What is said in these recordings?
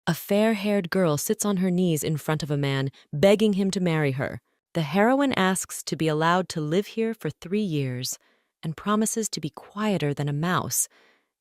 A fair-haired girl sits on her knees in front of a man, begging him to marry her. The heroine asks to be allowed to live here for 3 years and promises to be quieter than a mouse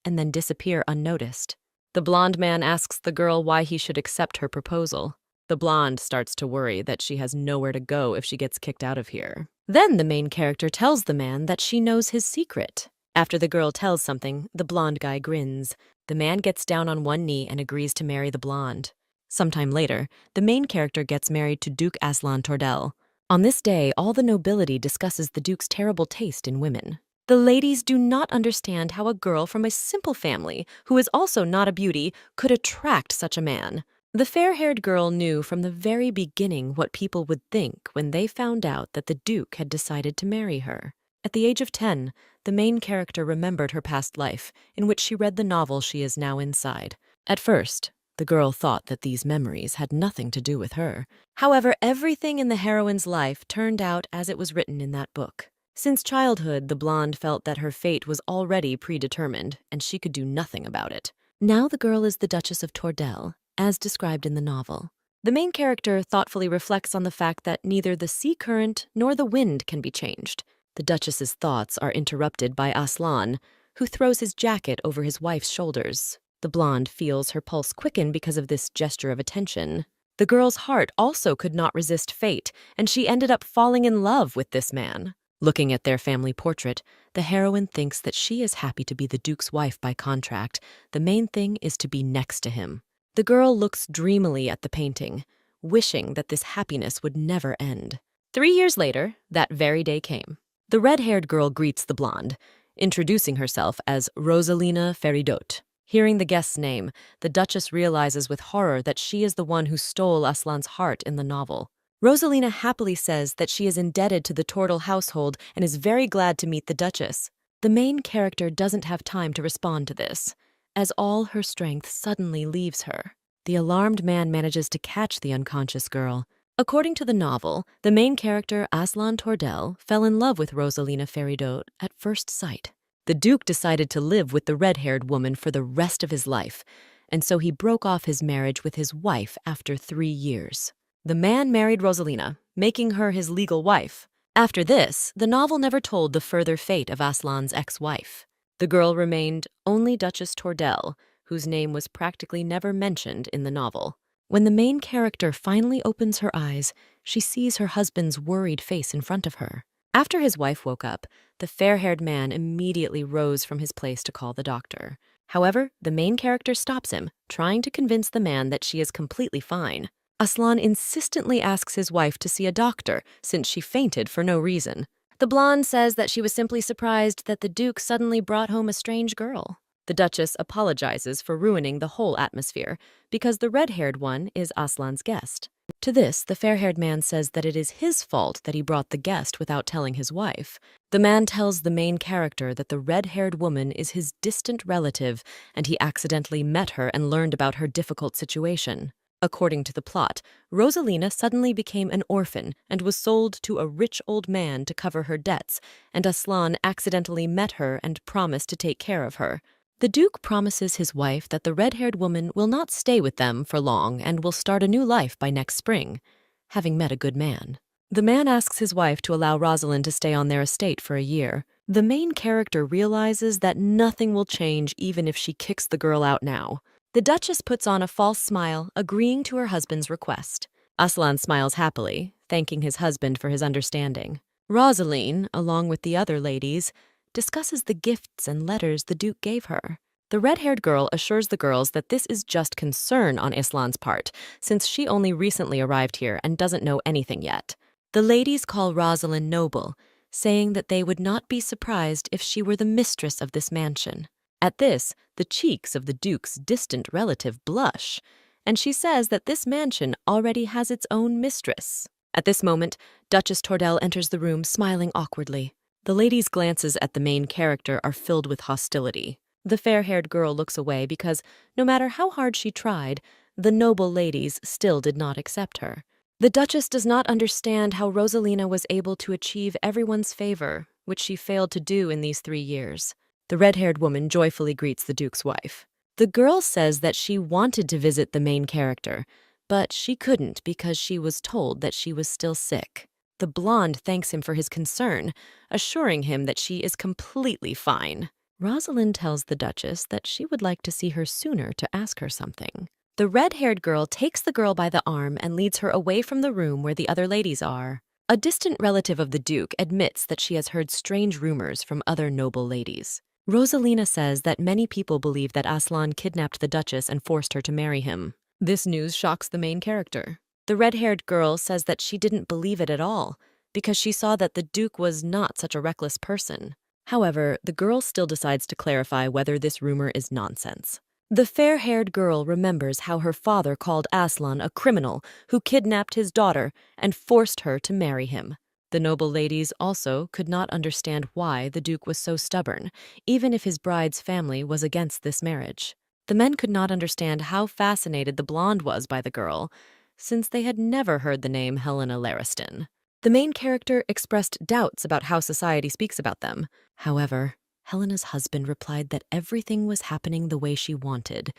and then disappear unnoticed. The blonde man asks the girl why he should accept her proposal. The blonde starts to worry that she has nowhere to go if she gets kicked out of here. Then the main character tells the man that she knows his secret. After the girl tells something, the blonde guy grins. The man gets down on one knee and agrees to marry the blonde. Sometime later, the main character gets married to Duke Aslan Tordel. On this day, all the nobility discusses the Duke's terrible taste in women. The ladies do not understand how a girl from a simple family, who is also not a beauty, could attract such a man. The fair-haired girl knew from the very beginning what people would think when they found out that the Duke had decided to marry her. At the age of 10, the main character remembered her past life, in which she read the novel she is now inside. At first, the girl thought that these memories had nothing to do with her. However, everything in the heroine's life turned out as it was written in that book. Since childhood, the blonde felt that her fate was already predetermined, and she could do nothing about it. Now the girl is the Duchess of Tordel, as described in the novel. The main character thoughtfully reflects on the fact that neither the sea current nor the wind can be changed. The Duchess's thoughts are interrupted by Aslan, who throws his jacket over his wife's shoulders. The blonde feels her pulse quicken because of this gesture of attention. The girl's heart also could not resist fate, and she ended up falling in love with this man. Looking at their family portrait, the heroine thinks that she is happy to be the Duke's wife by contract. The main thing is to be next to him. The girl looks dreamily at the painting, wishing that this happiness would never end. 3 years later, that very day came. The red-haired girl greets the blonde, introducing herself as Rosalina Feridot. Hearing the guest's name, the Duchess realizes with horror that she is the one who stole Aslan's heart in the novel. Rosalina happily says that she is indebted to the Tordel household and is very glad to meet the Duchess. The main character doesn't have time to respond to this, as all her strength suddenly leaves her. The alarmed man manages to catch the unconscious girl. According to the novel, the main character, Aslan Tordel, fell in love with Rosalina Feridot at first sight. The Duke decided to live with the red-haired woman for the rest of his life, and so he broke off his marriage with his wife after 3 years. The man married Rosalina, making her his legal wife. After this, the novel never told the further fate of Aslan's ex-wife. The girl remained only Duchess Tordel, whose name was practically never mentioned in the novel. When the main character finally opens her eyes, she sees her husband's worried face in front of her. After his wife woke up, the fair-haired man immediately rose from his place to call the doctor. However, the main character stops him, trying to convince the man that she is completely fine. Aslan insistently asks his wife to see a doctor, since she fainted for no reason. The blonde says that she was simply surprised that the Duke suddenly brought home a strange girl. The Duchess apologizes for ruining the whole atmosphere, because the red-haired one is Aslan's guest. To this, the fair-haired man says that it is his fault that he brought the guest without telling his wife. The man tells the main character that the red-haired woman is his distant relative, and he accidentally met her and learned about her difficult situation. According to the plot, Rosalina suddenly became an orphan and was sold to a rich old man to cover her debts, and Aslan accidentally met her and promised to take care of her. The Duke promises his wife that the red-haired woman will not stay with them for long and will start a new life by next spring, having met a good man. The man asks his wife to allow Rosalind to stay on their estate for a year. The main character realizes that nothing will change even if she kicks the girl out now. The Duchess puts on a false smile, agreeing to her husband's request. Aslan smiles happily, thanking his husband for his understanding. Rosaline, along with the other ladies, discusses the gifts and letters the Duke gave her. The red-haired girl assures the girls that this is just concern on Aslan's part, since she only recently arrived here and doesn't know anything yet. The ladies call Rosalind noble, saying that they would not be surprised if she were the mistress of this mansion. At this, the cheeks of the Duke's distant relative blush, and she says that this mansion already has its own mistress. At this moment, Duchess Tordel enters the room, smiling awkwardly. The ladies' glances at the main character are filled with hostility. The fair-haired girl looks away because, no matter how hard she tried, the noble ladies still did not accept her. The Duchess does not understand how Rosalina was able to achieve everyone's favor, which she failed to do in these 3 years. The red-haired woman joyfully greets the Duke's wife. The girl says that she wanted to visit the main character, but she couldn't because she was told that she was still sick. The blonde thanks him for his concern, assuring him that she is completely fine. Rosalind tells the Duchess that she would like to see her sooner to ask her something. The red-haired girl takes the girl by the arm and leads her away from the room where the other ladies are. A distant relative of the Duke admits that she has heard strange rumors from other noble ladies. Rosalina says that many people believe that Aslan kidnapped the Duchess and forced her to marry him. This news shocks the main character. The red-haired girl says that she didn't believe it at all because she saw that the Duke was not such a reckless person. However, the girl still decides to clarify whether this rumor is nonsense. The fair-haired girl remembers how her father called Aslan a criminal who kidnapped his daughter and forced her to marry him. The noble ladies also could not understand why the Duke was so stubborn, even if his bride's family was against this marriage. The men could not understand how fascinated the blonde was by the girl, since they had never heard the name Helena Lariston. The main character expressed doubts about how society speaks about them. However, Helena's husband replied that everything was happening the way she wanted,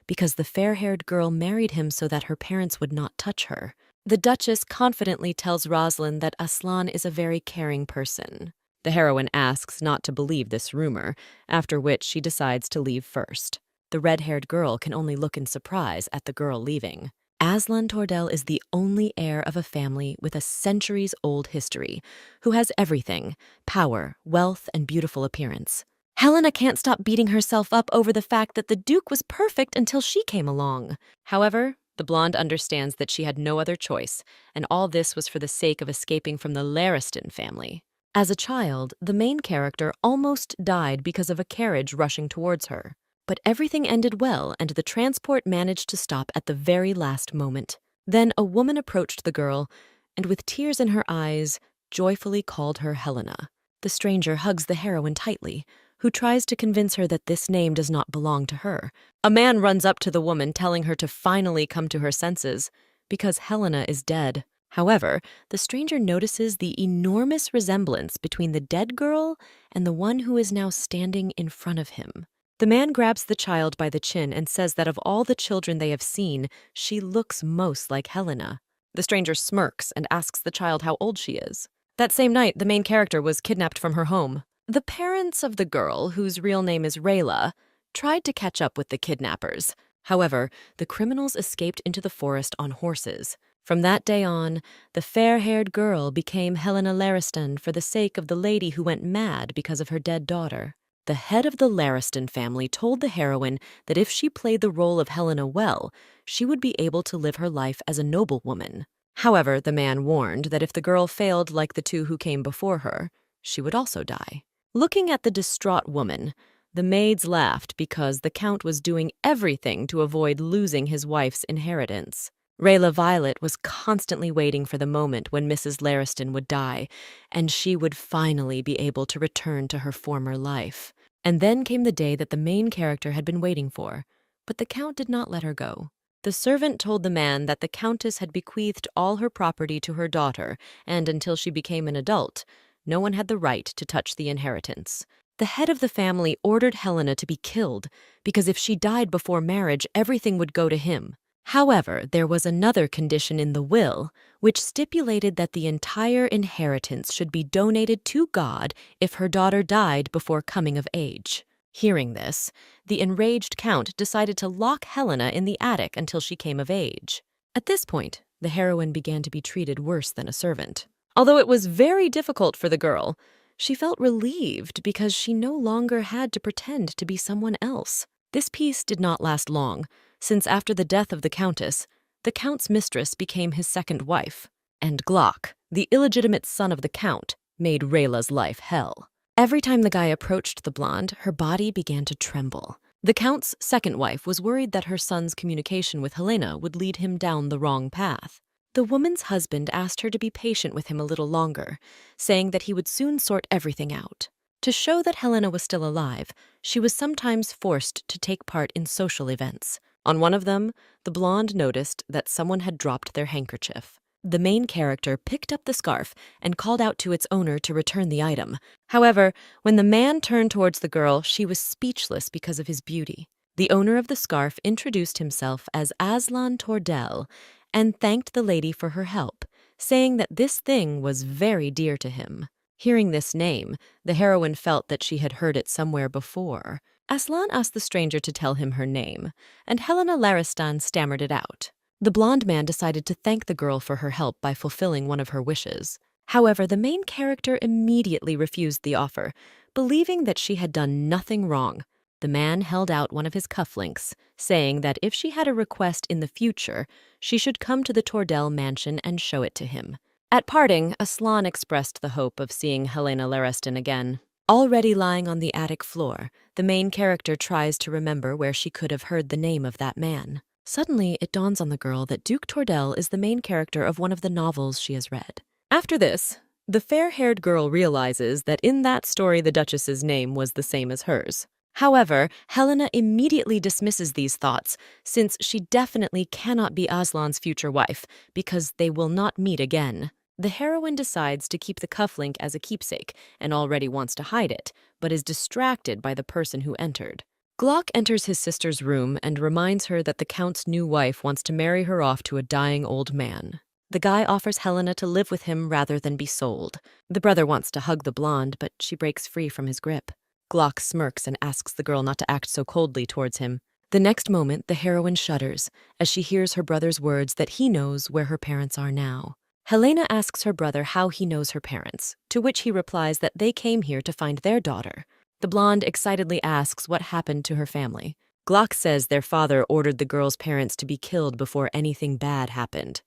because the fair-haired girl married him so that her parents would not touch her. The Duchess confidently tells Rosalind that Aslan is a very caring person. The heroine asks not to believe this rumor, after which she decides to leave first. The red-haired girl can only look in surprise at the girl leaving. Aslan Tordel is the only heir of a family with a centuries-old history, who has everything: power, wealth, and beautiful appearance. Helena can't stop beating herself up over the fact that the Duke was perfect until she came along. However, the blonde understands that she had no other choice, and all this was for the sake of escaping from the Lariston family. As a child, the main character almost died because of a carriage rushing towards her. But everything ended well, and the transport managed to stop at the very last moment. Then a woman approached the girl, and with tears in her eyes, joyfully called her Helena. The stranger hugs the heroine tightly, who tries to convince her that this name does not belong to her. A man runs up to the woman, telling her to finally come to her senses, because Helena is dead. However, the stranger notices the enormous resemblance between the dead girl and the one who is now standing in front of him. The man grabs the child by the chin and says that of all the children they have seen, she looks most like Helena. The stranger smirks and asks the child how old she is. That same night, the main character was kidnapped from her home. The parents of the girl, whose real name is Rayla, tried to catch up with the kidnappers. However, the criminals escaped into the forest on horses. From that day on, the fair-haired girl became Helena Lariston for the sake of the lady who went mad because of her dead daughter. The head of the Lariston family told the heroine that if she played the role of Helena well, she would be able to live her life as a noblewoman. However, the man warned that if the girl failed like the two who came before her, she would also die. Looking at the distraught woman, the maids laughed because the Count was doing everything to avoid losing his wife's inheritance. Rayla Violet was constantly waiting for the moment when Mrs. Lariston would die, and she would finally be able to return to her former life. And then came the day that the main character had been waiting for, but the Count did not let her go. The servant told the man that the Countess had bequeathed all her property to her daughter, and until she became an adult, no one had the right to touch the inheritance. The head of the family ordered Helena to be killed, because if she died before marriage, everything would go to him. However, there was another condition in the will, which stipulated that the entire inheritance should be donated to God if her daughter died before coming of age. Hearing this, the enraged Count decided to lock Helena in the attic until she came of age. At this point, the heroine began to be treated worse than a servant. Although it was very difficult for the girl, she felt relieved because she no longer had to pretend to be someone else. This peace did not last long, since after the death of the Countess, the Count's mistress became his second wife, and Glock, the illegitimate son of the Count, made Rayla's life hell. Every time the guy approached the blonde, her body began to tremble. The Count's second wife was worried that her son's communication with Helena would lead him down the wrong path. The woman's husband asked her to be patient with him a little longer, saying that he would soon sort everything out. To show that Helena was still alive, she was sometimes forced to take part in social events. On one of them, the blonde noticed that someone had dropped their handkerchief. The main character picked up the scarf and called out to its owner to return the item. However, when the man turned towards the girl, she was speechless because of his beauty. The owner of the scarf introduced himself as Aslan Tordel and thanked the lady for her help, saying that this thing was very dear to him. Hearing this name, the heroine felt that she had heard it somewhere before. Aslan asked the stranger to tell him her name, and Helena Laristan stammered it out. The blonde man decided to thank the girl for her help by fulfilling one of her wishes. However, the main character immediately refused the offer, believing that she had done nothing wrong. The man held out one of his cufflinks, saying that if she had a request in the future, she should come to the Tordel mansion and show it to him. At parting, Aslan expressed the hope of seeing Helena Larestin again. Already lying on the attic floor, the main character tries to remember where she could have heard the name of that man. Suddenly, it dawns on the girl that Duke Tordel is the main character of one of the novels she has read. After this, the fair-haired girl realizes that in that story the Duchess's name was the same as hers. However, Helena immediately dismisses these thoughts, since she definitely cannot be Aslan's future wife, because they will not meet again. The heroine decides to keep the cufflink as a keepsake and already wants to hide it, but is distracted by the person who entered. Glock enters his sister's room and reminds her that the Count's new wife wants to marry her off to a dying old man. The guy offers Helena to live with him rather than be sold. The brother wants to hug the blonde, but she breaks free from his grip. Glock smirks and asks the girl not to act so coldly towards him. The next moment, the heroine shudders as she hears her brother's words that he knows where her parents are now. Helena asks her brother how he knows her parents, to which he replies that they came here to find their daughter. The blonde excitedly asks what happened to her family. Glock says their father ordered the girl's parents to be killed before anything bad happened.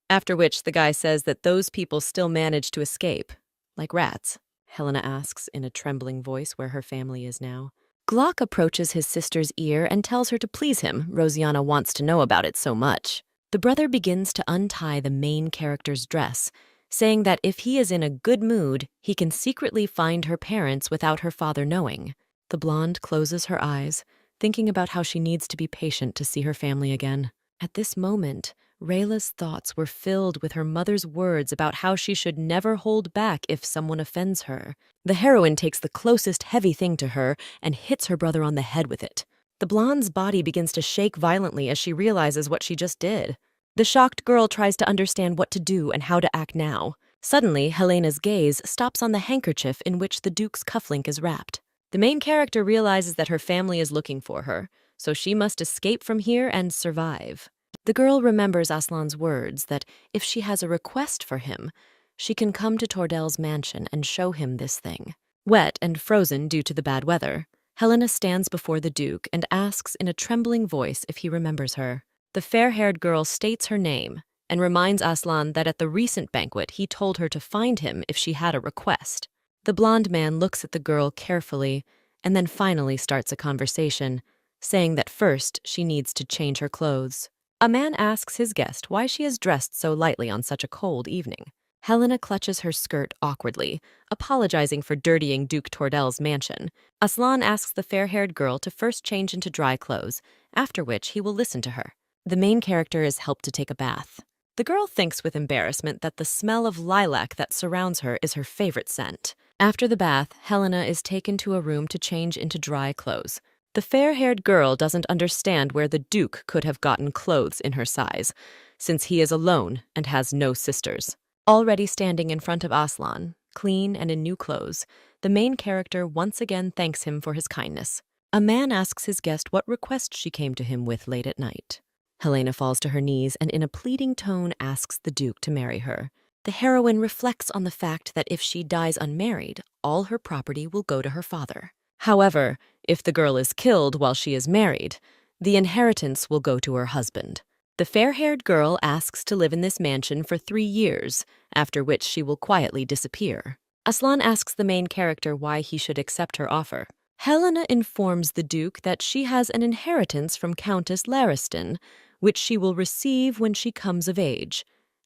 After which the guy says that those people still managed to escape, like rats. Helena asks in a trembling voice where her family is now. Glock approaches his sister's ear and tells her to please him. Rosianna wants to know about it so much. The brother begins to untie the main character's dress, saying that if he is in a good mood, he can secretly find her parents without her father knowing. The blonde closes her eyes, thinking about how she needs to be patient to see her family again. At this moment, Rayla's thoughts were filled with her mother's words about how she should never hold back if someone offends her. The heroine takes the closest heavy thing to her and hits her brother on the head with it. The blonde's body begins to shake violently as she realizes what she just did. The shocked girl tries to understand what to do and how to act now. Suddenly, Helena's gaze stops on the handkerchief in which the Duke's cufflink is wrapped. The main character realizes that her family is looking for her, so she must escape from here and survive. The girl remembers Aslan's words that if she has a request for him, she can come to Tordel's mansion and show him this thing. Wet and frozen due to the bad weather, Helena stands before the Duke and asks in a trembling voice if he remembers her. The fair-haired girl states her name and reminds Aslan that at the recent banquet he told her to find him if she had a request. The blonde man looks at the girl carefully and then finally starts a conversation, saying that first she needs to change her clothes. A man asks his guest why she is dressed so lightly on such a cold evening. Helena clutches her skirt awkwardly, apologizing for dirtying Duke Tordel's mansion. Aslan asks the fair-haired girl to first change into dry clothes, after which he will listen to her. The main character is helped to take a bath. The girl thinks with embarrassment that the smell of lilac that surrounds her is her favorite scent. After the bath, Helena is taken to a room to change into dry clothes. The fair-haired girl doesn't understand where the Duke could have gotten clothes in her size, since he is alone and has no sisters. Already standing in front of Aslan, clean and in new clothes, the main character once again thanks him for his kindness. A man asks his guest what request she came to him with late at night. Helena falls to her knees and in a pleading tone asks the Duke to marry her. The heroine reflects on the fact that if she dies unmarried, all her property will go to her father. However, if the girl is killed while she is married, the inheritance will go to her husband. The fair-haired girl asks to live in this mansion for 3 years, after which she will quietly disappear. Aslan asks the main character why he should accept her offer. Helena informs the Duke that she has an inheritance from Countess Lariston, which she will receive when she comes of age,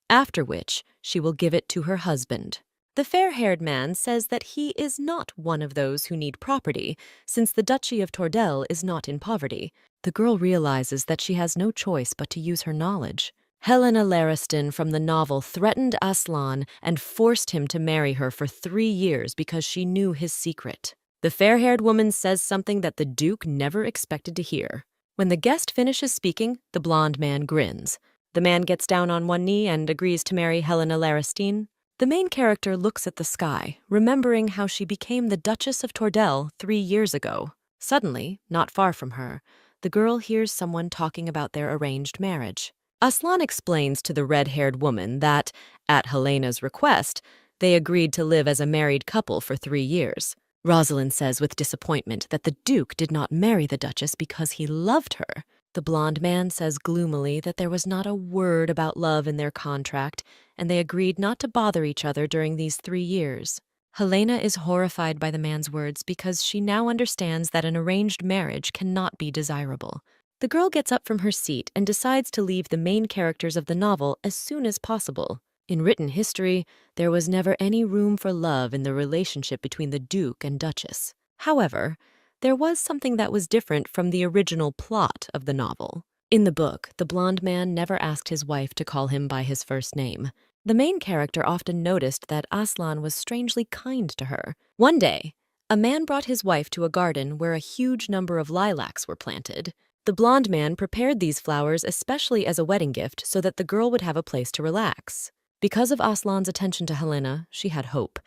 after which she will give it to her husband. The fair-haired man says that he is not one of those who need property, since the Duchy of Tordel is not in poverty. The girl realizes that she has no choice but to use her knowledge. Helena Lariston from the novel threatened Aslan and forced him to marry her for 3 years because she knew his secret. The fair-haired woman says something that the Duke never expected to hear. When the guest finishes speaking, the blonde man grins. The man gets down on one knee and agrees to marry Helena Laristine. The main character looks at the sky, remembering how she became the Duchess of Tordel 3 years ago. Suddenly, not far from her, the girl hears someone talking about their arranged marriage. Aslan explains to the red-haired woman that, at Helena's request, they agreed to live as a married couple for 3 years. Rosalind says with disappointment that the Duke did not marry the Duchess because he loved her. The blonde man says gloomily that there was not a word about love in their contract, and they agreed not to bother each other during these 3 years. Helena is horrified by the man's words because she now understands that an arranged marriage cannot be desirable. The girl gets up from her seat and decides to leave the main characters of the novel as soon as possible. In written history, there was never any room for love in the relationship between the Duke and Duchess. However, there was something that was different from the original plot of the novel. In the book, the blonde man never asked his wife to call him by his first name. The main character often noticed that Aslan was strangely kind to her. One day, a man brought his wife to a garden where a huge number of lilacs were planted. The blonde man prepared these flowers especially as a wedding gift so that the girl would have a place to relax. Because of Aslan's attention to Helena, she had hope,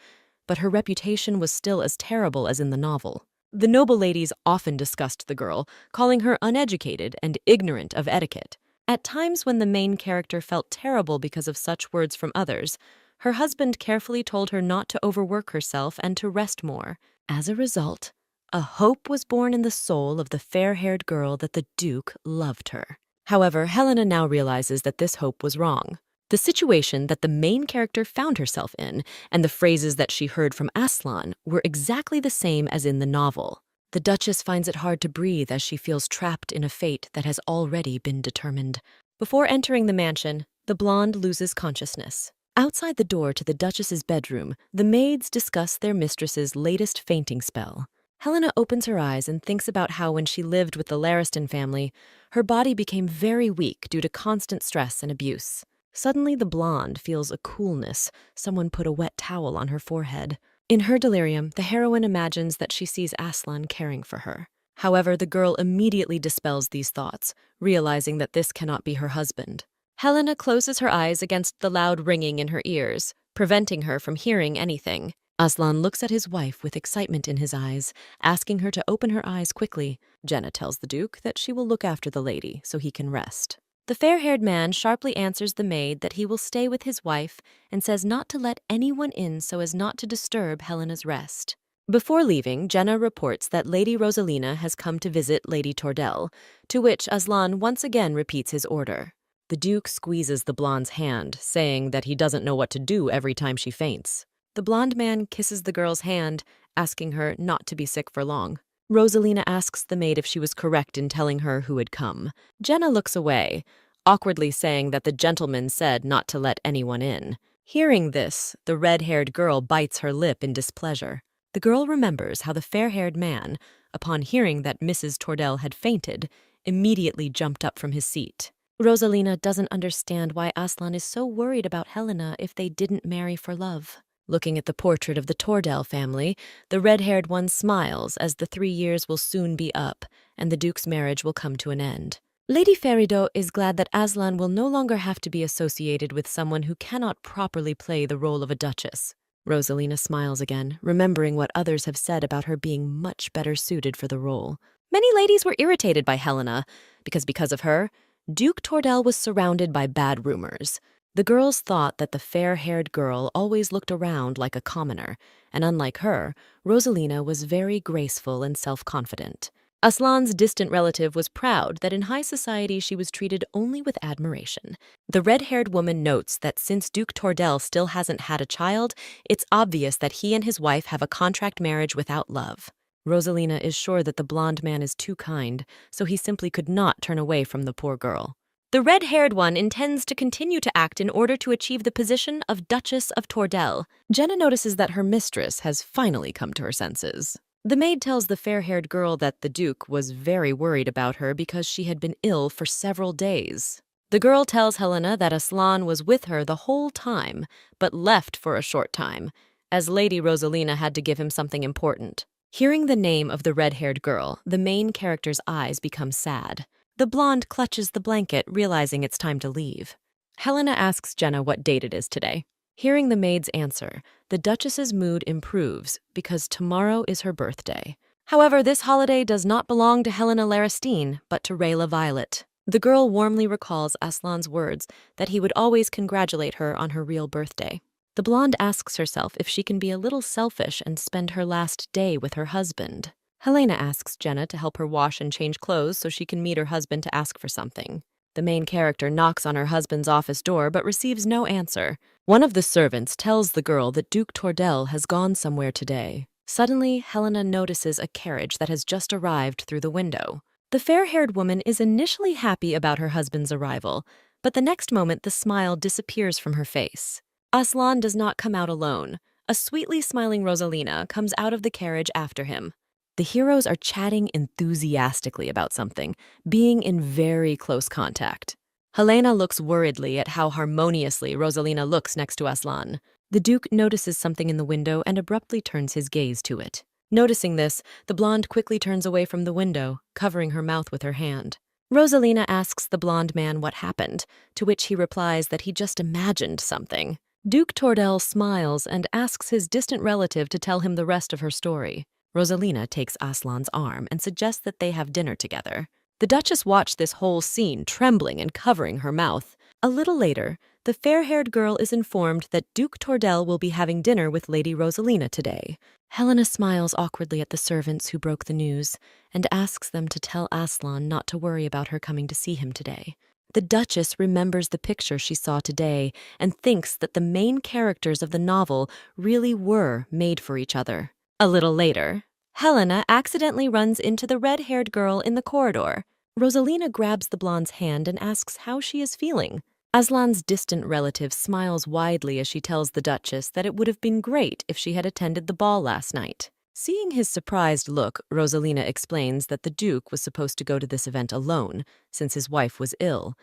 but her reputation was still as terrible as in the novel. The noble ladies often discussed the girl, calling her uneducated and ignorant of etiquette. At times when the main character felt terrible because of such words from others, her husband carefully told her not to overwork herself and to rest more. As a result, a hope was born in the soul of the fair-haired girl that the Duke loved her. However, Helena now realizes that this hope was wrong. The situation that the main character found herself in and the phrases that she heard from Aslan were exactly the same as in the novel. The Duchess finds it hard to breathe as she feels trapped in a fate that has already been determined. Before entering the mansion, the blonde loses consciousness. Outside the door to the Duchess's bedroom, the maids discuss their mistress's latest fainting spell. Helena opens her eyes and thinks about how when she lived with the Lariston family, her body became very weak due to constant stress and abuse. Suddenly, the blonde feels a coolness. Someone put a wet towel on her forehead. In her delirium, the heroine imagines that she sees Aslan caring for her. However, the girl immediately dispels these thoughts, realizing that this cannot be her husband. Helena closes her eyes against the loud ringing in her ears, preventing her from hearing anything. Aslan looks at his wife with excitement in his eyes, asking her to open her eyes quickly. Jenna tells the Duke that she will look after the lady so he can rest. The fair-haired man sharply answers the maid that he will stay with his wife and says not to let anyone in so as not to disturb Helena's rest. Before leaving, Jenna reports that Lady Rosalina has come to visit Lady Tordel, to which Aslan once again repeats his order. The Duke squeezes the blonde's hand, saying that he doesn't know what to do every time she faints. The blonde man kisses the girl's hand, asking her not to be sick for long. Rosalina asks the maid if she was correct in telling her who had come. Jenna looks away, awkwardly saying that the gentleman said not to let anyone in. Hearing this, the red-haired girl bites her lip in displeasure. The girl remembers how the fair-haired man, upon hearing that Mrs. Tordel had fainted, immediately jumped up from his seat. Rosalina doesn't understand why Aslan is so worried about Helena if they didn't marry for love. Looking at the portrait of the Tordel family, the red-haired one smiles as the 3 years will soon be up and the Duke's marriage will come to an end. Lady Ferido is glad that Aslan will no longer have to be associated with someone who cannot properly play the role of a duchess. Rosalina smiles again, remembering what others have said about her being much better suited for the role. Many ladies were irritated by Helena because of her, Duke Tordel was surrounded by bad rumors. The girls thought that the fair-haired girl always looked around like a commoner, and unlike her, Rosalina was very graceful and self-confident. Aslan's distant relative was proud that in high society she was treated only with admiration. The red-haired woman notes that since Duke Tordel still hasn't had a child, it's obvious that he and his wife have a contract marriage without love. Rosalina is sure that the blonde man is too kind, so he simply could not turn away from the poor girl. The red-haired one intends to continue to act in order to achieve the position of Duchess of Tordel. Jenna notices that her mistress has finally come to her senses. The maid tells the fair-haired girl that the Duke was very worried about her because she had been ill for several days. The girl tells Helena that Aslan was with her the whole time, but left for a short time, as Lady Rosalina had to give him something important. Hearing the name of the red-haired girl, the main character's eyes become sad. The blonde clutches the blanket, realizing it's time to leave. Helena asks Jenna what date it is today. Hearing the maid's answer, the Duchess's mood improves because tomorrow is her birthday. However, this holiday does not belong to Helena Laristine, but to Rayla Violet. The girl warmly recalls Aslan's words that he would always congratulate her on her real birthday. The blonde asks herself if she can be a little selfish and spend her last day with her husband. Helena asks Jenna to help her wash and change clothes so she can meet her husband to ask for something. The main character knocks on her husband's office door but receives no answer. One of the servants tells the girl that Duke Tordel has gone somewhere today. Suddenly, Helena notices a carriage that has just arrived through the window. The fair-haired woman is initially happy about her husband's arrival, but the next moment the smile disappears from her face. Aslan does not come out alone. A sweetly smiling Rosalina comes out of the carriage after him. The heroes are chatting enthusiastically about something, being in very close contact. Helena looks worriedly at how harmoniously Rosalina looks next to Aslan. The Duke notices something in the window and abruptly turns his gaze to it. Noticing this, the blonde quickly turns away from the window, covering her mouth with her hand. Rosalina asks the blonde man what happened, to which he replies that he just imagined something. Duke Tordel smiles and asks his distant relative to tell him the rest of her story. Rosalina takes Aslan's arm and suggests that they have dinner together. The Duchess watched this whole scene, trembling and covering her mouth. A little later, the fair-haired girl is informed that Duke Tordel will be having dinner with Lady Rosalina today. Helena smiles awkwardly at the servants who broke the news and asks them to tell Aslan not to worry about her coming to see him today. The Duchess remembers the picture she saw today and thinks that the main characters of the novel really were made for each other. A little later, Helena accidentally runs into the red-haired girl in the corridor. Rosalina grabs the blonde's hand and asks how she is feeling. Aslan's distant relative smiles widely as she tells the Duchess that it would have been great if she had attended the ball last night. Seeing his surprised look, Rosalina explains that the Duke was supposed to go to this event alone, since his wife was ill,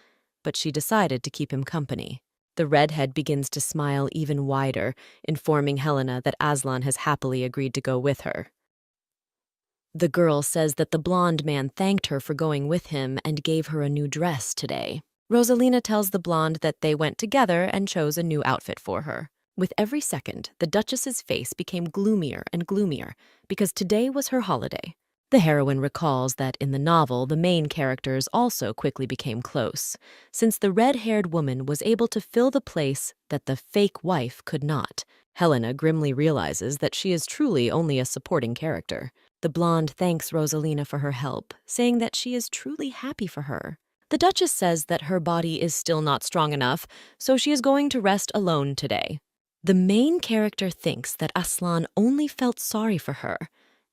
but she decided to keep him company. The redhead begins to smile even wider, informing Helena that Aslan has happily agreed to go with her. The girl says that the blonde man thanked her for going with him and gave her a new dress today. Rosalina tells the blonde that they went together and chose a new outfit for her. With every second, the Duchess's face became gloomier and gloomier because today was her holiday. The heroine recalls that in the novel, the main characters also quickly became close, since the red-haired woman was able to fill the place that the fake wife could not. Helena grimly realizes that she is truly only a supporting character. The blonde thanks Rosalina for her help, saying that she is truly happy for her. The Duchess says that her body is still not strong enough, so she is going to rest alone today. The main character thinks that Aslan only felt sorry for her,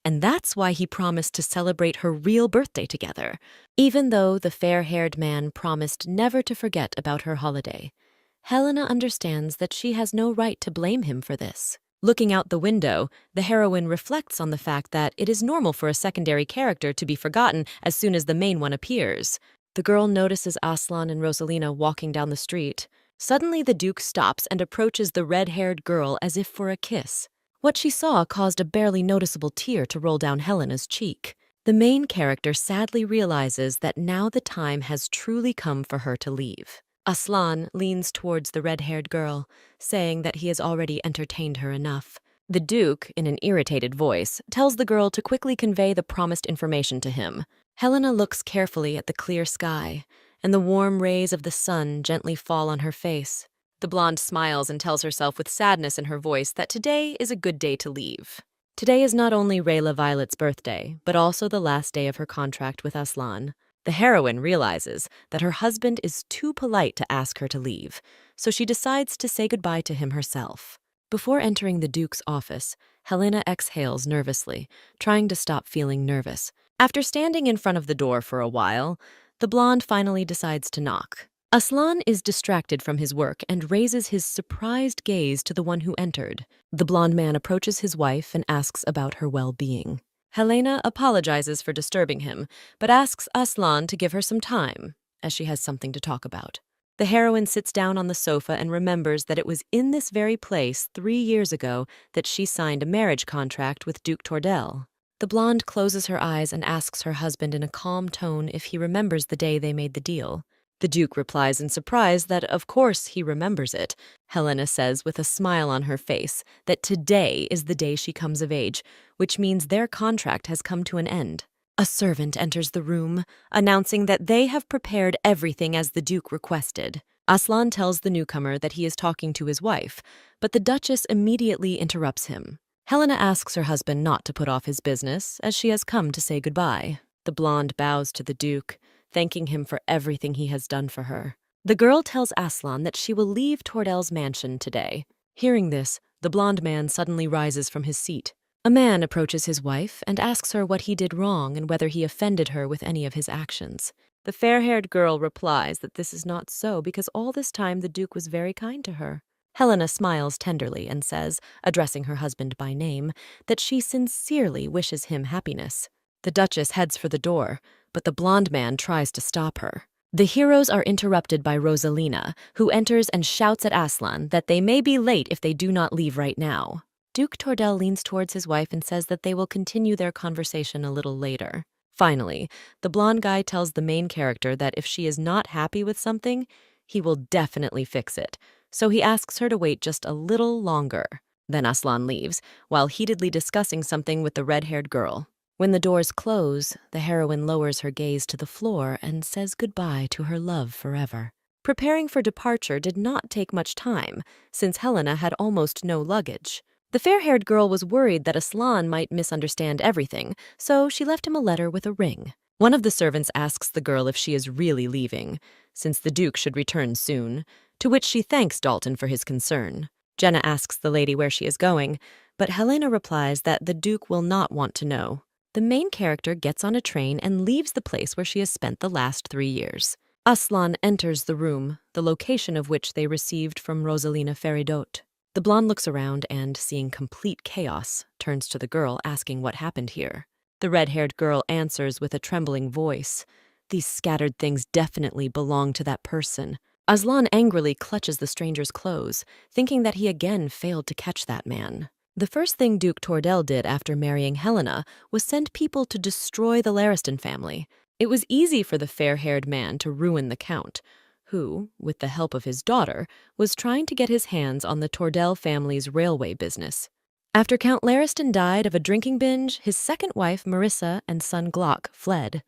and that's why he promised to celebrate her real birthday together, even though the fair-haired man promised never to forget about her holiday. Helena understands that she has no right to blame him for this. Looking out the window, the heroine reflects on the fact that it is normal for a secondary character to be forgotten as soon as the main one appears. The girl notices Aslan and Rosalina walking down the street. Suddenly, the Duke stops and approaches the red-haired girl as if for a kiss. What she saw caused a barely noticeable tear to roll down Helena's cheek. The main character sadly realizes that now the time has truly come for her to leave. Aslan leans towards the red-haired girl, saying that he has already entertained her enough. The Duke, in an irritated voice, tells the girl to quickly convey the promised information to him. Helena looks carefully at the clear sky, and the warm rays of the sun gently fall on her face. The blonde smiles and tells herself with sadness in her voice that today is a good day to leave. Today is not only Rayla Violet's birthday, but also the last day of her contract with Aslan. The heroine realizes that her husband is too polite to ask her to leave, so she decides to say goodbye to him herself. Before entering the Duke's office, Helena exhales nervously, trying to stop feeling nervous. After standing in front of the door for a while, the blonde finally decides to knock. Aslan is distracted from his work and raises his surprised gaze to the one who entered. The blonde man approaches his wife and asks about her well-being. Helena apologizes for disturbing him, but asks Aslan to give her some time, as she has something to talk about. The heroine sits down on the sofa and remembers that it was in this very place 3 years ago that she signed a marriage contract with Duke Tordel. The blonde closes her eyes and asks her husband in a calm tone if he remembers the day they made the deal. The Duke replies in surprise that of course he remembers it. Helena says with a smile on her face that today is the day she comes of age, which means their contract has come to an end. A servant enters the room, announcing that they have prepared everything as the Duke requested. Aslan tells the newcomer that he is talking to his wife, but the Duchess immediately interrupts him. Helena asks her husband not to put off his business, as she has come to say goodbye. The blonde bows to the Duke, thanking him for everything he has done for her. The girl tells Aslan that she will leave Tordel's mansion today. Hearing this, the blonde man suddenly rises from his seat. A man approaches his wife and asks her what he did wrong and whether he offended her with any of his actions. The fair-haired girl replies that this is not so because all this time the Duke was very kind to her. Helena smiles tenderly and says, addressing her husband by name, that she sincerely wishes him happiness. The Duchess heads for the door, but the blonde man tries to stop her. The heroes are interrupted by Rosalina, who enters and shouts at Aslan that they may be late if they do not leave right now. Duke Tordel leans towards his wife and says that they will continue their conversation a little later. Finally, the blonde guy tells the main character that if she is not happy with something, he will definitely fix it, so he asks her to wait just a little longer. Then Aslan leaves, while heatedly discussing something with the red-haired girl. When the doors close, the heroine lowers her gaze to the floor and says goodbye to her love forever. Preparing for departure did not take much time, since Helena had almost no luggage. The fair-haired girl was worried that Aslan might misunderstand everything, so she left him a letter with a ring. One of the servants asks the girl if she is really leaving, since the Duke should return soon, to which she thanks Dalton for his concern. Jenna asks the lady where she is going, but Helena replies that the Duke will not want to know. The main character gets on a train and leaves the place where she has spent the last 3 years. Aslan enters the room, the location of which they received from Rosalina Feridot. The blonde looks around and, seeing complete chaos, turns to the girl asking what happened here. The red-haired girl answers with a trembling voice. These scattered things definitely belong to that person. Aslan angrily clutches the stranger's clothes, thinking that he again failed to catch that man. The first thing Duke Tordel did after marrying Helena was send people to destroy the Lariston family. It was easy for the fair-haired man to ruin the Count, who, with the help of his daughter, was trying to get his hands on the Tordel family's railway business. After Count Lariston died of a drinking binge, his second wife, Marissa, and son Glock fled.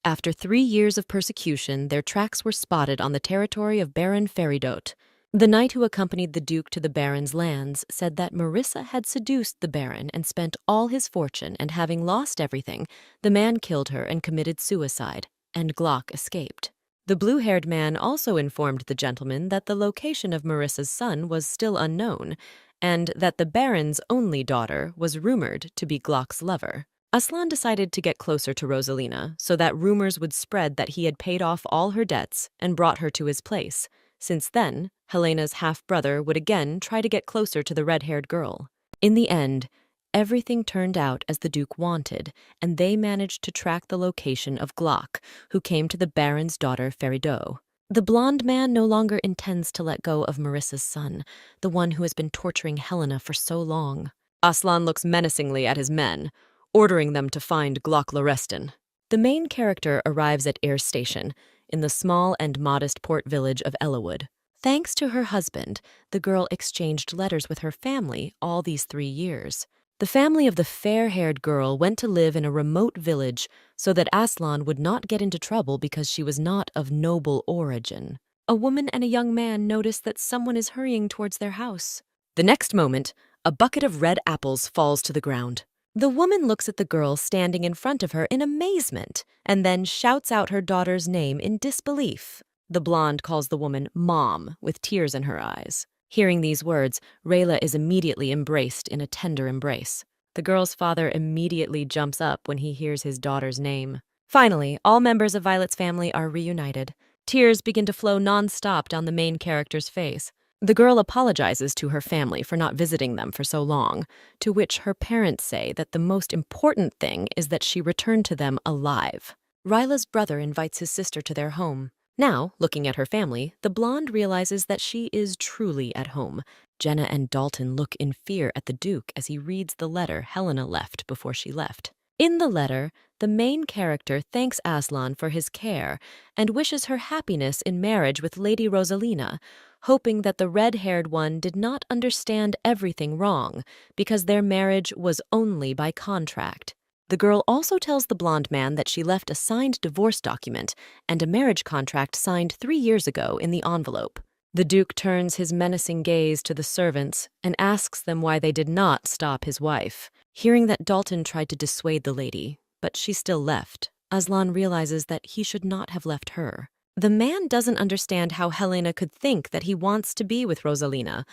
After 3 years of persecution, their tracks were spotted on the territory of Baron Feridot. The knight who accompanied the Duke to the Baron's lands said that Marissa had seduced the Baron and spent all his fortune, and having lost everything, the man killed her and committed suicide, and Glock escaped. The blue-haired man also informed the gentleman that the location of Marissa's son was still unknown, and that the Baron's only daughter was rumored to be Glock's lover. Aslan decided to get closer to Rosalina so that rumors would spread that he had paid off all her debts and brought her to his place. Since then, Helena's half-brother would again try to get closer to the red-haired girl. In the end, everything turned out as the Duke wanted, and they managed to track the location of Glock, who came to the Baron's daughter Feridot. The blonde man no longer intends to let go of Marissa's son, the one who has been torturing Helena for so long. Aslan looks menacingly at his men, ordering them to find Glock Lareston. The main character arrives at Ayr Station, in the small and modest port village of Ellawood. Thanks to her husband, the girl exchanged letters with her family all these 3 years. The family of the fair-haired girl went to live in a remote village so that Aslan would not get into trouble because she was not of noble origin. A woman and a young man notice that someone is hurrying towards their house. The next moment, a bucket of red apples falls to the ground. The woman looks at the girl standing in front of her in amazement and then shouts out her daughter's name in disbelief. The blonde calls the woman Mom with tears in her eyes. Hearing these words, Rayla is immediately embraced in a tender embrace. The girl's father immediately jumps up when he hears his daughter's name. Finally, all members of Violet's family are reunited. Tears begin to flow non-stop down the main character's face. The girl apologizes to her family for not visiting them for so long, to which her parents say that the most important thing is that she return to them alive. Ryla's brother invites his sister to their home. Now, looking at her family, the blonde realizes that she is truly at home. Jenna and Dalton look in fear at the Duke as he reads the letter Helena left before she left. In the letter, the main character thanks Aslan for his care and wishes her happiness in marriage with Lady Rosalina, hoping that the red-haired one did not understand everything wrong because their marriage was only by contract. The girl also tells the blonde man that she left a signed divorce document and a marriage contract signed 3 years ago in the envelope. The Duke turns his menacing gaze to the servants and asks them why they did not stop his wife. Hearing that Dalton tried to dissuade the lady, but she still left, Aslan realizes that he should not have left her. The man doesn't understand how Helena could think that he wants to be with Rosalina,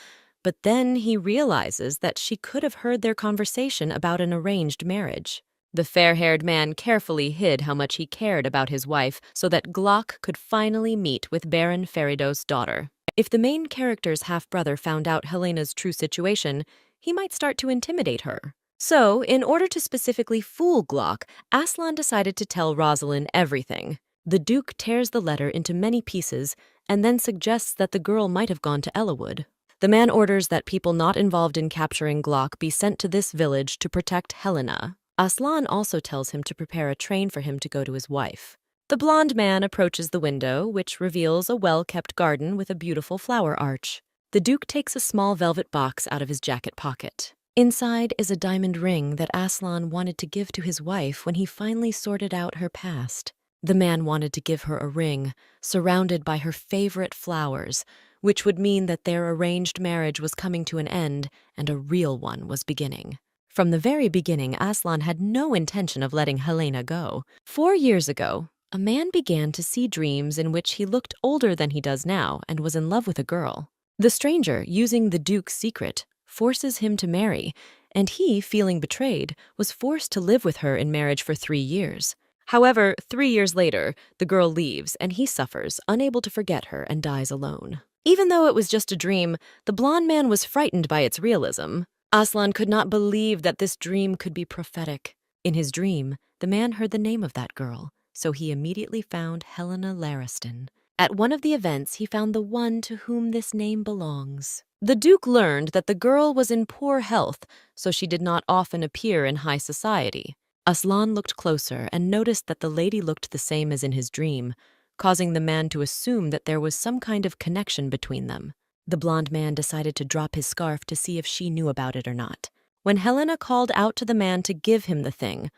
but then he realizes that she could have heard their conversation about an arranged marriage. The fair-haired man carefully hid how much he cared about his wife so that Glock could finally meet with Baron Feridos' daughter. If the main character's half-brother found out Helena's true situation, he might start to intimidate her. So, in order to specifically fool Glock, Aslan decided to tell Rosalind everything. The Duke tears the letter into many pieces and then suggests that the girl might have gone to Ellawood. The man orders that people not involved in capturing Glock be sent to this village to protect Helena. Aslan also tells him to prepare a train for him to go to his wife. The blonde man approaches the window, which reveals a well-kept garden with a beautiful flower arch. The Duke takes a small velvet box out of his jacket pocket. Inside is a diamond ring that Aslan wanted to give to his wife when he finally sorted out her past. The man wanted to give her a ring, surrounded by her favorite flowers, which would mean that their arranged marriage was coming to an end and a real one was beginning. From the very beginning, Aslan had no intention of letting Helena go. 4 years ago, a man began to see dreams in which he looked older than he does now and was in love with a girl. The stranger, using the Duke's secret, forces him to marry, and he, feeling betrayed, was forced to live with her in marriage for 3 years. However, 3 years later, the girl leaves and he suffers, unable to forget her, and dies alone. Even though it was just a dream, the blonde man was frightened by its realism. Aslan could not believe that this dream could be prophetic. In his dream, the man heard the name of that girl, so he immediately found Helena Lariston. At one of the events, he found the one to whom this name belongs. The Duke learned that the girl was in poor health, so she did not often appear in high society. Aslan looked closer and noticed that the lady looked the same as in his dream, causing the man to assume that there was some kind of connection between them. The blonde man decided to drop his scarf to see if she knew about it or not. When Helena called out to the man to give him the thing,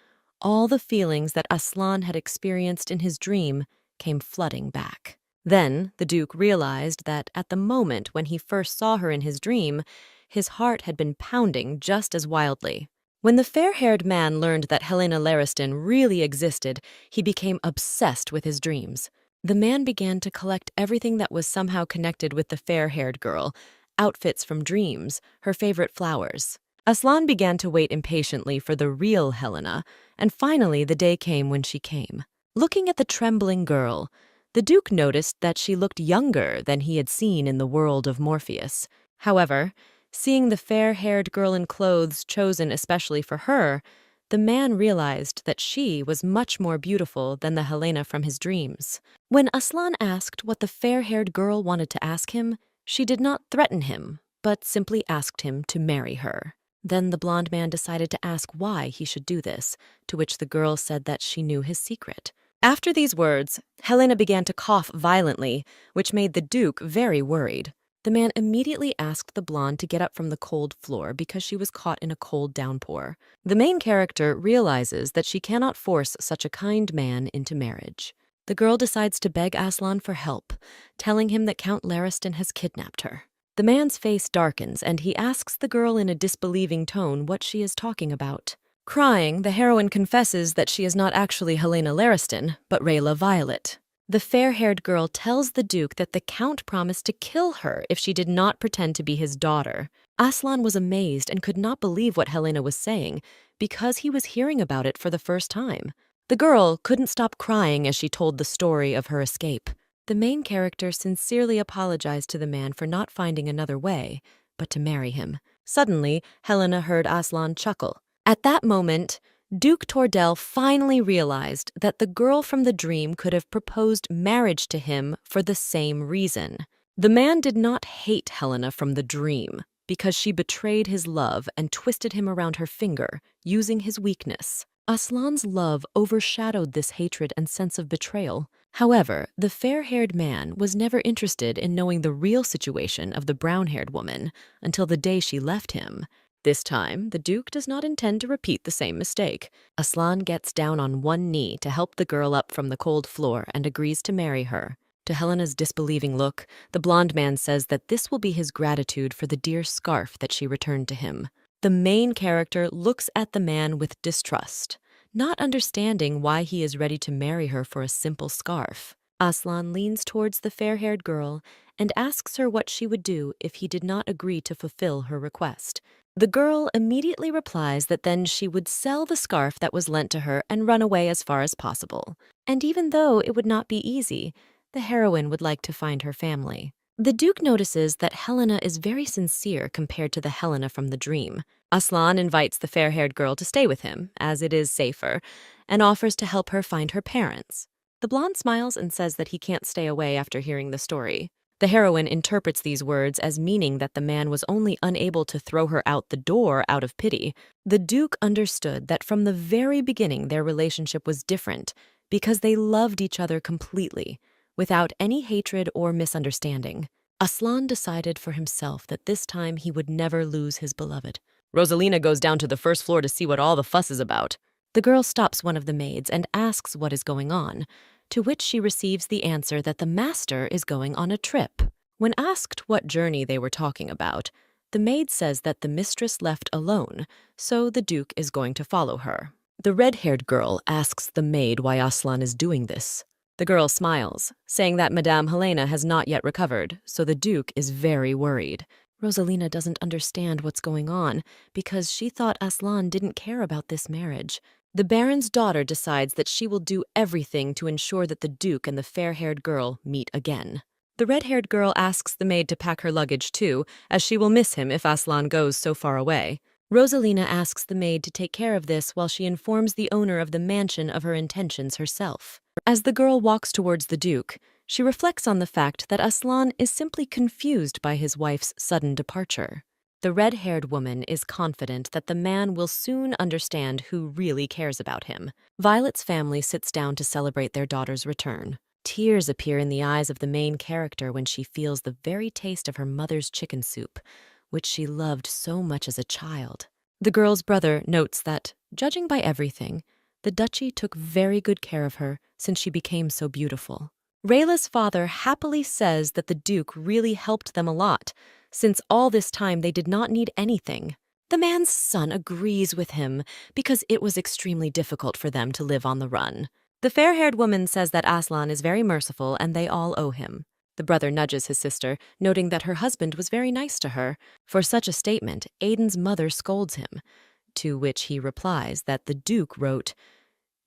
all the feelings that Aslan had experienced in his dream came flooding back. Then the Duke realized that at the moment when he first saw her in his dream, his heart had been pounding just as wildly. When the fair-haired man learned that Helena Lariston really existed, he became obsessed with his dreams. The man began to collect everything that was somehow connected with the fair-haired girl, outfits from dreams, her favorite flowers. Aslan began to wait impatiently for the real Helena, and finally the day came when she came. Looking at the trembling girl, the Duke noticed that she looked younger than he had seen in the world of Morpheus. However, seeing the fair-haired girl in clothes chosen especially for her, the man realized that she was much more beautiful than the Helena from his dreams. When Aslan asked what the fair-haired girl wanted to ask him, she did not threaten him, but simply asked him to marry her. Then the blonde man decided to ask why he should do this, to which the girl said that she knew his secret. After these words, Helena began to cough violently, which made the Duke very worried. The man immediately asked the blonde to get up from the cold floor because she was caught in a cold downpour. The main character realizes that she cannot force such a kind man into marriage. The girl decides to beg Aslan for help, telling him that Count Lariston has kidnapped her. The man's face darkens and he asks the girl in a disbelieving tone what she is talking about. Crying, the heroine confesses that she is not actually Helena Lariston, but Rayla Violet. The fair-haired girl tells the Duke that the Count promised to kill her if she did not pretend to be his daughter. Aslan was amazed and could not believe what Helena was saying because he was hearing about it for the first time. The girl couldn't stop crying as she told the story of her escape. The main character sincerely apologized to the man for not finding another way, but to marry him. Suddenly, Helena heard Aslan chuckle. At that moment, Duke Tordell finally realized that the girl from the dream could have proposed marriage to him for the same reason. The man did not hate Helena from the dream because she betrayed his love and twisted him around her finger, using his weakness. Aslan's love overshadowed this hatred and sense of betrayal. However, the fair-haired man was never interested in knowing the real situation of the brown-haired woman until the day she left him. This time, the Duke does not intend to repeat the same mistake. Aslan gets down on one knee to help the girl up from the cold floor and agrees to marry her. To Helena's disbelieving look, the blonde man says that this will be his gratitude for the dear scarf that she returned to him. The main character looks at the man with distrust, not understanding why he is ready to marry her for a simple scarf. Aslan leans towards the fair-haired girl and asks her what she would do if he did not agree to fulfill her request. The girl immediately replies that then she would sell the scarf that was lent to her and run away as far as possible. And even though it would not be easy, the heroine would like to find her family. The Duke notices that Helena is very sincere compared to the Helena from the dream. Aslan invites the fair-haired girl to stay with him, as it is safer, and offers to help her find her parents. The blonde smiles and says that he can't stay away after hearing the story. The heroine interprets these words as meaning that the man was only unable to throw her out the door out of pity. The Duke understood that from the very beginning their relationship was different because they loved each other completely, without any hatred or misunderstanding. Aslan decided for himself that this time he would never lose his beloved. Rosalina goes down to the first floor to see what all the fuss is about. The girl stops one of the maids and asks what is going on, to which she receives the answer that the master is going on a trip. When asked what journey they were talking about, the maid says that the mistress left alone, so the Duke is going to follow her. The red-haired girl asks the maid why Aslan is doing this. The girl smiles, saying that Madame Helena has not yet recovered, so the Duke is very worried. Rosalina doesn't understand what's going on because she thought Aslan didn't care about this marriage. The Baron's daughter decides that she will do everything to ensure that the Duke and the fair-haired girl meet again. The red-haired girl asks the maid to pack her luggage too, as she will miss him if Aslan goes so far away. Rosalina asks the maid to take care of this while she informs the owner of the mansion of her intentions herself. As the girl walks towards the Duke, she reflects on the fact that Aslan is simply confused by his wife's sudden departure. The red-haired woman is confident that the man will soon understand who really cares about him. Violet's family sits down to celebrate their daughter's return. Tears appear in the eyes of the main character when she feels the very taste of her mother's chicken soup, which she loved so much as a child. The girl's brother notes that, judging by everything, the duchy took very good care of her since she became so beautiful. Rayla's father happily says that the Duke really helped them a lot, since all this time they did not need anything. The man's son agrees with him because it was extremely difficult for them to live on the run. The fair-haired woman says that Aslan is very merciful and they all owe him. The brother nudges his sister, noting that her husband was very nice to her. For such a statement, Aiden's mother scolds him, to which he replies that the Duke wrote,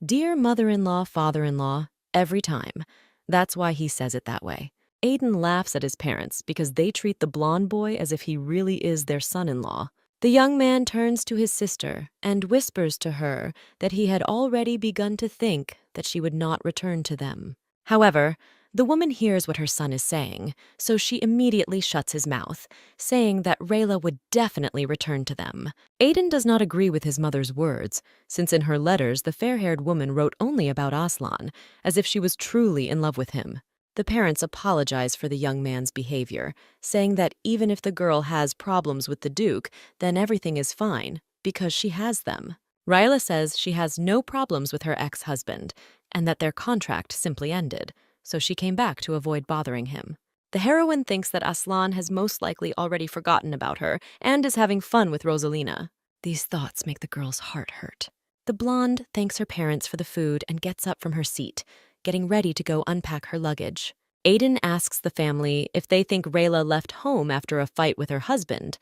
"Dear mother-in-law, father-in-law," every time. That's why he says it that way. Aiden laughs at his parents because they treat the blonde boy as if he really is their son-in-law. The young man turns to his sister and whispers to her that he had already begun to think that she would not return to them. However, the woman hears what her son is saying, so she immediately shuts his mouth, saying that Rayla would definitely return to them. Aiden does not agree with his mother's words, since in her letters the fair-haired woman wrote only about Aslan, as if she was truly in love with him. The parents apologize for the young man's behavior, saying that even if the girl has problems with the Duke, then everything is fine, because she has them. Rayla says she has no problems with her ex-husband, and that their contract simply ended, so she came back to avoid bothering him. The heroine thinks that Aslan has most likely already forgotten about her and is having fun with Rosalina. These thoughts make the girl's heart hurt. The blonde thanks her parents for the food and gets up from her seat, getting ready to go unpack her luggage. Aiden asks the family if they think Rayla left home after a fight with her husband,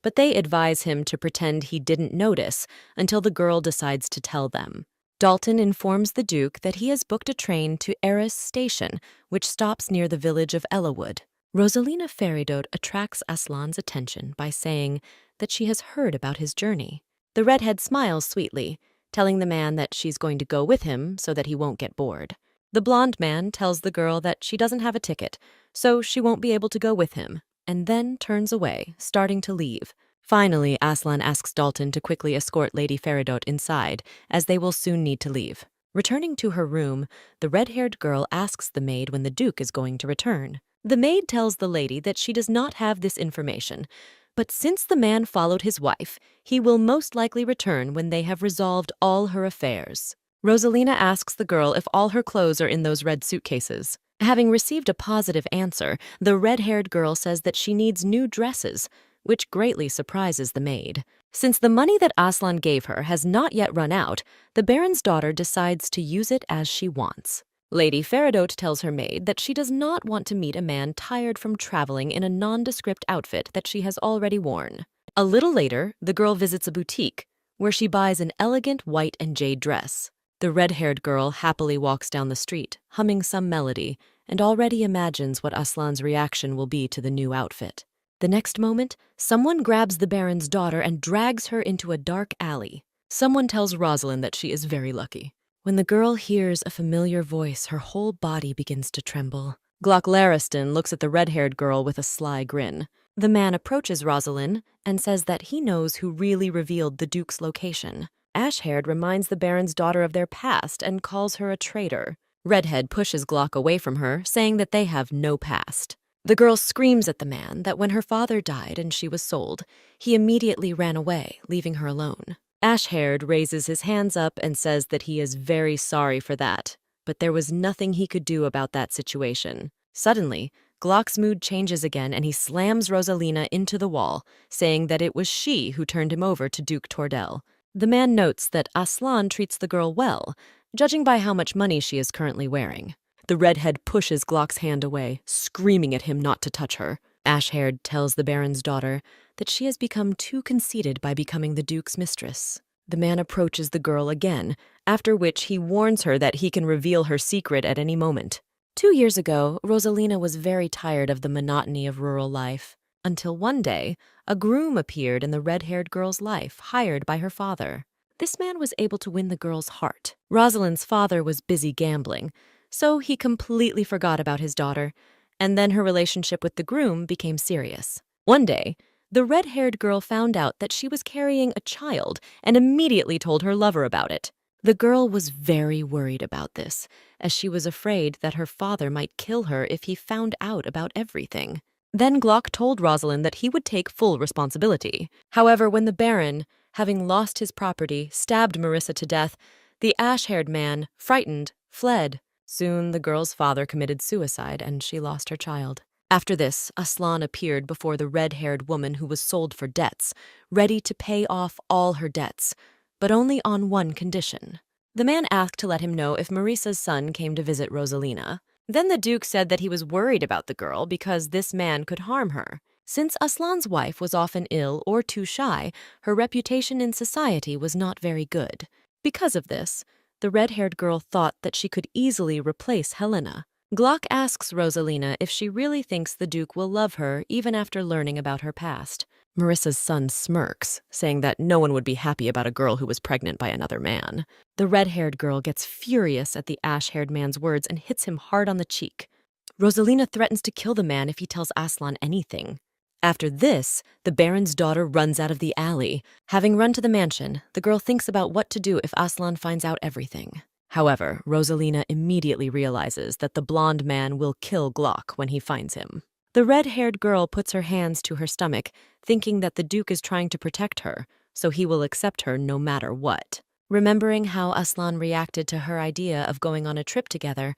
but they advise him to pretend he didn't notice until the girl decides to tell them. Dalton informs the Duke that he has booked a train to Eris Station, which stops near the village of Ellawood. Rosalina Faridot attracts Aslan's attention by saying that she has heard about his journey. The redhead smiles sweetly, telling the man that she's going to go with him so that he won't get bored. The blonde man tells the girl that she doesn't have a ticket, so she won't be able to go with him, and then turns away, starting to leave. Finally, Aslan asks Dalton to quickly escort Lady Feridot inside, as they will soon need to leave. Returning to her room, the red-haired girl asks the maid when the Duke is going to return. The maid tells the lady that she does not have this information, but since the man followed his wife, he will most likely return when they have resolved all her affairs. Rosalina asks the girl if all her clothes are in those red suitcases. Having received a positive answer, the red-haired girl says that she needs new dresses, which greatly surprises the maid. Since the money that Aslan gave her has not yet run out, the Baron's daughter decides to use it as she wants. Lady Feridot tells her maid that she does not want to meet a man tired from traveling in a nondescript outfit that she has already worn. A little later, the girl visits a boutique, where she buys an elegant white and jade dress. The red-haired girl happily walks down the street, humming some melody, and already imagines what Aslan's reaction will be to the new outfit. The next moment, someone grabs the Baron's daughter and drags her into a dark alley. Someone tells Rosalind that she is very lucky. When the girl hears a familiar voice, her whole body begins to tremble. Glock Lariston looks at the red-haired girl with a sly grin. The man approaches Rosalind and says that he knows who really revealed the Duke's location. Ashhaired reminds the Baron's daughter of their past and calls her a traitor. Redhead pushes Glock away from her, saying that they have no past. The girl screams at the man that when her father died and she was sold, he immediately ran away, leaving her alone. Ashhaired raises his hands up and says that he is very sorry for that, but there was nothing he could do about that situation. Suddenly, Glock's mood changes again and he slams Rosalina into the wall, saying that it was she who turned him over to Duke Tordel. The man notes that Aslan treats the girl well, judging by how much money she is currently wearing. The redhead pushes Glock's hand away, screaming at him not to touch her. Ashhaired tells the Baron's daughter that she has become too conceited by becoming the Duke's mistress. The man approaches the girl again, after which he warns her that he can reveal her secret at any moment. 2 years ago, Rosalina was very tired of the monotony of rural life, until one day, a groom appeared in the red-haired girl's life, hired by her father. This man was able to win the girl's heart. Rosalind's father was busy gambling, so he completely forgot about his daughter, and then her relationship with the groom became serious. One day, the red-haired girl found out that she was carrying a child and immediately told her lover about it. The girl was very worried about this, as she was afraid that her father might kill her if he found out about everything. Then Glock told Rosalind that he would take full responsibility. However, when the Baron, having lost his property, stabbed Marissa to death, the ash-haired man, frightened, fled. Soon, the girl's father committed suicide and she lost her child. After this, Aslan appeared before the red-haired woman who was sold for debts, ready to pay off all her debts, but only on one condition. The man asked to let him know if Marissa's son came to visit Rosalina. Then the Duke said that he was worried about the girl because this man could harm her. Since Aslan's wife was often ill or too shy, her reputation in society was not very good. Because of this, the red-haired girl thought that she could easily replace Helena. Glock asks Rosalina if she really thinks the Duke will love her even after learning about her past. Marissa's son smirks, saying that no one would be happy about a girl who was pregnant by another man. The red-haired girl gets furious at the ash-haired man's words and hits him hard on the cheek. Rosalina threatens to kill the man if he tells Aslan anything. After this, the Baron's daughter runs out of the alley. Having run to the mansion, the girl thinks about what to do if Aslan finds out everything. However, Rosalina immediately realizes that the blonde man will kill Glock when he finds him. The red-haired girl puts her hands to her stomach, thinking that the Duke is trying to protect her, so he will accept her no matter what. Remembering how Aslan reacted to her idea of going on a trip together,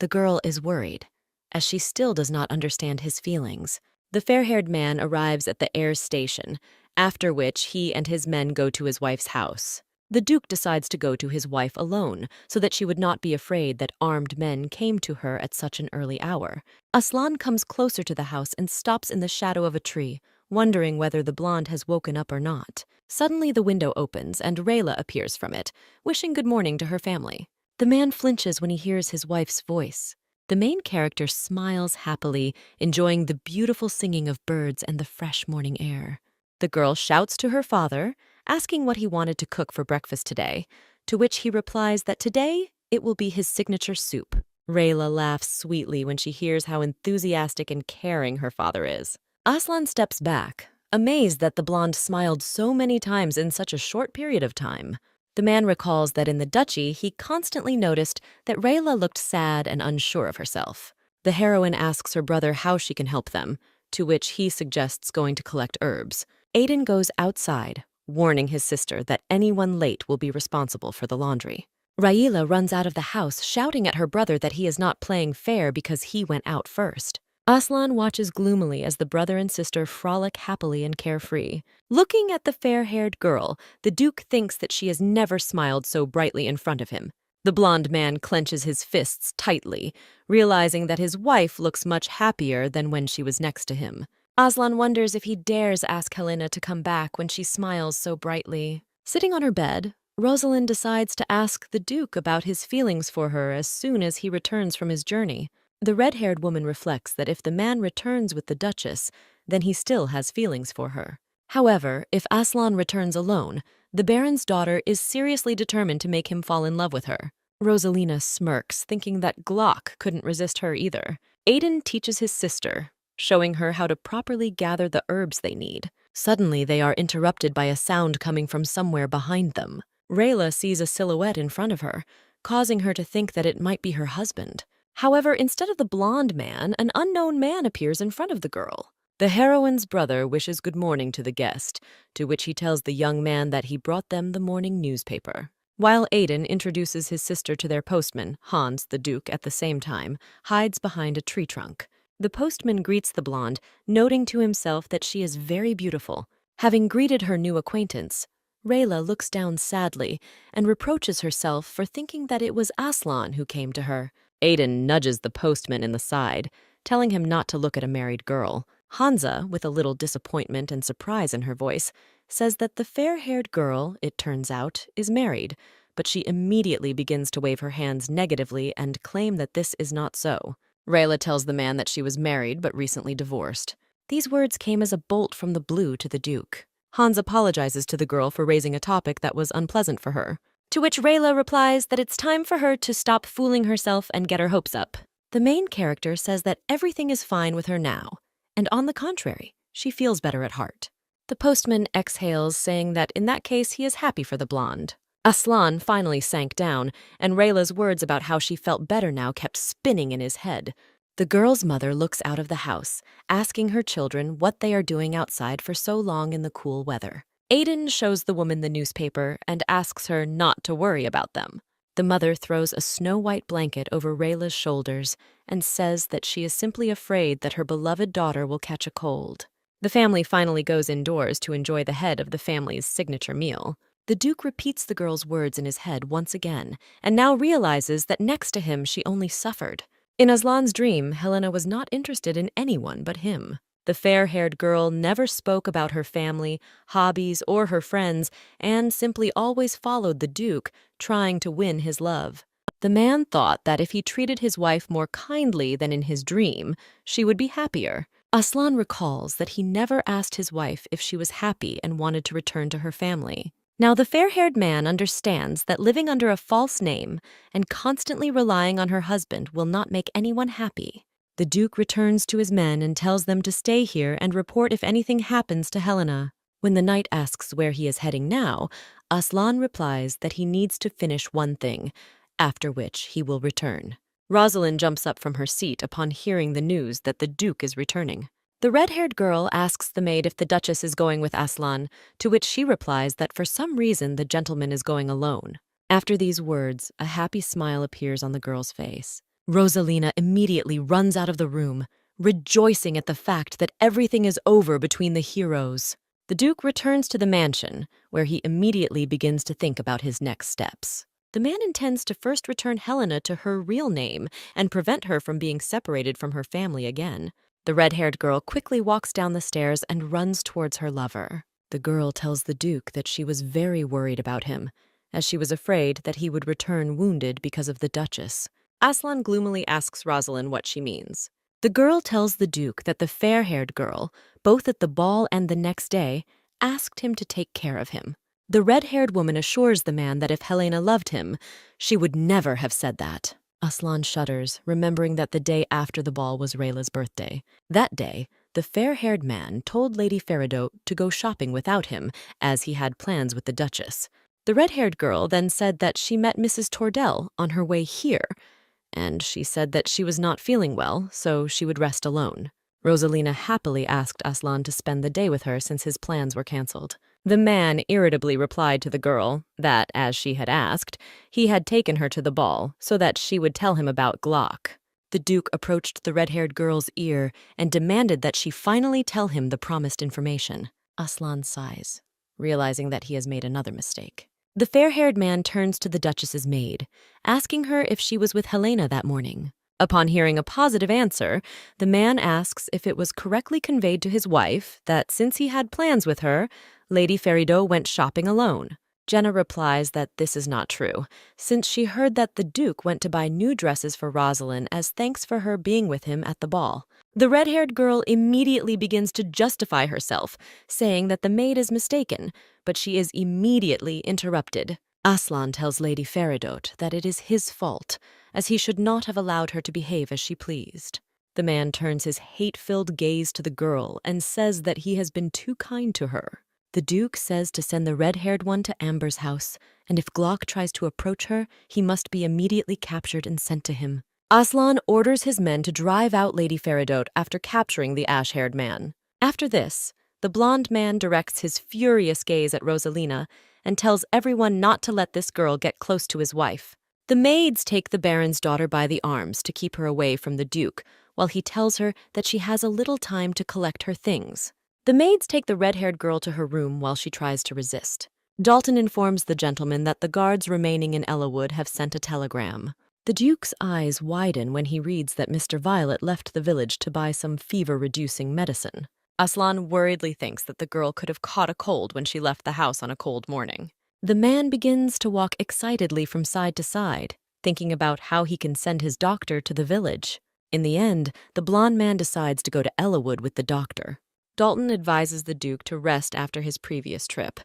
the girl is worried, as she still does not understand his feelings. The fair-haired man arrives at the heir's station, after which he and his men go to his wife's house. The Duke decides to go to his wife alone, so that she would not be afraid that armed men came to her at such an early hour. Aslan comes closer to the house and stops in the shadow of a tree, wondering whether the blonde has woken up or not. Suddenly the window opens and Rayla appears from it, wishing good morning to her family. The man flinches when he hears his wife's voice. The main character smiles happily, enjoying the beautiful singing of birds and the fresh morning air. The girl shouts to her father, asking what he wanted to cook for breakfast today, to which he replies that today it will be his signature soup. Rayla laughs sweetly when she hears how enthusiastic and caring her father is. Aslan steps back, amazed that the blonde smiled so many times in such a short period of time. The man recalls that in the duchy, he constantly noticed that Rayla looked sad and unsure of herself. The heroine asks her brother how she can help them, to which he suggests going to collect herbs. Aiden goes outside, warning his sister that anyone late will be responsible for the laundry. Rayla runs out of the house, shouting at her brother that he is not playing fair because he went out first. Aslan watches gloomily as the brother and sister frolic happily and carefree. Looking at the fair-haired girl, the Duke thinks that she has never smiled so brightly in front of him. The blonde man clenches his fists tightly, realizing that his wife looks much happier than when she was next to him. Aslan wonders if he dares ask Helena to come back when she smiles so brightly. Sitting on her bed, Rosalind decides to ask the Duke about his feelings for her as soon as he returns from his journey. The red-haired woman reflects that if the man returns with the Duchess, then he still has feelings for her. However, if Aslan returns alone, the Baron's daughter is seriously determined to make him fall in love with her. Rosalina smirks, thinking that Glock couldn't resist her either. Aiden teaches his sister, showing her how to properly gather the herbs they need. Suddenly, they are interrupted by a sound coming from somewhere behind them. Rayla sees a silhouette in front of her, causing her to think that it might be her husband. However, instead of the blonde man, an unknown man appears in front of the girl. The heroine's brother wishes good morning to the guest, to which he tells the young man that he brought them the morning newspaper. While Aiden introduces his sister to their postman, Hans, the Duke, at the same time, hides behind a tree trunk. The postman greets the blonde, noting to himself that she is very beautiful. Having greeted her new acquaintance, Rayla looks down sadly and reproaches herself for thinking that it was Aslan who came to her. Aiden nudges the postman in the side, telling him not to look at a married girl. Hansa, with a little disappointment and surprise in her voice, says that the fair-haired girl, it turns out, is married, but she immediately begins to wave her hands negatively and claim that this is not so. Rayla tells the man that she was married but recently divorced. These words came as a bolt from the blue to the Duke. Hans apologizes to the girl for raising a topic that was unpleasant for her, to which Rayla replies that it's time for her to stop fooling herself and get her hopes up. The main character says that everything is fine with her now, and on the contrary, she feels better at heart. The postman exhales, saying that in that case he is happy for the blonde. Aslan finally sank down, and Rayla's words about how she felt better now kept spinning in his head. The girl's mother looks out of the house, asking her children what they are doing outside for so long in the cool weather. Aiden shows the woman the newspaper and asks her not to worry about them. The mother throws a snow-white blanket over Rayla's shoulders and says that she is simply afraid that her beloved daughter will catch a cold. The family finally goes indoors to enjoy the head of the family's signature meal. The Duke repeats the girl's words in his head once again, and now realizes that next to him she only suffered. In Aslan's dream, Helena was not interested in anyone but him. The fair-haired girl never spoke about her family, hobbies, or her friends, and simply always followed the Duke, trying to win his love. The man thought that if he treated his wife more kindly than in his dream, she would be happier. Aslan recalls that he never asked his wife if she was happy and wanted to return to her family. Now, the fair-haired man understands that living under a false name and constantly relying on her husband will not make anyone happy. The Duke returns to his men and tells them to stay here and report if anything happens to Helena. When the knight asks where he is heading now, Aslan replies that he needs to finish one thing, after which he will return. Rosalind jumps up from her seat upon hearing the news that the Duke is returning. The red-haired girl asks the maid if the Duchess is going with Aslan, to which she replies that for some reason the gentleman is going alone. After these words, a happy smile appears on the girl's face. Rosalina immediately runs out of the room, rejoicing at the fact that everything is over between the heroes. The Duke returns to the mansion, where he immediately begins to think about his next steps. The man intends to first return Helena to her real name and prevent her from being separated from her family again. The red-haired girl quickly walks down the stairs and runs towards her lover. The girl tells the Duke that she was very worried about him, as she was afraid that he would return wounded because of the Duchess. Aslan gloomily asks Rosalind what she means. The girl tells the Duke that the fair-haired girl, both at the ball and the next day, asked him to take care of him. The red-haired woman assures the man that if Helena loved him, she would never have said that. Aslan shudders, remembering that the day after the ball was Rayla's birthday. That day, The fair-haired man told Lady Ferideau to go shopping without him, as he had plans with the Duchess. The red-haired girl then said that she met Mrs. Tordell on her way here, and she said that she was not feeling well, so she would rest alone. Rosalina happily asked Aslan to spend the day with her since his plans were cancelled. The man irritably replied to the girl that, as she had asked, he had taken her to the ball so that she would tell him about Glock. The Duke approached the red-haired girl's ear and demanded that she finally tell him the promised information. Aslan sighs, realizing that he has made another mistake. The fair-haired man turns to the Duchess's maid, asking her if she was with Helena that morning. Upon hearing a positive answer, the man asks if it was correctly conveyed to his wife that since he had plans with her, Lady Ferideau went shopping alone. Jenna replies that this is not true, since she heard that the Duke went to buy new dresses for Rosalind as thanks for her being with him at the ball. The red-haired girl immediately begins to justify herself, saying that the maid is mistaken, but she is immediately interrupted. Aslan tells Lady Ferideau that it is his fault, as he should not have allowed her to behave as she pleased. The man turns his hate-filled gaze to the girl and says that he has been too kind to her. The Duke says to send the red-haired one to Amber's house, and if Glock tries to approach her, he must be immediately captured and sent to him. Aslan orders his men to drive out Lady Ferideau after capturing the ash-haired man. After this, the blonde man directs his furious gaze at Rosalina and tells everyone not to let this girl get close to his wife. The maids take the Baron's daughter by the arms to keep her away from the Duke, while he tells her that she has a little time to collect her things. The maids take the red-haired girl to her room while she tries to resist. Dalton informs the gentleman that the guards remaining in Ellawood have sent a telegram. The Duke's eyes widen when he reads that Mr. Violet left the village to buy some fever-reducing medicine. Aslan worriedly thinks that the girl could have caught a cold when she left the house on a cold morning. The man begins to walk excitedly from side to side, thinking about how he can send his doctor to the village. In the end, the blonde man decides to go to Ellawood with the doctor. Dalton advises the Duke to rest after his previous trip.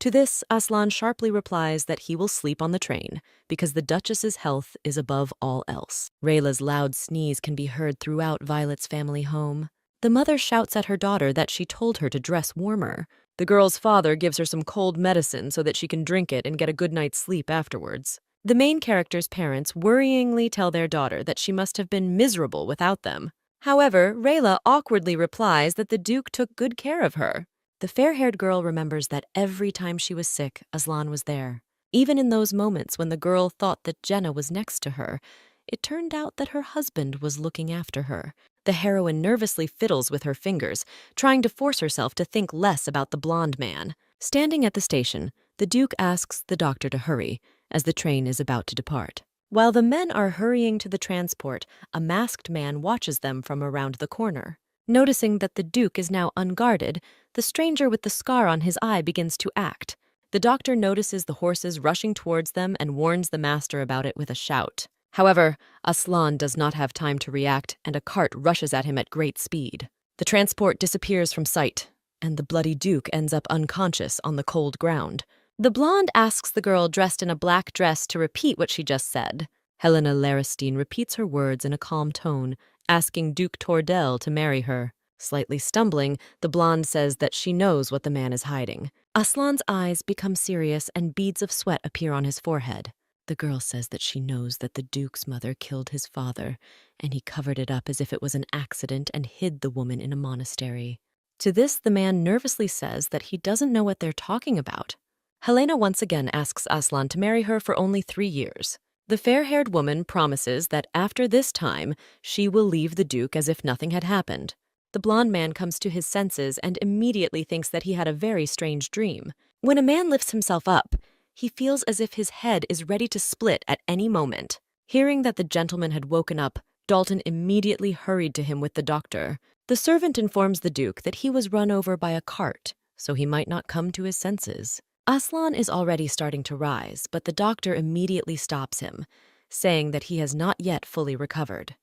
To this, Aslan sharply replies that he will sleep on the train because the Duchess's health is above all else. Rayla's loud sneeze can be heard throughout Violet's family home. The mother shouts at her daughter that she told her to dress warmer. The girl's father gives her some cold medicine so that she can drink it and get a good night's sleep afterwards. The main character's parents worryingly tell their daughter that she must have been miserable without them. However, Rayla awkwardly replies that the Duke took good care of her. The fair-haired girl remembers that every time she was sick, Aslan was there. Even in those moments when the girl thought that Jenna was next to her, it turned out that her husband was looking after her. The heroine nervously fiddles with her fingers, trying to force herself to think less about the blonde man. Standing at the station, the Duke asks the doctor to hurry, as the train is about to depart. While the men are hurrying to the transport, a masked man watches them from around the corner. Noticing that the Duke is now unguarded, the stranger with the scar on his eye begins to act. The doctor notices the horses rushing towards them and warns the master about it with a shout. However, Aslan does not have time to react, and a cart rushes at him at great speed. The transport disappears from sight, and the bloody Duke ends up unconscious on the cold ground. The blonde asks the girl dressed in a black dress to repeat what she just said. Helena Laristine repeats her words in a calm tone, asking Duke Tordell to marry her. Slightly stumbling, the blonde says that she knows what the man is hiding. Aslan's eyes become serious and beads of sweat appear on his forehead. The girl says that she knows that the Duke's mother killed his father, and he covered it up as if it was an accident and hid the woman in a monastery. To this, the man nervously says that he doesn't know what they're talking about. Helena once again asks Aslan to marry her for only 3 years. The fair-haired woman promises that after this time, she will leave the Duke as if nothing had happened. The blonde man comes to his senses and immediately thinks that he had a very strange dream. When a man lifts himself up, he feels as if his head is ready to split at any moment. Hearing that the gentleman had woken up, Dalton immediately hurried to him with the doctor. The servant informs the Duke that he was run over by a cart, so he might not come to his senses. Aslan is already starting to rise, but the doctor immediately stops him, saying that he has not yet fully recovered.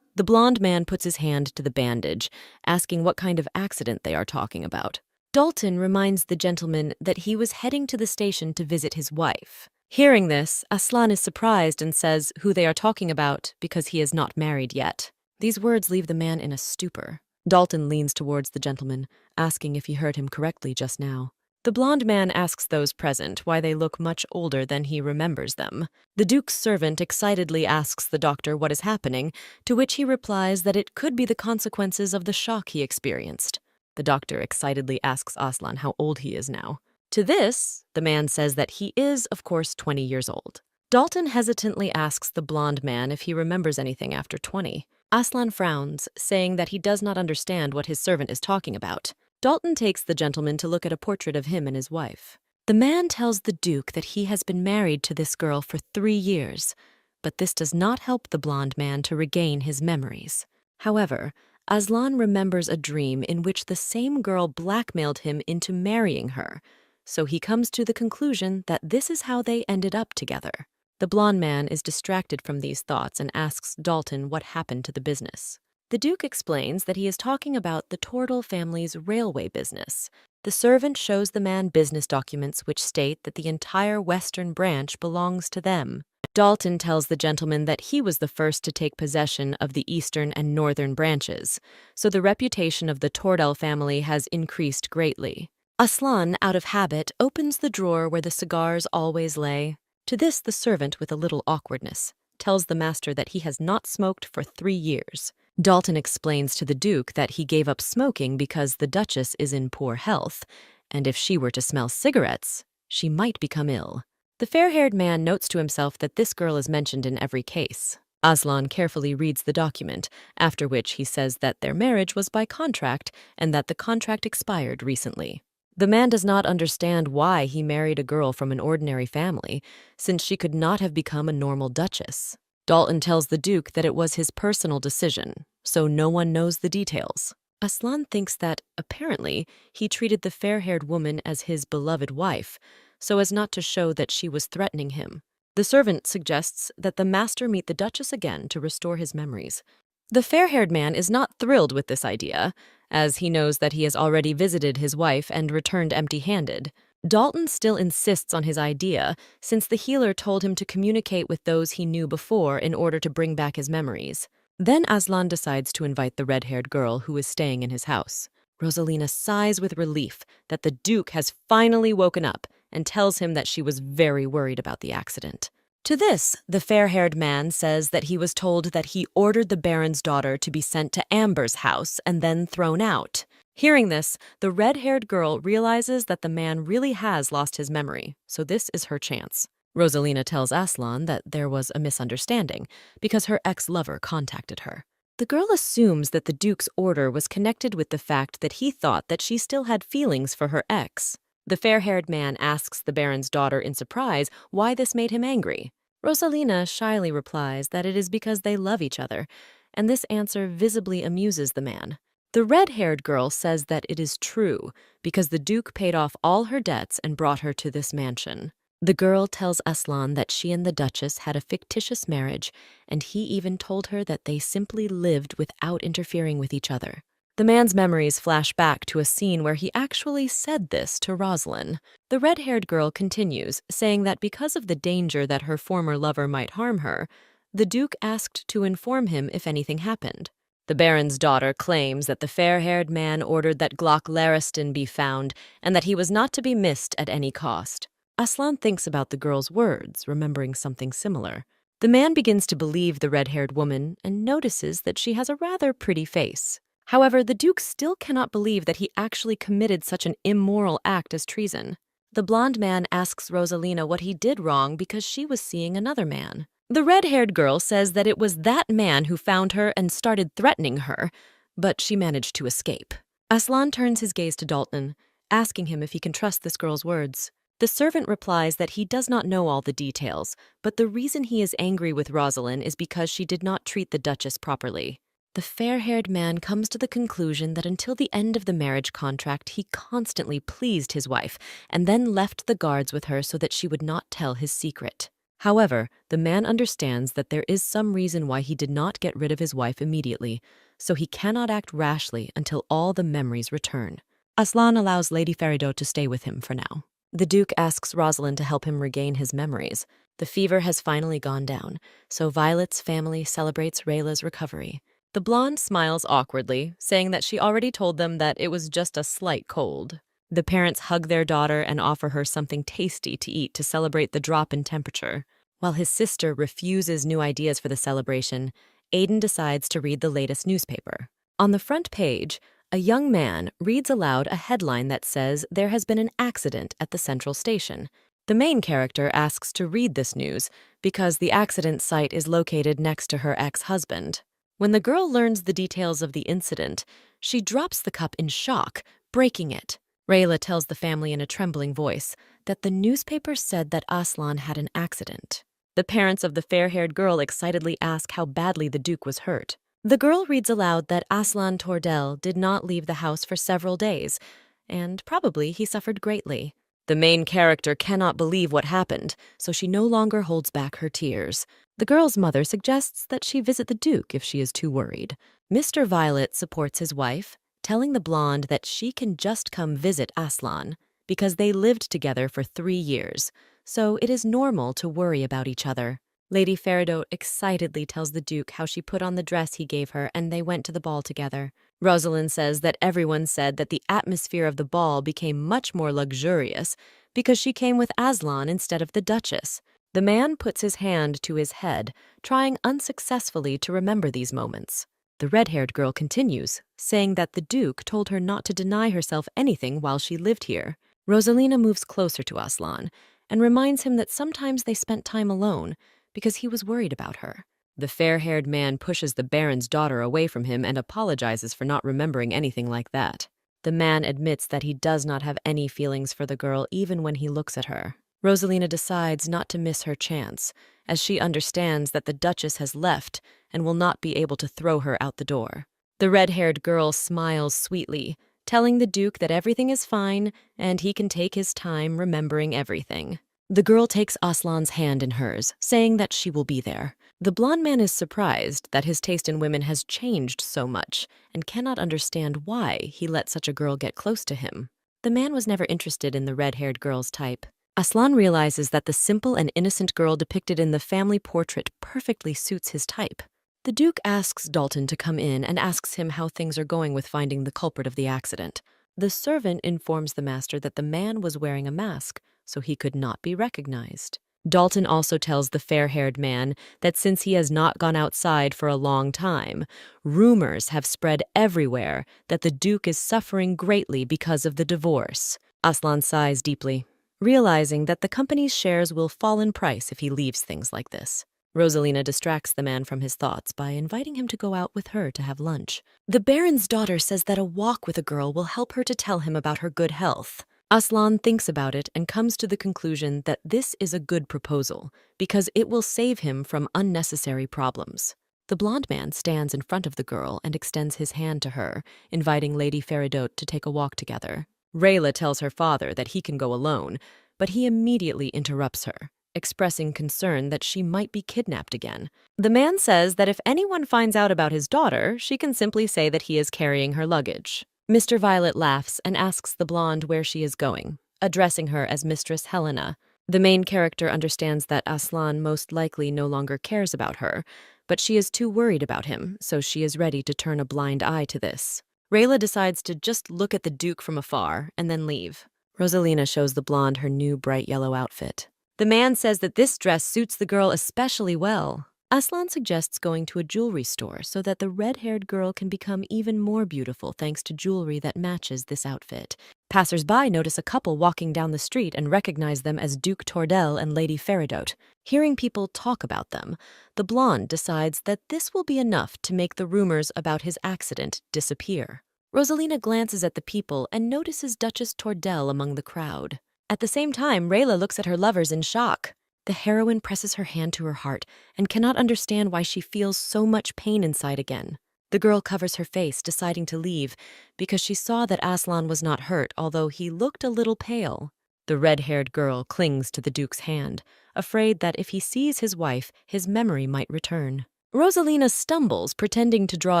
The blonde man puts his hand to the bandage, asking what kind of accident they are talking about. Dalton reminds the gentleman that he was heading to the station to visit his wife. Hearing this, Aslan is surprised and says who they are talking about because he is not married yet. These words leave the man in a stupor. Dalton leans towards the gentleman, asking if he heard him correctly just now. The blond man asks those present why they look much older than he remembers them. The Duke's servant excitedly asks the doctor what is happening, to which he replies that it could be the consequences of the shock he experienced. The doctor excitedly asks Aslan how old he is now. To this, the man says that he is, of course, 20 years old. Dalton hesitantly asks the blond man if he remembers anything after 20. Aslan frowns, saying that he does not understand what his servant is talking about. Dalton takes the gentleman to look at a portrait of him and his wife. The man tells the Duke that he has been married to this girl for 3 years, but this does not help the blond man to regain his memories. However, Aslan remembers a dream in which the same girl blackmailed him into marrying her, so he comes to the conclusion that this is how they ended up together. The blond man is distracted from these thoughts and asks Dalton what happened to the business. The Duke explains that he is talking about the Tortle family's railway business. The servant shows the man business documents which state that the entire western branch belongs to them. Dalton tells the gentleman that he was the first to take possession of the eastern and northern branches, so the reputation of the Tortle family has increased greatly. Aslan, out of habit, opens the drawer where the cigars always lay. To this, the servant, with a little awkwardness, tells the master that he has not smoked for 3 years. Dalton explains to the Duke that he gave up smoking because the Duchess is in poor health, and if she were to smell cigarettes, she might become ill. The fair-haired man notes to himself that this girl is mentioned in every case. Aslan carefully reads the document, after which he says that their marriage was by contract and that the contract expired recently. The man does not understand why he married a girl from an ordinary family, since she could not have become a normal duchess. Dalton tells the Duke that it was his personal decision, so no one knows the details. Aslan thinks that, apparently, he treated the fair-haired woman as his beloved wife, so as not to show that she was threatening him. The servant suggests that the master meet the Duchess again to restore his memories. The fair-haired man is not thrilled with this idea, as he knows that he has already visited his wife and returned empty-handed. Dalton still insists on his idea, since the healer told him to communicate with those he knew before in order to bring back his memories. Then Aslan decides to invite the red-haired girl who is staying in his house. Rosalina sighs with relief that the Duke has finally woken up and tells him that she was very worried about the accident. To this, the fair-haired man says that he was told that he ordered the Baron's daughter to be sent to Amber's house and then thrown out. Hearing this, the red-haired girl realizes that the man really has lost his memory, so this is her chance. Rosalina tells Aslan that there was a misunderstanding because her ex-lover contacted her. The girl assumes that the Duke's order was connected with the fact that he thought that she still had feelings for her ex. The fair-haired man asks the Baron's daughter in surprise why this made him angry. Rosalina shyly replies that it is because they love each other, and this answer visibly amuses the man. The red-haired girl says that it is true, because the Duke paid off all her debts and brought her to this mansion. The girl tells Aslan that she and the Duchess had a fictitious marriage, and he even told her that they simply lived without interfering with each other. The man's memories flash back to a scene where he actually said this to Rosalind. The red-haired girl continues, saying that because of the danger that her former lover might harm her, the Duke asked to inform him if anything happened. The Baron's daughter claims that the fair-haired man ordered that Glock Lariston be found and that he was not to be missed at any cost. Aslan thinks about the girl's words, remembering something similar. The man begins to believe the red-haired woman and notices that she has a rather pretty face. However, the Duke still cannot believe that he actually committed such an immoral act as treason. The blonde man asks Rosalina what he did wrong because she was seeing another man. The red-haired girl says that it was that man who found her and started threatening her, but she managed to escape. Aslan turns his gaze to Dalton, asking him if he can trust this girl's words. The servant replies that he does not know all the details, but the reason he is angry with Rosalind is because she did not treat the Duchess properly. The fair-haired man comes to the conclusion that until the end of the marriage contract, he constantly pleased his wife and then left the guards with her so that she would not tell his secret. However, the man understands that there is some reason why he did not get rid of his wife immediately, so he cannot act rashly until all the memories return. Aslan allows Lady Faridot to stay with him for now. The Duke asks Rosalind to help him regain his memories. The fever has finally gone down, so Violet's family celebrates Rayla's recovery. The blonde smiles awkwardly, saying that she already told them that it was just a slight cold. The parents hug their daughter and offer her something tasty to eat to celebrate the drop in temperature. While his sister refuses new ideas for the celebration, Aiden decides to read the latest newspaper. On the front page, a young man reads aloud a headline that says there has been an accident at the central station. The main character asks to read this news because the accident site is located next to her ex-husband. When the girl learns the details of the incident, she drops the cup in shock, breaking it. Rayla tells the family in a trembling voice that the newspaper said that Aslan had an accident. The parents of the fair-haired girl excitedly ask how badly the Duke was hurt. The girl reads aloud that Aslan Tordel did not leave the house for several days, and probably he suffered greatly. The main character cannot believe what happened, so she no longer holds back her tears. The girl's mother suggests that she visit the Duke if she is too worried. Mr. Violet supports his wife, telling the blonde that she can just come visit Aslan because they lived together for 3 years, so it is normal to worry about each other. Lady Faridot excitedly tells the Duke how she put on the dress he gave her and they went to the ball together. Rosalind says that everyone said that the atmosphere of the ball became much more luxurious because she came with Aslan instead of the Duchess. The man puts his hand to his head, trying unsuccessfully to remember these moments. The red-haired girl continues, saying that the Duke told her not to deny herself anything while she lived here. Rosalina moves closer to Aslan and reminds him that sometimes they spent time alone because he was worried about her. The fair-haired man pushes the Baron's daughter away from him and apologizes for not remembering anything like that. The man admits that he does not have any feelings for the girl even when he looks at her. Rosalina decides not to miss her chance, as she understands that the Duchess has left and will not be able to throw her out the door. The red-haired girl smiles sweetly, telling the Duke that everything is fine and he can take his time remembering everything. The girl takes Aslan's hand in hers, saying that she will be there. The blonde man is surprised that his taste in women has changed so much and cannot understand why he let such a girl get close to him. The man was never interested in the red-haired girl's type. Aslan realizes that the simple and innocent girl depicted in the family portrait perfectly suits his type. The Duke asks Dalton to come in and asks him how things are going with finding the culprit of the accident. The servant informs the master that the man was wearing a mask, so he could not be recognized. Dalton also tells the fair-haired man that since he has not gone outside for a long time, rumors have spread everywhere that the Duke is suffering greatly because of the divorce. Aslan sighs deeply, realizing that the company's shares will fall in price if he leaves things like this. Rosalina distracts the man from his thoughts by inviting him to go out with her to have lunch. The Baron's daughter says that a walk with a girl will help her to tell him about her good health. Aslan thinks about it and comes to the conclusion that this is a good proposal because it will save him from unnecessary problems. The blonde man stands in front of the girl and extends his hand to her, inviting Lady Faridot to take a walk together. Rayla tells her father that he can go alone, but he immediately interrupts her, expressing concern that she might be kidnapped again. The man says that if anyone finds out about his daughter, she can simply say that he is carrying her luggage. Mr. Violet laughs and asks the blonde where she is going, addressing her as Mistress Helena. The main character understands that Aslan most likely no longer cares about her, but she is too worried about him, so she is ready to turn a blind eye to this. Rayla decides to just look at the Duke from afar and then leave. Rosalina shows the blonde her new bright yellow outfit. The man says that this dress suits the girl especially well. Aslan suggests going to a jewelry store so that the red-haired girl can become even more beautiful thanks to jewelry that matches this outfit. Passers-by notice a couple walking down the street and recognize them as Duke Tordel and Lady Faridot. Hearing people talk about them, the blonde decides that this will be enough to make the rumors about his accident disappear. Rosalina glances at the people and notices Duchess Tordel among the crowd. At the same time, Rayla looks at her lovers in shock. The heroine presses her hand to her heart and cannot understand why she feels so much pain inside again. The girl covers her face, deciding to leave, because she saw that Aslan was not hurt, although he looked a little pale. The red-haired girl clings to the Duke's hand, afraid that if he sees his wife, his memory might return. Rosalina stumbles, pretending to draw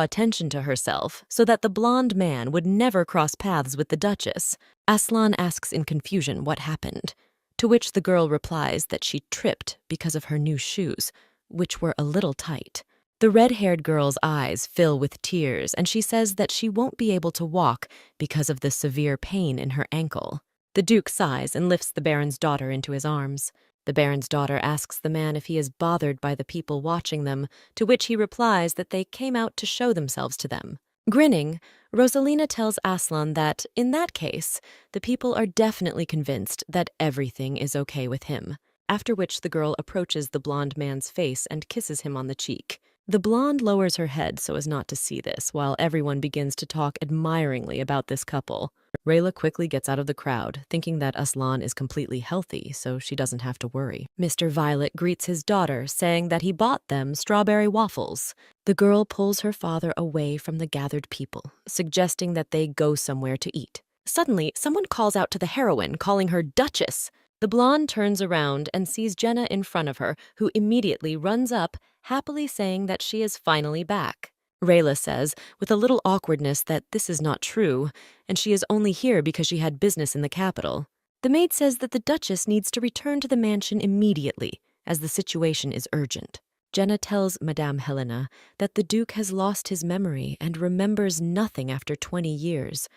attention to herself so that the blonde man would never cross paths with the Duchess. Aslan asks in confusion what happened, to which the girl replies that she tripped because of her new shoes, which were a little tight. The red-haired girl's eyes fill with tears, and she says that she won't be able to walk because of the severe pain in her ankle. The Duke sighs and lifts the Baron's daughter into his arms. The Baron's daughter asks the man if he is bothered by the people watching them, to which he replies that they came out to show themselves to them. Grinning, Rosalina tells Aslan that, in that case, the people are definitely convinced that everything is okay with him, after which the girl approaches the blonde man's face and kisses him on the cheek. The blonde lowers her head so as not to see this, while everyone begins to talk admiringly about this couple. Rayla quickly gets out of the crowd, thinking that Aslan is completely healthy, so she doesn't have to worry. Mr. Violet greets his daughter, saying that he bought them strawberry waffles. The girl pulls her father away from the gathered people, suggesting that they go somewhere to eat. Suddenly, someone calls out to the heroine, calling her Duchess. The blonde turns around and sees Jenna in front of her, who immediately runs up, happily saying that she is finally back. Rayla says, with a little awkwardness, that this is not true, and she is only here because she had business in the capital. The maid says that the Duchess needs to return to the mansion immediately, as the situation is urgent. Jenna tells Madame Helena that the Duke has lost his memory and remembers nothing after 20 years,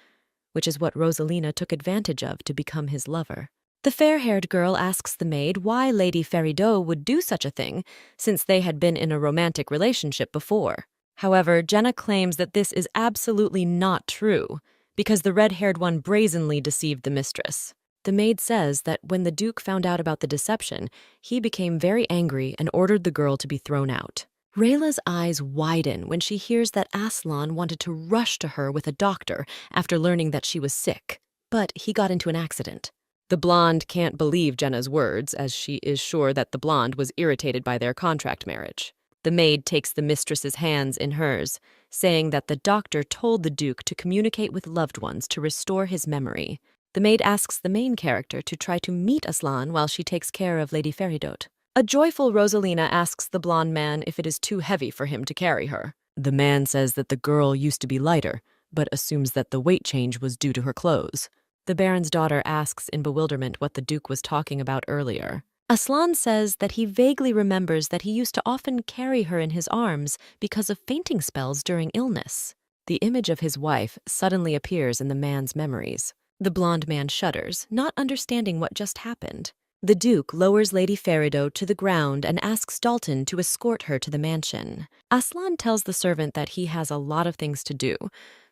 which is what Rosalina took advantage of to become his lover. The fair-haired girl asks the maid why Lady Feridot would do such a thing, since they had been in a romantic relationship before. However, Jenna claims that this is absolutely not true, because the red-haired one brazenly deceived the mistress. The maid says that when the Duke found out about the deception, he became very angry and ordered the girl to be thrown out. Rayla's eyes widen when she hears that Aslan wanted to rush to her with a doctor after learning that she was sick, but he got into an accident. The blonde can't believe Jenna's words, as she is sure that the blonde was irritated by their contract marriage. The maid takes the mistress's hands in hers, saying that the doctor told the Duke to communicate with loved ones to restore his memory. The maid asks the main character to try to meet Aslan while she takes care of Lady Feridot. A joyful Rosalina asks the blonde man if it is too heavy for him to carry her. The man says that the girl used to be lighter, but assumes that the weight change was due to her clothes. The Baron's daughter asks in bewilderment what the Duke was talking about earlier. Aslan says that he vaguely remembers that he used to often carry her in his arms because of fainting spells during illness. The image of his wife suddenly appears in the man's memories. The blonde man shudders, not understanding what just happened. The Duke lowers Lady Feridot to the ground and asks Dalton to escort her to the mansion. Aslan tells the servant that he has a lot of things to do,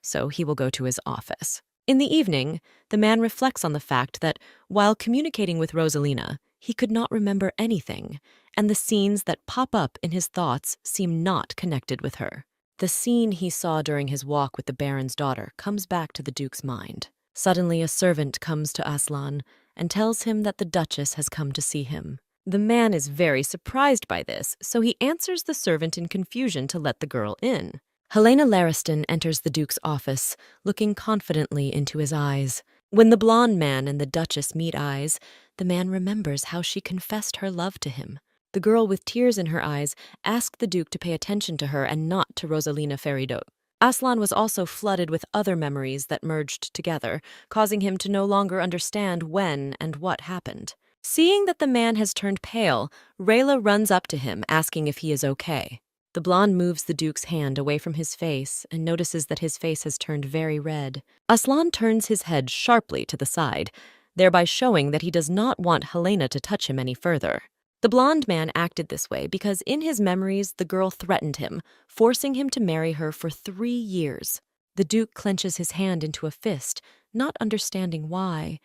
so he will go to his office. In the evening, the man reflects on the fact that, while communicating with Rosalina, he could not remember anything, and the scenes that pop up in his thoughts seem not connected with her. The scene he saw during his walk with the Baron's daughter comes back to the Duke's mind. Suddenly, a servant comes to Aslan and tells him that the Duchess has come to see him. The man is very surprised by this, so he answers the servant in confusion to let the girl in. Helena Lariston enters the Duke's office, looking confidently into his eyes. When the blonde man and the Duchess meet eyes, the man remembers how she confessed her love to him. The girl with tears in her eyes asked the Duke to pay attention to her and not to Rosalina Feridot. Aslan was also flooded with other memories that merged together, causing him to no longer understand when and what happened. Seeing that the man has turned pale, Rayla runs up to him, asking if he is okay. The blonde moves the Duke's hand away from his face and notices that his face has turned very red. Aslan turns his head sharply to the side, thereby showing that he does not want Helena to touch him any further. The blonde man acted this way because in his memories the girl threatened him, forcing him to marry her for 3 years. The Duke clenches his hand into a fist, not understanding why.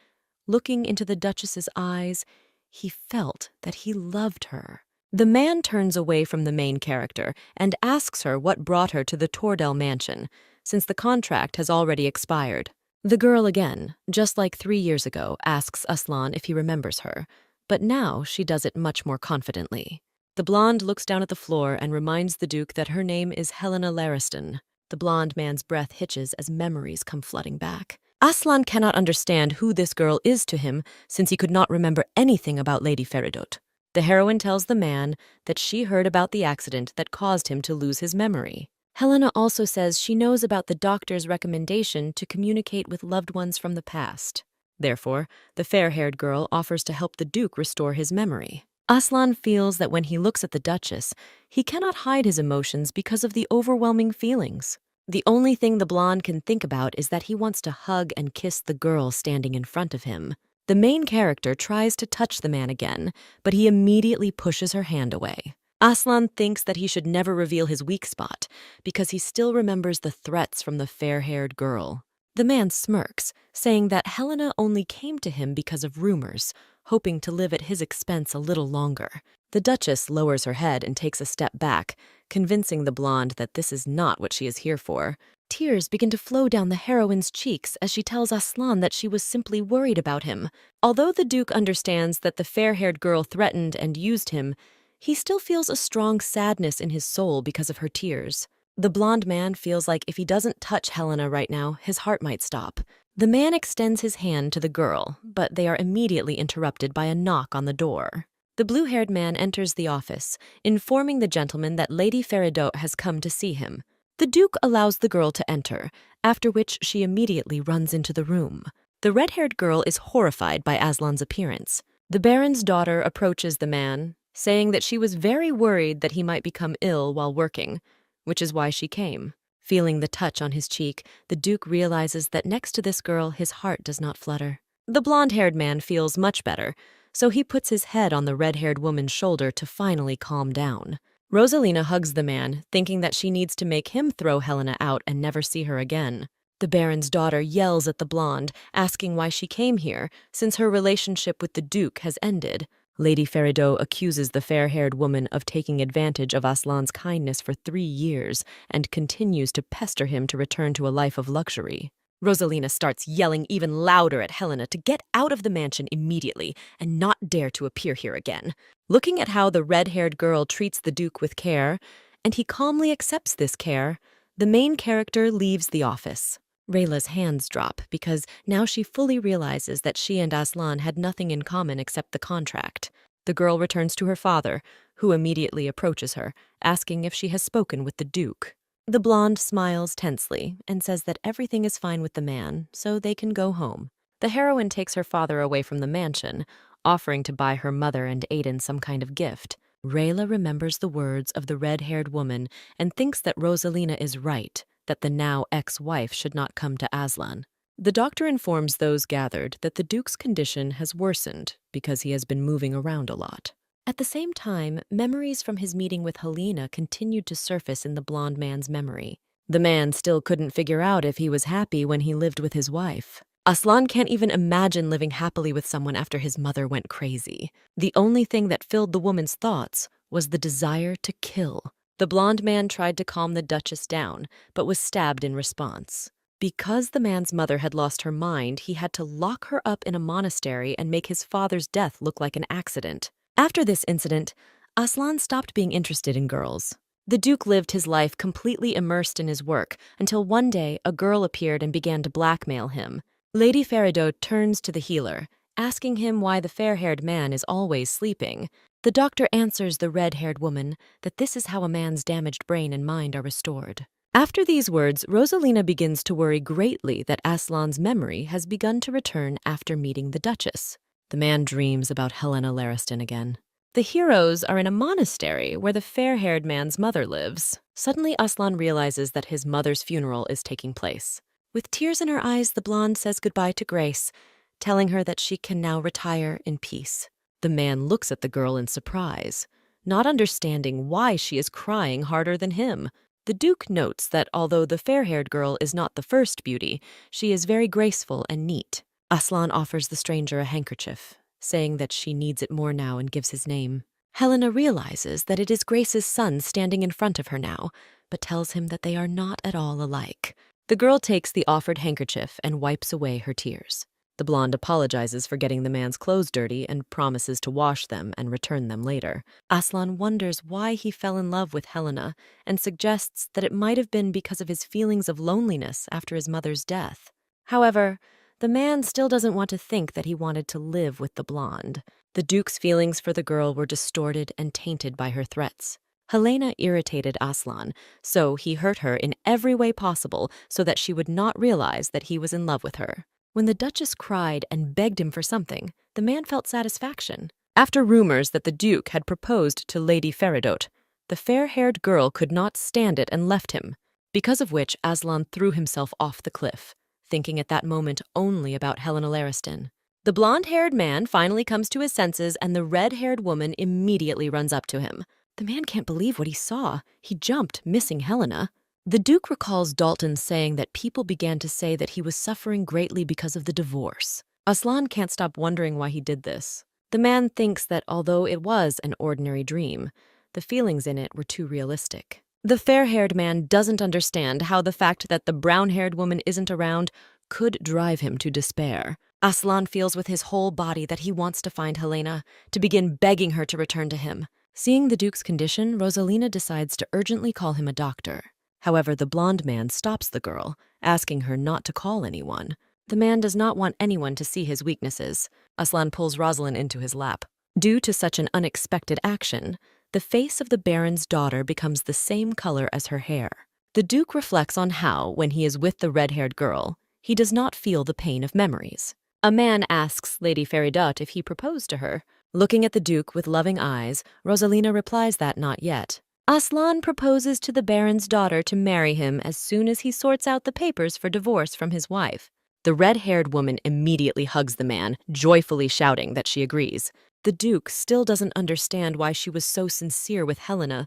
Looking into the Duchess's eyes, he felt that he loved her. The man turns away from the main character and asks her what brought her to the Tordell mansion, since the contract has already expired. The girl again, just like 3 years ago, asks Aslan if he remembers her, but now she does it much more confidently. The blonde looks down at the floor and reminds the Duke that her name is Helena Lariston. The blonde man's breath hitches as memories come flooding back. Aslan cannot understand who this girl is to him, since he could not remember anything about Lady Feridot. The heroine tells the man that she heard about the accident that caused him to lose his memory. Helena also says she knows about the doctor's recommendation to communicate with loved ones from the past. Therefore, the fair-haired girl offers to help the Duke restore his memory. Aslan feels that when he looks at the Duchess, he cannot hide his emotions because of the overwhelming feelings. The only thing the blonde can think about is that he wants to hug and kiss the girl standing in front of him. The main character tries to touch the man again, but he immediately pushes her hand away. Aslan thinks that he should never reveal his weak spot because he still remembers the threats from the fair-haired girl. The man smirks, saying that Helena only came to him because of rumors, hoping to live at his expense a little longer. The Duchess lowers her head and takes a step back, convincing the blonde that this is not what she is here for. Tears begin to flow down the heroine's cheeks as she tells Aslan that she was simply worried about him. Although the Duke understands that the fair-haired girl threatened and used him, he still feels a strong sadness in his soul because of her tears. The blonde man feels like if he doesn't touch Helena right now, his heart might stop. The man extends his hand to the girl, but they are immediately interrupted by a knock on the door. The blue-haired man enters the office, informing the gentleman that Lady Feridot has come to see him. The Duke allows the girl to enter, after which she immediately runs into the room. The red-haired girl is horrified by Aslan's appearance. The Baron's daughter approaches the man, saying that she was very worried that he might become ill while working, which is why she came. Feeling the touch on his cheek, the Duke realizes that next to this girl, his heart does not flutter. The blonde-haired man feels much better, so he puts his head on the red-haired woman's shoulder to finally calm down. Rosalina hugs the man, thinking that she needs to make him throw Helena out and never see her again. The Baron's daughter yells at the blonde, asking why she came here, since her relationship with the Duke has ended. Lady Feridot accuses the fair-haired woman of taking advantage of Aslan's kindness for 3 years and continues to pester him to return to a life of luxury. Rosalina starts yelling even louder at Helena to get out of the mansion immediately and not dare to appear here again. Looking at how the red-haired girl treats the Duke with care, and he calmly accepts this care, the main character leaves the office. Rayla's hands drop because now she fully realizes that she and Aslan had nothing in common except the contract. The girl returns to her father, who immediately approaches her, asking if she has spoken with the Duke. The blonde smiles tensely and says that everything is fine with the man, so they can go home. The heroine takes her father away from the mansion, offering to buy her mother and Aiden some kind of gift. Rayla remembers the words of the red-haired woman and thinks that Rosalina is right, that the now ex-wife should not come to Aslan. The doctor informs those gathered that the Duke's condition has worsened because he has been moving around a lot. At the same time, memories from his meeting with Helena continued to surface in the blonde man's memory. The man still couldn't figure out if he was happy when he lived with his wife. Aslan can't even imagine living happily with someone after his mother went crazy. The only thing that filled the woman's thoughts was the desire to kill. The blonde man tried to calm the Duchess down, but was stabbed in response. Because the man's mother had lost her mind, he had to lock her up in a monastery and make his father's death look like an accident. After this incident, Aslan stopped being interested in girls. The Duke lived his life completely immersed in his work until one day a girl appeared and began to blackmail him. Lady Feridot turns to the healer, asking him why the fair-haired man is always sleeping. The doctor answers the red-haired woman that this is how a man's damaged brain and mind are restored. After these words, Rosalina begins to worry greatly that Aslan's memory has begun to return after meeting the Duchess. The man dreams about Helena Lariston again. The heroes are in a monastery where the fair-haired man's mother lives. Suddenly, Aslan realizes that his mother's funeral is taking place. With tears in her eyes, the blonde says goodbye to Grace, telling her that she can now retire in peace. The man looks at the girl in surprise, not understanding why she is crying harder than him. The Duke notes that although the fair-haired girl is not the first beauty, she is very graceful and neat. Aslan offers the stranger a handkerchief, saying that she needs it more now and gives his name. Helena realizes that it is Grace's son standing in front of her now, but tells him that they are not at all alike. The girl takes the offered handkerchief and wipes away her tears. The blonde apologizes for getting the man's clothes dirty and promises to wash them and return them later. Aslan wonders why he fell in love with Helena and suggests that it might have been because of his feelings of loneliness after his mother's death. However, the man still doesn't want to think that he wanted to live with the blonde. The Duke's feelings for the girl were distorted and tainted by her threats. Helena irritated Aslan, so he hurt her in every way possible so that she would not realize that he was in love with her. When the Duchess cried and begged him for something, the man felt satisfaction. After rumors that the Duke had proposed to Lady Feridot, the fair-haired girl could not stand it and left him, because of which Aslan threw himself off the cliff, thinking at that moment only about Helena Lariston. The blonde-haired man finally comes to his senses, and the red-haired woman immediately runs up to him. The man can't believe what he saw. He jumped, missing Helena. The Duke recalls Dalton saying that people began to say that he was suffering greatly because of the divorce. Aslan can't stop wondering why he did this. The man thinks that although it was an ordinary dream, the feelings in it were too realistic. The fair-haired man doesn't understand how the fact that the brown-haired woman isn't around could drive him to despair. Aslan feels with his whole body that he wants to find Helena, to begin begging her to return to him. Seeing the Duke's condition, Rosalina decides to urgently call him a doctor. However, the blonde man stops the girl, asking her not to call anyone. The man does not want anyone to see his weaknesses. Aslan pulls Rosalind into his lap. Due to such an unexpected action, the face of the Baron's daughter becomes the same color as her hair. The Duke reflects on how, when he is with the red-haired girl, he does not feel the pain of memories. A man asks Lady Feridot if he proposed to her. Looking at the Duke with loving eyes, Rosalina replies that not yet. Aslan proposes to the Baron's daughter to marry him as soon as he sorts out the papers for divorce from his wife. The red-haired woman immediately hugs the man, joyfully shouting that she agrees. The Duke still doesn't understand why she was so sincere with Helena,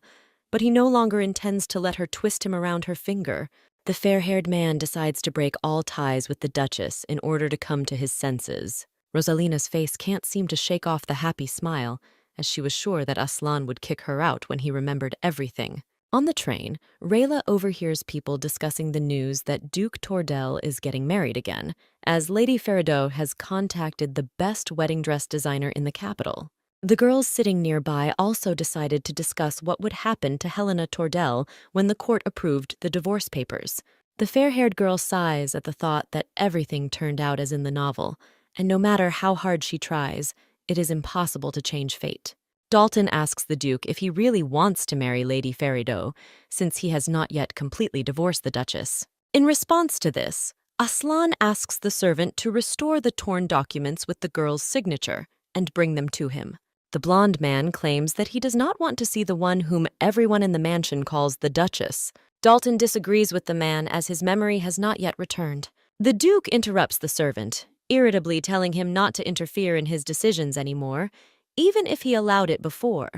but he no longer intends to let her twist him around her finger. The fair-haired man decides to break all ties with the Duchess in order to come to his senses. Rosalina's face can't seem to shake off the happy smile, as she was sure that Aslan would kick her out when he remembered everything. On the train, Rayla overhears people discussing the news that Duke Tordel is getting married again, as Lady Feridot has contacted the best wedding dress designer in the capital. The girls sitting nearby also decided to discuss what would happen to Helena Tordel when the court approved the divorce papers. The fair-haired girl sighs at the thought that everything turned out as in the novel, and no matter how hard she tries, it is impossible to change fate. Dalton asks the Duke if he really wants to marry Lady Feridot, since he has not yet completely divorced the Duchess. In response to this, Aslan asks the servant to restore the torn documents with the girl's signature and bring them to him. The blonde man claims that he does not want to see the one whom everyone in the mansion calls the Duchess. Dalton disagrees with the man as his memory has not yet returned. The Duke interrupts the servant, irritably telling him not to interfere in his decisions anymore, even if he allowed it before.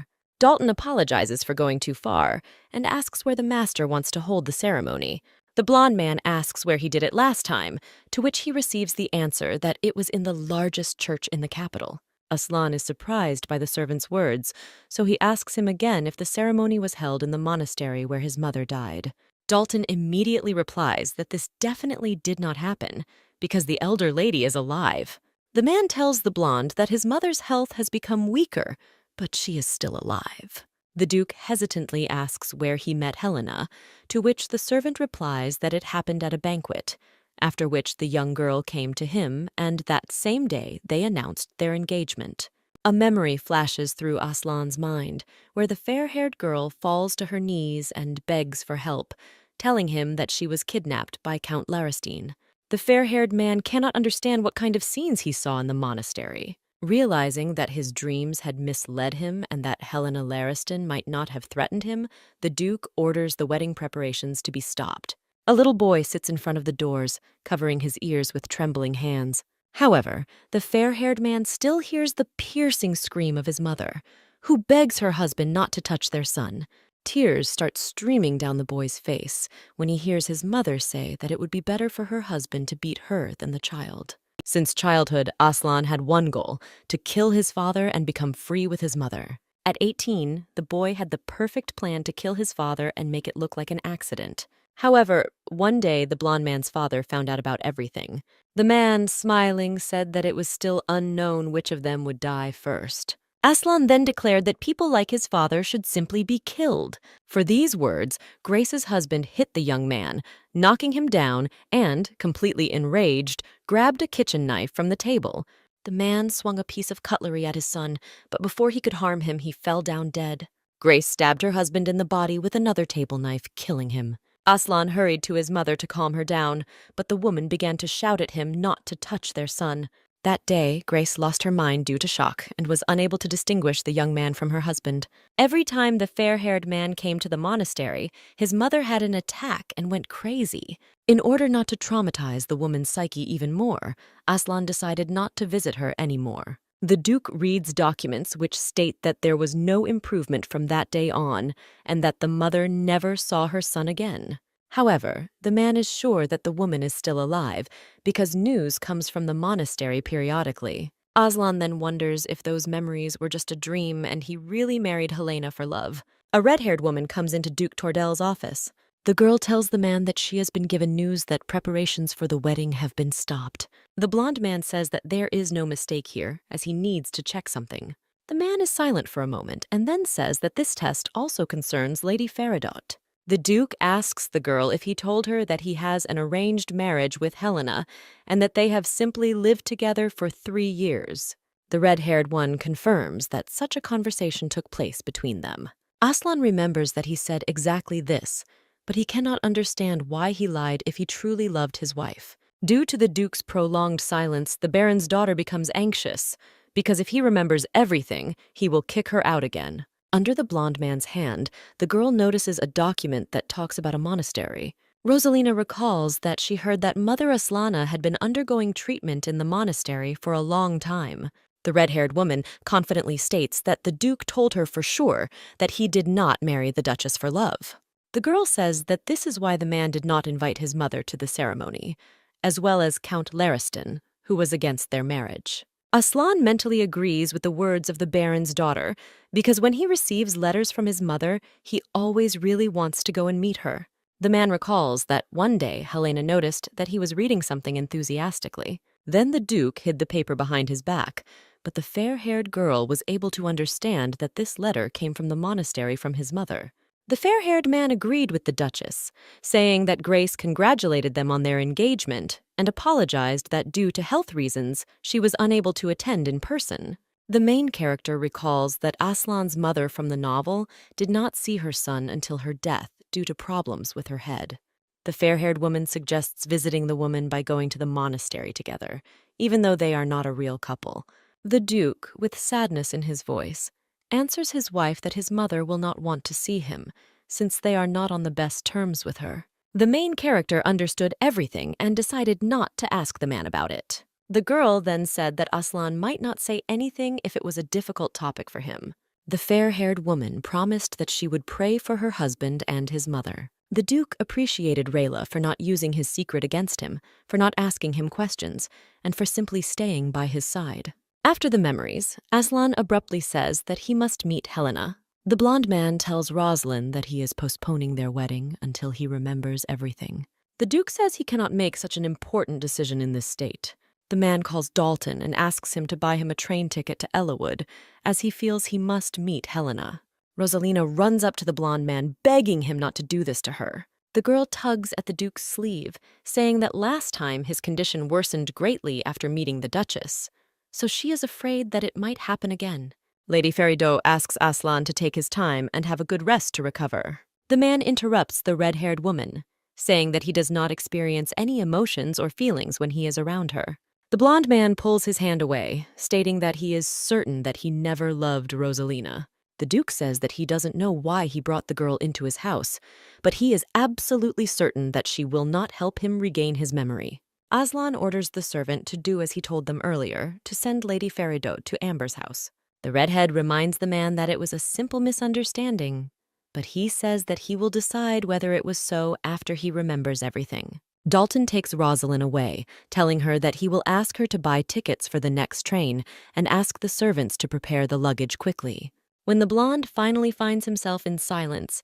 Dalton apologizes for going too far and asks where the master wants to hold the ceremony. The blonde man asks where he did it last time, to which he receives the answer that it was in the largest church in the capital. Aslan is surprised by the servant's words, so he asks him again if the ceremony was held in the monastery where his mother died. Dalton immediately replies that this definitely did not happen, because the elder lady is alive. The man tells the blonde that his mother's health has become weaker, but she is still alive. The Duke hesitantly asks where he met Helena, to which the servant replies that it happened at a banquet, after which the young girl came to him, and that same day they announced their engagement. A memory flashes through Aslan's mind, where the fair-haired girl falls to her knees and begs for help, telling him that she was kidnapped by Count Laristin. The fair-haired man cannot understand what kind of scenes he saw in the monastery. Realizing that his dreams had misled him and that Helena Lariston might not have threatened him, the Duke orders the wedding preparations to be stopped. A little boy sits in front of the doors, covering his ears with trembling hands. However, the fair-haired man still hears the piercing scream of his mother, who begs her husband not to touch their son. Tears start streaming down the boy's face when he hears his mother say that it would be better for her husband to beat her than the child. Since childhood, Aslan had one goal: to kill his father and become free with his mother. At 18, the boy had the perfect plan to kill his father and make it look like an accident. However, one day the blonde man's father found out about everything. The man, smiling, said that it was still unknown which of them would die first. Aslan then declared that people like his father should simply be killed. For these words, Grace's husband hit the young man, knocking him down and, completely enraged, grabbed a kitchen knife from the table. The man swung a piece of cutlery at his son, but before he could harm him, he fell down dead. Grace stabbed her husband in the body with another table knife, killing him. Aslan hurried to his mother to calm her down, but the woman began to shout at him not to touch their son. That day, Grace lost her mind due to shock and was unable to distinguish the young man from her husband. Every time the fair-haired man came to the monastery, his mother had an attack and went crazy. In order not to traumatize the woman's psyche even more, Aslan decided not to visit her anymore. The Duke reads documents which state that there was no improvement from that day on and that the mother never saw her son again. However, the man is sure that the woman is still alive because news comes from the monastery periodically. Aslan then wonders if those memories were just a dream and he really married Helena for love. A red-haired woman comes into Duke Tordel's office. The girl tells the man that she has been given news that preparations for the wedding have been stopped. The blonde man says that there is no mistake here, as he needs to check something. The man is silent for a moment and then says that this test also concerns Lady Faridot. The Duke asks the girl if he told her that he has an arranged marriage with Helena and that they have simply lived together for 3 years. The red-haired one confirms that such a conversation took place between them. Aslan remembers that he said exactly this, but he cannot understand why he lied if he truly loved his wife. Due to the Duke's prolonged silence, the Baron's daughter becomes anxious, because if he remembers everything, he will kick her out again. Under the blonde man's hand, the girl notices a document that talks about a monastery. Rosalina recalls that she heard that Mother Aslana had been undergoing treatment in the monastery for a long time. The red-haired woman confidently states that the Duke told her for sure that he did not marry the Duchess for love. The girl says that this is why the man did not invite his mother to the ceremony, as well as Count Lariston, who was against their marriage. Aslan mentally agrees with the words of the Baron's daughter because when he receives letters from his mother, he always really wants to go and meet her. The man recalls that one day Helena noticed that he was reading something enthusiastically. Then the Duke hid the paper behind his back, but the fair-haired girl was able to understand that this letter came from the monastery from his mother. The fair-haired man agreed with the Duchess, saying that Grace congratulated them on their engagement and apologized that due to health reasons, she was unable to attend in person. The main character recalls that Aslan's mother from the novel did not see her son until her death due to problems with her head. The fair-haired woman suggests visiting the woman by going to the monastery together, even though they are not a real couple. The Duke, with sadness in his voice, answers his wife that his mother will not want to see him, since they are not on the best terms with her. The main character understood everything and decided not to ask the man about it. The girl then said that Aslan might not say anything if it was a difficult topic for him. The fair-haired woman promised that she would pray for her husband and his mother. The Duke appreciated Rayla for not using his secret against him, for not asking him questions, and for simply staying by his side. After the memories, Aslan abruptly says that he must meet Helena. The blonde man tells Rosalind that he is postponing their wedding until he remembers everything. The Duke says he cannot make such an important decision in this state. The man calls Dalton and asks him to buy him a train ticket to Ellawood, as he feels he must meet Helena. Rosalina runs up to the blonde man, begging him not to do this to her. The girl tugs at the Duke's sleeve, saying that last time his condition worsened greatly after meeting the Duchess, so she is afraid that it might happen again. Lady Faridot asks Aslan to take his time and have a good rest to recover. The man interrupts the red-haired woman, saying that he does not experience any emotions or feelings when he is around her. The blonde man pulls his hand away, stating that he is certain that he never loved Rosalina. The Duke says that he doesn't know why he brought the girl into his house, but he is absolutely certain that she will not help him regain his memory. Aslan orders the servant to do as he told them earlier, to send Lady Faridot to Amber's house. The redhead reminds the man that it was a simple misunderstanding, but he says that he will decide whether it was so after he remembers everything. Dalton takes Rosalind away, telling her that he will ask her to buy tickets for the next train and ask the servants to prepare the luggage quickly. When the blonde finally finds himself in silence,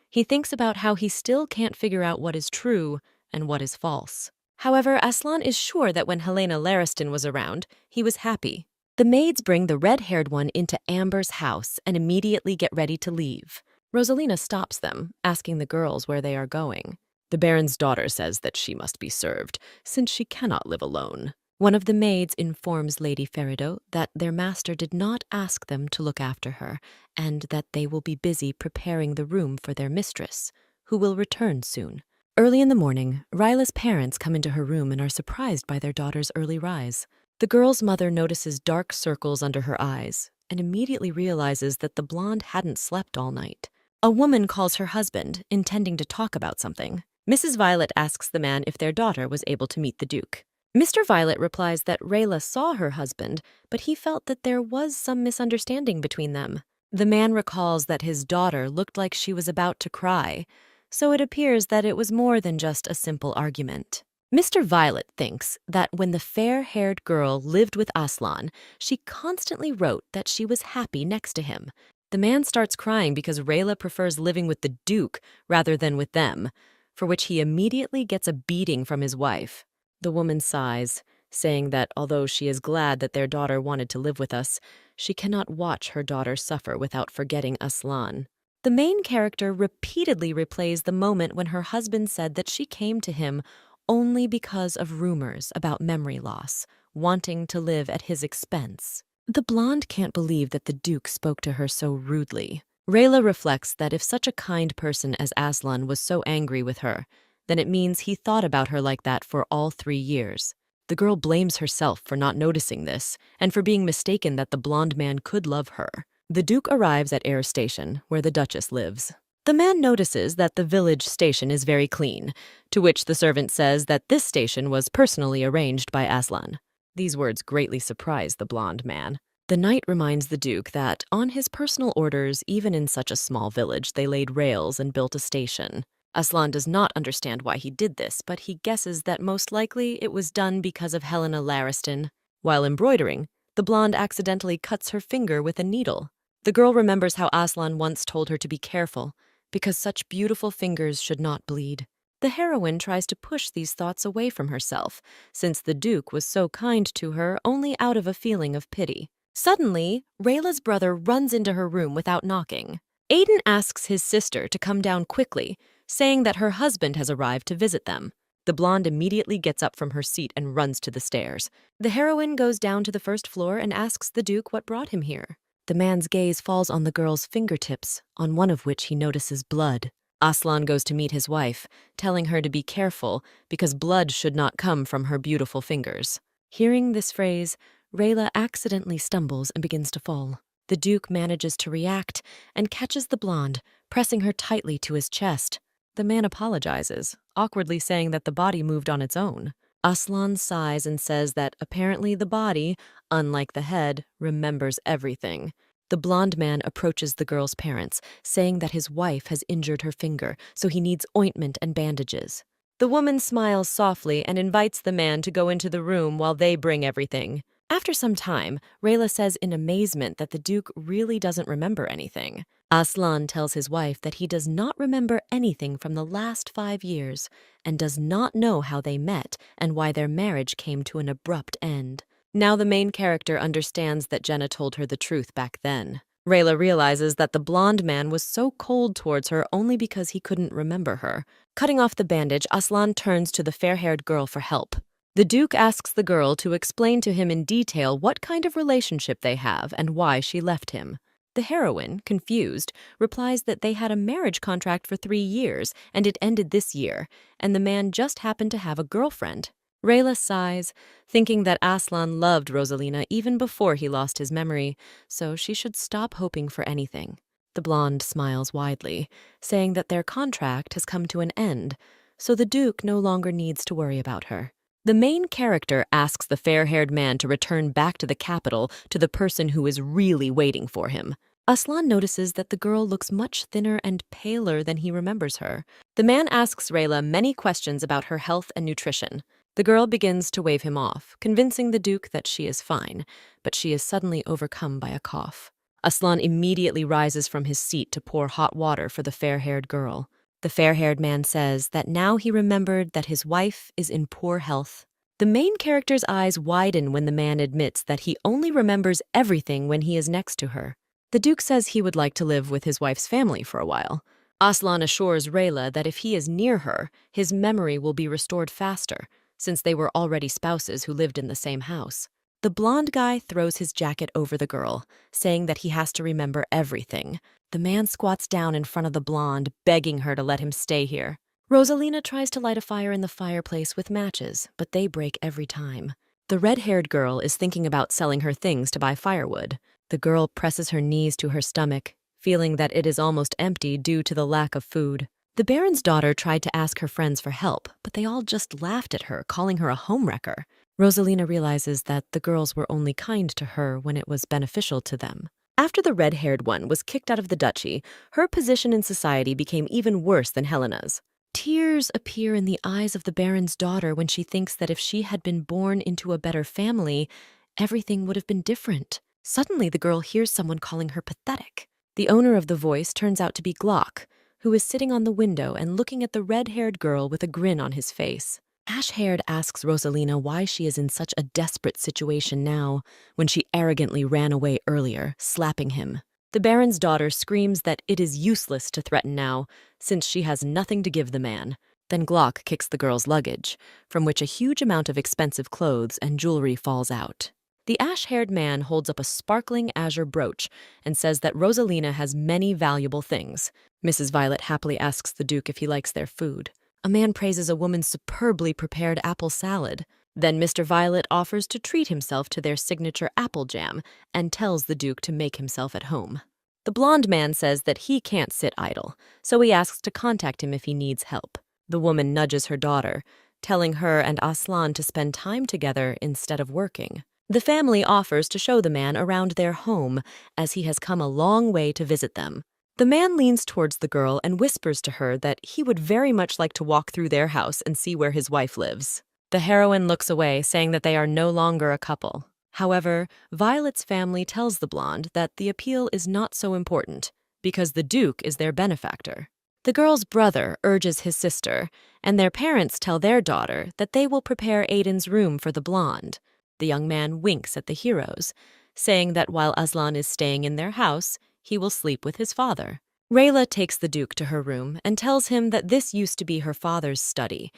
he thinks about how he still can't figure out what is true and what is false. However, Aslan is sure that when Helena Lariston was around, he was happy. The maids bring the red-haired one into Amber's house and immediately get ready to leave. Rosalina stops them, asking the girls where they are going. The Baron's daughter says that she must be served, since she cannot live alone. One of the maids informs Lady Faridot that their master did not ask them to look after her, and that they will be busy preparing the room for their mistress, who will return soon. Early in the morning, Ryla's parents come into her room and are surprised by their daughter's early rise. The girl's mother notices dark circles under her eyes and immediately realizes that the blonde hadn't slept all night. A woman calls her husband, intending to talk about something. Mrs. Violet asks the man if their daughter was able to meet the Duke. Mr. Violet replies that Rayla saw her husband, but he felt that there was some misunderstanding between them. The man recalls that his daughter looked like she was about to cry, so it appears that it was more than just a simple argument. Mr. Violet thinks that when the fair-haired girl lived with Aslan, she constantly wrote that she was happy next to him. The man starts crying because Rayla prefers living with the Duke rather than with them, for which he immediately gets a beating from his wife. The woman sighs, saying that although she is glad that their daughter wanted to live with us, she cannot watch her daughter suffer without forgetting Aslan. The main character repeatedly replays the moment when her husband said that she came to him only because of rumors about memory loss, wanting to live at his expense. The blonde can't believe that the Duke spoke to her so rudely. Rayla reflects that if such a kind person as Aslan was so angry with her, then it means he thought about her like that for all 3 years. The girl blames herself for not noticing this and for being mistaken that the blonde man could love her. The Duke arrives at Air Station, where the Duchess lives. The man notices that the village station is very clean, to which the servant says that this station was personally arranged by Aslan. These words greatly surprise the blonde man. The knight reminds the Duke that, on his personal orders, even in such a small village, they laid rails and built a station. Aslan does not understand why he did this, but he guesses that most likely it was done because of Helena Lariston. While embroidering, the blonde accidentally cuts her finger with a needle. The girl remembers how Aslan once told her to be careful, because such beautiful fingers should not bleed. The heroine tries to push these thoughts away from herself, since the Duke was so kind to her only out of a feeling of pity. Suddenly, Rayla's brother runs into her room without knocking. Aiden asks his sister to come down quickly, saying that her husband has arrived to visit them. The blonde immediately gets up from her seat and runs to the stairs. The heroine goes down to the first floor and asks the Duke what brought him here. The man's gaze falls on the girl's fingertips, on one of which he notices blood. Aslan goes to meet his wife, telling her to be careful because blood should not come from her beautiful fingers. Hearing this phrase, Rayla accidentally stumbles and begins to fall. The Duke manages to react and catches the blonde, pressing her tightly to his chest. The man apologizes, awkwardly saying that the body moved on its own. Aslan sighs and says that apparently the body, unlike the head, remembers everything. The blonde man approaches the girl's parents, saying that his wife has injured her finger, so he needs ointment and bandages. The woman smiles softly and invites the man to go into the room while they bring everything. After some time, Rayla says in amazement that the Duke really doesn't remember anything. Aslan tells his wife that he does not remember anything from the last 5 years and does not know how they met and why their marriage came to an abrupt end. Now the main character understands that Jenna told her the truth back then. Rayla realizes that the blonde man was so cold towards her only because he couldn't remember her. Cutting off the bandage, Aslan turns to the fair-haired girl for help. The Duke asks the girl to explain to him in detail what kind of relationship they have and why she left him. The heroine, confused, replies that they had a marriage contract for 3 years and it ended this year, and the man just happened to have a girlfriend. Rayla sighs, thinking that Aslan loved Rosalina even before he lost his memory, so she should stop hoping for anything. The blonde smiles widely, saying that their contract has come to an end, so the Duke no longer needs to worry about her. The main character asks the fair-haired man to return back to the capital to the person who is really waiting for him. Aslan notices that the girl looks much thinner and paler than he remembers her. The man asks Rayla many questions about her health and nutrition. The girl begins to wave him off, convincing the Duke that she is fine, but she is suddenly overcome by a cough. Aslan immediately rises from his seat to pour hot water for the fair-haired girl. The fair-haired man says that now he remembered that his wife is in poor health. The main character's eyes widen when the man admits that he only remembers everything when he is next to her. The Duke says he would like to live with his wife's family for a while. Aslan assures Rayla that if he is near her, his memory will be restored faster, since they were already spouses who lived in the same house. The blonde guy throws his jacket over the girl, saying that he has to remember everything. The man squats down in front of the blonde, begging her to let him stay here. Rosalina tries to light a fire in the fireplace with matches, but they break every time. The red-haired girl is thinking about selling her things to buy firewood. The girl presses her knees to her stomach, feeling that it is almost empty due to the lack of food. The Baron's daughter tried to ask her friends for help, but they all just laughed at her, calling her a homewrecker. Rosalina realizes that the girls were only kind to her when it was beneficial to them. After the red-haired one was kicked out of the duchy, her position in society became even worse than Helena's. Tears appear in the eyes of the Baron's daughter when she thinks that if she had been born into a better family, everything would have been different. Suddenly, the girl hears someone calling her pathetic. The owner of the voice turns out to be Glock, who is sitting on the window and looking at the red-haired girl with a grin on his face. Ash-haired asks Rosalina why she is in such a desperate situation now, when she arrogantly ran away earlier, slapping him. The Baron's daughter screams that it is useless to threaten now, since she has nothing to give the man. Then Glock kicks the girl's luggage, from which a huge amount of expensive clothes and jewelry falls out. The ash-haired man holds up a sparkling azure brooch and says that Rosalina has many valuable things. Mrs. Violet happily asks the Duke if he likes their food. A man praises a woman's superbly prepared apple salad. Then Mr. Violet offers to treat himself to their signature apple jam and tells the Duke to make himself at home. The blonde man says that he can't sit idle, so he asks to contact him if he needs help. The woman nudges her daughter, telling her and Aslan to spend time together instead of working. The family offers to show the man around their home, as he has come a long way to visit them. The man leans towards the girl and whispers to her that he would very much like to walk through their house and see where his wife lives. The heroine looks away, saying that they are no longer a couple. However, Violet's family tells the blonde that the appeal is not so important, because the Duke is their benefactor. The girl's brother urges his sister, and their parents tell their daughter that they will prepare Aiden's room for the blonde. The young man winks at the heroes, saying that while Aslan is staying in their house, he will sleep with his father. Rayla takes the Duke to her room and tells him that this used to be her father's study,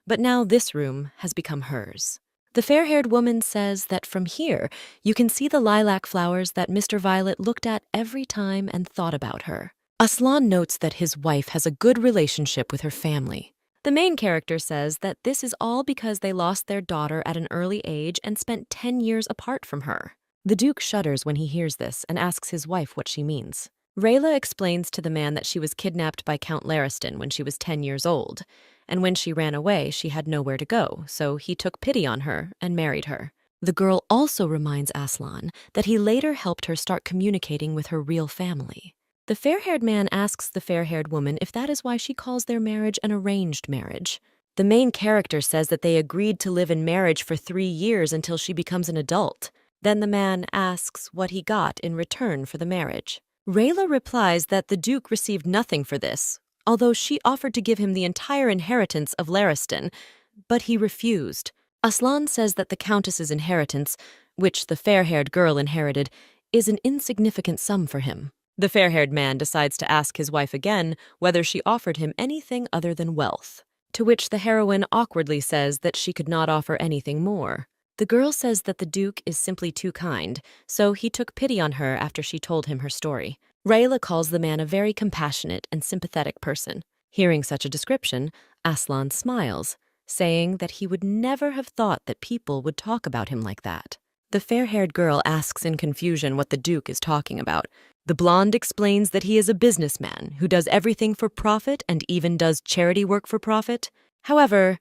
but now this room has become hers. The fair-haired woman says that from here you can see the lilac flowers that Mr. Violet looked at every time and thought about her. Aslan notes that his wife has a good relationship with her family. The main character says that this is all because they lost their daughter at an early age and spent 10 years apart from her. The Duke shudders when he hears this and asks his wife what she means. Rayla explains to the man that she was kidnapped by Count Lariston when she was 10 years old, and when she ran away, she had nowhere to go, so he took pity on her and married her. The girl also reminds Aslan that he later helped her start communicating with her real family. The fair-haired man asks the fair-haired woman if that is why she calls their marriage an arranged marriage. The main character says that they agreed to live in marriage for 3 years until she becomes an adult. Then the man asks what he got in return for the marriage. Rayla replies that the Duke received nothing for this, although she offered to give him the entire inheritance of Lariston, but he refused. Aslan says that the Countess's inheritance, which the fair-haired girl inherited, is an insignificant sum for him. The fair-haired man decides to ask his wife again whether she offered him anything other than wealth, to which the heroine awkwardly says that she could not offer anything more. The girl says that the Duke is simply too kind, so he took pity on her after she told him her story. Rayla calls the man a very compassionate and sympathetic person. Hearing such a description, Aslan smiles, saying that he would never have thought that people would talk about him like that. The fair-haired girl asks in confusion what the Duke is talking about. The blonde explains that he is a businessman who does everything for profit and even does charity work for profit. However,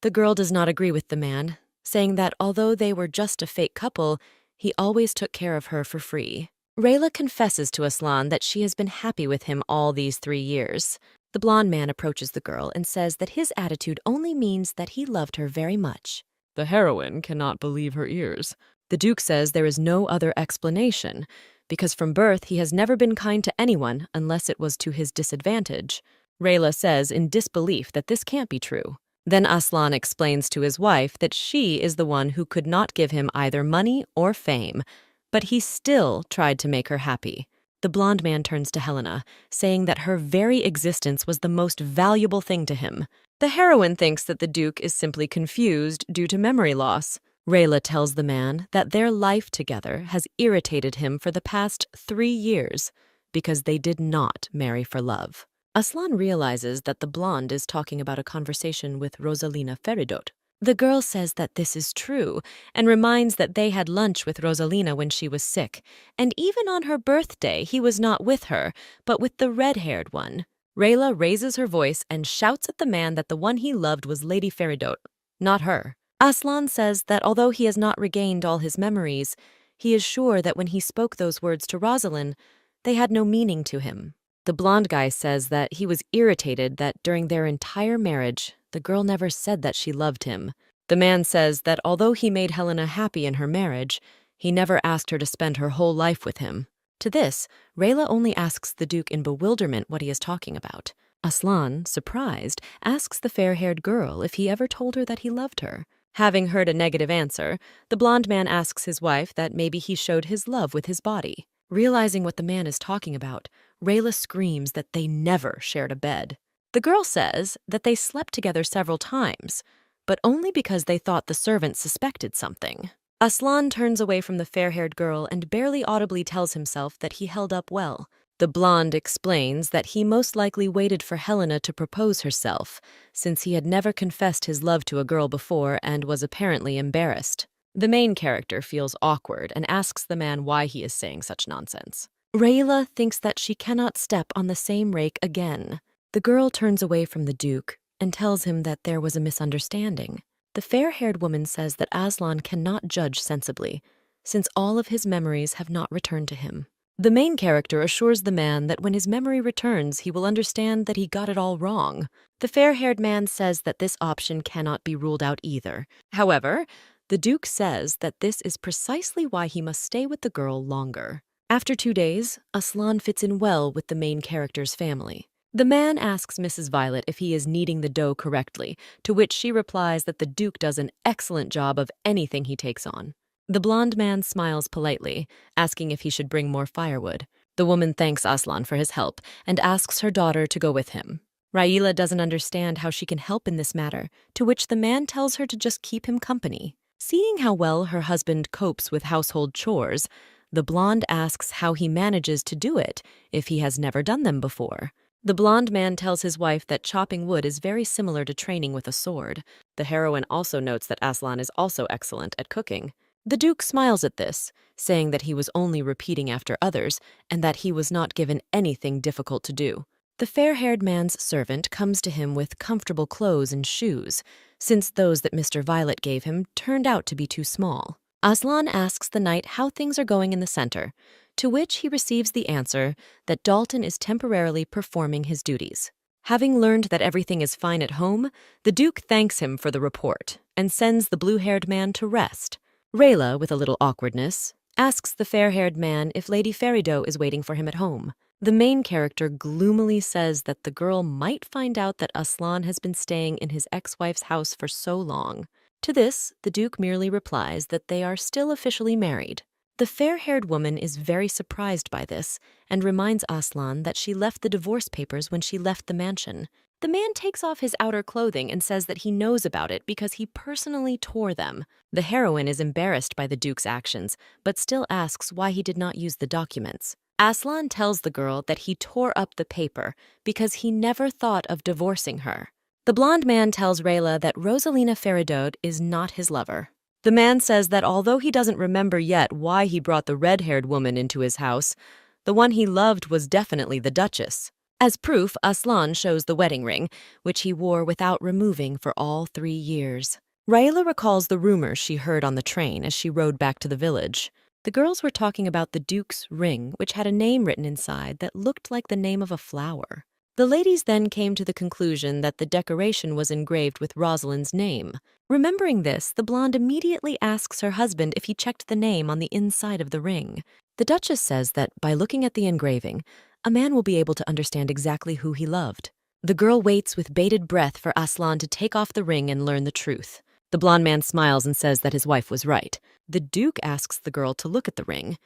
the girl does not agree with the man, saying that although they were just a fake couple, he always took care of her for free. Rayla confesses to Aslan that she has been happy with him all these 3 years. The blonde man approaches the girl and says that his attitude only means that he loved her very much. The heroine cannot believe her ears. The Duke says there is no other explanation, because from birth he has never been kind to anyone unless it was to his disadvantage. Rayla says in disbelief that this can't be true. Then Aslan explains to his wife that she is the one who could not give him either money or fame, but he still tried to make her happy. The blonde man turns to Helena, saying that her very existence was the most valuable thing to him. The heroine thinks that the Duke is simply confused due to memory loss. Rayla tells the man that their life together has irritated him for the past 3 years because they did not marry for love. Aslan realizes that the blonde is talking about a conversation with Rosalina Feridot. The girl says that this is true and reminds that they had lunch with Rosalina when she was sick, and even on her birthday he was not with her, but with the red-haired one. Rayla raises her voice and shouts at the man that the one he loved was Lady Feridot, not her. Aslan says that although he has not regained all his memories, he is sure that when he spoke those words to Rosalind, they had no meaning to him. The blonde guy says that he was irritated that during their entire marriage, the girl never said that she loved him. The man says that although he made Helena happy in her marriage, he never asked her to spend her whole life with him. To this, Rayla only asks the Duke in bewilderment what he is talking about. Aslan, surprised, asks the fair-haired girl if he ever told her that he loved her. Having heard a negative answer, the blonde man asks his wife that maybe he showed his love with his body. Realizing what the man is talking about, Rayla screams that they never shared a bed. The girl says that they slept together several times, but only because they thought the servant suspected something. Aslan turns away from the fair-haired girl and barely audibly tells himself that he held up well. The blonde explains that he most likely waited for Helena to propose herself, since he had never confessed his love to a girl before and was apparently embarrassed. The main character feels awkward and asks the man why he is saying such nonsense. Rayla thinks that she cannot step on the same rake again. The girl turns away from the Duke and tells him that there was a misunderstanding. The fair-haired woman says that Aslan cannot judge sensibly, since all of his memories have not returned to him. The main character assures the man that when his memory returns, he will understand that he got it all wrong. The fair-haired man says that this option cannot be ruled out either. However, the Duke says that this is precisely why he must stay with the girl longer. After 2 days, Aslan fits in well with the main character's family. The man asks Mrs. Violet if he is kneading the dough correctly, to which she replies that the Duke does an excellent job of anything he takes on. The blonde man smiles politely, asking if he should bring more firewood. The woman thanks Aslan for his help and asks her daughter to go with him. Rayla doesn't understand how she can help in this matter, to which the man tells her to just keep him company. Seeing how well her husband copes with household chores, the blonde asks how he manages to do it if he has never done them before. The blonde man tells his wife that chopping wood is very similar to training with a sword. The heroine also notes that Aslan is also excellent at cooking. The Duke smiles at this, saying that he was only repeating after others and that he was not given anything difficult to do. The fair-haired man's servant comes to him with comfortable clothes and shoes, since those that Mr. Violet gave him turned out to be too small. Aslan asks the knight how things are going in the center, to which he receives the answer that Dalton is temporarily performing his duties. Having learned that everything is fine at home, the Duke thanks him for the report and sends the blue-haired man to rest. Rayla, with a little awkwardness, asks the fair-haired man if Lady Feridot is waiting for him at home. The main character gloomily says that the girl might find out that Aslan has been staying in his ex-wife's house for so long. To this, the Duke merely replies that they are still officially married. The fair-haired woman is very surprised by this and reminds Aslan that she left the divorce papers when she left the mansion. The man takes off his outer clothing and says that he knows about it because he personally tore them. The heroine is embarrassed by the Duke's actions, but still asks why he did not use the documents. Aslan tells the girl that he tore up the paper because he never thought of divorcing her. The blonde man tells Rayla that Rosalina Feridot is not his lover. The man says that although he doesn't remember yet why he brought the red-haired woman into his house, the one he loved was definitely the Duchess. As proof, Aslan shows the wedding ring, which he wore without removing for all 3 years. Rayla recalls the rumors she heard on the train as she rode back to the village. The girls were talking about the Duke's ring, which had a name written inside that looked like the name of a flower. The ladies then came to the conclusion that the decoration was engraved with Rosalind's name. Remembering this, the blonde immediately asks her husband if he checked the name on the inside of the ring. The Duchess says that by looking at the engraving, a man will be able to understand exactly who he loved. The girl waits with bated breath for Aslan to take off the ring and learn the truth. The blonde man smiles and says that his wife was right. The Duke asks the girl to look at the ring,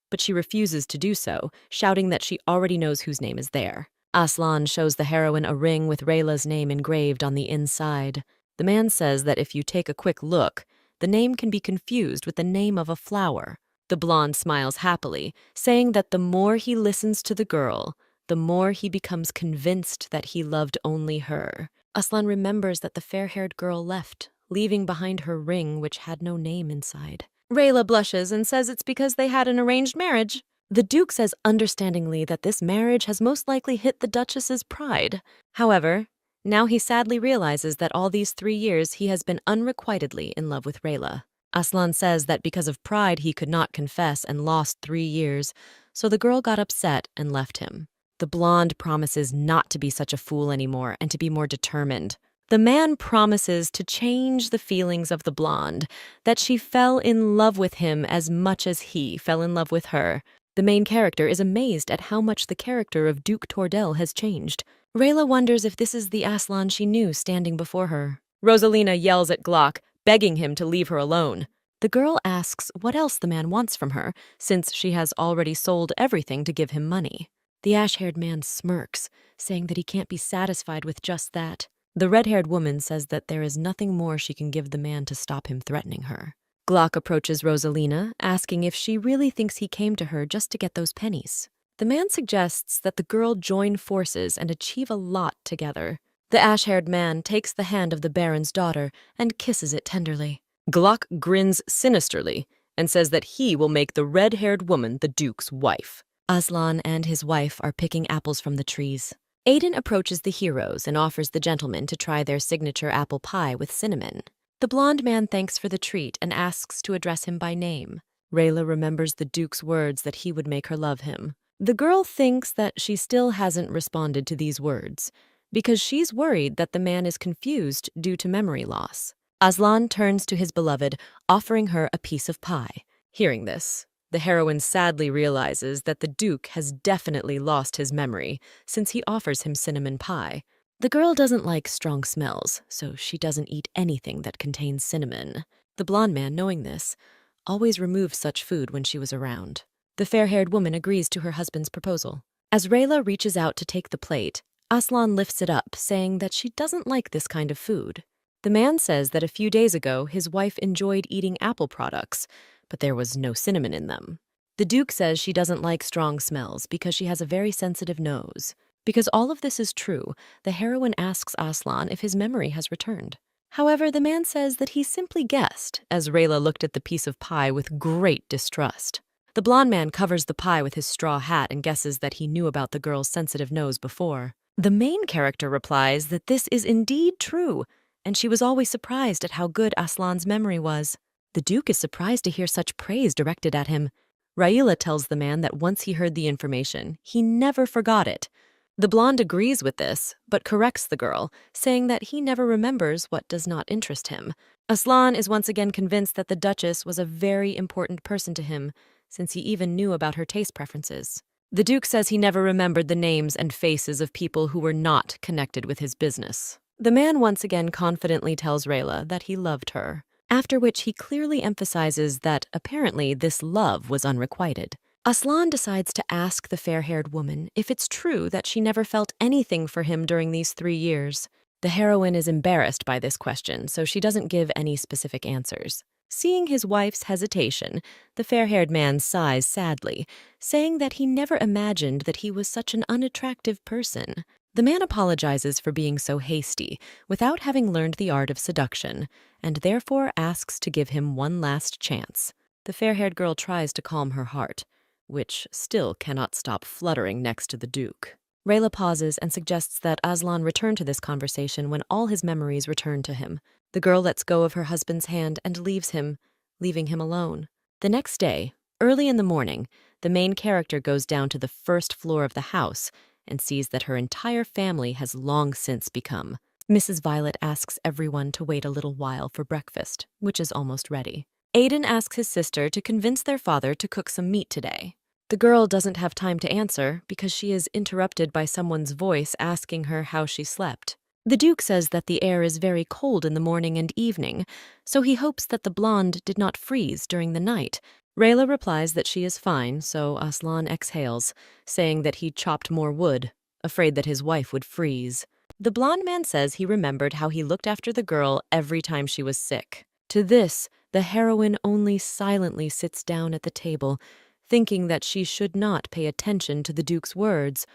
but she refuses to do so, shouting that she already knows whose name is there. Aslan shows the heroine a ring with Rayla's name engraved on the inside. The man says that if you take a quick look, the name can be confused with the name of a flower. The blonde smiles happily, saying that the more he listens to the girl, the more he becomes convinced that he loved only her. Aslan remembers that the fair-haired girl left leaving behind her ring, which had no name inside. Rayla blushes and says it's because they had an arranged marriage. The Duke says understandingly that this marriage has most likely hit the Duchess's pride. However, now he sadly realizes that all these 3 years he has been unrequitedly in love with Rayla. Aslan says that because of pride he could not confess and lost 3 years, so the girl got upset and left him. The blonde promises not to be such a fool anymore and to be more determined. The man promises to change the feelings of the blonde, that she fell in love with him as much as he fell in love with her. The main character is amazed at how much the character of Duke Tordel has changed. Rayla wonders if this is the Aslan she knew standing before her. Rosalina yells at Glock, begging him to leave her alone. The girl asks what else the man wants from her, since she has already sold everything to give him money. The ash-haired man smirks, saying that he can't be satisfied with just that. The red-haired woman says that there is nothing more she can give the man to stop him threatening her. Glock approaches Rosalina, asking if she really thinks he came to her just to get those pennies. The man suggests that the girl join forces and achieve a lot together. The ash-haired man takes the hand of the Baron's daughter and kisses it tenderly. Glock grins sinisterly and says that he will make the red-haired woman the Duke's wife. Aslan and his wife are picking apples from the trees. Aiden approaches the heroes and offers the gentlemen to try their signature apple pie with cinnamon. The blonde man thanks for the treat and asks to address him by name. Rayla remembers the Duke's words that he would make her love him. The girl thinks that she still hasn't responded to these words, because she's worried that the man is confused due to memory loss. Aslan turns to his beloved, offering her a piece of pie. Hearing this, the heroine sadly realizes that the Duke has definitely lost his memory since he offers him cinnamon pie. The girl doesn't like strong smells, so she doesn't eat anything that contains cinnamon. The blonde man, knowing this, always removed such food when she was around. The fair-haired woman agrees to her husband's proposal. As Rayla reaches out to take the plate, Aslan lifts it up, saying that she doesn't like this kind of food. The man says that a few days ago his wife enjoyed eating apple products, but there was no cinnamon in them. The Duke says she doesn't like strong smells because she has a very sensitive nose. Because all of this is true, the heroine asks Aslan if his memory has returned. However, the man says that he simply guessed, as Rayla looked at the piece of pie with great distrust. The blonde man covers the pie with his straw hat and guesses that he knew about the girl's sensitive nose before. The main character replies that this is indeed true, and she was always surprised at how good Aslan's memory was. The Duke is surprised to hear such praise directed at him. Rayla tells the man that once he heard the information, he never forgot it. The blonde agrees with this, but corrects the girl, saying that he never remembers what does not interest him. Aslan is once again convinced that the Duchess was a very important person to him, since he even knew about her taste preferences. The Duke says he never remembered the names and faces of people who were not connected with his business. The man once again confidently tells Rayla that he loved her, after which he clearly emphasizes that apparently this love was unrequited. Aslan decides to ask the fair-haired woman if it's true that she never felt anything for him during these 3 years. The heroine is embarrassed by this question, so she doesn't give any specific answers. Seeing his wife's hesitation, the fair-haired man sighs sadly, saying that he never imagined that he was such an unattractive person. The man apologizes for being so hasty, without having learned the art of seduction, and therefore asks to give him one last chance. The fair-haired girl tries to calm her heart, which still cannot stop fluttering next to the Duke. Rayla pauses and suggests that Aslan return to this conversation when all his memories return to him. The girl lets go of her husband's hand and leaves him, leaving him alone. The next day, early in the morning, the main character goes down to the first floor of the house and sees that her entire family has long since become. Mrs. Violet asks everyone to wait a little while for breakfast, which is almost ready. Aiden asks his sister to convince their father to cook some meat today. The girl doesn't have time to answer because she is interrupted by someone's voice asking her how she slept. The Duke says that the air is very cold in the morning and evening, so he hopes that the blonde did not freeze during the night. Rayla replies that she is fine, so Aslan exhales, saying that he chopped more wood, afraid that his wife would freeze. The blonde man says he remembered how he looked after the girl every time she was sick. To this, the heroine only silently sits down at the table, thinking that she should not pay attention to the Duke's words.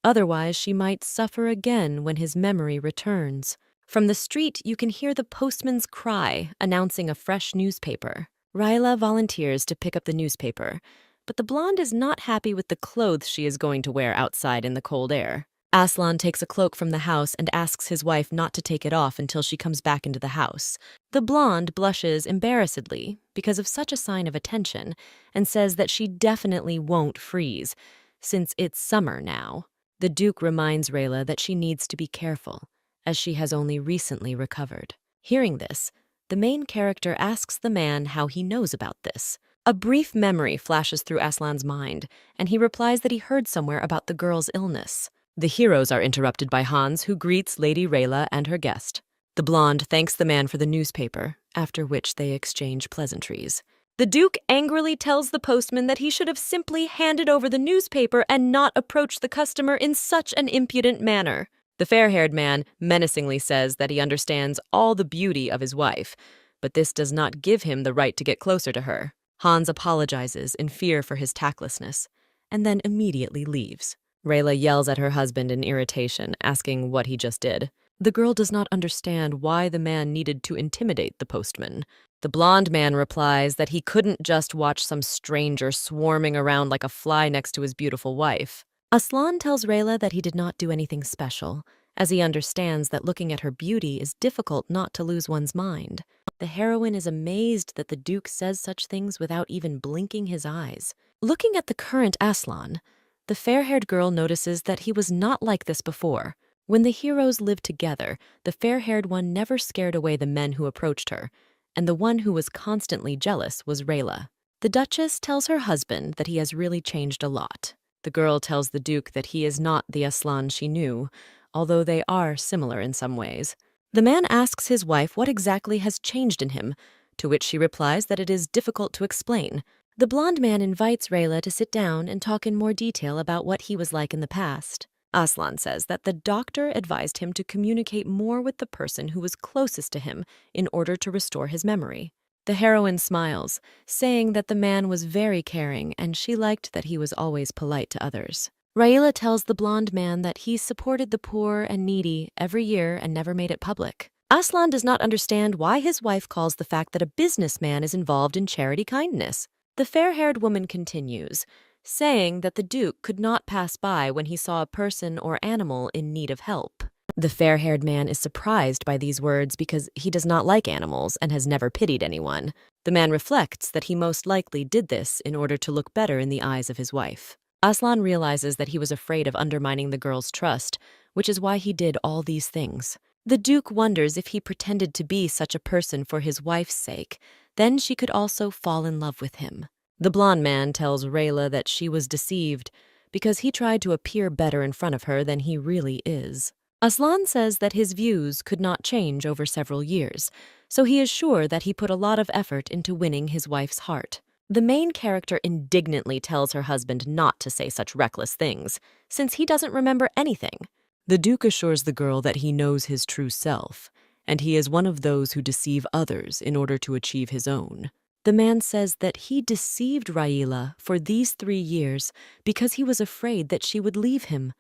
Otherwise, she might suffer again when his memory returns. From the street, you can hear the postman's cry announcing a fresh newspaper. Ryla volunteers to pick up the newspaper, but the blonde is not happy with the clothes she is going to wear outside in the cold air. Aslan takes a cloak from the house and asks his wife not to take it off until she comes back into the house. The blonde blushes embarrassedly because of such a sign of attention and says that she definitely won't freeze, since it's summer now. The Duke reminds Rayla that she needs to be careful, as she has only recently recovered. Hearing this, the main character asks the man how he knows about this. A brief memory flashes through Aslan's mind, and he replies that he heard somewhere about the girl's illness. The heroes are interrupted by Hans, who greets Lady Rayla and her guest. The blonde thanks the man for the newspaper, after which they exchange pleasantries. The Duke angrily tells the postman that he should have simply handed over the newspaper and not approached the customer in such an impudent manner. The fair-haired man menacingly says that he understands all the beauty of his wife, but this does not give him the right to get closer to her. Hans apologizes in fear for his tactlessness, and then immediately leaves. Rayla yells at her husband in irritation, asking what he just did. The girl does not understand why the man needed to intimidate the postman. The blonde man replies that he couldn't just watch some stranger swarming around like a fly next to his beautiful wife. Aslan tells Rayla that he did not do anything special, as he understands that looking at her beauty is difficult not to lose one's mind. The heroine is amazed that the Duke says such things without even blinking his eyes. Looking at the current Aslan, the fair-haired girl notices that he was not like this before. When the heroes lived together, the fair-haired one never scared away the men who approached her, and the one who was constantly jealous was Rayla. The Duchess tells her husband that he has really changed a lot. The girl tells the Duke that he is not the Aslan she knew, although they are similar in some ways. The man asks his wife what exactly has changed in him, to which she replies that it is difficult to explain. The blonde man invites Rayla to sit down and talk in more detail about what he was like in the past. Aslan says that the doctor advised him to communicate more with the person who was closest to him in order to restore his memory. The heroine smiles, saying that the man was very caring and she liked that he was always polite to others. Rayla tells the blonde man that he supported the poor and needy every year and never made it public. Aslan does not understand why his wife calls the fact that a businessman is involved in charity kindness. The fair-haired woman continues, saying that the Duke could not pass by when he saw a person or animal in need of help. The fair-haired man is surprised by these words because he does not like animals and has never pitied anyone. The man reflects that he most likely did this in order to look better in the eyes of his wife. Aslan realizes that he was afraid of undermining the girl's trust, which is why he did all these things. The Duke wonders if he pretended to be such a person for his wife's sake, then she could also fall in love with him. The blonde man tells Rayla that she was deceived because he tried to appear better in front of her than he really is. Aslan says that his views could not change over several years, so he is sure that he put a lot of effort into winning his wife's heart. The main character indignantly tells her husband not to say such reckless things, since he doesn't remember anything. The Duke assures the girl that he knows his true self, and he is one of those who deceive others in order to achieve his own. The man says that he deceived Rayla for these 3 years because he was afraid that she would leave him,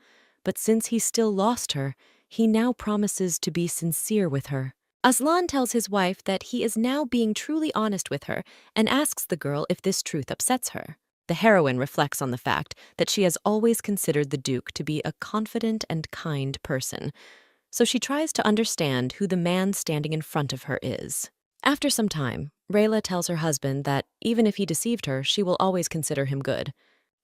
but since he still lost her, he now promises to be sincere with her. Aslan tells his wife that he is now being truly honest with her and asks the girl if this truth upsets her. The heroine reflects on the fact that she has always considered the Duke to be a confident and kind person, so she tries to understand who the man standing in front of her is. After some time, Rayla tells her husband that even if he deceived her, she will always consider him good.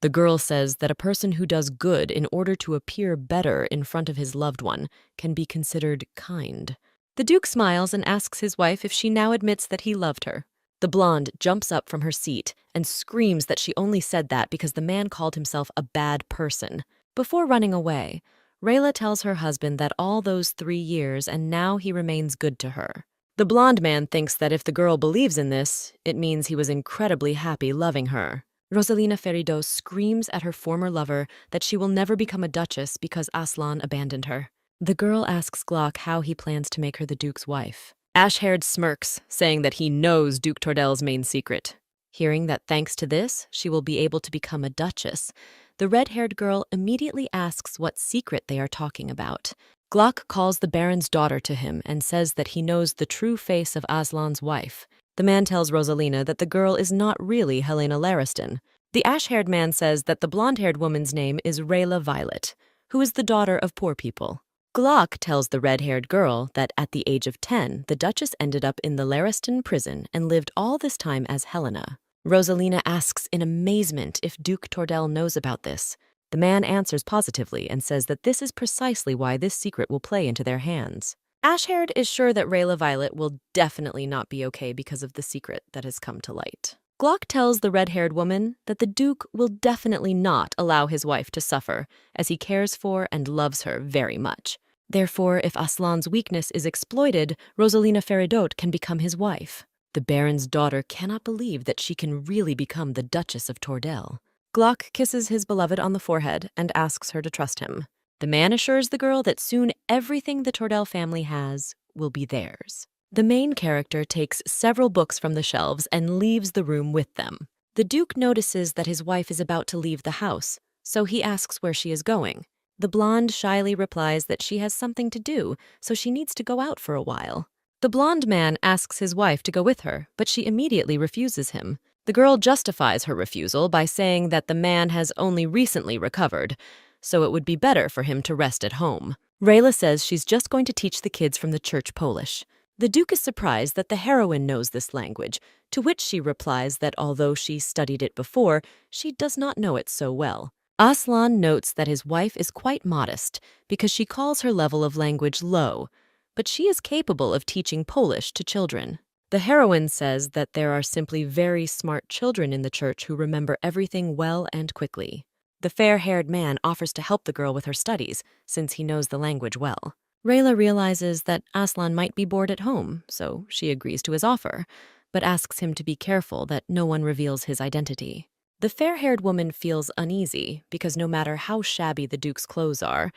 The girl says that a person who does good in order to appear better in front of his loved one can be considered kind. The Duke smiles and asks his wife if she now admits that he loved her. The blonde jumps up from her seat and screams that she only said that because the man called himself a bad person. Before running away, Rayla tells her husband that all those 3 years and now he remains good to her. The blonde man thinks that if the girl believes in this, it means he was incredibly happy loving her. Rosalina Ferido screams at her former lover that she will never become a duchess because Aslan abandoned her. The girl asks Glock how he plans to make her the Duke's wife. Ash-haired smirks, saying that he knows Duke Tordel's main secret. Hearing that thanks to this, she will be able to become a duchess, the red-haired girl immediately asks what secret they are talking about. Glock calls the Baron's daughter to him and says that he knows the true face of Aslan's wife. The man tells Rosalina that the girl is not really Helena Lariston. The ash-haired man says that the blonde-haired woman's name is Rayla Violet, who is the daughter of poor people. Glock tells the red-haired girl that at the age of 10, the Duchess ended up in the Lariston prison and lived all this time as Helena. Rosalina asks in amazement if Duke Tordel knows about this. The man answers positively and says that this is precisely why this secret will play into their hands. Ashhaired is sure that Rayla Violet will definitely not be okay because of the secret that has come to light. Glock tells the red-haired woman that the Duke will definitely not allow his wife to suffer, as he cares for and loves her very much. Therefore, if Aslan's weakness is exploited, Rosalina Feridot can become his wife. The Baron's daughter cannot believe that she can really become the Duchess of Tordel. Glock kisses his beloved on the forehead and asks her to trust him. The man assures the girl that soon everything the Tordel family has will be theirs. The main character takes several books from the shelves and leaves the room with them. The Duke notices that his wife is about to leave the house, so he asks where she is going. The blonde shyly replies that she has something to do, so she needs to go out for a while. The blonde man asks his wife to go with her, but she immediately refuses him. The girl justifies her refusal by saying that the man has only recently recovered, so it would be better for him to rest at home. Rayla says she's just going to teach the kids from the church Polish. The Duke is surprised that the heroine knows this language, to which she replies that although she studied it before, she does not know it so well. Aslan notes that his wife is quite modest because she calls her level of language low, but she is capable of teaching Polish to children. The heroine says that there are simply very smart children in the church who remember everything well and quickly. The fair-haired man offers to help the girl with her studies, since he knows the language well. Rayla realizes that Aslan might be bored at home, so she agrees to his offer, but asks him to be careful that no one reveals his identity. The fair-haired woman feels uneasy because no matter how shabby the Duke's clothes are,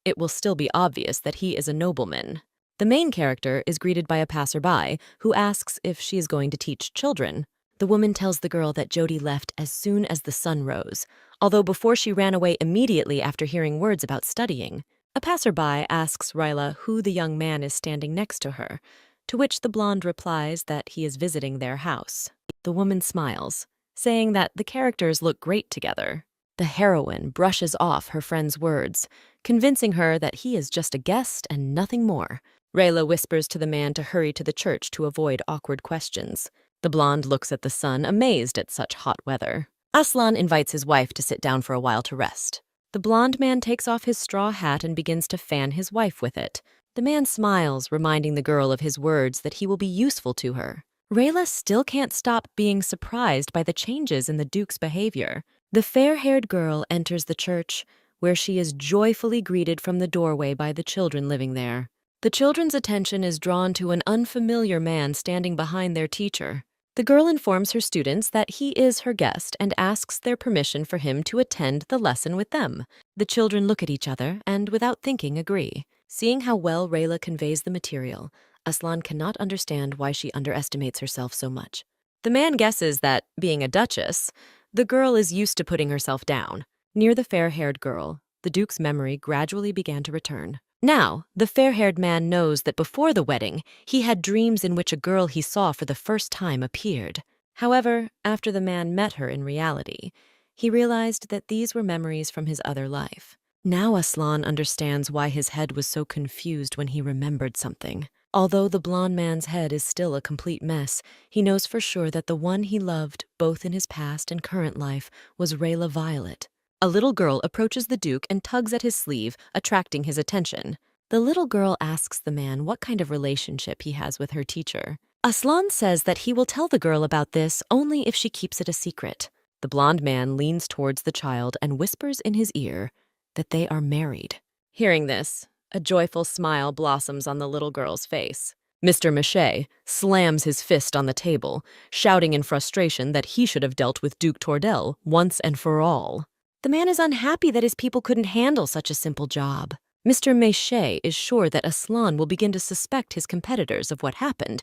it will still be obvious that he is a nobleman. The main character is greeted by a passerby who asks if she is going to teach children. The woman tells the girl that Jody left as soon as the sun rose, although before she ran away immediately after hearing words about studying. A passerby asks Rayla who the young man is standing next to her, to which the blonde replies that he is visiting their house. The woman smiles, saying that the characters look great together. The heroine brushes off her friend's words, convincing her that he is just a guest and nothing more. Rayla whispers to the man to hurry to the church to avoid awkward questions. The blonde looks at the sun, amazed at such hot weather. Aslan invites his wife to sit down for a while to rest. The blonde man takes off his straw hat and begins to fan his wife with it. The man smiles, reminding the girl of his words that he will be useful to her. Rayla still can't stop being surprised by the changes in the Duke's behavior. The fair-haired girl enters the church, where she is joyfully greeted from the doorway by the children living there. The children's attention is drawn to an unfamiliar man standing behind their teacher. The girl informs her students that he is her guest and asks their permission for him to attend the lesson with them. The children look at each other and, without thinking, agree. Seeing how well Rayla conveys the material, Aslan cannot understand why she underestimates herself so much. The man guesses that, being a duchess, the girl is used to putting herself down. Near the fair-haired girl, the Duke's memory gradually began to return. Now, the fair-haired man knows that before the wedding, he had dreams in which a girl he saw for the first time appeared. However, after the man met her in reality, he realized that these were memories from his other life. Now Aslan understands why his head was so confused when he remembered something. Although the blonde man's head is still a complete mess, he knows for sure that the one he loved, both in his past and current life, was Rayla Violet. A little girl approaches the Duke and tugs at his sleeve, attracting his attention. The little girl asks the man what kind of relationship he has with her teacher. Aslan says that he will tell the girl about this only if she keeps it a secret. The blonde man leans towards the child and whispers in his ear that they are married. Hearing this, a joyful smile blossoms on the little girl's face. Mr. Mache slams his fist on the table, shouting in frustration that he should have dealt with Duke Tordel once and for all. The man is unhappy that his people couldn't handle such a simple job. Mr. Mache is sure that Aslan will begin to suspect his competitors of what happened,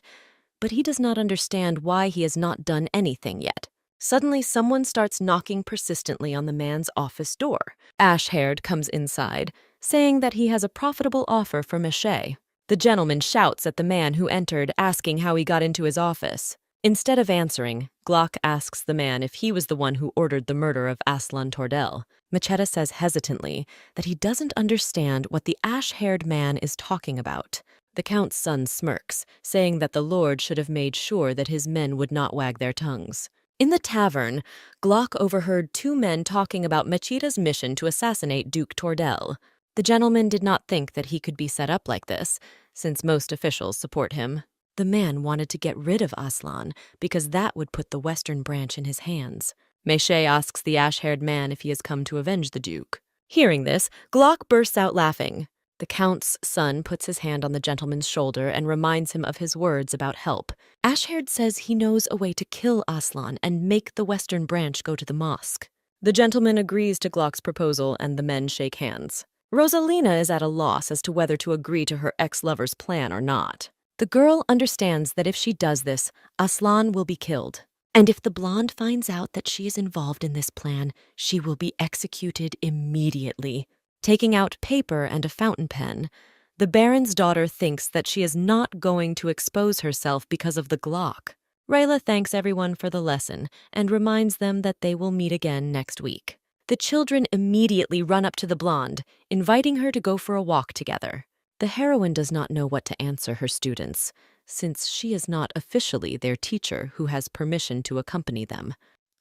but he does not understand why he has not done anything yet. Suddenly, someone starts knocking persistently on the man's office door. Ash-haired comes inside, saying that he has a profitable offer for Mache. The gentleman shouts at the man who entered, asking how he got into his office. Instead of answering, Glock asks the man if he was the one who ordered the murder of Aslan Tordel. Macheta says hesitantly that he doesn't understand what the ash-haired man is talking about. The Count's son smirks, saying that the Lord should have made sure that his men would not wag their tongues. In the tavern, Glock overheard two men talking about Macheta's mission to assassinate Duke Tordel. The gentleman did not think that he could be set up like this, since most officials support him. The man wanted to get rid of Aslan because that would put the western branch in his hands. Mache asks the ash-haired man if he has come to avenge the Duke. Hearing this, Glock bursts out laughing. The Count's son puts his hand on the gentleman's shoulder and reminds him of his words about help. Ash-haired says he knows a way to kill Aslan and make the western branch go to the mosque. The gentleman agrees to Glock's proposal and the men shake hands. Rosalina is at a loss as to whether to agree to her ex-lover's plan or not. The girl understands that if she does this, Aslan will be killed. And if the blonde finds out that she is involved in this plan, she will be executed immediately. Taking out paper and a fountain pen, the Baron's daughter thinks that she is not going to expose herself because of the Glock. Rayla thanks everyone for the lesson and reminds them that they will meet again next week. The children immediately run up to the blonde, inviting her to go for a walk together. The heroine does not know what to answer her students, since she is not officially their teacher who has permission to accompany them.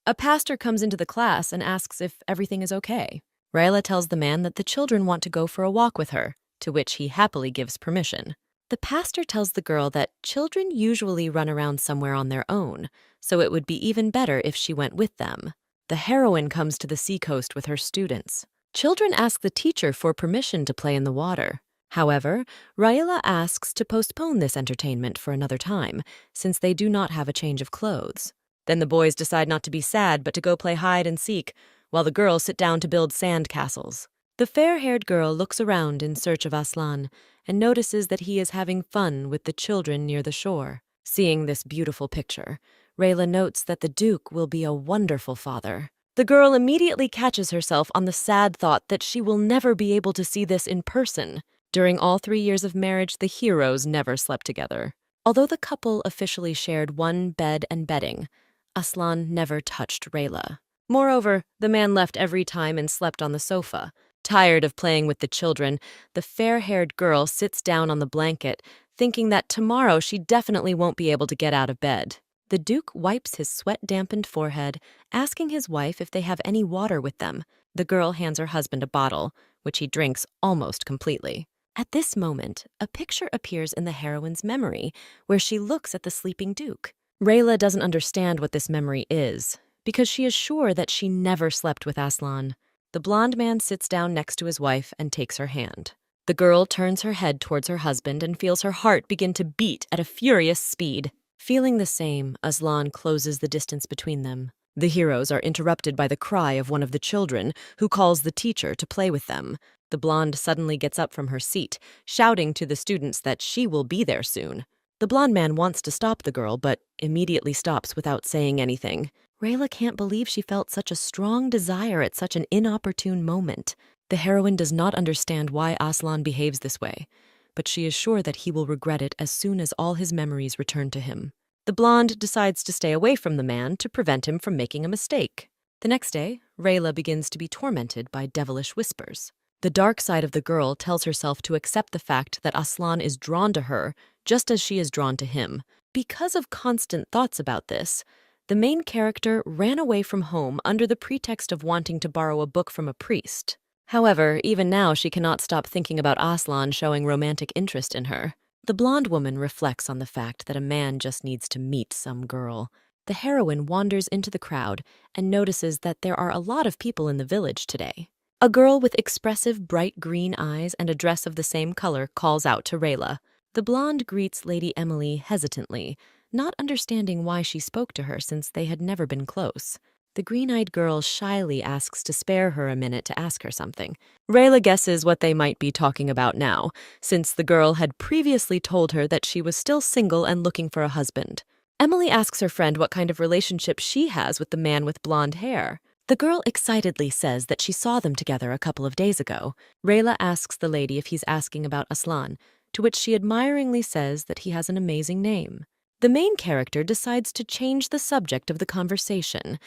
A pastor comes into the class and asks if everything is okay. Rayla tells the man that the children want to go for a walk with her, to which he happily gives permission. The pastor tells the girl that children usually run around somewhere on their own, so it would be even better if she went with them. The heroine comes to the seacoast with her students. Children ask the teacher for permission to play in the water. However, Rayla asks to postpone this entertainment for another time, since they do not have a change of clothes. Then the boys decide not to be sad but to go play hide and seek, while the girls sit down to build sand castles. The fair-haired girl looks around in search of Aslan and notices that he is having fun with the children near the shore. Seeing this beautiful picture, Rayla notes that the Duke will be a wonderful father. The girl immediately catches herself on the sad thought that she will never be able to see this in person. During all 3 years of marriage, the heroes never slept together. Although the couple officially shared one bed and bedding, Aslan never touched Rayla. Moreover, the man left every time and slept on the sofa. Tired of playing with the children, the fair-haired girl sits down on the blanket, thinking that tomorrow she definitely won't be able to get out of bed. The Duke wipes his sweat-dampened forehead, asking his wife if they have any water with them. The girl hands her husband a bottle, which he drinks almost completely. At this moment, a picture appears in the heroine's memory, where she looks at the sleeping Duke. Rayla doesn't understand what this memory is, because she is sure that she never slept with Aslan. The blonde man sits down next to his wife and takes her hand. The girl turns her head towards her husband and feels her heart begin to beat at a furious speed. Feeling the same, Aslan closes the distance between them. The heroes are interrupted by the cry of one of the children, who calls the teacher to play with them. The blonde suddenly gets up from her seat, shouting to the students that she will be there soon. The blonde man wants to stop the girl, but immediately stops without saying anything. Rayla can't believe she felt such a strong desire at such an inopportune moment. The heroine does not understand why Aslan behaves this way, but she is sure that he will regret it as soon as all his memories return to him. The blonde decides to stay away from the man to prevent him from making a mistake. The next day, Rayla begins to be tormented by devilish whispers. The dark side of the girl tells herself to accept the fact that Aslan is drawn to her just as she is drawn to him. Because of constant thoughts about this, the main character ran away from home under the pretext of wanting to borrow a book from a priest. However, even now she cannot stop thinking about Aslan showing romantic interest in her. The blonde woman reflects on the fact that a man just needs to meet some girl. The heroine wanders into the crowd and notices that there are a lot of people in the village today. A girl with expressive bright green eyes and a dress of the same color calls out to Rayla. The blonde greets Lady Emily hesitantly, not understanding why she spoke to her since they had never been close. The green-eyed girl shyly asks to spare her a minute to ask her something. Rayla guesses what they might be talking about now, since the girl had previously told her that she was still single and looking for a husband. Emily asks her friend what kind of relationship she has with the man with blonde hair. The girl excitedly says that she saw them together a couple of days ago. Rayla asks the lady if he's asking about Aslan, to which she admiringly says that he has an amazing name. The main character decides to change the subject of the conversation,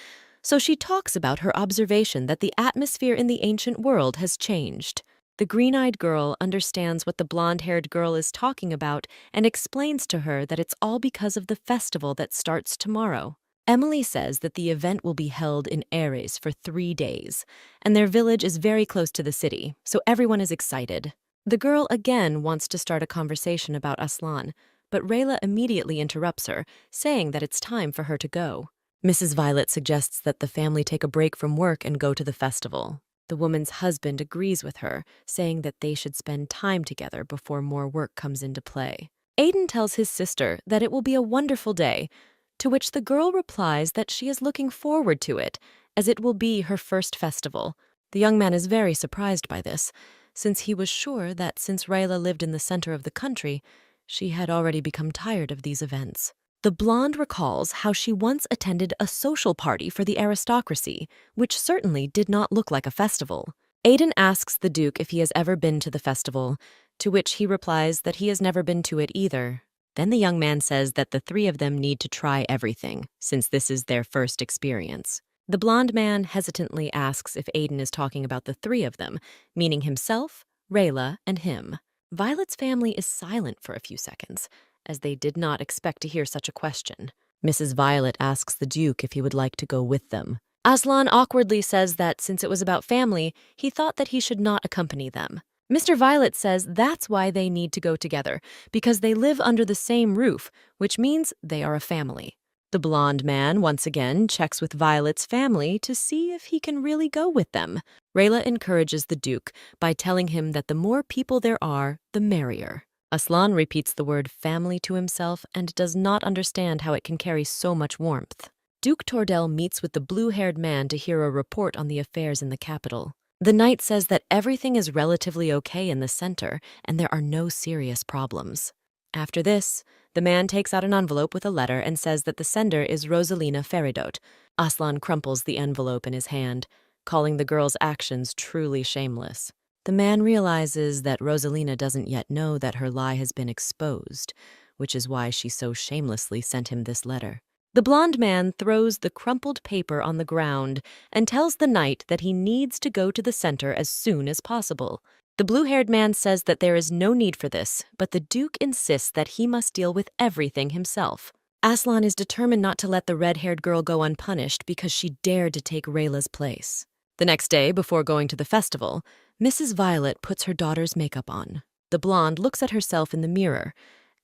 so she talks about her observation that the atmosphere in the ancient world has changed. The green-eyed girl understands what the blonde-haired girl is talking about and explains to her that it's all because of the festival that starts tomorrow. Emily says that the event will be held in Ares for 3 days, and their village is very close to the city, so everyone is excited. The girl again wants to start a conversation about Aslan, but Rayla immediately interrupts her, saying that it's time for her to go. Mrs. Violet suggests that the family take a break from work and go to the festival. The woman's husband agrees with her, saying that they should spend time together before more work comes into play. Aiden tells his sister that it will be a wonderful day, to which the girl replies that she is looking forward to it, as it will be her first festival. The young man is very surprised by this, since he was sure that since Rayla lived in the center of the country, she had already become tired of these events. The blonde recalls how she once attended a social party for the aristocracy, which certainly did not look like a festival. Aiden asks the Duke if he has ever been to the festival, to which he replies that he has never been to it either. Then the young man says that the three of them need to try everything, since this is their first experience. The blonde man hesitantly asks if Aiden is talking about the three of them, meaning himself, Rayla, and him. Violet's family is silent for a few seconds, as they did not expect to hear such a question. Mrs. Violet asks the Duke if he would like to go with them. Aslan awkwardly says that since it was about family, he thought that he should not accompany them. Mr. Violet says that's why they need to go together, because they live under the same roof, which means they are a family. The blonde man once again checks with Violet's family to see if he can really go with them. Rayla encourages the Duke by telling him that the more people there are, the merrier. Aslan repeats the word family to himself and does not understand how it can carry so much warmth. Duke Tordell meets with the blue-haired man to hear a report on the affairs in the capital. The knight says that everything is relatively okay in the center and there are no serious problems. After this, the man takes out an envelope with a letter and says that the sender is Rosalina Feridot. Aslan crumples the envelope in his hand, calling the girl's actions truly shameless. The man realizes that Rosalina doesn't yet know that her lie has been exposed, which is why she so shamelessly sent him this letter. The blonde man throws the crumpled paper on the ground and tells the knight that he needs to go to the center as soon as possible. The blue-haired man says that there is no need for this, but the Duke insists that he must deal with everything himself. Aslan is determined not to let the red-haired girl go unpunished because she dared to take Rayla's place. The next day, before going to the festival, Mrs. Violet puts her daughter's makeup on. The blonde looks at herself in the mirror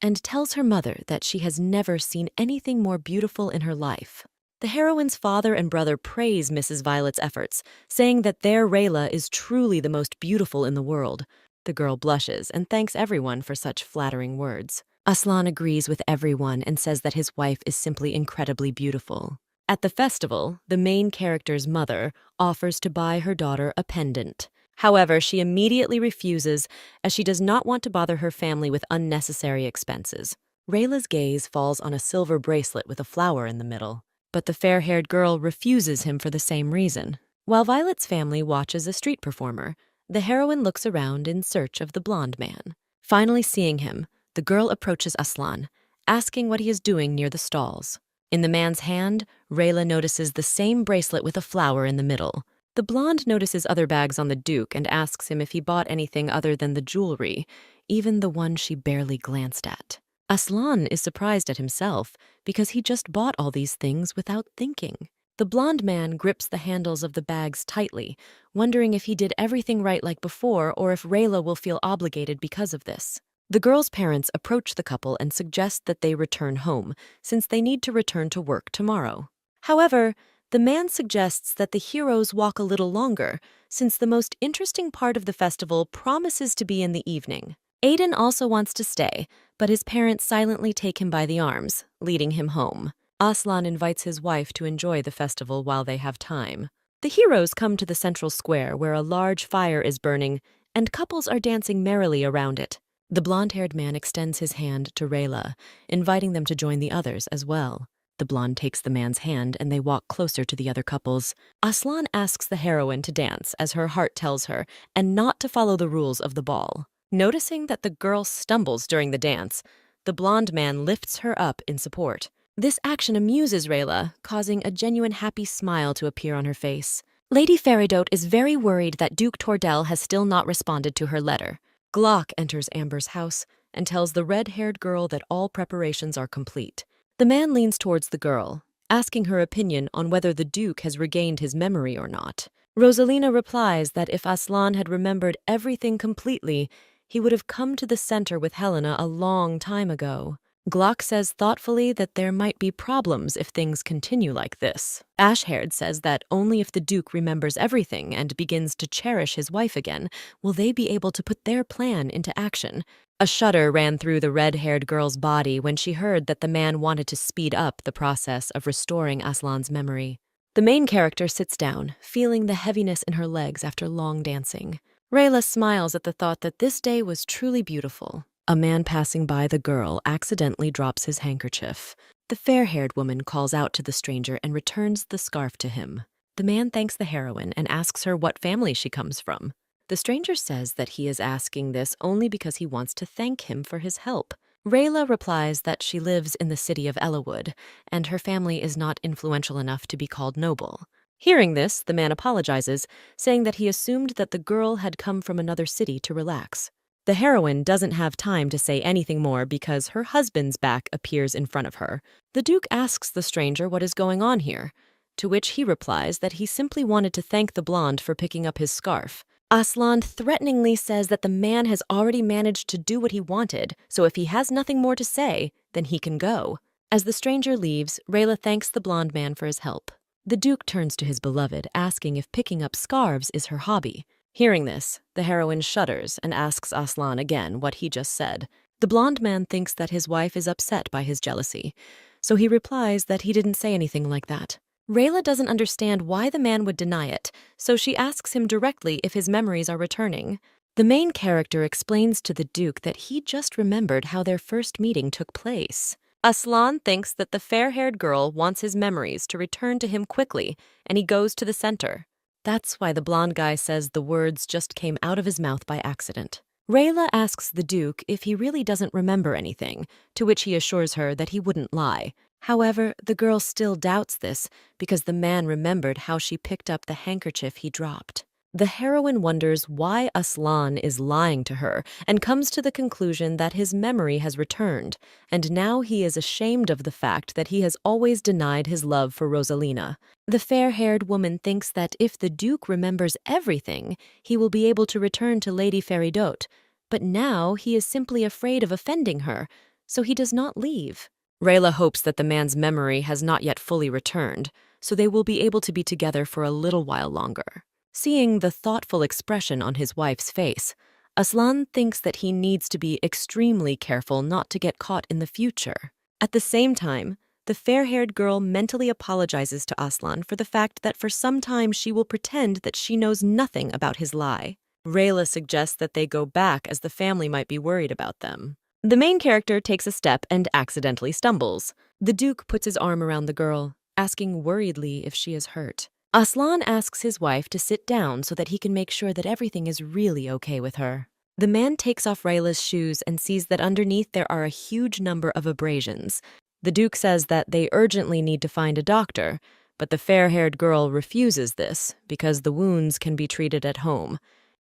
and tells her mother that she has never seen anything more beautiful in her life. The heroine's father and brother praise Mrs. Violet's efforts, saying that their Rayla is truly the most beautiful in the world. The girl blushes and thanks everyone for such flattering words. Aslan agrees with everyone and says that his wife is simply incredibly beautiful. At the festival, the main character's mother offers to buy her daughter a pendant. However, she immediately refuses, as she does not want to bother her family with unnecessary expenses. Rayla's gaze falls on a silver bracelet with a flower in the middle, but the fair-haired girl refuses him for the same reason. While Violet's family watches a street performer, the heroine looks around in search of the blonde man. Finally seeing him, the girl approaches Aslan, asking what he is doing near the stalls. In the man's hand, Rayla notices the same bracelet with a flower in the middle. The blonde notices other bags on the Duke and asks him if he bought anything other than the jewelry, even the one she barely glanced at. Aslan is surprised at himself because he just bought all these things without thinking. The blonde man grips the handles of the bags tightly, wondering if he did everything right like before or if Rayla will feel obligated because of this. The girl's parents approach the couple and suggest that they return home, since they need to return to work tomorrow. However, the man suggests that the heroes walk a little longer, since the most interesting part of the festival promises to be in the evening. Aiden also wants to stay, but his parents silently take him by the arms, leading him home. Aslan invites his wife to enjoy the festival while they have time. The heroes come to the central square where a large fire is burning, and couples are dancing merrily around it. The blonde-haired man extends his hand to Rayla, inviting them to join the others as well. The blonde takes the man's hand and they walk closer to the other couples. Aslan asks the heroine to dance, as her heart tells her, and not to follow the rules of the ball. Noticing that the girl stumbles during the dance, the blonde man lifts her up in support. This action amuses Rayla, causing a genuine happy smile to appear on her face. Lady Feridote is very worried that Duke Tordell has still not responded to her letter. Glock enters Amber's house and tells the red-haired girl that all preparations are complete. The man leans towards the girl, asking her opinion on whether the Duke has regained his memory or not. Rosalina replies that if Aslan had remembered everything completely, he would have come to the center with Helena a long time ago. Glock says thoughtfully that there might be problems if things continue like this. Ashhaired says that only if the Duke remembers everything and begins to cherish his wife again will they be able to put their plan into action. A shudder ran through the red-haired girl's body when she heard that the man wanted to speed up the process of restoring Aslan's memory. The main character sits down, feeling the heaviness in her legs after long dancing. Rayla smiles at the thought that this day was truly beautiful. A man passing by the girl accidentally drops his handkerchief. The fair-haired woman calls out to the stranger and returns the scarf to him. The man thanks the heroine and asks her what family she comes from. The stranger says that he is asking this only because he wants to thank him for his help. Rayla replies that she lives in the city of Ellawood, and her family is not influential enough to be called noble. Hearing this, the man apologizes, saying that he assumed that the girl had come from another city to relax. The heroine doesn't have time to say anything more because her husband's back appears in front of her. The Duke asks the stranger what is going on here, to which he replies that he simply wanted to thank the blonde for picking up his scarf. Aslan threateningly says that the man has already managed to do what he wanted, so if he has nothing more to say, then he can go. As the stranger leaves, Rayla thanks the blonde man for his help. The Duke turns to his beloved, asking if picking up scarves is her hobby. Hearing this, the heroine shudders and asks Aslan again what he just said. The blonde man thinks that his wife is upset by his jealousy, so he replies that he didn't say anything like that. Rayla doesn't understand why the man would deny it, so she asks him directly if his memories are returning. The main character explains to the Duke that he just remembered how their first meeting took place. Aslan thinks that the fair-haired girl wants his memories to return to him quickly, and he goes to the center. That's why the blonde guy says the words just came out of his mouth by accident. Rayla asks the Duke if he really doesn't remember anything, to which he assures her that he wouldn't lie. However, the girl still doubts this because the man remembered how she picked up the handkerchief he dropped. The heroine wonders why Aslan is lying to her and comes to the conclusion that his memory has returned, and now he is ashamed of the fact that he has always denied his love for Rosalina. The fair-haired woman thinks that if the Duke remembers everything, he will be able to return to Lady Feridote, but now he is simply afraid of offending her, so he does not leave. Rayla hopes that the man's memory has not yet fully returned, so they will be able to be together for a little while longer. Seeing the thoughtful expression on his wife's face, Aslan thinks that he needs to be extremely careful not to get caught in the future. At the same time, the fair-haired girl mentally apologizes to Aslan for the fact that for some time she will pretend that she knows nothing about his lie. Rayla suggests that they go back as the family might be worried about them. The main character takes a step and accidentally stumbles. The Duke puts his arm around the girl, asking worriedly if she is hurt. Aslan asks his wife to sit down so that he can make sure that everything is really okay with her. The man takes off Rayla's shoes and sees that underneath there are a huge number of abrasions. The Duke says that they urgently need to find a doctor, but the fair-haired girl refuses this because the wounds can be treated at home.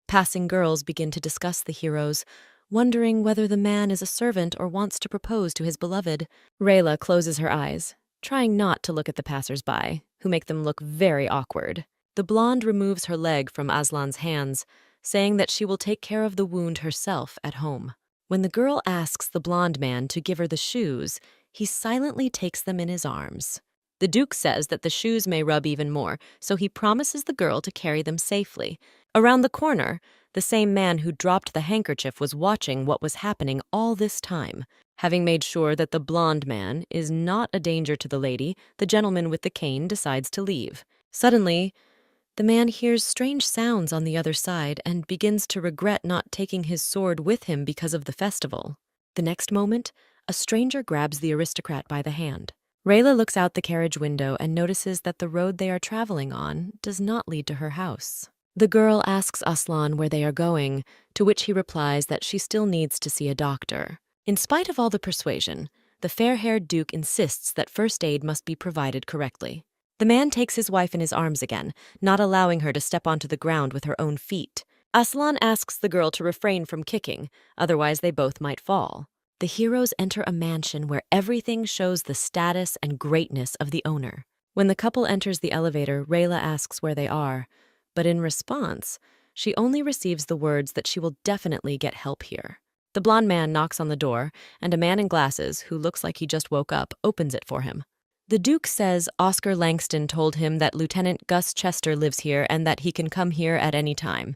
Passing girls begin to discuss the heroes, wondering whether the man is a servant or wants to propose to his beloved. Rayla closes her eyes, trying not to look at the passers-by, who make them look very awkward. The blonde removes her leg from Aslan's hands, saying that she will take care of the wound herself at home. When the girl asks the blonde man to give her the shoes, he silently takes them in his arms. The Duke says that the shoes may rub even more, so he promises the girl to carry them safely. Around the corner, the same man who dropped the handkerchief was watching what was happening all this time. Having made sure that the blonde man is not a danger to the lady, the gentleman with the cane decides to leave. Suddenly, the man hears strange sounds on the other side and begins to regret not taking his sword with him because of the festival. The next moment, a stranger grabs the aristocrat by the hand. Rayla looks out the carriage window and notices that the road they are traveling on does not lead to her house. The girl asks Aslan where they are going, to which he replies that she still needs to see a doctor. In spite of all the persuasion, the fair-haired Duke insists that first aid must be provided correctly. The man takes his wife in his arms again, not allowing her to step onto the ground with her own feet. Aslan asks the girl to refrain from kicking, otherwise they both might fall. The heroes enter a mansion where everything shows the status and greatness of the owner. When the couple enters the elevator, Rayla asks where they are, but in response, she only receives the words that she will definitely get help here. The blonde man knocks on the door, and a man in glasses, who looks like he just woke up, opens it for him. The Duke says Oscar Langston told him that Lieutenant Gus Chester lives here and that he can come here at any time.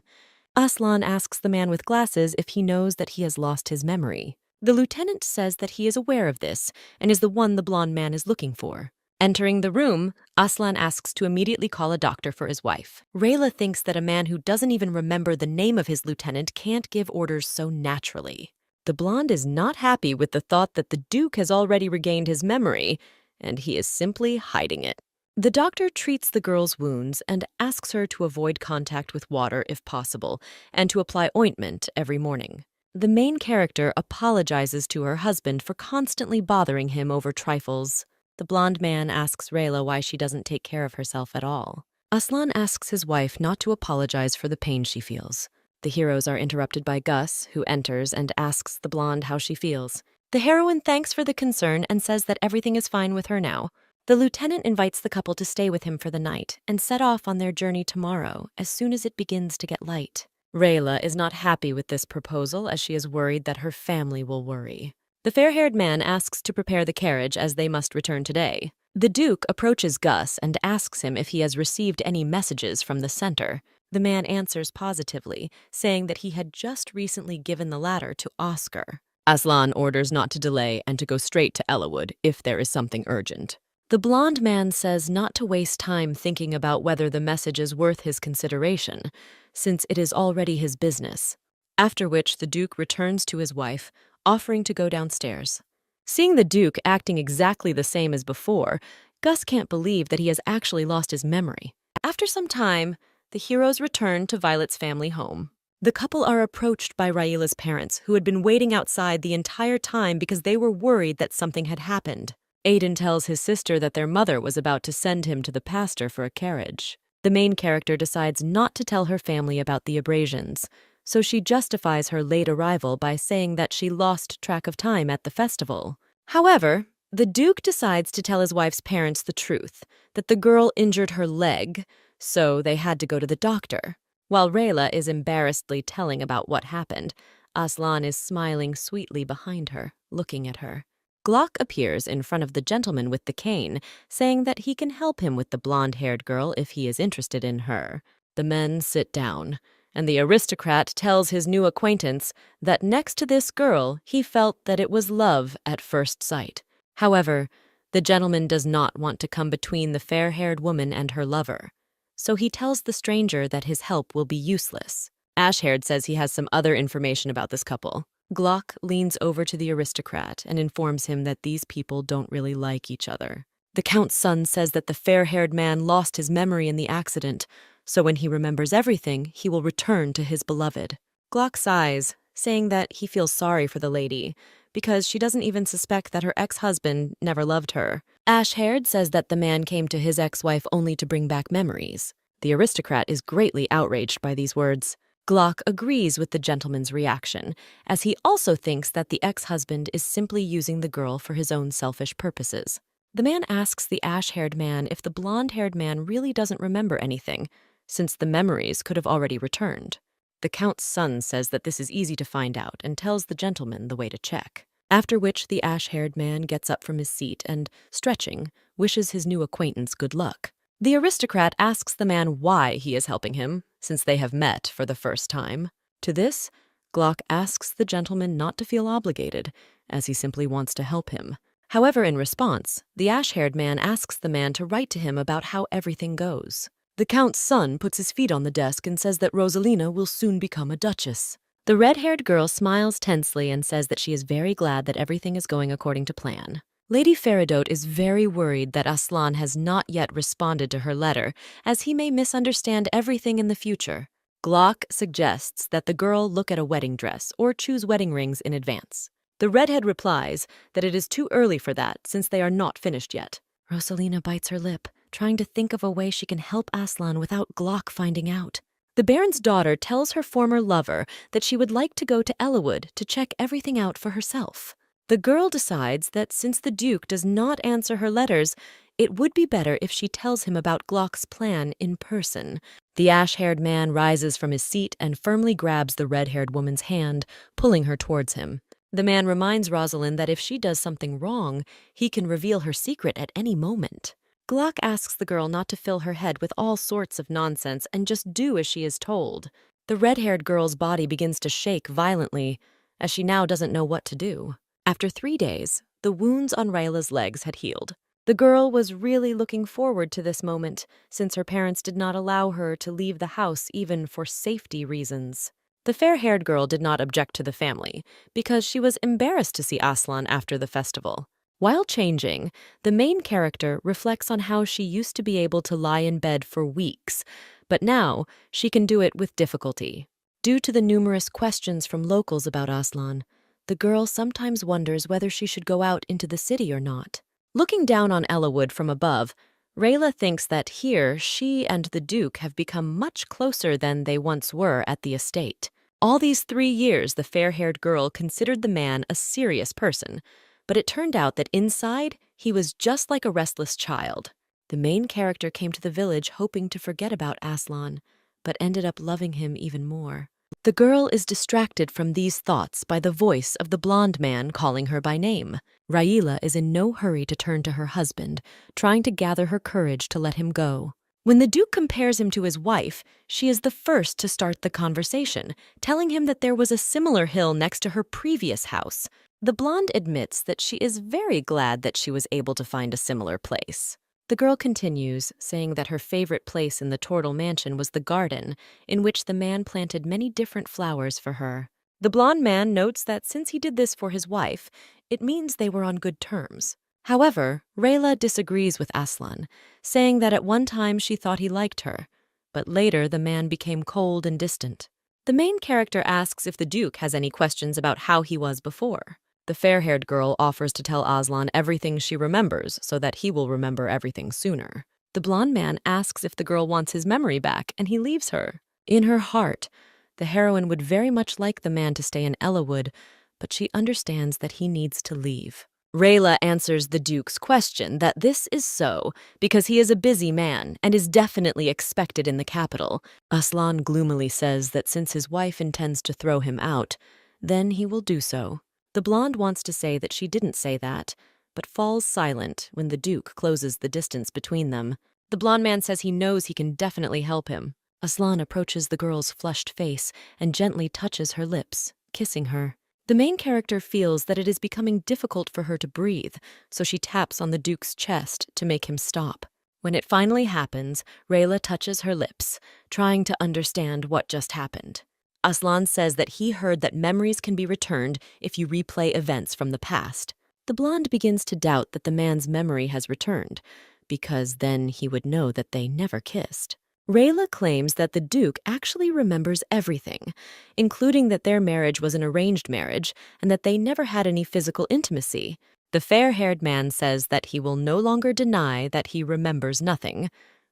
Aslan asks the man with glasses if he knows that he has lost his memory. The lieutenant says that he is aware of this and is the one the blonde man is looking for. Entering the room, Aslan asks to immediately call a doctor for his wife. Rayla thinks that a man who doesn't even remember the name of his lieutenant can't give orders so naturally. The blonde is not happy with the thought that the Duke has already regained his memory, and he is simply hiding it. The doctor treats the girl's wounds and asks her to avoid contact with water if possible, and to apply ointment every morning. The main character apologizes to her husband for constantly bothering him over trifles. The blonde man asks Rayla why she doesn't take care of herself at all. Aslan asks his wife not to apologize for the pain she feels. The heroes are interrupted by Gus, who enters and asks the blonde how she feels. The heroine thanks for the concern and says that everything is fine with her now. The lieutenant invites the couple to stay with him for the night and set off on their journey tomorrow as soon as it begins to get light. Rayla is not happy with this proposal as she is worried that her family will worry. The fair-haired man asks to prepare the carriage as they must return today. The Duke approaches Gus and asks him if he has received any messages from the center. The man answers positively, saying that he had just recently given the latter to Oscar. Aslan orders not to delay and to go straight to Ellawood if there is something urgent. The blonde man says not to waste time thinking about whether the message is worth his consideration, since it is already his business. After which the Duke returns to his wife, offering to go downstairs. Seeing the Duke acting exactly the same as before, Gus can't believe that he has actually lost his memory. After some time, the heroes return to Violet's family home. The couple are approached by Raila's parents, who had been waiting outside the entire time because they were worried that something had happened. Aiden tells his sister that their mother was about to send him to the pastor for a carriage. The main character decides not to tell her family about the abrasions, so she justifies her late arrival by saying that she lost track of time at the festival. However, the Duke decides to tell his wife's parents the truth, that the girl injured her leg, so they had to go to the doctor. While Rayla is embarrassedly telling about what happened, Aslan is smiling sweetly behind her, looking at her. Glock appears in front of the gentleman with the cane, saying that he can help him with the blonde-haired girl if he is interested in her. The men sit down, and the aristocrat tells his new acquaintance that next to this girl he felt that it was love at first sight. However, the gentleman does not want to come between the fair-haired woman and her lover, so he tells the stranger that his help will be useless. Ash-haired says he has some other information about this couple. Glock leans over to the aristocrat and informs him that these people don't really like each other. The Count's son says that the fair-haired man lost his memory in the accident, so when he remembers everything, he will return to his beloved. Glock sighs, saying that he feels sorry for the lady, because she doesn't even suspect that her ex-husband never loved her. Ash-haired says that the man came to his ex-wife only to bring back memories. The aristocrat is greatly outraged by these words. Glock agrees with the gentleman's reaction, as he also thinks that the ex-husband is simply using the girl for his own selfish purposes. The man asks the ash-haired man if the blonde-haired man really doesn't remember anything, since the memories could have already returned. The Count's son says that this is easy to find out and tells the gentleman the way to check. After which the ash-haired man gets up from his seat and, stretching, wishes his new acquaintance good luck. The aristocrat asks the man why he is helping him, since they have met for the first time. To this, Glock asks the gentleman not to feel obligated, as he simply wants to help him. However, in response, the ash-haired man asks the man to write to him about how everything goes. The Count's son puts his feet on the desk and says that Rosalina will soon become a duchess. The red-haired girl smiles tensely and says that she is very glad that everything is going according to plan. Lady Faridot is very worried that Aslan has not yet responded to her letter, as he may misunderstand everything in the future. Glock suggests that the girl look at a wedding dress or choose wedding rings in advance. The redhead replies that it is too early for that since they are not finished yet. Rosalina bites her lip, trying to think of a way she can help Aslan without Glock finding out. The Baron's daughter tells her former lover that she would like to go to Ellawood to check everything out for herself. The girl decides that since the Duke does not answer her letters, it would be better if she tells him about Glock's plan in person. The ash-haired man rises from his seat and firmly grabs the red-haired woman's hand, pulling her towards him. The man reminds Rosalind that if she does something wrong, he can reveal her secret at any moment. Glock asks the girl not to fill her head with all sorts of nonsense and just do as she is told. The red-haired girl's body begins to shake violently, as she now doesn't know what to do. After 3 days, the wounds on Rayla's legs had healed. The girl was really looking forward to this moment, since her parents did not allow her to leave the house even for safety reasons. The fair-haired girl did not object to the family, because she was embarrassed to see Aslan after the festival. While changing, the main character reflects on how she used to be able to lie in bed for weeks, but now she can do it with difficulty. Due to the numerous questions from locals about Aslan, the girl sometimes wonders whether she should go out into the city or not. Looking down on Ellawood from above, Rayla thinks that here she and the Duke have become much closer than they once were at the estate. All these 3 years, the fair-haired girl considered the man a serious person, but it turned out that inside, he was just like a restless child. The main character came to the village hoping to forget about Aslan, but ended up loving him even more. The girl is distracted from these thoughts by the voice of the blonde man calling her by name. Rayla is in no hurry to turn to her husband, trying to gather her courage to let him go. When the Duke compares him to his wife, she is the first to start the conversation, telling him that there was a similar hill next to her previous house. The blonde admits that she is very glad that she was able to find a similar place. The girl continues, saying that her favorite place in the Tortle mansion was the garden, in which the man planted many different flowers for her. The blonde man notes that since he did this for his wife, it means they were on good terms. However, Rayla disagrees with Aslan, saying that at one time she thought he liked her, but later the man became cold and distant. The main character asks if the Duke has any questions about how he was before. The fair-haired girl offers to tell Aslan everything she remembers so that he will remember everything sooner. The blonde man asks if the girl wants his memory back, and he leaves her. In her heart, the heroine would very much like the man to stay in Ellawood, but she understands that he needs to leave. Rayla answers the Duke's question that this is so because he is a busy man and is definitely expected in the capital. Aslan gloomily says that since his wife intends to throw him out, then he will do so. The blonde wants to say that she didn't say that, but falls silent when the Duke closes the distance between them. The blonde man says he knows he can definitely help him. Aslan approaches the girl's flushed face and gently touches her lips, kissing her. The main character feels that it is becoming difficult for her to breathe, so she taps on the Duke's chest to make him stop. When it finally happens, Rayla touches her lips, trying to understand what just happened. Aslan says that he heard that memories can be returned if you replay events from the past. The blonde begins to doubt that the man's memory has returned, because then he would know that they never kissed. Rayla claims that the Duke actually remembers everything, including that their marriage was an arranged marriage and that they never had any physical intimacy. The fair-haired man says that he will no longer deny that he remembers nothing,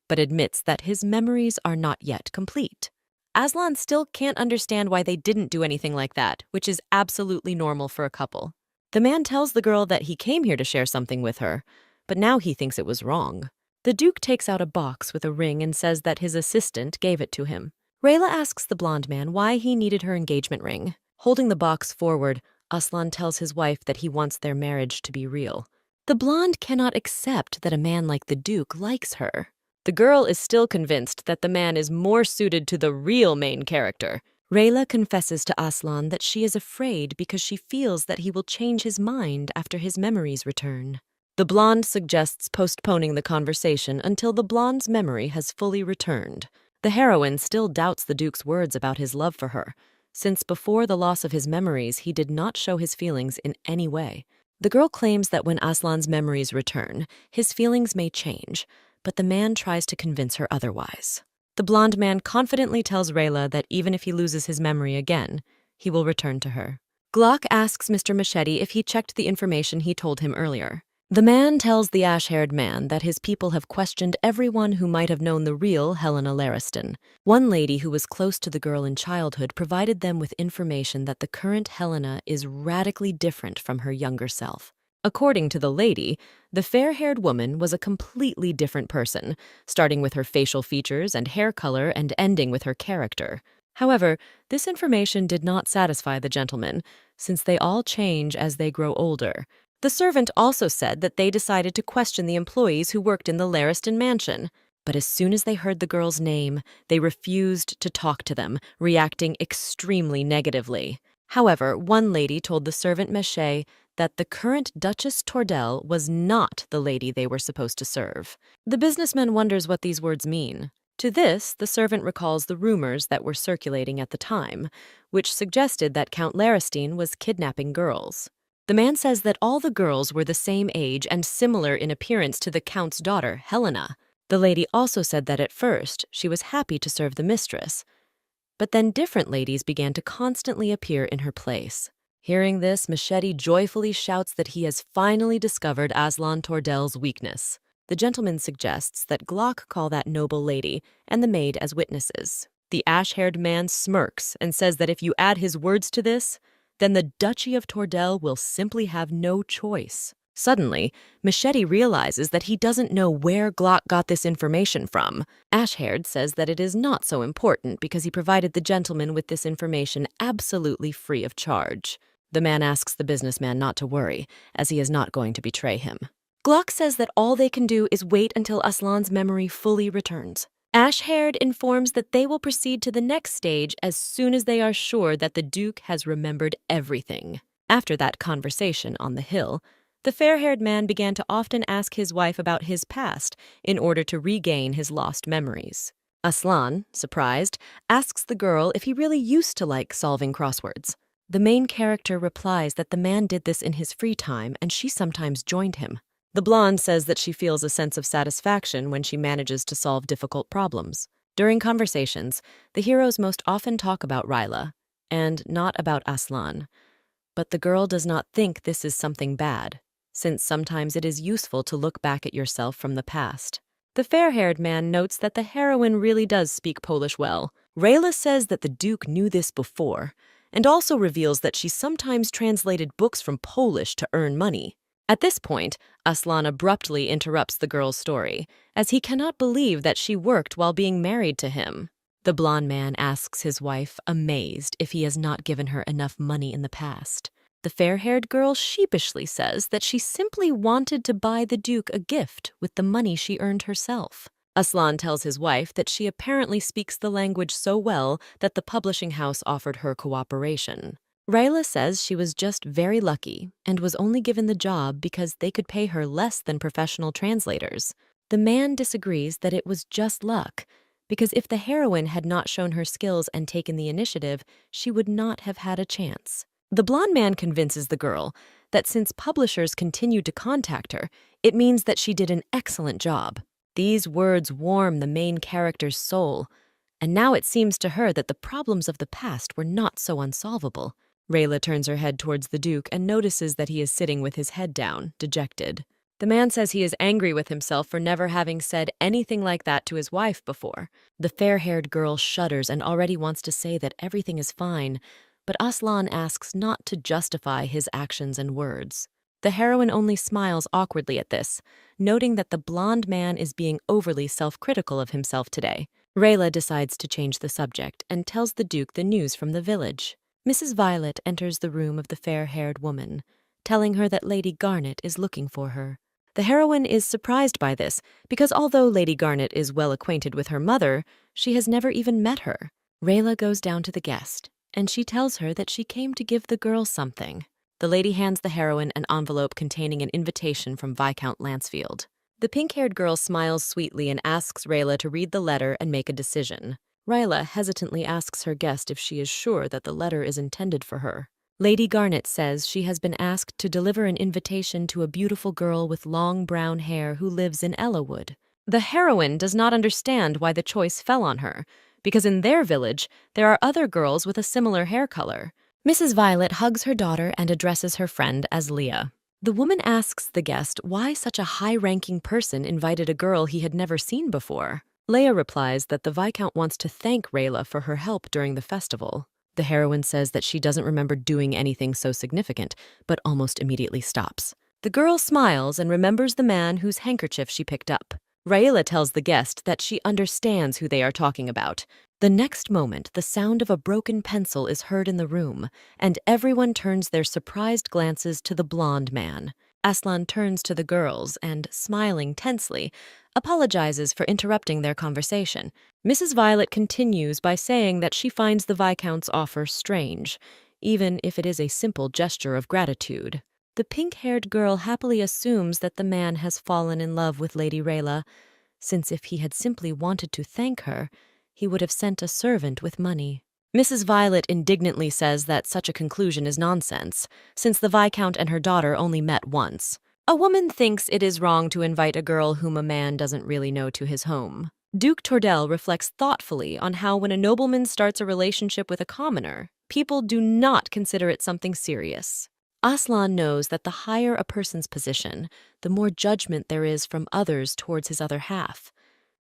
but admits that his memories are not yet complete. Aslan still can't understand why they didn't do anything like that, which is absolutely normal for a couple. The man tells the girl that he came here to share something with her, but now he thinks it was wrong. The Duke takes out a box with a ring and says that his assistant gave it to him. Rayla asks the blonde man why he needed her engagement ring. Holding the box forward, Aslan tells his wife that he wants their marriage to be real. The blonde cannot accept that a man like the Duke likes her. The girl is still convinced that the man is more suited to the real main character. Rayla confesses to Aslan that she is afraid because she feels that he will change his mind after his memories return. The blonde suggests postponing the conversation until the blonde's memory has fully returned. The heroine still doubts the Duke's words about his love for her, since before the loss of his memories he did not show his feelings in any way. The girl claims that when Aslan's memories return, his feelings may change, but the man tries to convince her otherwise. The blonde man confidently tells Rayla that even if he loses his memory again, he will return to her. Glock asks Mr. Machete if he checked the information he told him earlier. The man tells the ash-haired man that his people have questioned everyone who might have known the real Helena Lariston. One lady who was close to the girl in childhood provided them with information that the current Helena is radically different from her younger self. According to the lady, the fair-haired woman was a completely different person, starting with her facial features and hair color and ending with her character. However, this information did not satisfy the gentleman, since they all change as they grow older. The servant also said that they decided to question the employees who worked in the Lariston mansion. But as soon as they heard the girl's name, they refused to talk to them, reacting extremely negatively. However, one lady told the servant Meche that the current Duchess Tordell was not the lady they were supposed to serve. The businessman wonders what these words mean. To this, the servant recalls the rumors that were circulating at the time, which suggested that Count Lariston was kidnapping girls. The man says that all the girls were the same age and similar in appearance to the Count's daughter, Helena. The lady also said that at first she was happy to serve the mistress, but then different ladies began to constantly appear in her place. Hearing this, Machete joyfully shouts that he has finally discovered Aslan Tordell's weakness. The gentleman suggests that Glock call that noble lady and the maid as witnesses. The ash-haired man smirks and says that if you add his words to this, then the Duchy of Tordell will simply have no choice. Suddenly, Machete realizes that he doesn't know where Glock got this information from. Ash-haired says that it is not so important because he provided the gentleman with this information absolutely free of charge. The man asks the businessman not to worry, as he is not going to betray him. Glock says that all they can do is wait until Aslan's memory fully returns. Ash-haired informs that they will proceed to the next stage as soon as they are sure that the Duke has remembered everything. After that conversation on the hill, the fair-haired man began to often ask his wife about his past in order to regain his lost memories. Aslan, surprised, asks the girl if he really used to like solving crosswords. The main character replies that the man did this in his free time and she sometimes joined him. The blonde says that she feels a sense of satisfaction when she manages to solve difficult problems. During conversations, the heroes most often talk about Rayla, and not about Aslan. But the girl does not think this is something bad, since sometimes it is useful to look back at yourself from the past. The fair-haired man notes that the heroine really does speak Polish well. Rayla says that the Duke knew this before, and also reveals that she sometimes translated books from Polish to earn money. At this point, Aslan abruptly interrupts the girl's story, as he cannot believe that she worked while being married to him. The blonde man asks his wife, amazed, if he has not given her enough money in the past. The fair-haired girl sheepishly says that she simply wanted to buy the Duke a gift with the money she earned herself. Aslan tells his wife that she apparently speaks the language so well that the publishing house offered her cooperation. Rayla says she was just very lucky and was only given the job because they could pay her less than professional translators. The man disagrees that it was just luck, because if the heroine had not shown her skills and taken the initiative, she would not have had a chance. The blonde man convinces the girl that since publishers continued to contact her, it means that she did an excellent job. These words warm the main character's soul, and now it seems to her that the problems of the past were not so unsolvable. Rayla turns her head towards the Duke and notices that he is sitting with his head down, dejected. The man says he is angry with himself for never having said anything like that to his wife before. The fair-haired girl shudders and already wants to say that everything is fine, but Aslan asks not to justify his actions and words. The heroine only smiles awkwardly at this, noting that the blonde man is being overly self-critical of himself today. Rayla decides to change the subject and tells the Duke the news from the village. Mrs. Violet enters the room of the fair-haired woman, telling her that Lady Garnet is looking for her. The heroine is surprised by this, because although Lady Garnet is well acquainted with her mother, she has never even met her. Rayla goes down to the guest, and she tells her that she came to give the girl something. The lady hands the heroine an envelope containing an invitation from Viscount Lansfield. The pink-haired girl smiles sweetly and asks Rayla to read the letter and make a decision. Rayla hesitantly asks her guest if she is sure that the letter is intended for her. Lady Garnet says she has been asked to deliver an invitation to a beautiful girl with long brown hair who lives in Ellawood. The heroine does not understand why the choice fell on her, because in their village there are other girls with a similar hair color. Mrs. Violet hugs her daughter and addresses her friend as Leah. The woman asks the guest why such a high-ranking person invited a girl he had never seen before. Leah replies that the Viscount wants to thank Rayla for her help during the festival. The heroine says that she doesn't remember doing anything so significant, but almost immediately stops. The girl smiles and remembers the man whose handkerchief she picked up. Rayla tells the guest that she understands who they are talking about. The next moment, the sound of a broken pencil is heard in the room, and everyone turns their surprised glances to the blonde man. Aslan turns to the girls and, smiling tensely, apologizes for interrupting their conversation. Mrs. Violet continues by saying that she finds the Viscount's offer strange, even if it is a simple gesture of gratitude. The pink-haired girl happily assumes that the man has fallen in love with Lady Rayla, since if he had simply wanted to thank her, he would have sent a servant with money. Mrs. Violet indignantly says that such a conclusion is nonsense, since the Viscount and her daughter only met once. A woman thinks it is wrong to invite a girl whom a man doesn't really know to his home. Duke Tordel reflects thoughtfully on how when a nobleman starts a relationship with a commoner, people do not consider it something serious. Aslan knows that the higher a person's position, the more judgment there is from others towards his other half.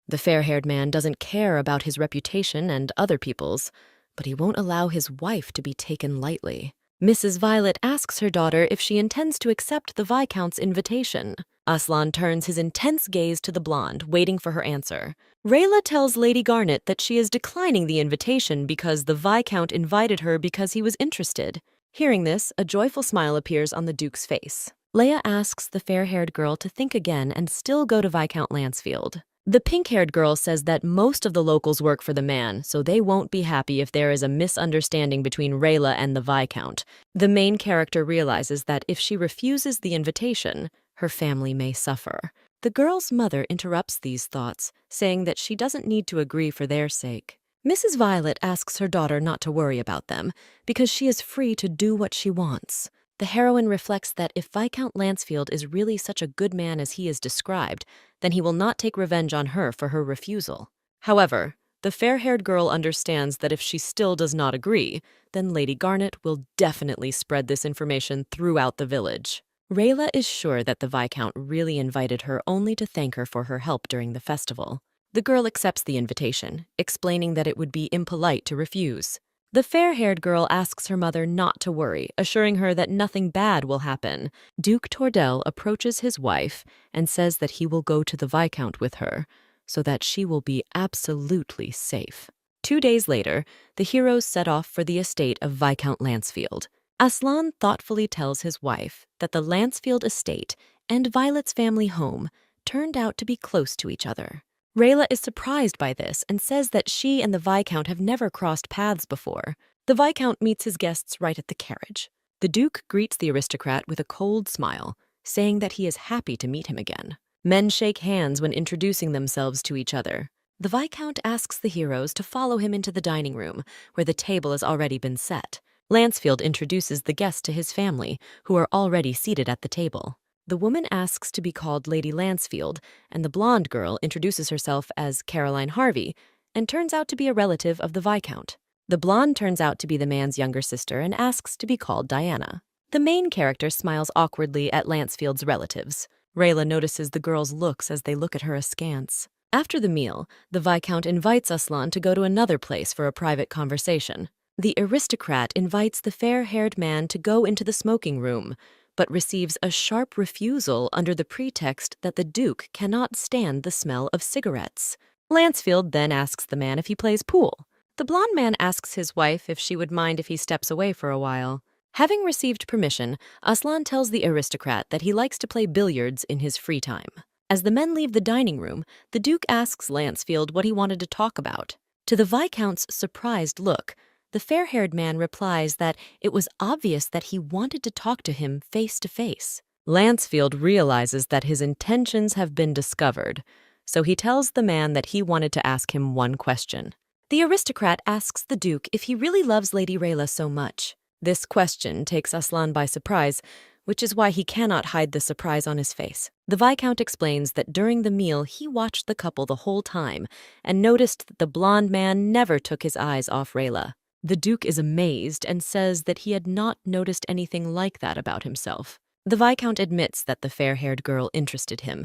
The fair-haired man doesn't care about his reputation and other people's, but he won't allow his wife to be taken lightly. Mrs. Violet asks her daughter if she intends to accept the Viscount's invitation. Aslan turns his intense gaze to the blonde, waiting for her answer. Rayla tells Lady Garnet that she is declining the invitation because the Viscount invited her because he was interested. Hearing this, a joyful smile appears on the Duke's face. Leia asks the fair-haired girl to think again and still go to Viscount Lansfield. The pink-haired girl says that most of the locals work for the man, so they won't be happy if there is a misunderstanding between Rayla and the Viscount. The main character realizes that if she refuses the invitation, her family may suffer. The girl's mother interrupts these thoughts, saying that she doesn't need to agree for their sake. Mrs. Violet asks her daughter not to worry about them, because she is free to do what she wants. The heroine reflects that if Viscount Lansfield is really such a good man as he is described, then he will not take revenge on her for her refusal. However, the fair-haired girl understands that if she still does not agree, then Lady Garnet will definitely spread this information throughout the village. Rayla is sure that the Viscount really invited her only to thank her for her help during the festival. The girl accepts the invitation, explaining that it would be impolite to refuse. The fair-haired girl asks her mother not to worry, assuring her that nothing bad will happen. Duke Tordel approaches his wife and says that he will go to the Viscount with her, so that she will be absolutely safe. 2 days later, the heroes set off for the estate of Viscount Lansfield. Aslan thoughtfully tells his wife that the Lansfield estate and Violet's family home turned out to be close to each other. Rayla is surprised by this and says that she and the Viscount have never crossed paths before. The Viscount meets his guests right at the carriage. The Duke greets the aristocrat with a cold smile, saying that he is happy to meet him again. Men shake hands when introducing themselves to each other. The Viscount asks the heroes to follow him into the dining room, where the table has already been set. Lansfield introduces the guests to his family, who are already seated at the table. The woman asks to be called Lady Lansfield, and the blonde girl introduces herself as Caroline Harvey and turns out to be a relative of the Viscount. The blonde turns out to be the man's younger sister and asks to be called Diana. The main character smiles awkwardly at Lansfield's relatives. Rayla notices the girls' looks as they look at her askance. After the meal, the Viscount invites Aslan to go to another place for a private conversation. The aristocrat invites the fair-haired man to go into the smoking room, but receives a sharp refusal under the pretext that the Duke cannot stand the smell of cigarettes. Lansfield then asks the man if he plays pool. The blonde man asks his wife if she would mind if he steps away for a while. Having received permission, Aslan tells the aristocrat that he likes to play billiards in his free time. As the men leave the dining room, the Duke asks Lansfield what he wanted to talk about. To the Viscount's surprised look, the fair-haired man replies that it was obvious that he wanted to talk to him face to face. Lansfield realizes that his intentions have been discovered, so he tells the man that he wanted to ask him one question. The aristocrat asks the Duke if he really loves Lady Rayla so much. This question takes Aslan by surprise, which is why he cannot hide the surprise on his face. The Viscount explains that during the meal he watched the couple the whole time and noticed that the blonde man never took his eyes off Rayla. The Duke is amazed and says that he had not noticed anything like that about himself. The Viscount admits that the fair-haired girl interested him,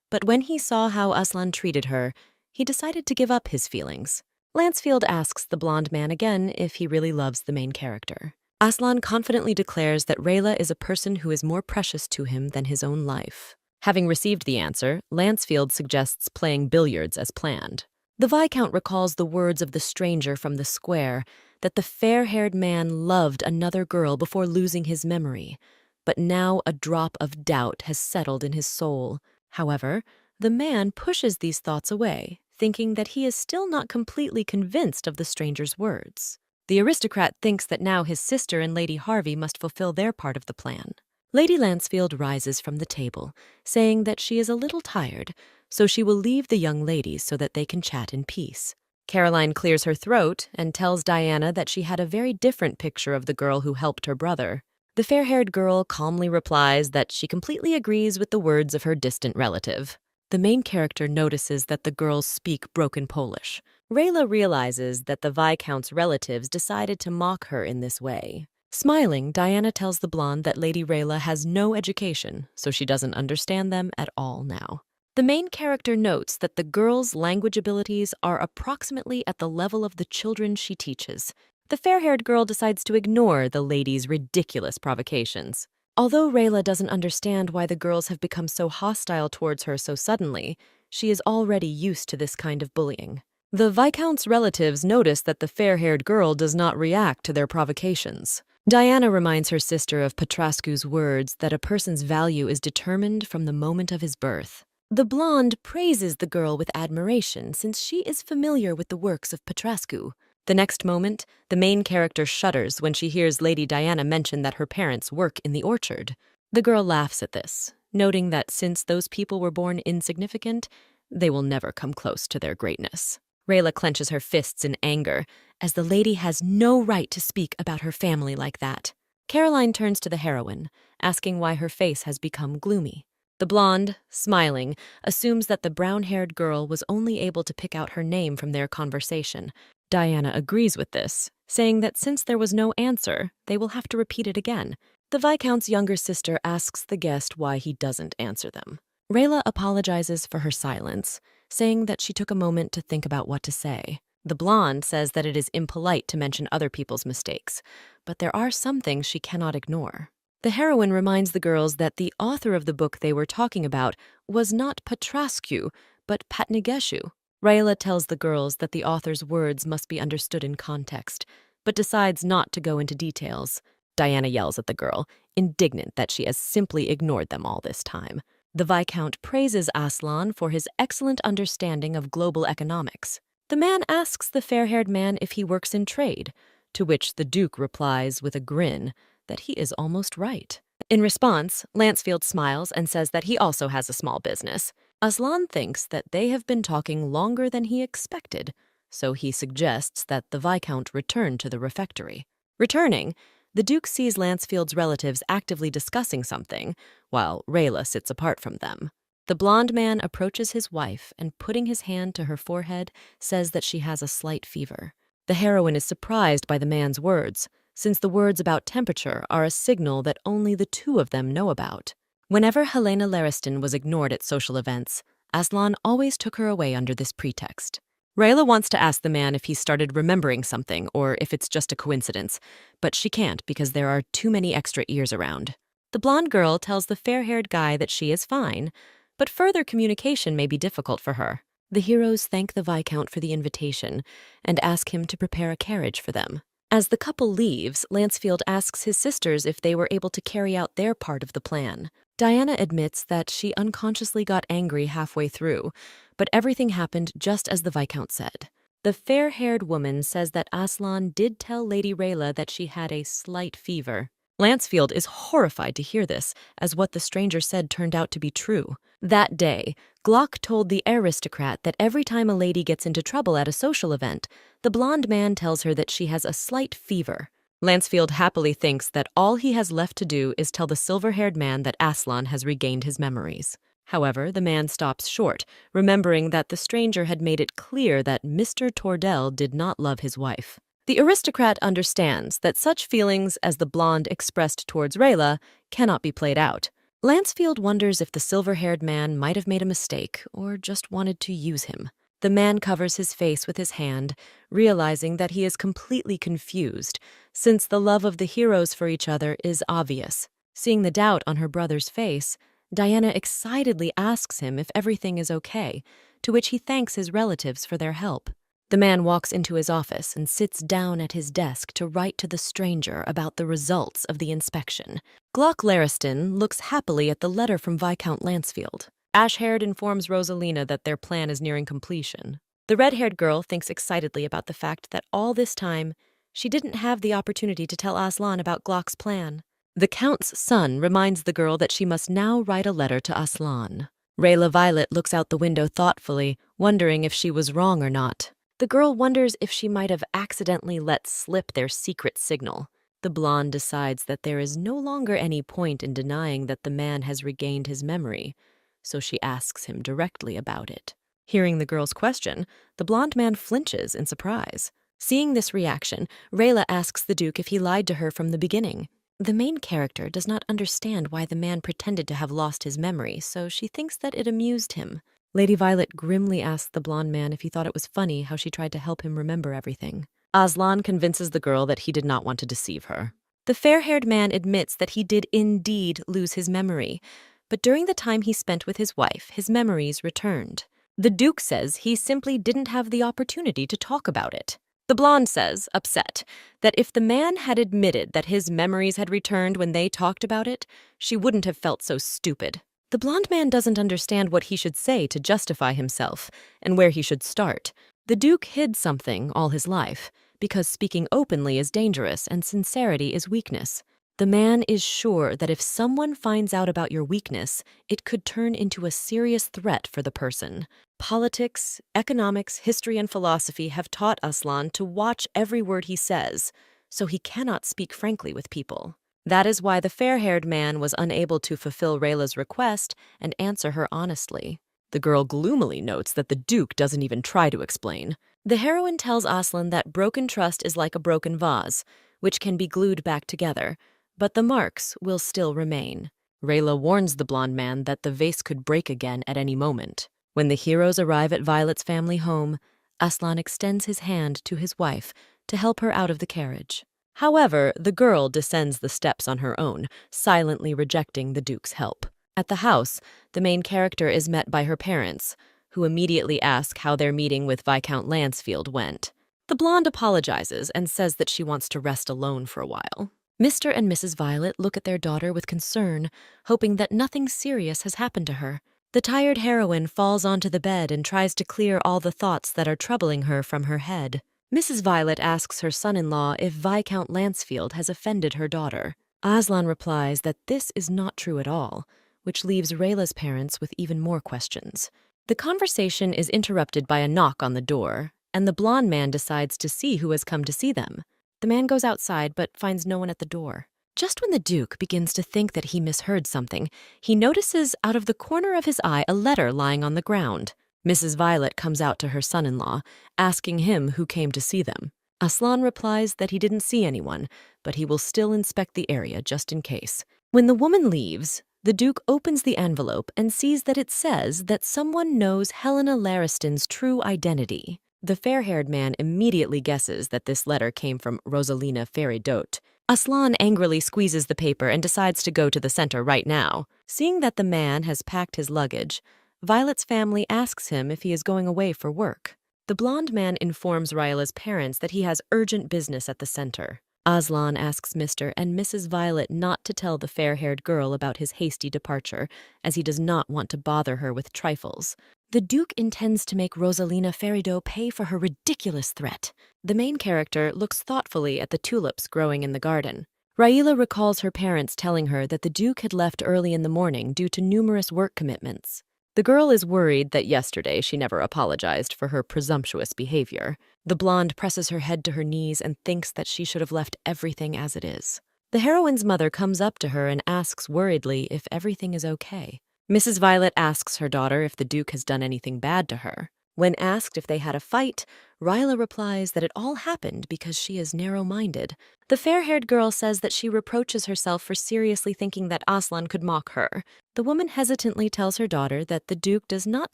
but when he saw how Aslan treated her, he decided to give up his feelings. Lancefield asks the blonde man again if he really loves the main character. Aslan confidently declares that Rayla is a person who is more precious to him than his own life. Having received the answer, Lancefield suggests playing billiards as planned. The Viscount recalls the words of the stranger from the square that the fair-haired man loved another girl before losing his memory, but now a drop of doubt has settled in his soul. However, the man pushes these thoughts away, thinking that he is still not completely convinced of the stranger's words. The aristocrat thinks that now his sister and Lady Harvey must fulfill their part of the plan. Lady Lancefield rises from the table, saying that she is a little tired, so she will leave the young ladies so that they can chat in peace. Caroline clears her throat and tells Diana that she had a very different picture of the girl who helped her brother. The fair-haired girl calmly replies that she completely agrees with the words of her distant relative. The main character notices that the girls speak broken Polish. Rayla realizes that the Viscount's relatives decided to mock her in this way. Smiling, Diana tells the blonde that Lady Rayla has no education, so she doesn't understand them at all now. The main character notes that the girls' language abilities are approximately at the level of the children she teaches. The fair-haired girl decides to ignore the lady's ridiculous provocations. Although Rayla doesn't understand why the girls have become so hostile towards her so suddenly, she is already used to this kind of bullying. The Viscount's relatives notice that the fair-haired girl does not react to their provocations. Diana reminds her sister of Petrascu's words that a person's value is determined from the moment of his birth. The blonde praises the girl with admiration since she is familiar with the works of Petrascu. The next moment, the main character shudders when she hears Lady Diana mention that her parents work in the orchard. The girl laughs at this, noting that since those people were born insignificant, they will never come close to their greatness. Rayla clenches her fists in anger, as the lady has no right to speak about her family like that. Caroline turns to the heroine, asking why her face has become gloomy. The blonde, smiling, assumes that the brown-haired girl was only able to pick out her name from their conversation. Diana agrees with this, saying that since there was no answer, they will have to repeat it again. The Viscount's younger sister asks the guest why he doesn't answer them. Rayla apologizes for her silence, saying that she took a moment to think about what to say. The blonde says that it is impolite to mention other people's mistakes, but there are some things she cannot ignore. The heroine reminds the girls that the author of the book they were talking about was not Petrascu, but Patnigeshu. Rayla tells the girls that the author's words must be understood in context, but decides not to go into details. Diana yells at the girl, indignant that she has simply ignored them all this time. The Viscount praises Aslan for his excellent understanding of global economics. The man asks the fair-haired man if he works in trade, to which the Duke replies with a grin that he is almost right. In response, Lancefield smiles and says that he also has a small business. Aslan thinks that they have been talking longer than he expected, so he suggests that the Viscount return to the refectory. Returning, the Duke sees Lancefield's relatives actively discussing something, while Rayla sits apart from them. The blonde man approaches his wife and, putting his hand to her forehead, says that she has a slight fever. The heroine is surprised by the man's words, since the words about temperature are a signal that only the two of them know about. Whenever Helena Lariston was ignored at social events, Aslan always took her away under this pretext. Rayla wants to ask the man if he's started remembering something or if it's just a coincidence, but she can't because there are too many extra ears around. The blonde girl tells the fair-haired guy that she is fine, but further communication may be difficult for her. The heroes thank the Viscount for the invitation and ask him to prepare a carriage for them. As the couple leaves, Lancefield asks his sisters if they were able to carry out their part of the plan. Diana admits that she unconsciously got angry halfway through, but everything happened just as the Viscount said. The fair-haired woman says that Aslan did tell Lady Rayla that she had a slight fever. Lancefield is horrified to hear this, as what the stranger said turned out to be true. That day, Glock told the aristocrat that every time a lady gets into trouble at a social event, the blonde man tells her that she has a slight fever. Lancefield happily thinks that all he has left to do is tell the silver-haired man that Aslan has regained his memories. However, the man stops short, remembering that the stranger had made it clear that Mr. Tordell did not love his wife. The aristocrat understands that such feelings as the blonde expressed towards Rayla cannot be played out. Lancefield wonders if the silver-haired man might have made a mistake or just wanted to use him. The man covers his face with his hand, realizing that he is completely confused, since the love of the heroes for each other is obvious. Seeing the doubt on her brother's face, Diana excitedly asks him if everything is okay, to which he thanks his relatives for their help. The man walks into his office and sits down at his desk to write to the stranger about the results of the inspection. Glock Lariston looks happily at the letter from Viscount Lancefield. Ash-haired informs Rosalina that their plan is nearing completion. The red-haired girl thinks excitedly about the fact that all this time, she didn't have the opportunity to tell Aslan about Glock's plan. The Count's son reminds the girl that she must now write a letter to Aslan. Rayla Violet looks out the window thoughtfully, wondering if she was wrong or not. The girl wonders if she might have accidentally let slip their secret signal. The blonde decides that there is no longer any point in denying that the man has regained his memory, so she asks him directly about it. Hearing the girl's question, the blonde man flinches in surprise. Seeing this reaction, Rayla asks the Duke if he lied to her from the beginning. The main character does not understand why the man pretended to have lost his memory, so she thinks that it amused him. Lady Violet grimly asks the blonde man if he thought it was funny how she tried to help him remember everything. Aslan convinces the girl that he did not want to deceive her. The fair-haired man admits that he did indeed lose his memory, but during the time he spent with his wife, his memories returned. The Duke says he simply didn't have the opportunity to talk about it. The blonde says, upset, that if the man had admitted that his memories had returned when they talked about it, she wouldn't have felt so stupid. The blonde man doesn't understand what he should say to justify himself and where he should start. The Duke hid something all his life, because speaking openly is dangerous and sincerity is weakness. The man is sure that if someone finds out about your weakness, it could turn into a serious threat for the person. Politics, economics, history, and philosophy have taught Aslan to watch every word he says, so he cannot speak frankly with people. That is why the fair-haired man was unable to fulfill Rayla's request and answer her honestly. The girl gloomily notes that the Duke doesn't even try to explain. The heroine tells Aslan that broken trust is like a broken vase, which can be glued back together, but the marks will still remain. Rayla warns the blonde man that the vase could break again at any moment. When the heroes arrive at Violet's family home, Aslan extends his hand to his wife to help her out of the carriage. However, the girl descends the steps on her own, silently rejecting the Duke's help. At the house, the main character is met by her parents, who immediately ask how their meeting with Viscount Lancefield went. The blonde apologizes and says that she wants to rest alone for a while. Mr. and Mrs. Violet look at their daughter with concern, hoping that nothing serious has happened to her. The tired heroine falls onto the bed and tries to clear all the thoughts that are troubling her from her head. Mrs. Violet asks her son-in-law if Viscount Lancefield has offended her daughter. Aslan replies that this is not true at all, which leaves Rayla's parents with even more questions. The conversation is interrupted by a knock on the door, and the blonde man decides to see who has come to see them. The man goes outside but finds no one at the door. Just when the Duke begins to think that he misheard something, he notices out of the corner of his eye a letter lying on the ground. Mrs. Violet comes out to her son-in-law, asking him who came to see them. Aslan replies that he didn't see anyone, but he will still inspect the area just in case. When the woman leaves, the Duke opens the envelope and sees that it says that someone knows Helena Lariston's true identity. The fair-haired man immediately guesses that this letter came from Rosalina Feridote. Aslan angrily squeezes the paper and decides to go to the center right now. Seeing that the man has packed his luggage, Violet's family asks him if he is going away for work. The blonde man informs Rayla's parents that he has urgent business at the center. Aslan asks Mr. and Mrs. Violet not to tell the fair-haired girl about his hasty departure, as he does not want to bother her with trifles. The Duke intends to make Rosalina Ferido pay for her ridiculous threat. The main character looks thoughtfully at the tulips growing in the garden. Rayla recalls her parents telling her that the Duke had left early in the morning due to numerous work commitments. The girl is worried that yesterday she never apologized for her presumptuous behavior. The blonde presses her head to her knees and thinks that she should have left everything as it is. The heroine's mother comes up to her and asks worriedly if everything is okay. Mrs. Violet asks her daughter if the Duke has done anything bad to her. When asked if they had a fight, Ryla replies that it all happened because she is narrow-minded. The fair-haired girl says that she reproaches herself for seriously thinking that Aslan could mock her. The woman hesitantly tells her daughter that the Duke does not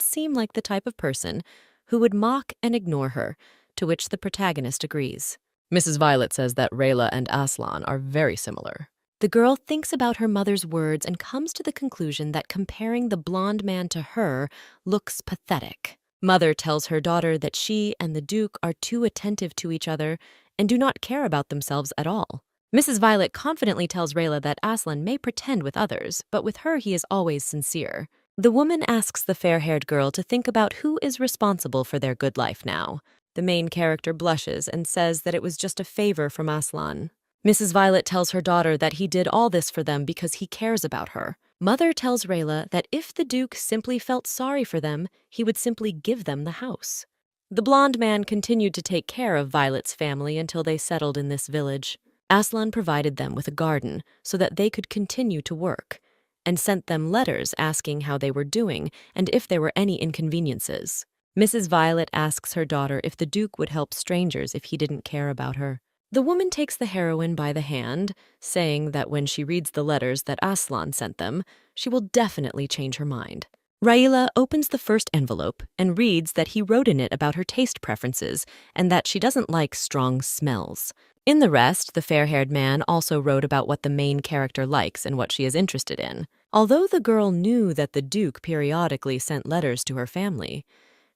seem like the type of person who would mock and ignore her, to which the protagonist agrees. Mrs. Violet says that Rayla and Aslan are very similar. The girl thinks about her mother's words and comes to the conclusion that comparing the blonde man to her looks pathetic. Mother tells her daughter that she and the Duke are too attentive to each other and do not care about themselves at all. Mrs. Violet confidently tells Rayla that Aslan may pretend with others, but with her he is always sincere. The woman asks the fair-haired girl to think about who is responsible for their good life now. The main character blushes and says that it was just a favor from Aslan. Mrs. Violet tells her daughter that he did all this for them because he cares about her. Mother tells Rayla that if the Duke simply felt sorry for them, he would simply give them the house. The blonde man continued to take care of Violet's family until they settled in this village. Aslan provided them with a garden so that they could continue to work, and sent them letters asking how they were doing and if there were any inconveniences. Mrs. Violet asks her daughter if the Duke would help strangers if he didn't care about her. The woman takes the heroine by the hand, saying that when she reads the letters that Aslan sent them, she will definitely change her mind. Raila opens the first envelope and reads that he wrote in it about her taste preferences and that she doesn't like strong smells. In the rest, the fair-haired man also wrote about what the main character likes and what she is interested in. Although the girl knew that the Duke periodically sent letters to her family,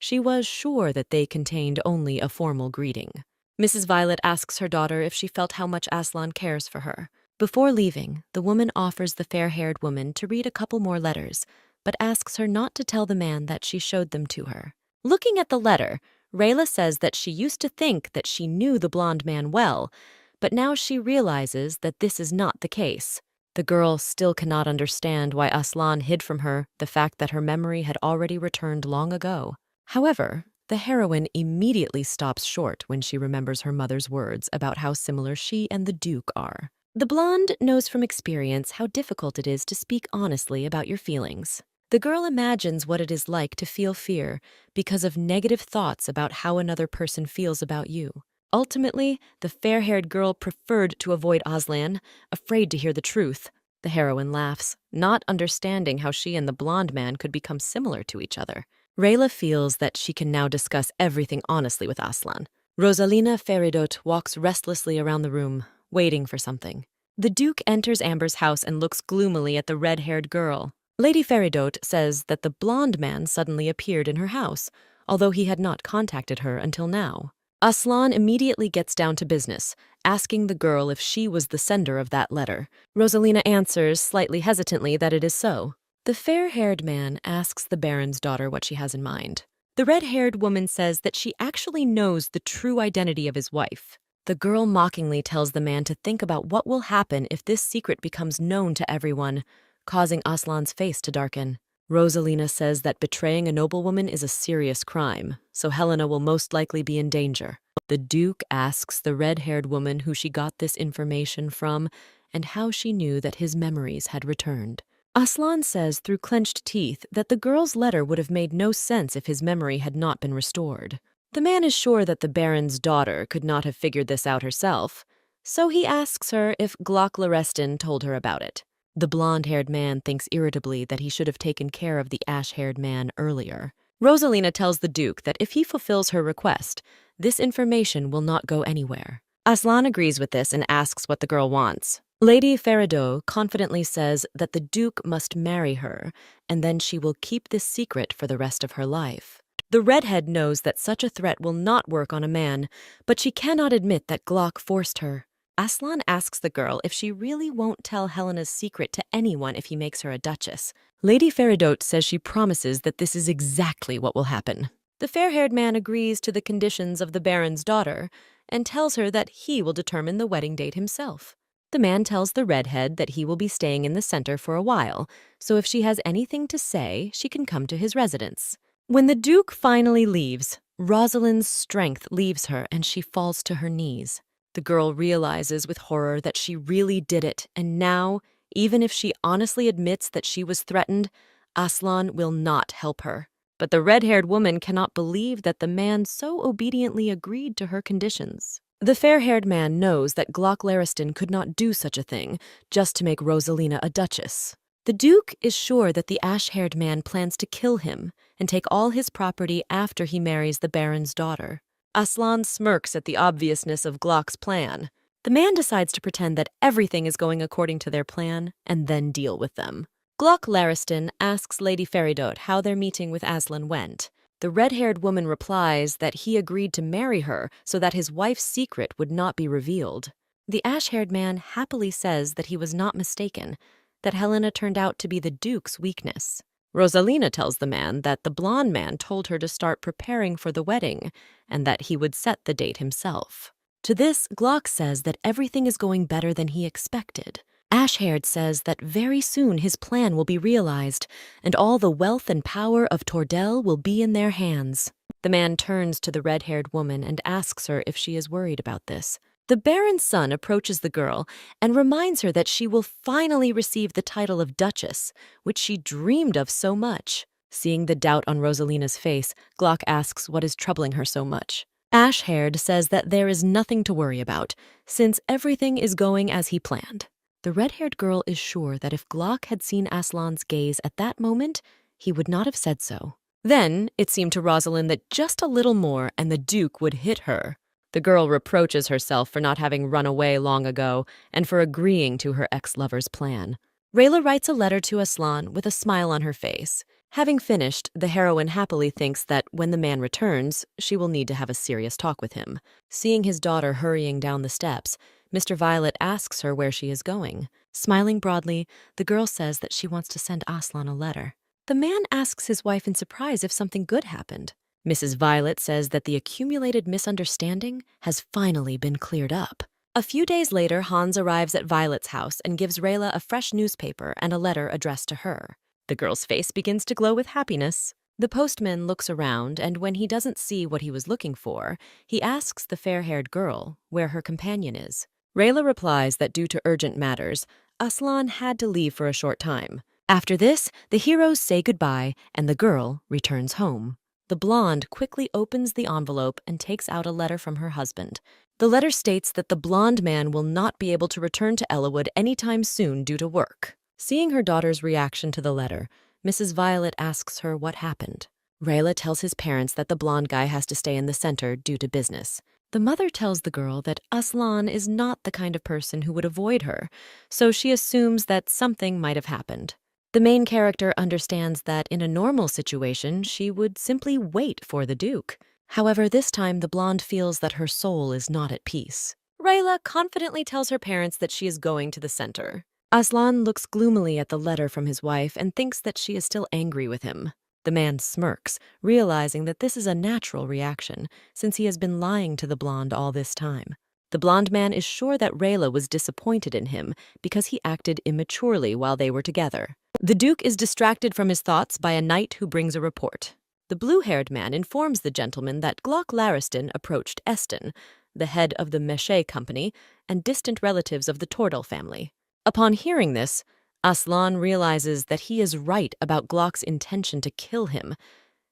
she was sure that they contained only a formal greeting. Mrs. Violet asks her daughter if she felt how much Aslan cares for her. Before leaving, the woman offers the fair-haired woman to read a couple more letters, but asks her not to tell the man that she showed them to her. Looking at the letter, Rayla says that she used to think that she knew the blonde man well, but now she realizes that this is not the case. The girl still cannot understand why Aslan hid from her the fact that her memory had already returned long ago. However, the heroine immediately stops short when she remembers her mother's words about how similar she and the Duke are. The blonde knows from experience how difficult it is to speak honestly about your feelings. The girl imagines what it is like to feel fear because of negative thoughts about how another person feels about you. Ultimately, the fair-haired girl preferred to avoid Aslan, afraid to hear the truth. The heroine laughs, not understanding how she and the blonde man could become similar to each other. Rayla feels that she can now discuss everything honestly with Aslan. Rosalina Feridot walks restlessly around the room, waiting for something. The Duke enters Amber's house and looks gloomily at the red-haired girl. Lady Feridot says that the blonde man suddenly appeared in her house, although he had not contacted her until now. Aslan immediately gets down to business, asking the girl if she was the sender of that letter. Rosalina answers slightly hesitantly that it is so. The fair-haired man asks the Baron's daughter what she has in mind. The red-haired woman says that she actually knows the true identity of his wife. The girl mockingly tells the man to think about what will happen if this secret becomes known to everyone, causing Aslan's face to darken. Rosalina says that betraying a noblewoman is a serious crime, so Helena will most likely be in danger. The Duke asks the red-haired woman who she got this information from and how she knew that his memories had returned. Aslan says through clenched teeth that the girl's letter would have made no sense if his memory had not been restored. The man is sure that the Baron's daughter could not have figured this out herself, so he asks her if Glock Lorestan told her about it. The blonde-haired man thinks irritably that he should have taken care of the ash-haired man earlier. Rosalina tells the Duke that if he fulfills her request, this information will not go anywhere. Aslan agrees with this and asks what the girl wants. Lady Feridot confidently says that the Duke must marry her, and then she will keep this secret for the rest of her life. The redhead knows that such a threat will not work on a man, but she cannot admit that Glock forced her. Aslan asks the girl if she really won't tell Helena's secret to anyone if he makes her a duchess. Lady Feridot says she promises that this is exactly what will happen. The fair-haired man agrees to the conditions of the Baron's daughter and tells her that he will determine the wedding date himself. The man tells the redhead that he will be staying in the center for a while, so if she has anything to say, she can come to his residence. When the Duke finally leaves, Rosalind's strength leaves her and she falls to her knees. The girl realizes with horror that she really did it, and now, even if she honestly admits that she was threatened, Aslan will not help her. But the red-haired woman cannot believe that the man so obediently agreed to her conditions. The fair-haired man knows that Glock Lariston could not do such a thing just to make Rosalina a duchess. The Duke is sure that the ash-haired man plans to kill him and take all his property after he marries the Baron's daughter. Aslan smirks at the obviousness of Glock's plan. The man decides to pretend that everything is going according to their plan and then deal with them. Glock Lariston asks Lady Feridot how their meeting with Aslan went. The red-haired woman replies that he agreed to marry her so that his wife's secret would not be revealed. The ash-haired man happily says that he was not mistaken, that Helena turned out to be the Duke's weakness. Rosalina tells the man that the blonde man told her to start preparing for the wedding and that he would set the date himself. To this, Glock says that everything is going better than he expected. Ash-haired says that very soon his plan will be realized, and all the wealth and power of Tordell will be in their hands. The man turns to the red-haired woman and asks her if she is worried about this. The Baron's son approaches the girl and reminds her that she will finally receive the title of Duchess, which she dreamed of so much. Seeing the doubt on Rosalina's face, Glock asks what is troubling her so much. Ash-haired says that there is nothing to worry about, since everything is going as he planned. The red-haired girl is sure that if Glock had seen Aslan's gaze at that moment, he would not have said so. Then, it seemed to Rosalind that just a little more and the Duke would hit her. The girl reproaches herself for not having run away long ago and for agreeing to her ex-lover's plan. Rayla writes a letter to Aslan with a smile on her face. Having finished, the heroine happily thinks that when the man returns, she will need to have a serious talk with him. Seeing his daughter hurrying down the steps, Mr. Violet asks her where she is going. Smiling broadly, the girl says that she wants to send Aslan a letter. The man asks his wife in surprise if something good happened. Mrs. Violet says that the accumulated misunderstanding has finally been cleared up. A few days later, Hans arrives at Violet's house and gives Rayla a fresh newspaper and a letter addressed to her. The girl's face begins to glow with happiness. The postman looks around, and when he doesn't see what he was looking for, he asks the fair-haired girl where her companion is. Rayla replies that due to urgent matters, Aslan had to leave for a short time. After this, the heroes say goodbye, and the girl returns home. The blonde quickly opens the envelope and takes out a letter from her husband. The letter states that the blonde man will not be able to return to Ellawood anytime soon due to work. Seeing her daughter's reaction to the letter, Mrs. Violet asks her what happened. Rayla tells his parents that the blonde guy has to stay in the center due to business. The mother tells the girl that Aslan is not the kind of person who would avoid her, so she assumes that something might have happened. The main character understands that in a normal situation, she would simply wait for the Duke. However, this time the blonde feels that her soul is not at peace. Rayla confidently tells her parents that she is going to the center. Aslan looks gloomily at the letter from his wife and thinks that she is still angry with him. The man smirks, realizing that this is a natural reaction, since he has been lying to the blonde all this time. The blonde man is sure that Rayla was disappointed in him because he acted immaturely while they were together. The Duke is distracted from his thoughts by a knight who brings a report. The blue-haired man informs the gentleman that Glock Lariston approached Eston, the head of the Méché company and distant relatives of the Tordell family. Upon hearing this, Aslan realizes that he is right about Glock's intention to kill him,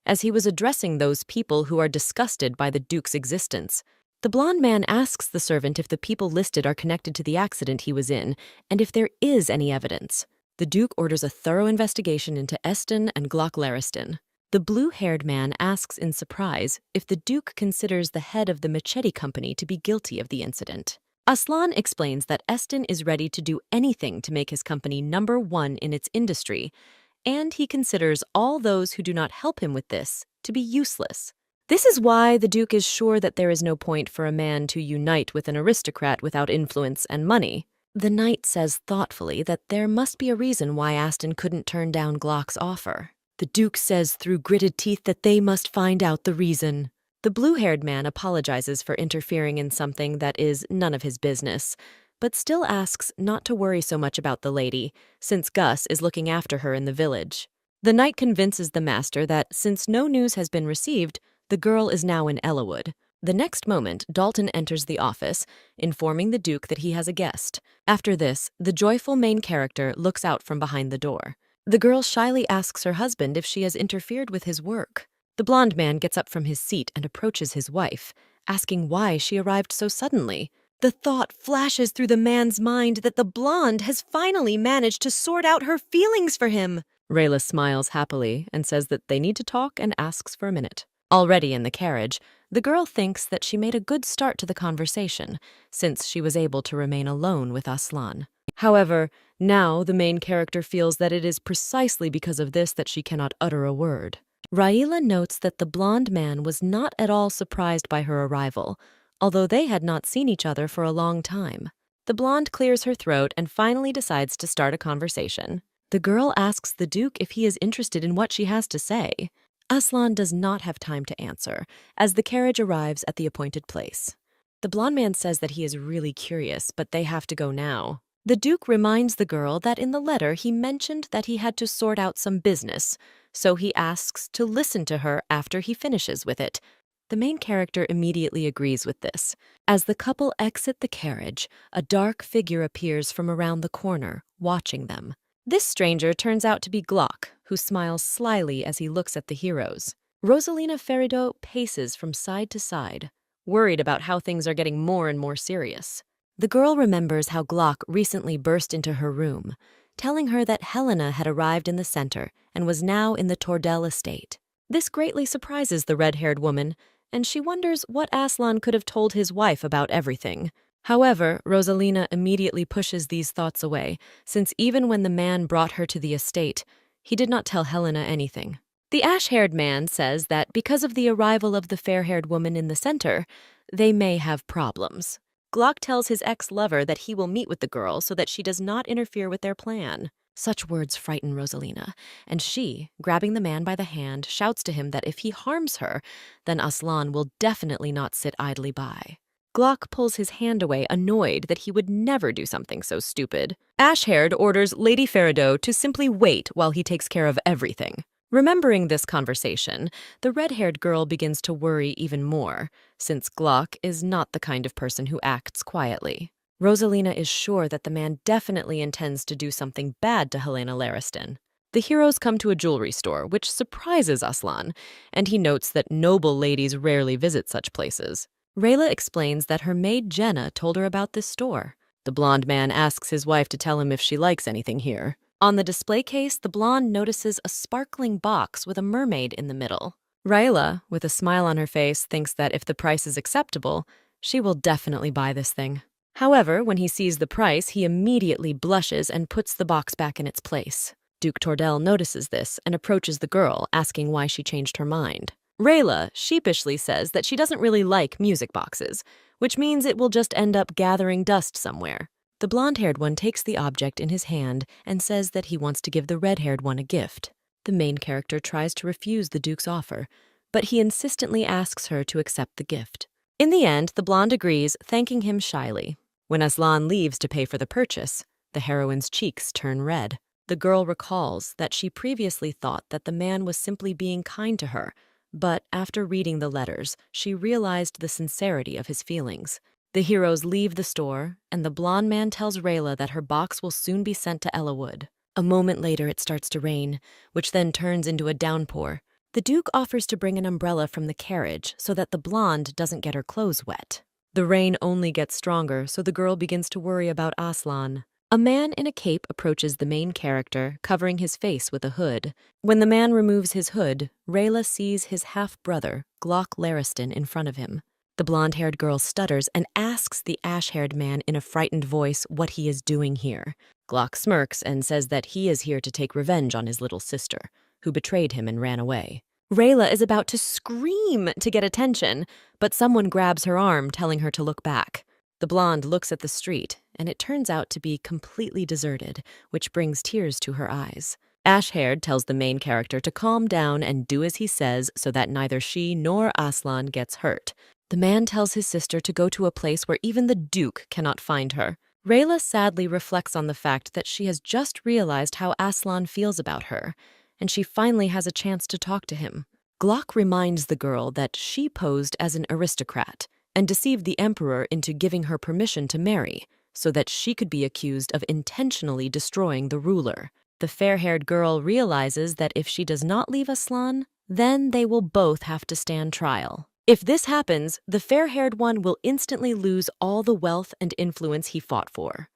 as he was addressing those people who are disgusted by the Duke's existence. The blonde man asks the servant if the people listed are connected to the accident he was in, and if there is any evidence. The Duke orders a thorough investigation into Eston and Glock Lariston. The blue-haired man asks in surprise if the Duke considers the head of the Machete company to be guilty of the incident. Aslan explains that Eston is ready to do anything to make his company number one in its industry, and he considers all those who do not help him with this to be useless. This is why the Duke is sure that there is no point for a man to unite with an aristocrat without influence and money. The knight says thoughtfully that there must be a reason why Aston couldn't turn down Glock's offer. The Duke says through gritted teeth that they must find out the reason. The blue-haired man apologizes for interfering in something that is none of his business, but still asks not to worry so much about the lady, since Gus is looking after her in the village. The knight convinces the master that since no news has been received, the girl is now in Ellawood. The next moment, Dalton enters the office, informing the Duke that he has a guest. After this, the joyful main character looks out from behind the door. The girl shyly asks her husband if she has interfered with his work. The blonde man gets up from his seat and approaches his wife, asking why she arrived so suddenly. The thought flashes through the man's mind that the blonde has finally managed to sort out her feelings for him. Rayla smiles happily and says that they need to talk and asks for a minute. Already in the carriage, the girl thinks that she made a good start to the conversation, since she was able to remain alone with Aslan. However, now the main character feels that it is precisely because of this that she cannot utter a word. Raila notes that the blonde man was not at all surprised by her arrival, although they had not seen each other for a long time. The blonde clears her throat and finally decides to start a conversation. The girl asks the Duke if he is interested in what she has to say. Aslan does not have time to answer, as the carriage arrives at the appointed place. The blonde man says that he is really curious, but they have to go now. The Duke reminds the girl that in the letter he mentioned that he had to sort out some business, so he asks to listen to her after he finishes with it. The main character immediately agrees with this. As the couple exit the carriage, a dark figure appears from around the corner, watching them. This stranger turns out to be Glock, who smiles slyly as he looks at the heroes. Rosalina Ferido paces from side to side, worried about how things are getting more and more serious. The girl remembers how Glock recently burst into her room, telling her that Helena had arrived in the center and was now in the Tordell estate. This greatly surprises the red-haired woman, and she wonders what Aslan could have told his wife about everything. However, Rosalina immediately pushes these thoughts away, since even when the man brought her to the estate, he did not tell Helena anything. The ash-haired man says that because of the arrival of the fair-haired woman in the center, they may have problems. Glock tells his ex-lover that he will meet with the girl so that she does not interfere with their plan. Such words frighten Rosalina, and she, grabbing the man by the hand, shouts to him that if he harms her, then Aslan will definitely not sit idly by. Glock pulls his hand away, annoyed that he would never do something so stupid. Ash-haired orders Lady Ferido to simply wait while he takes care of everything. Remembering this conversation, the red-haired girl begins to worry even more, since Glock is not the kind of person who acts quietly. Rosalina is sure that the man definitely intends to do something bad to Helena Lariston. The heroes come to a jewelry store, which surprises Aslan, and he notes that noble ladies rarely visit such places. Rayla explains that her maid Jenna told her about this store. The blonde man asks his wife to tell him if she likes anything here. On the display case, the blonde notices a sparkling box with a mermaid in the middle. Rayla, with a smile on her face, thinks that if the price is acceptable, she will definitely buy this thing. However, when he sees the price, he immediately blushes and puts the box back in its place. Duke Tordell notices this and approaches the girl, asking why she changed her mind. Rayla sheepishly says that she doesn't really like music boxes, which means it will just end up gathering dust somewhere. The blonde-haired one takes the object in his hand and says that he wants to give the red-haired one a gift. The main character tries to refuse the Duke's offer, but he insistently asks her to accept the gift. In the end, the blonde agrees, thanking him shyly. When Aslan leaves to pay for the purchase, the heroine's cheeks turn red. The girl recalls that she previously thought that the man was simply being kind to her, but after reading the letters, she realized the sincerity of his feelings. The heroes leave the store, and the blonde man tells Rayla that her box will soon be sent to Ellawood. A moment later, it starts to rain, which then turns into a downpour. The Duke offers to bring an umbrella from the carriage so that the blonde doesn't get her clothes wet. The rain only gets stronger, so the girl begins to worry about Aslan. A man in a cape approaches the main character, covering his face with a hood. When the man removes his hood, Rayla sees his half-brother, Glock Lariston, in front of him. The blonde-haired girl stutters and asks the ash-haired man in a frightened voice what he is doing here. Glock smirks and says that he is here to take revenge on his little sister, who betrayed him and ran away. Rayla is about to scream to get attention, but someone grabs her arm, telling her to look back. The blonde looks at the street, and it turns out to be completely deserted, which brings tears to her eyes. Ash-haired tells the main character to calm down and do as he says so that neither she nor Aslan gets hurt. The man tells his sister to go to a place where even the Duke cannot find her. Rayla sadly reflects on the fact that she has just realized how Aslan feels about her, and she finally has a chance to talk to him. Glock reminds the girl that she posed as an aristocrat and deceived the emperor into giving her permission to marry, so that she could be accused of intentionally destroying the ruler. The fair-haired girl realizes that if she does not leave Aslan, then they will both have to stand trial. If this happens, the fair-haired one will instantly lose all the wealth and influence he fought for.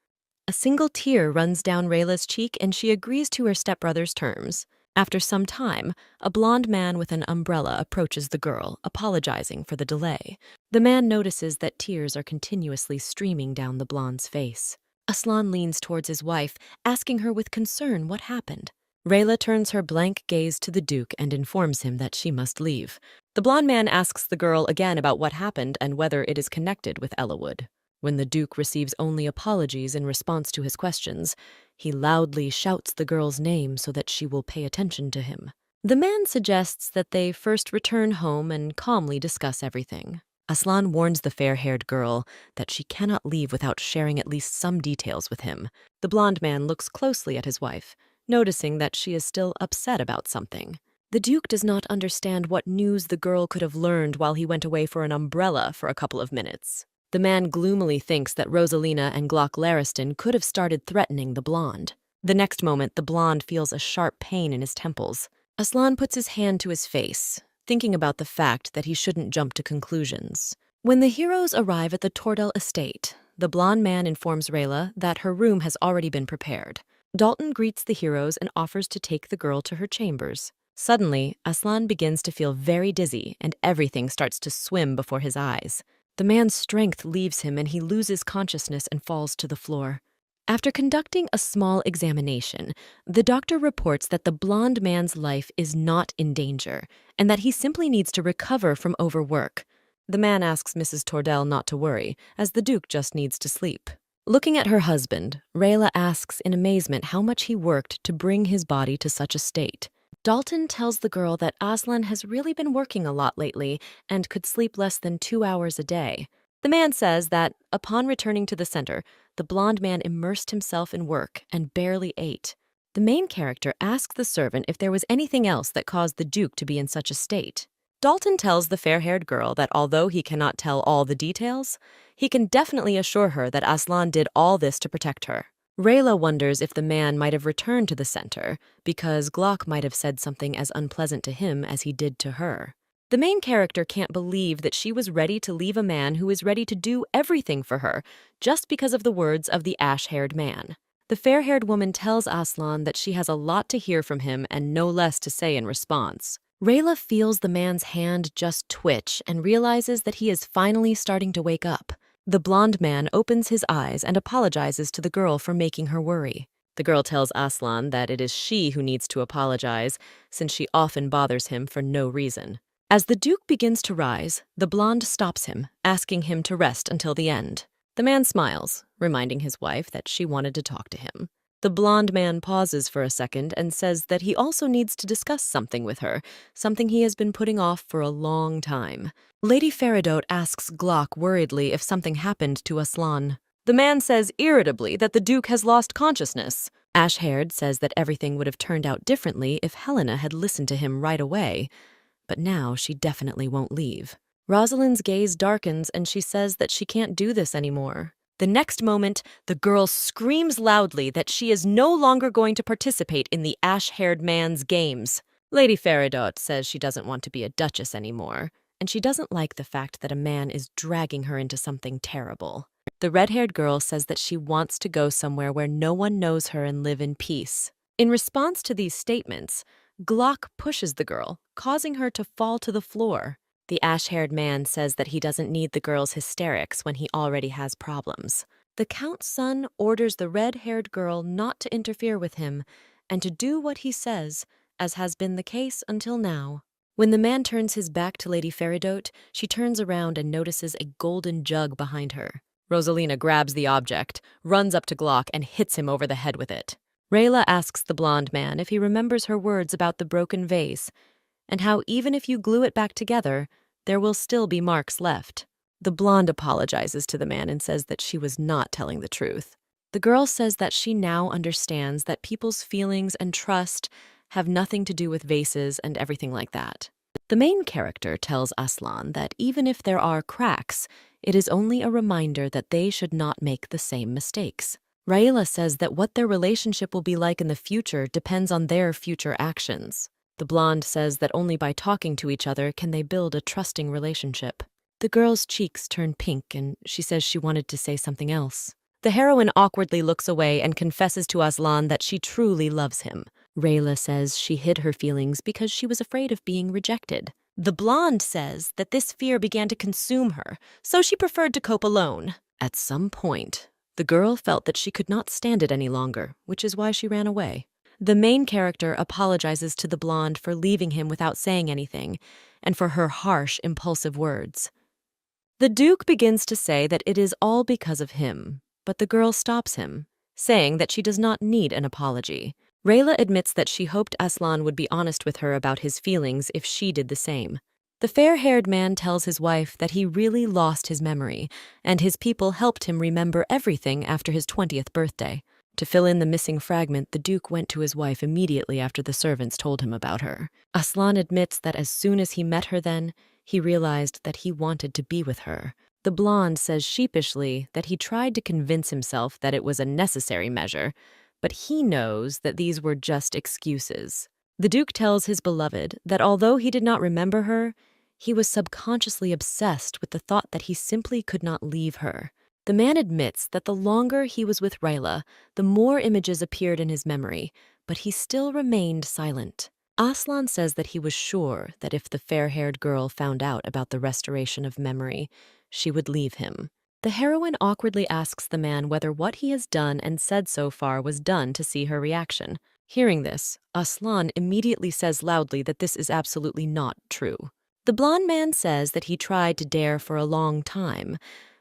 A single tear runs down Rayla's cheek and she agrees to her stepbrother's terms. After some time, a blond man with an umbrella approaches the girl, apologizing for the delay. The man notices that tears are continuously streaming down the blonde's face. Aslan leans towards his wife, asking her with concern what happened. Rayla turns her blank gaze to the Duke and informs him that she must leave. The blonde man asks the girl again about what happened and whether it is connected with Ellawood. When the Duke receives only apologies in response to his questions, he loudly shouts the girl's name so that she will pay attention to him. The man suggests that they first return home and calmly discuss everything. Aslan warns the fair-haired girl that she cannot leave without sharing at least some details with him. The blonde man looks closely at his wife, noticing that she is still upset about something. The Duke does not understand what news the girl could have learned while he went away for an umbrella for a couple of minutes. The man gloomily thinks that Rosalina and Glock Lariston could have started threatening the blonde. The next moment, the blonde feels a sharp pain in his temples. Aslan puts his hand to his face, thinking about the fact that he shouldn't jump to conclusions. When the heroes arrive at the Tordell estate, the blonde man informs Rayla that her room has already been prepared. Dalton greets the heroes and offers to take the girl to her chambers. Suddenly, Aslan begins to feel very dizzy and everything starts to swim before his eyes. The man's strength leaves him and he loses consciousness and falls to the floor. After conducting a small examination, the doctor reports that the blonde man's life is not in danger and that he simply needs to recover from overwork. The man asks Mrs. Tordell not to worry, as the Duke just needs to sleep. Looking at her husband, Rayla asks in amazement how much he worked to bring his body to such a state. Dalton tells the girl that Aslan has really been working a lot lately and could sleep less than 2 hours a day. The man says that, upon returning to the center, the blonde man immersed himself in work and barely ate. The main character asks the servant if there was anything else that caused the Duke to be in such a state. Dalton tells the fair-haired girl that although he cannot tell all the details, he can definitely assure her that Aslan did all this to protect her. Rayla wonders if the man might have returned to the center because Glock might have said something as unpleasant to him as he did to her. The main character can't believe that she was ready to leave a man who is ready to do everything for her just because of the words of the ash-haired man. The fair-haired woman tells Aslan that she has a lot to hear from him and no less to say in response. Rayla feels the man's hand just twitch and realizes that he is finally starting to wake up. The blonde man opens his eyes and apologizes to the girl for making her worry. The girl tells Aslan that it is she who needs to apologize, since she often bothers him for no reason. As the Duke begins to rise, the blonde stops him, asking him to rest until the end. The man smiles, reminding his wife that she wanted to talk to him. The blonde man pauses for a second and says that he also needs to discuss something with her, something he has been putting off for a long time. Lady Faridot asks Glock worriedly if something happened to Aslan. The man says irritably that the Duke has lost consciousness. Ash-haired says that everything would have turned out differently if Helena had listened to him right away, but now she definitely won't leave. Rosalind's gaze darkens and she says that she can't do this anymore. The next moment, the girl screams loudly that she is no longer going to participate in the ash-haired man's games. Lady Faridot says she doesn't want to be a duchess anymore, and she doesn't like the fact that a man is dragging her into something terrible. The red-haired girl says that she wants to go somewhere where no one knows her and live in peace. In response to these statements, Glock pushes the girl, causing her to fall to the floor. The ash-haired man says that he doesn't need the girl's hysterics when he already has problems. The Count's son orders the red-haired girl not to interfere with him and to do what he says, as has been the case until now. When the man turns his back to Lady Faridot, she turns around and notices a golden jug behind her. Rosalina grabs the object, runs up to Glock, and hits him over the head with it. Rayla asks the blonde man if he remembers her words about the broken vase, and how even if you glue it back together, there will still be marks left. The blonde apologizes to the man and says that she was not telling the truth. The girl says that she now understands that people's feelings and trust have nothing to do with vases and everything like that. The main character tells Aslan that even if there are cracks, it is only a reminder that they should not make the same mistakes. Raela says that what their relationship will be like in the future depends on their future actions. The blonde says that only by talking to each other can they build a trusting relationship. The girl's cheeks turn pink and she says she wanted to say something else. The heroine awkwardly looks away and confesses to Aslan that she truly loves him. Rayla says she hid her feelings because she was afraid of being rejected. The blonde says that this fear began to consume her, so she preferred to cope alone. At some point, the girl felt that she could not stand it any longer, which is why she ran away. The main character apologizes to the blonde for leaving him without saying anything, and for her harsh, impulsive words. The Duke begins to say that it is all because of him, but the girl stops him, saying that she does not need an apology. Rayla admits that she hoped Aslan would be honest with her about his feelings if she did the same. The fair-haired man tells his wife that he really lost his memory, and his people helped him remember everything after his 20th birthday. To fill in the missing fragment, the Duke went to his wife immediately after the servants told him about her. Aslan admits that as soon as he met her then, he realized that he wanted to be with her. The blonde says sheepishly that he tried to convince himself that it was a necessary measure, but he knows that these were just excuses. The Duke tells his beloved that although he did not remember her, he was subconsciously obsessed with the thought that he simply could not leave her. The man admits that the longer he was with Rayla, the more images appeared in his memory, but he still remained silent. Aslan says that he was sure that if the fair-haired girl found out about the restoration of memory, she would leave him. The heroine awkwardly asks the man whether what he has done and said so far was done to see her reaction. Hearing this, Aslan immediately says loudly that this is absolutely not true. The blonde man says that he tried to dare for a long time,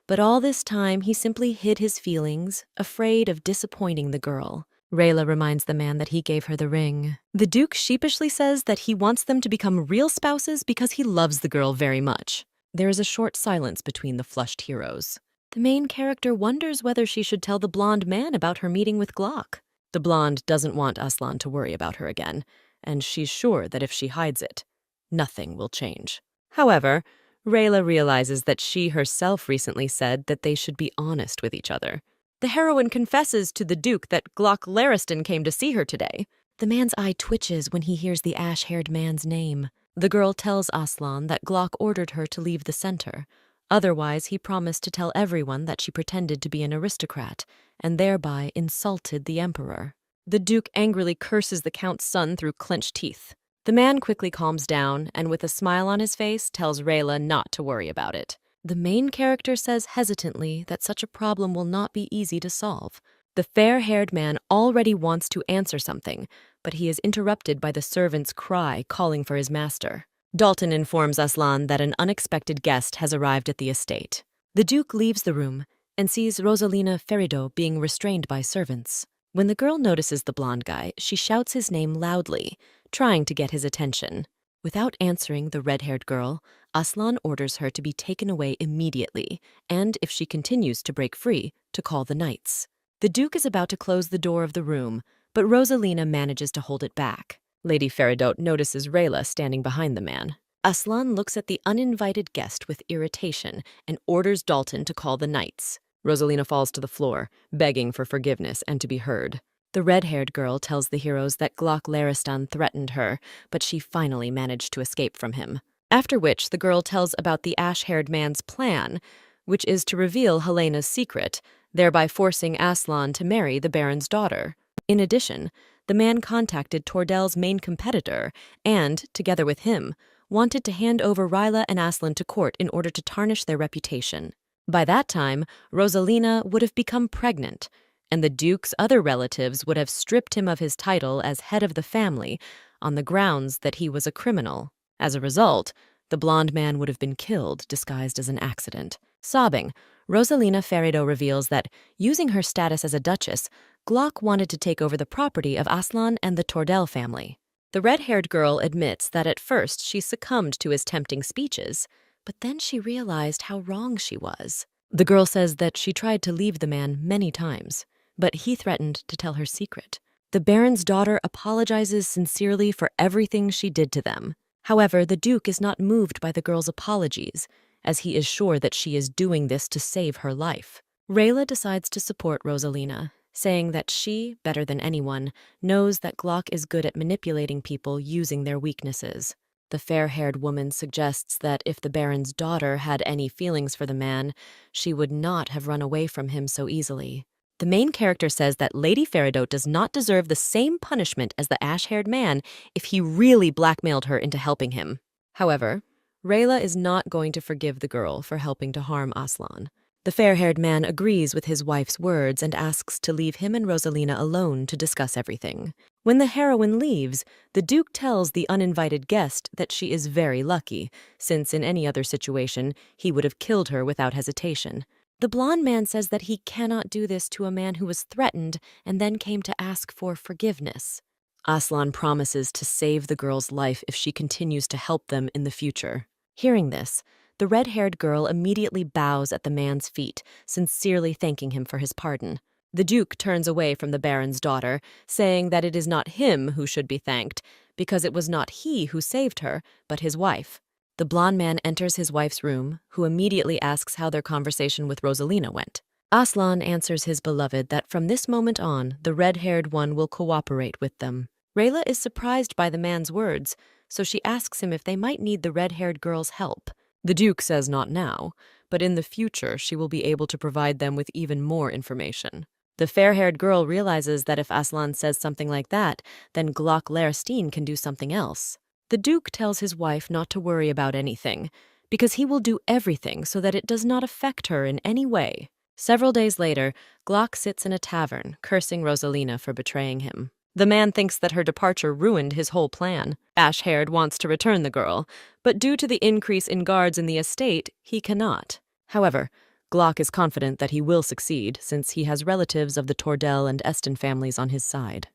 but all this time he simply hid his feelings, afraid of disappointing the girl. Rayla reminds the man that he gave her the ring. The Duke sheepishly says that he wants them to become real spouses because he loves the girl very much. There is a short silence between the flushed heroes. The main character wonders whether she should tell the blonde man about her meeting with Glock. The blonde doesn't want Aslan to worry about her again, and she's sure that if she hides it, nothing will change. However, Rayla realizes that she herself recently said that they should be honest with each other. The heroine confesses to the Duke that Glock Lariston came to see her today. The man's eye twitches when he hears the ash-haired man's name. The girl tells Aslan that Glock ordered her to leave the center. Otherwise, he promised to tell everyone that she pretended to be an aristocrat, and thereby insulted the emperor. The Duke angrily curses the Count's son through clenched teeth. The man quickly calms down, and with a smile on his face, tells Rayla not to worry about it. The main character says hesitantly that such a problem will not be easy to solve. The fair-haired man already wants to answer something, but he is interrupted by the servant's cry calling for his master. Dalton informs Aslan that an unexpected guest has arrived at the estate. The Duke leaves the room and sees Rosalina Ferido being restrained by servants. When the girl notices the blonde guy, she shouts his name loudly, trying to get his attention. Without answering the red-haired girl, Aslan orders her to be taken away immediately, and if she continues to break free, to call the knights. The Duke is about to close the door of the room, but Rosalina manages to hold it back. Lady Feridot notices Rayla standing behind the man. Aslan looks at the uninvited guest with irritation and orders Dalton to call the knights. Rosalina falls to the floor, begging for forgiveness and to be heard. The red-haired girl tells the heroes that Glock Lariston threatened her, but she finally managed to escape from him. After which, the girl tells about the ash-haired man's plan, which is to reveal Helena's secret, thereby forcing Aslan to marry the Baron's daughter. In addition, the man contacted Tordel's main competitor and, together with him, wanted to hand over Rayla and Aslan to court in order to tarnish their reputation. By that time, Rosalina would have become pregnant, and the Duke's other relatives would have stripped him of his title as head of the family on the grounds that he was a criminal. As a result, the blonde man would have been killed disguised as an accident. Sobbing, Rosalina Ferido reveals that, using her status as a duchess, Glock wanted to take over the property of Aslan and the Tordel family. The red-haired girl admits that at first she succumbed to his tempting speeches, but then she realized how wrong she was. The girl says that she tried to leave the man many times, but he threatened to tell her secret. The Baron's daughter apologizes sincerely for everything she did to them. However, the Duke is not moved by the girl's apologies, as he is sure that she is doing this to save her life. Rayla decides to support Rosalina, saying that she, better than anyone, knows that Glock is good at manipulating people using their weaknesses. The fair-haired woman suggests that if the Baron's daughter had any feelings for the man, she would not have run away from him so easily. The main character says that Lady Faridot does not deserve the same punishment as the ash-haired man if he really blackmailed her into helping him. However, Rayla is not going to forgive the girl for helping to harm Aslan. The fair-haired man agrees with his wife's words and asks to leave him and Rosalina alone to discuss everything. When the heroine leaves, the Duke tells the uninvited guest that she is very lucky, since in any other situation, he would have killed her without hesitation. The blonde man says that he cannot do this to a man who was threatened and then came to ask for forgiveness. Aslan promises to save the girl's life if she continues to help them in the future. Hearing this, the red-haired girl immediately bows at the man's feet, sincerely thanking him for his pardon. The Duke turns away from the Baron's daughter, saying that it is not him who should be thanked, because it was not he who saved her, but his wife. The blonde man enters his wife's room, who immediately asks how their conversation with Rosalina went. Aslan answers his beloved that from this moment on, the red-haired one will cooperate with them. Rayla is surprised by the man's words, so she asks him if they might need the red-haired girl's help. The Duke says not now, but in the future she will be able to provide them with even more information. The fair-haired girl realizes that if Aslan says something like that, then Glock Larestine can do something else. The Duke tells his wife not to worry about anything, because he will do everything so that it does not affect her in any way. Several days later, Glock sits in a tavern, cursing Rosalina for betraying him. The man thinks that her departure ruined his whole plan. Ash-haired wants to return the girl, but due to the increase in guards in the estate, he cannot. However, Glock is confident that he will succeed, since he has relatives of the Tordell and Eston families on his side.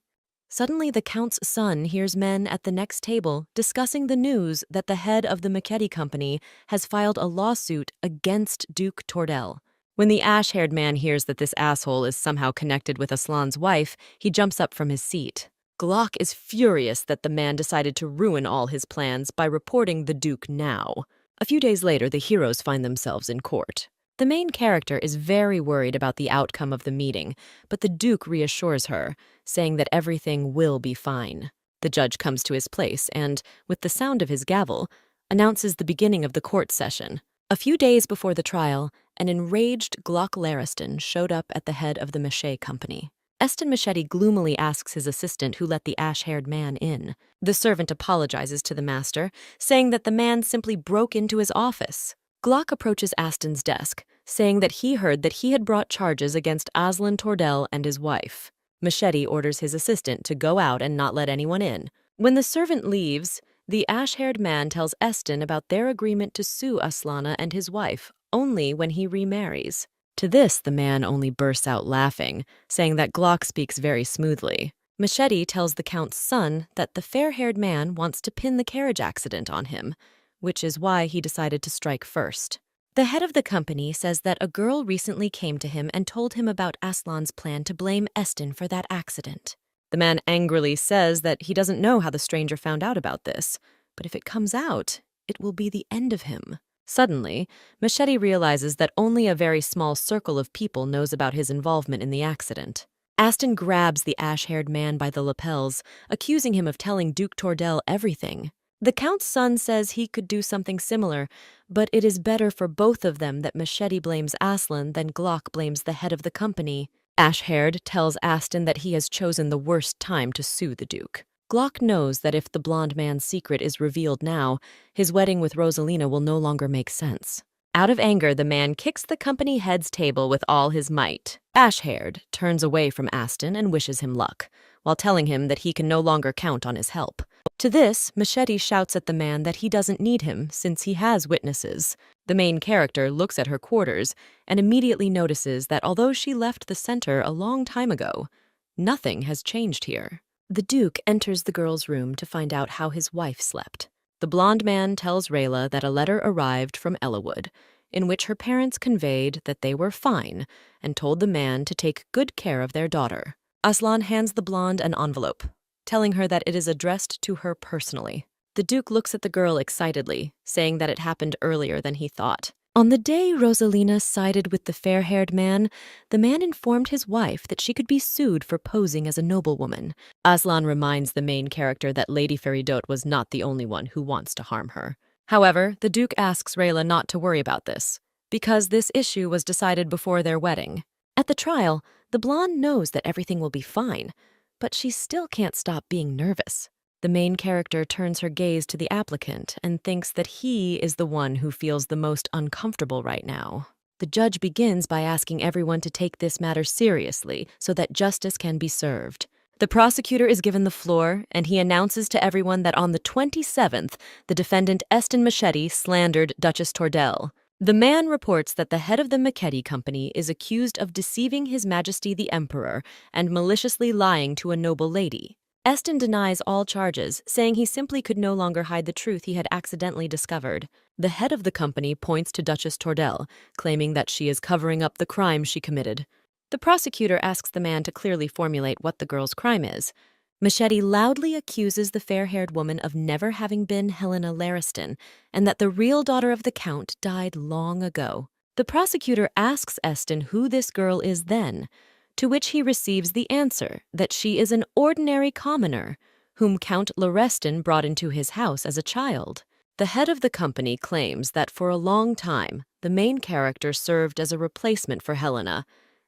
Suddenly, the Count's son hears men at the next table discussing the news that the head of the Macchetti Company has filed a lawsuit against Duke Tordell. When the ash-haired man hears that this asshole is somehow connected with Aslan's wife, he jumps up from his seat. Glock is furious that the man decided to ruin all his plans by reporting the Duke now. A few days later, the heroes find themselves in court. The main character is very worried about the outcome of the meeting, but the Duke reassures her, saying that everything will be fine. The judge comes to his place and, with the sound of his gavel, announces the beginning of the court session. A few days before the trial, an enraged Glock Larestine showed up at the head of the Machet Company. Eston Macchetti gloomily asks his assistant who let the ash-haired man in. The servant apologizes to the master, saying that the man simply broke into his office. Glock approaches Aston's desk, saying that he heard that he had brought charges against Aslan Tordell and his wife. Macchetti orders his assistant to go out and not let anyone in. When the servant leaves, the ash-haired man tells Eston about their agreement to sue Aslana and his wife only when he remarries. To this, the man only bursts out laughing, saying that Glock speaks very smoothly. Macchetti tells the Count's son that the fair-haired man wants to pin the carriage accident on him, which is why he decided to strike first. The head of the company says that a girl recently came to him and told him about Aslan's plan to blame Eston for that accident. The man angrily says that he doesn't know how the stranger found out about this, but if it comes out, it will be the end of him. Suddenly, Macchetti realizes that only a very small circle of people knows about his involvement in the accident. Aston grabs the ash-haired man by the lapels, accusing him of telling Duke Tordell everything. The Count's son says he could do something similar, but it is better for both of them that Macchetti blames Aslan than Glock blames the head of the company. Ash-haired tells Aston that he has chosen the worst time to sue the Duke. Glock knows that if the blonde man's secret is revealed now, his wedding with Rosalina will no longer make sense. Out of anger, the man kicks the company head's table with all his might. Ash-haired turns away from Aston and wishes him luck, while telling him that he can no longer count on his help. To this, Macchetti shouts at the man that he doesn't need him since he has witnesses. The main character looks at her quarters and immediately notices that although she left the center a long time ago, nothing has changed here. The Duke enters the girl's room to find out how his wife slept. The blonde man tells Rayla that a letter arrived from Ellawood, in which her parents conveyed that they were fine and told the man to take good care of their daughter. Aslan hands the blonde an envelope, telling her that it is addressed to her personally. The Duke looks at the girl excitedly, saying that it happened earlier than he thought. On the day Rosalina sided with the fair-haired man, the man informed his wife that she could be sued for posing as a noblewoman. Aslan reminds the main character that Lady Feridot was not the only one who wants to harm her. However, the Duke asks Rayla not to worry about this, because this issue was decided before their wedding. At the trial, the blonde knows that everything will be fine, but she still can't stop being nervous. The main character turns her gaze to the applicant and thinks that he is the one who feels the most uncomfortable right now. The judge begins by asking everyone to take this matter seriously so that justice can be served. The prosecutor is given the floor, and he announces to everyone that on the 27th, the defendant Eston Machete slandered Duchess Tordell. The man reports that the head of the Machete Company is accused of deceiving His Majesty the Emperor and maliciously lying to a noble lady. Eston denies all charges, saying he simply could no longer hide the truth he had accidentally discovered. The head of the company points to Duchess Tordell, claiming that she is covering up the crime she committed. The prosecutor asks the man to clearly formulate what the girl's crime is. Machete loudly accuses the fair-haired woman of never having been Helena Lariston, and that the real daughter of the Count died long ago. The prosecutor asks Eston who this girl is then, to which he receives the answer that she is an ordinary commoner whom Count Lareston brought into his house as a child. The head of the company claims that for a long time, the main character served as a replacement for Helena,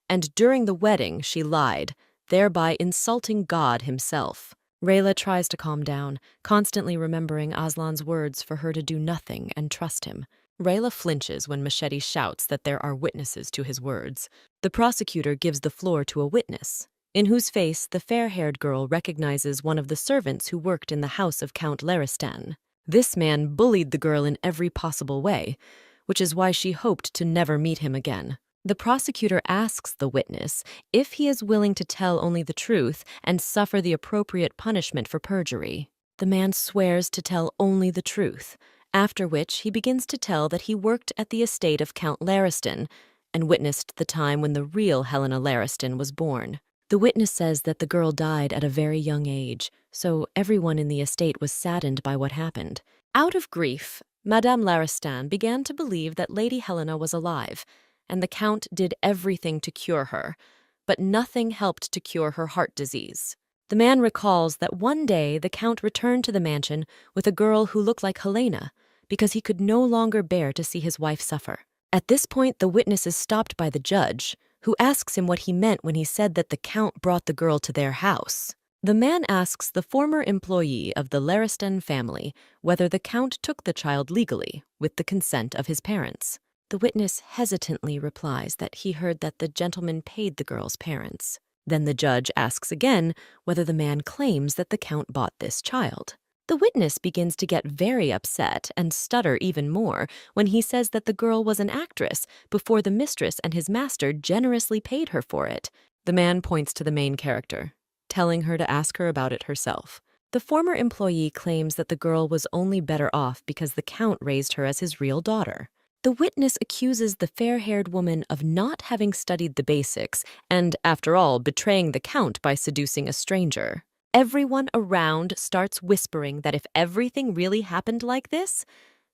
and during the wedding she lied, thereby insulting God himself. Rayla tries to calm down, constantly remembering Aslan's words for her to do nothing and trust him. Rayla flinches when Machete shouts that there are witnesses to his words. The prosecutor gives the floor to a witness, in whose face the fair-haired girl recognizes one of the servants who worked in the house of Count Laristan. This man bullied the girl in every possible way, which is why she hoped to never meet him again. The prosecutor asks the witness if he is willing to tell only the truth and suffer the appropriate punishment for perjury. The man swears to tell only the truth, after which he begins to tell that he worked at the estate of Count Lariston and witnessed the time when the real Helena Lariston was born. The witness says that the girl died at a very young age, so everyone in the estate was saddened by what happened. Out of grief, Madame Laristan began to believe that Lady Helena was alive, and the Count did everything to cure her, but nothing helped to cure her heart disease. The man recalls that one day the Count returned to the mansion with a girl who looked like Helena, because he could no longer bear to see his wife suffer. At this point, the witness is stopped by the judge, who asks him what he meant when he said that the Count brought the girl to their house. The man asks the former employee of the Lariston family whether the Count took the child legally, with the consent of his parents. The witness hesitantly replies that he heard that the gentleman paid the girl's parents. Then the judge asks again whether the man claims that the Count bought this child. The witness begins to get very upset and stutter even more when he says that the girl was an actress before the mistress and his master generously paid her for it. The man points to the main character, telling her to ask her about it herself. The former employee claims that the girl was only better off because the Count raised her as his real daughter. The witness accuses the fair-haired woman of not having studied the basics and, after all, betraying the Count by seducing a stranger. Everyone around starts whispering that if everything really happened like this,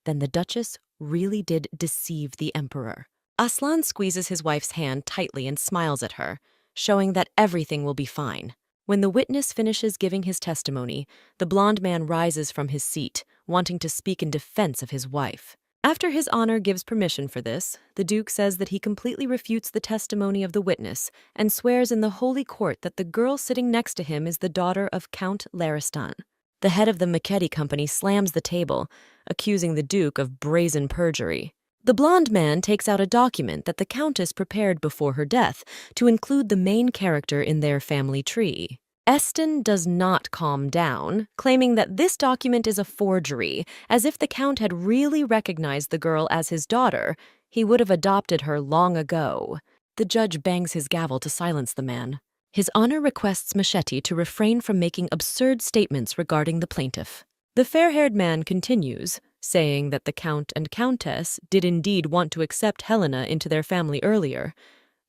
then the Duchess really did deceive the Emperor. Aslan squeezes his wife's hand tightly and smiles at her, showing that everything will be fine. When the witness finishes giving his testimony, the blonde man rises from his seat, wanting to speak in defense of his wife. After His Honor gives permission for this, the Duke says that he completely refutes the testimony of the witness and swears in the holy court that the girl sitting next to him is the daughter of Count Laristan. The head of the Machete Company slams the table, accusing the Duke of brazen perjury. The blonde man takes out a document that the Countess prepared before her death to include the main character in their family tree. Eston does not calm down, claiming that this document is a forgery, as if the Count had really recognized the girl as his daughter, he would have adopted her long ago. The judge bangs his gavel to silence the man. His Honor requests Machete to refrain from making absurd statements regarding the plaintiff. The fair-haired man continues, saying that the Count and Countess did indeed want to accept Helena into their family earlier,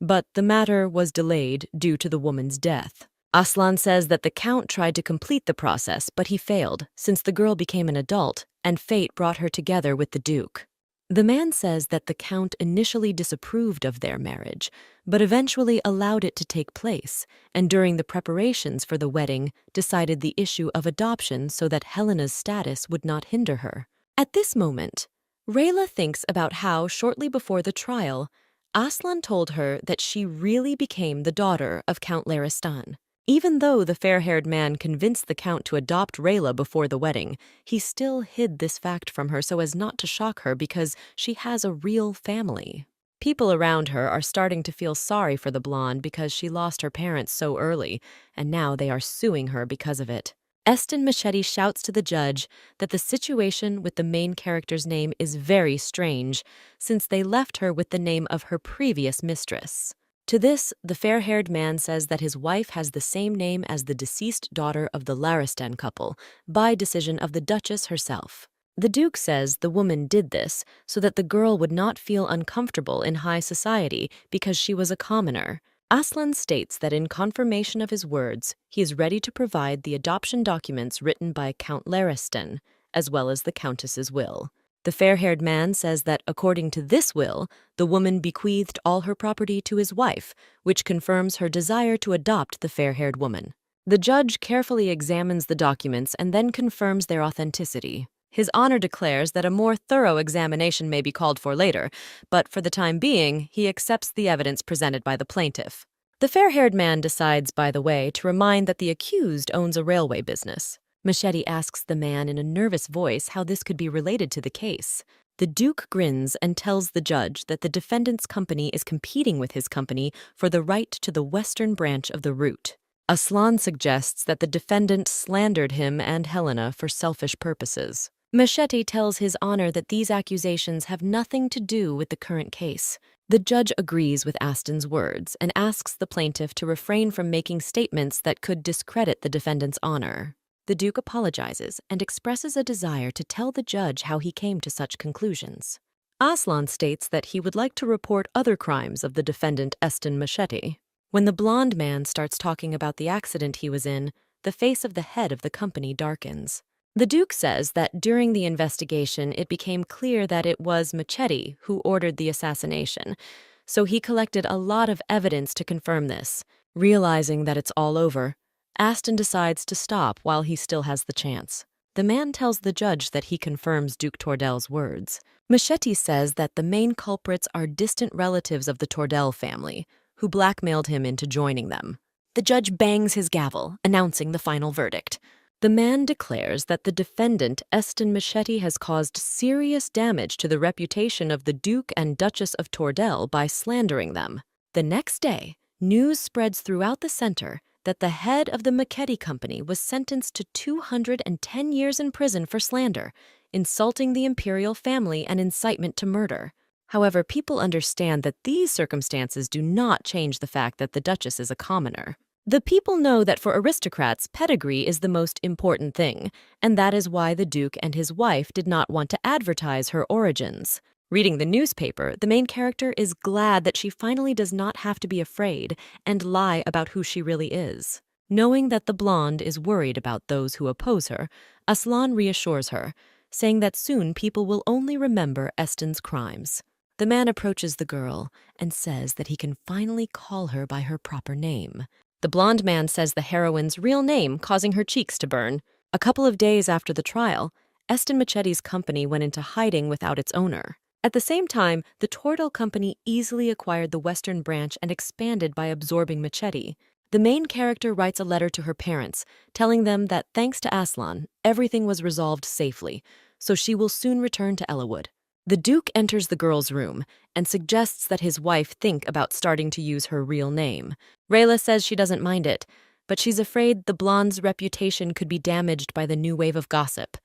but the matter was delayed due to the woman's death. Aslan says that the Count tried to complete the process, but he failed since the girl became an adult and fate brought her together with the Duke. The man says that the Count initially disapproved of their marriage, but eventually allowed it to take place, and during the preparations for the wedding, decided the issue of adoption so that Helena's status would not hinder her. At this moment, Rayla thinks about how, shortly before the trial, Aslan told her that she really became the daughter of Count Laristan. Even though the fair-haired man convinced the Count to adopt Rayla before the wedding, he still hid this fact from her so as not to shock her because she has a real family. People around her are starting to feel sorry for the blonde because she lost her parents so early, and now they are suing her because of it. Eston Machete shouts to the judge that the situation with the main character's name is very strange, since they left her with the name of her previous mistress. To this, the fair-haired man says that his wife has the same name as the deceased daughter of the Laristan couple, by decision of the Duchess herself. The Duke says the woman did this so that the girl would not feel uncomfortable in high society because she was a commoner. Aslan states that in confirmation of his words, he is ready to provide the adoption documents written by Count Laristan, as well as the Countess's will. The fair-haired man says that according to this will, the woman bequeathed all her property to his wife, which confirms her desire to adopt the fair-haired woman. The judge carefully examines the documents and then confirms their authenticity. His Honor declares that a more thorough examination may be called for later, but for the time being, he accepts the evidence presented by the plaintiff. The fair-haired man decides, by the way, to remind that the accused owns a railway business. Machete asks the man in a nervous voice how this could be related to the case. The Duke grins and tells the judge that the defendant's company is competing with his company for the right to the western branch of the route. Aslan suggests that the defendant slandered him and Helena for selfish purposes. Machete tells his Honor that these accusations have nothing to do with the current case. The judge agrees with Aston's words and asks the plaintiff to refrain from making statements that could discredit the defendant's honor. The Duke apologizes and expresses a desire to tell the judge how he came to such conclusions. Aslan states that he would like to report other crimes of the defendant Eston Machete. When the blonde man starts talking about the accident he was in, the face of the head of the company darkens. The Duke says that during the investigation it became clear that it was Machete who ordered the assassination, so he collected a lot of evidence to confirm this. Realizing that it's all over, Aston decides to stop while he still has the chance. The man tells the judge that he confirms Duke Tordel's words. Machete says that the main culprits are distant relatives of the Tordel family, who blackmailed him into joining them. The judge bangs his gavel, announcing the final verdict. The man declares that the defendant, Eston Machete, has caused serious damage to the reputation of the Duke and Duchess of Tordel by slandering them. The next day, news spreads throughout the center that the head of the Machete Company was sentenced to 210 years in prison for slander, insulting the imperial family, and incitement to murder. However, people understand that these circumstances do not change the fact that the Duchess is a commoner. The people know that for aristocrats, pedigree is the most important thing, and that is why the Duke and his wife did not want to advertise her origins. Reading the newspaper, the main character is glad that she finally does not have to be afraid and lie about who she really is. Knowing that the blonde is worried about those who oppose her, Aslan reassures her, saying that soon people will only remember Eston's crimes. The man approaches the girl and says that he can finally call her by her proper name. The blonde man says the heroine's real name, causing her cheeks to burn. A couple of days after the trial, Eston Machete's company went into hiding without its owner. At the same time, the Tordel Company easily acquired the western branch and expanded by absorbing Machete. The main character writes a letter to her parents, telling them that thanks to Aslan, everything was resolved safely, so she will soon return to Ellawood. The Duke enters the girl's room and suggests that his wife think about starting to use her real name. Rayla says she doesn't mind it, but she's afraid the blonde's reputation could be damaged by the new wave of gossip.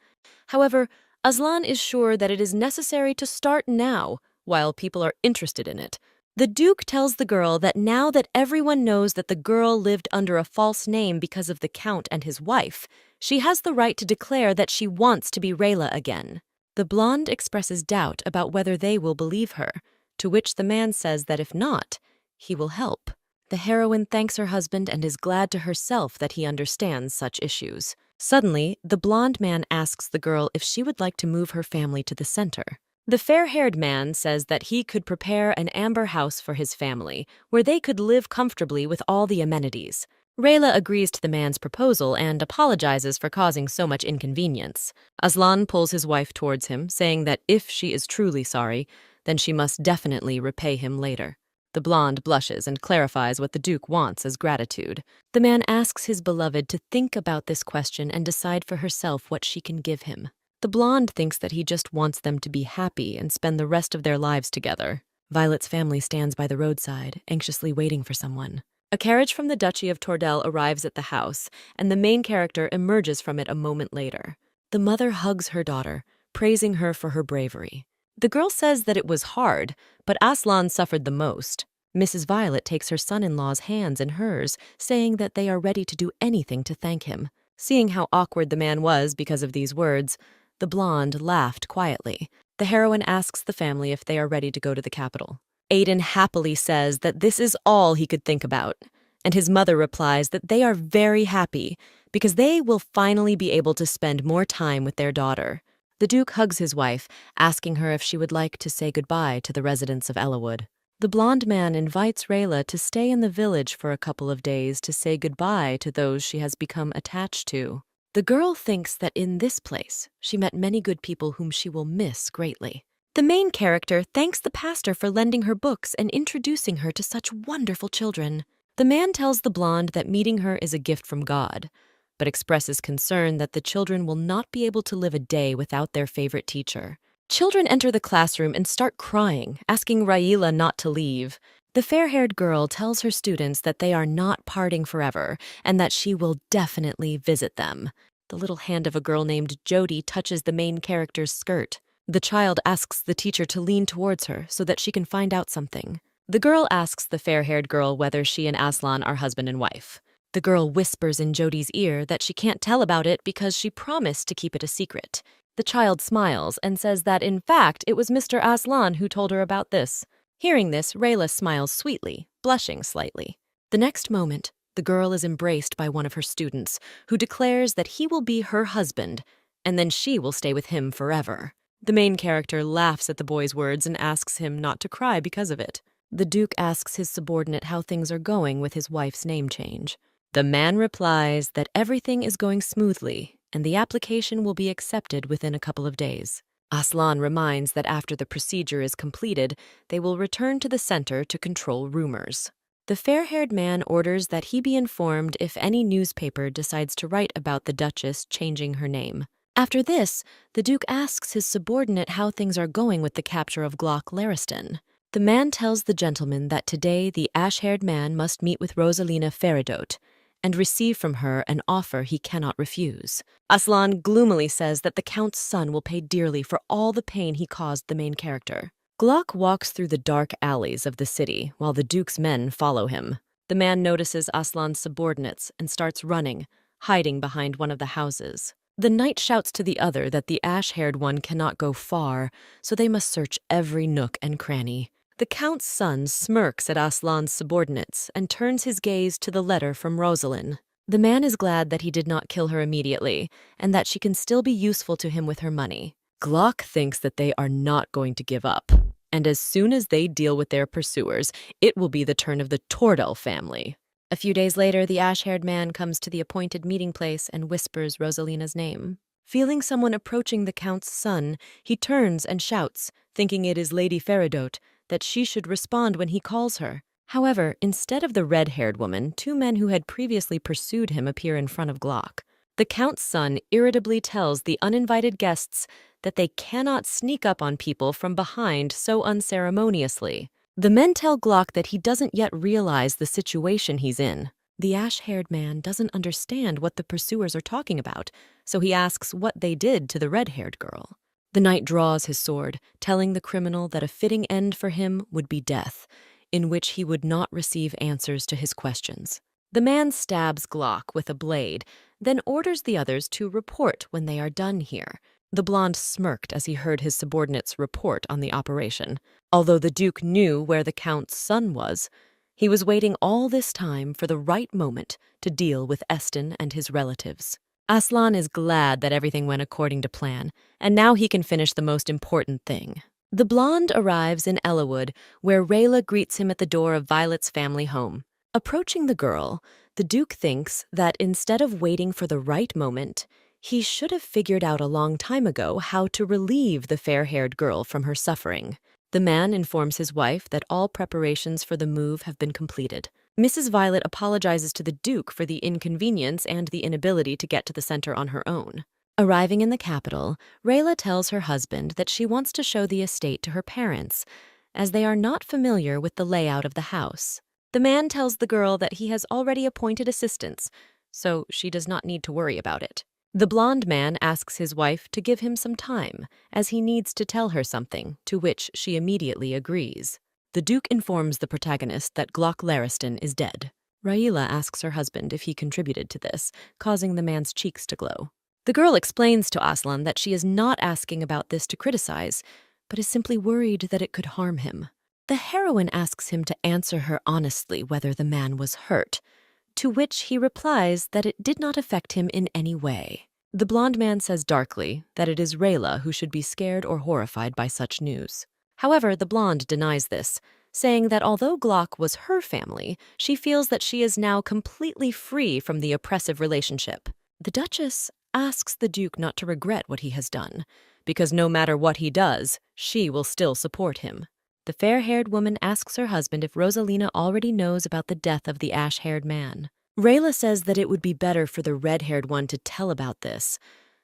However, Aslan is sure that it is necessary to start now, while people are interested in it. The Duke tells the girl that now that everyone knows that the girl lived under a false name because of the Count and his wife, she has the right to declare that she wants to be Rayla again. The blonde expresses doubt about whether they will believe her, to which the man says that if not, he will help. The heroine thanks her husband and is glad to herself that he understands such issues. Suddenly, the blonde man asks the girl if she would like to move her family to the center. The fair-haired man says that he could prepare an amber house for his family, where they could live comfortably with all the amenities. Rayla agrees to the man's proposal and apologizes for causing so much inconvenience. Aslan pulls his wife towards him, saying that if she is truly sorry, then she must definitely repay him later. The blonde blushes and clarifies what the Duke wants as gratitude. The man asks his beloved to think about this question and decide for herself what she can give him. The blonde thinks that he just wants them to be happy and spend the rest of their lives together. Violet's family stands by the roadside, anxiously waiting for someone. A carriage from the Duchy of Tordel arrives at the house, and the main character emerges from it a moment later. The mother hugs her daughter, praising her for her bravery. The girl says that it was hard, but Aslan suffered the most. Mrs. Violet takes her son-in-law's hands in hers, saying that they are ready to do anything to thank him. Seeing how awkward the man was because of these words, the blonde laughed quietly. The heroine asks the family if they are ready to go to the capital. Aiden happily says that this is all he could think about, and his mother replies that they are very happy because they will finally be able to spend more time with their daughter. The Duke hugs his wife, asking her if she would like to say goodbye to the residents of Ellawood. The blonde man invites Rayla to stay in the village for a couple of days to say goodbye to those she has become attached to. The girl thinks that in this place, she met many good people whom she will miss greatly. The main character thanks the pastor for lending her books and introducing her to such wonderful children. The man tells the blonde that meeting her is a gift from God, but expresses concern that the children will not be able to live a day without their favorite teacher. Children enter the classroom and start crying, asking Raila not to leave. The fair-haired girl tells her students that they are not parting forever and that she will definitely visit them. The little hand of a girl named Jody touches the main character's skirt. The child asks the teacher to lean towards her so that she can find out something. The girl asks the fair-haired girl whether she and Aslan are husband and wife. The girl whispers in Jody's ear that she can't tell about it because she promised to keep it a secret. The child smiles and says that, in fact, it was Mr. Aslan who told her about this. Hearing this, Rayla smiles sweetly, blushing slightly. The next moment, the girl is embraced by one of her students, who declares that he will be her husband, and then she will stay with him forever. The main character laughs at the boy's words and asks him not to cry because of it. The Duke asks his subordinate how things are going with his wife's name change. The man replies that everything is going smoothly and the application will be accepted within a couple of days. Aslan reminds that after the procedure is completed, they will return to the center to control rumors. The fair-haired man orders that he be informed if any newspaper decides to write about the Duchess changing her name. After this, the Duke asks his subordinate how things are going with the capture of Glock Lariston. The man tells the gentleman that today the ash-haired man must meet with Rosalina Feridot and receive from her an offer he cannot refuse. Aslan gloomily says that the Count's son will pay dearly for all the pain he caused the main character. Glock walks through the dark alleys of the city while the Duke's men follow him. The man notices Aslan's subordinates and starts running, hiding behind one of the houses. The knight shouts to the other that the ash-haired one cannot go far, so they must search every nook and cranny. The Count's son smirks at Aslan's subordinates and turns his gaze to the letter from Rosalind. The man is glad that he did not kill her immediately and that she can still be useful to him with her money. Glock thinks that they are not going to give up, and as soon as they deal with their pursuers, it will be the turn of the Tordel family. A few days later, the ash-haired man comes to the appointed meeting place and whispers Rosalina's name. Feeling someone approaching the Count's son, he turns and shouts, thinking it is Lady Feridot, that she should respond when he calls her. However, instead of the red-haired woman, two men who had previously pursued him appear in front of Glock. The Count's son irritably tells the uninvited guests that they cannot sneak up on people from behind so unceremoniously. The men tell Glock that he doesn't yet realize the situation he's in. The ash-haired man doesn't understand what the pursuers are talking about, so he asks what they did to the red-haired girl. The knight draws his sword, telling the criminal that a fitting end for him would be death, in which he would not receive answers to his questions. The man stabs Glock with a blade, then orders the others to report when they are done here. The blonde smirked as he heard his subordinate's report on the operation. Although the Duke knew where the Count's son was, he was waiting all this time for the right moment to deal with Eston and his relatives. Aslan is glad that everything went according to plan, and now he can finish the most important thing. The blonde arrives in Ellawood, where Rayla greets him at the door of Violet's family home. Approaching the girl, the Duke thinks that instead of waiting for the right moment, he should have figured out a long time ago how to relieve the fair-haired girl from her suffering. The man informs his wife that all preparations for the move have been completed. Mrs. Violet apologizes to the Duke for the inconvenience and the inability to get to the center on her own. Arriving in the capital, Rayla tells her husband that she wants to show the estate to her parents, as they are not familiar with the layout of the house. The man tells the girl that he has already appointed assistants, so she does not need to worry about it. The blonde man asks his wife to give him some time, as he needs to tell her something, to which she immediately agrees. The Duke informs the protagonist that Glock Lariston is dead. Rayla asks her husband if he contributed to this, causing the man's cheeks to glow. The girl explains to Aslan that she is not asking about this to criticize, but is simply worried that it could harm him. The heroine asks him to answer her honestly whether the man was hurt, to which he replies that it did not affect him in any way. The blonde man says darkly that it is Rayla who should be scared or horrified by such news. However, the blonde denies this, saying that although Glock was her family, she feels that she is now completely free from the oppressive relationship. The Duchess asks the Duke not to regret what he has done, because no matter what he does, she will still support him. The fair-haired woman asks her husband if Rosalina already knows about the death of the ash-haired man. Rayla says that it would be better for the red-haired one to tell about this,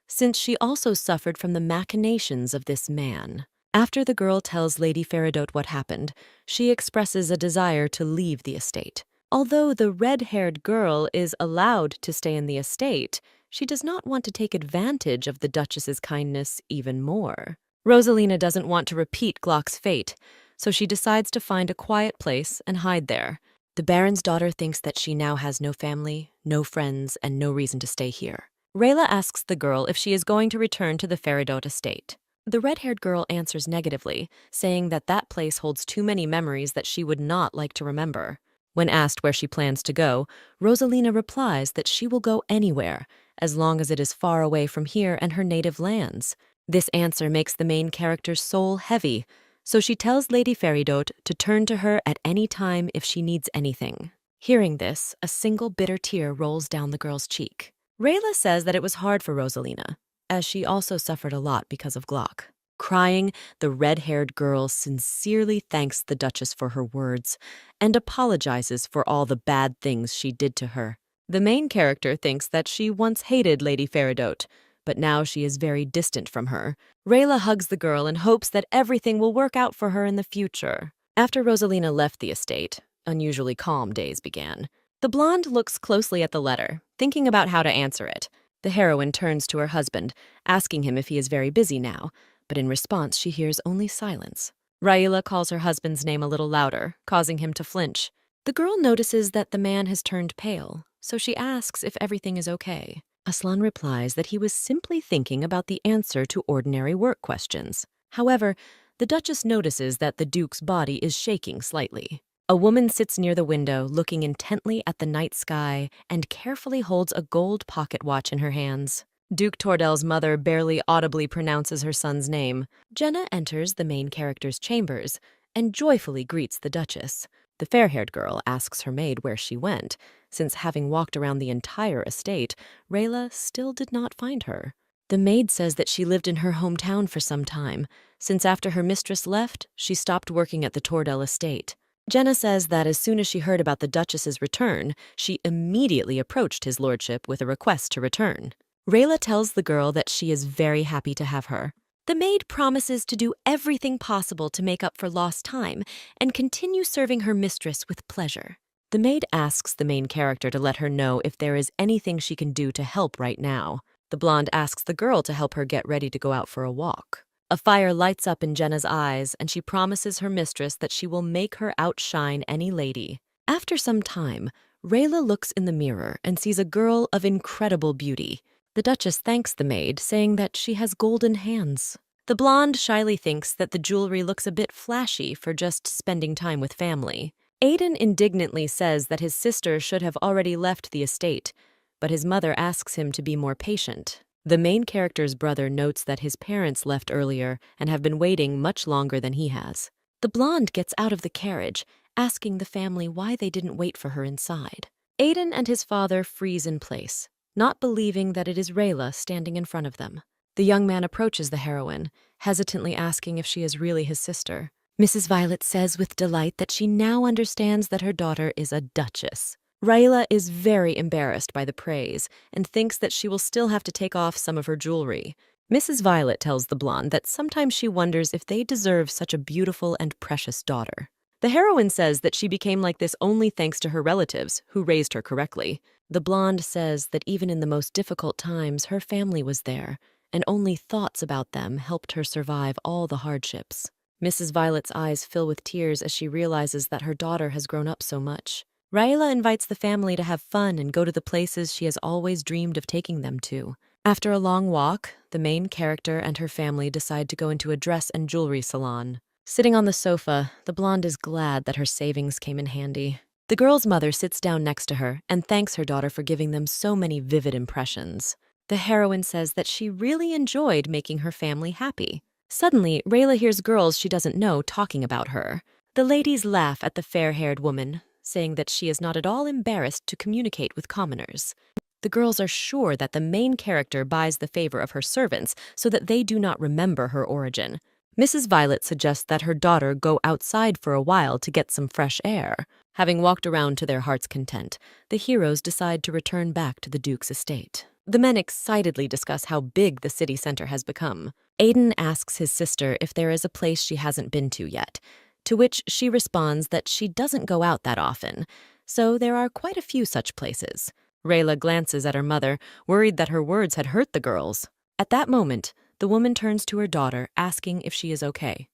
since she also suffered from the machinations of this man. After the girl tells Lady Feridote what happened, she expresses a desire to leave the estate. Although the red-haired girl is allowed to stay in the estate, she does not want to take advantage of the Duchess's kindness even more. Rosalina doesn't want to repeat Glock's fate, so she decides to find a quiet place and hide there. The Baron's daughter thinks that she now has no family, no friends, and no reason to stay here. Rayla asks the girl if she is going to return to the Feridote estate. The red-haired girl answers negatively, saying that that place holds too many memories that she would not like to remember. When asked where she plans to go, Rosalina replies that she will go anywhere, as long as it is far away from here and her native lands. This answer makes the main character's soul heavy, so she tells Lady Feridote to turn to her at any time if she needs anything. Hearing this, a single bitter tear rolls down the girl's cheek. Rayla says that it was hard for Rosalina, as she also suffered a lot because of Glock. Crying, the red-haired girl sincerely thanks the Duchess for her words and apologizes for all the bad things she did to her. The main character thinks that she once hated Lady Feridote, but now she is very distant from her. Rayla hugs the girl and hopes that everything will work out for her in the future. After Rosalina left the estate, unusually calm days began. The blonde looks closely at the letter, thinking about how to answer it. The heroine turns to her husband, asking him if he is very busy now, but in response she hears only silence. Rayla calls her husband's name a little louder, causing him to flinch. The girl notices that the man has turned pale, so she asks if everything is okay. Aslan replies that he was simply thinking about the answer to ordinary work questions. However, the Duchess notices that the Duke's body is shaking slightly. A woman sits near the window, looking intently at the night sky and carefully holds a gold pocket watch in her hands. Duke Tordel's mother barely audibly pronounces her son's name. Jenna enters the main character's chambers and joyfully greets the Duchess. The fair-haired girl asks her maid where she went, since having walked around the entire estate, Rayla still did not find her. The maid says that she lived in her hometown for some time, since after her mistress left, she stopped working at the Tordel estate. Jenna says that as soon as she heard about the Duchess's return, she immediately approached his lordship with a request to return. Rayla tells the girl that she is very happy to have her. The maid promises to do everything possible to make up for lost time and continue serving her mistress with pleasure. The maid asks the main character to let her know if there is anything she can do to help right now. The blonde asks the girl to help her get ready to go out for a walk. A fire lights up in Jenna's eyes, and she promises her mistress that she will make her outshine any lady. After some time, Rayla looks in the mirror and sees a girl of incredible beauty. The Duchess thanks the maid, saying that she has golden hands. The blonde shyly thinks that the jewelry looks a bit flashy for just spending time with family. Aiden indignantly says that his sister should have already left the estate, but his mother asks him to be more patient. The main character's brother notes that his parents left earlier and have been waiting much longer than he has. The blonde gets out of the carriage, asking the family why they didn't wait for her inside. Aiden and his father freeze in place, not believing that it is Rayla standing in front of them. The young man approaches the heroine, hesitantly asking if she is really his sister. Mrs. Violet says with delight that she now understands that her daughter is a duchess. Rayla is very embarrassed by the praise and thinks that she will still have to take off some of her jewelry. Mrs. Violet tells the blonde that sometimes she wonders if they deserve such a beautiful and precious daughter. The heroine says that she became like this only thanks to her relatives, who raised her correctly. The blonde says that even in the most difficult times, her family was there, and only thoughts about them helped her survive all the hardships. Mrs. Violet's eyes fill with tears as she realizes that her daughter has grown up so much. Rayla invites the family to have fun and go to the places she has always dreamed of taking them to. After a long walk, the main character and her family decide to go into a dress and jewelry salon. Sitting on the sofa, the blonde is glad that her savings came in handy. The girl's mother sits down next to her and thanks her daughter for giving them so many vivid impressions. The heroine says that she really enjoyed making her family happy. Suddenly, Rayla hears girls she doesn't know talking about her. The ladies laugh at the fair-haired woman, saying that she is not at all embarrassed to communicate with commoners. The girls are sure that the main character buys the favor of her servants so that they do not remember her origin. Mrs. Violet suggests that her daughter go outside for a while to get some fresh air. Having walked around to their heart's content, the heroes decide to return back to the Duke's estate. The men excitedly discuss how big the city center has become. Aiden asks his sister if there is a place she hasn't been to yet, to which she responds that she doesn't go out that often, so there are quite a few such places. Rayla glances at her mother, worried that her words had hurt the girls. At that moment, the woman turns to her daughter, asking if she is okay.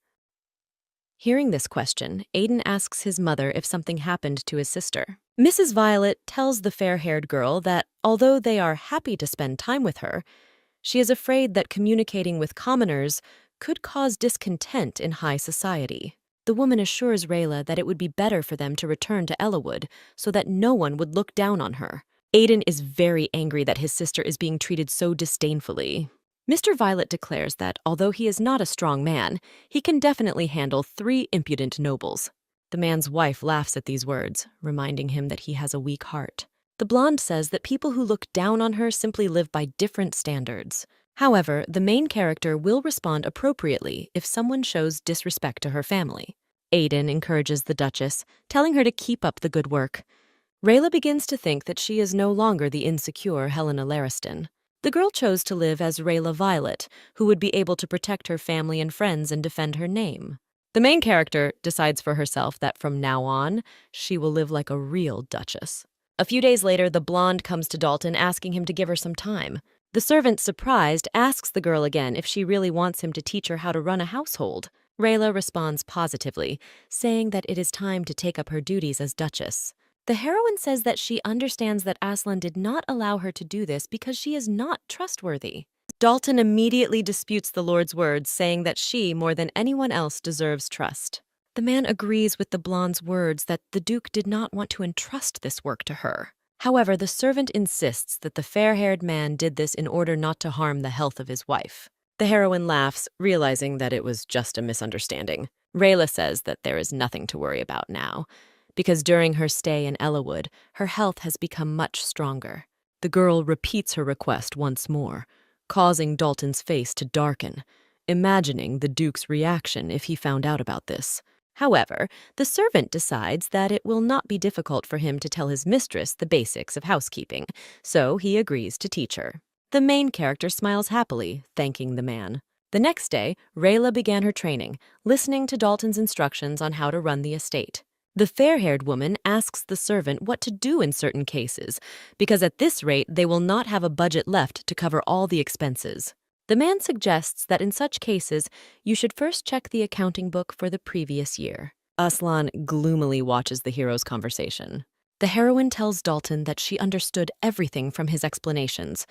Hearing this question, Aiden asks his mother if something happened to his sister. Mrs. Violet tells the fair-haired girl that although they are happy to spend time with her, she is afraid that communicating with commoners could cause discontent in high society. The woman assures Rayla that it would be better for them to return to Ellawood so that no one would look down on her. Aiden is very angry that his sister is being treated so disdainfully. Mr. Violet declares that although he is not a strong man, he can definitely handle 3 impudent nobles. The man's wife laughs at these words, reminding him that he has a weak heart. The blonde says that people who look down on her simply live by different standards. However, the main character will respond appropriately if someone shows disrespect to her family. Aiden encourages the Duchess, telling her to keep up the good work. Rayla begins to think that she is no longer the insecure Helena Lariston. The girl chose to live as Rayla Violet, who would be able to protect her family and friends and defend her name. The main character decides for herself that from now on, she will live like a real duchess. A few days later, the blonde comes to Dalton asking him to give her some time. The servant, surprised, asks the girl again if she really wants him to teach her how to run a household. Rayla responds positively, saying that it is time to take up her duties as duchess. The heroine says that she understands that Aslan did not allow her to do this because she is not trustworthy. Dalton immediately disputes the Lord's words, saying that she, more than anyone else, deserves trust. The man agrees with the blonde's words that the Duke did not want to entrust this work to her. However, the servant insists that the fair-haired man did this in order not to harm the health of his wife. The heroine laughs, realizing that it was just a misunderstanding. Rayla says that there is nothing to worry about now, because during her stay in Ellawood, her health has become much stronger. The girl repeats her request once more, causing Dalton's face to darken, imagining the Duke's reaction if he found out about this. However, the servant decides that it will not be difficult for him to tell his mistress the basics of housekeeping, so he agrees to teach her. The main character smiles happily, thanking the man. The next day, Rayla began her training, listening to Dalton's instructions on how to run the estate. The fair-haired woman asks the servant what to do in certain cases, because at this rate they will not have a budget left to cover all the expenses. The man suggests that in such cases, you should first check the accounting book for the previous year. Aslan gloomily watches the hero's conversation. The heroine tells Dalton that she understood everything from his explanations,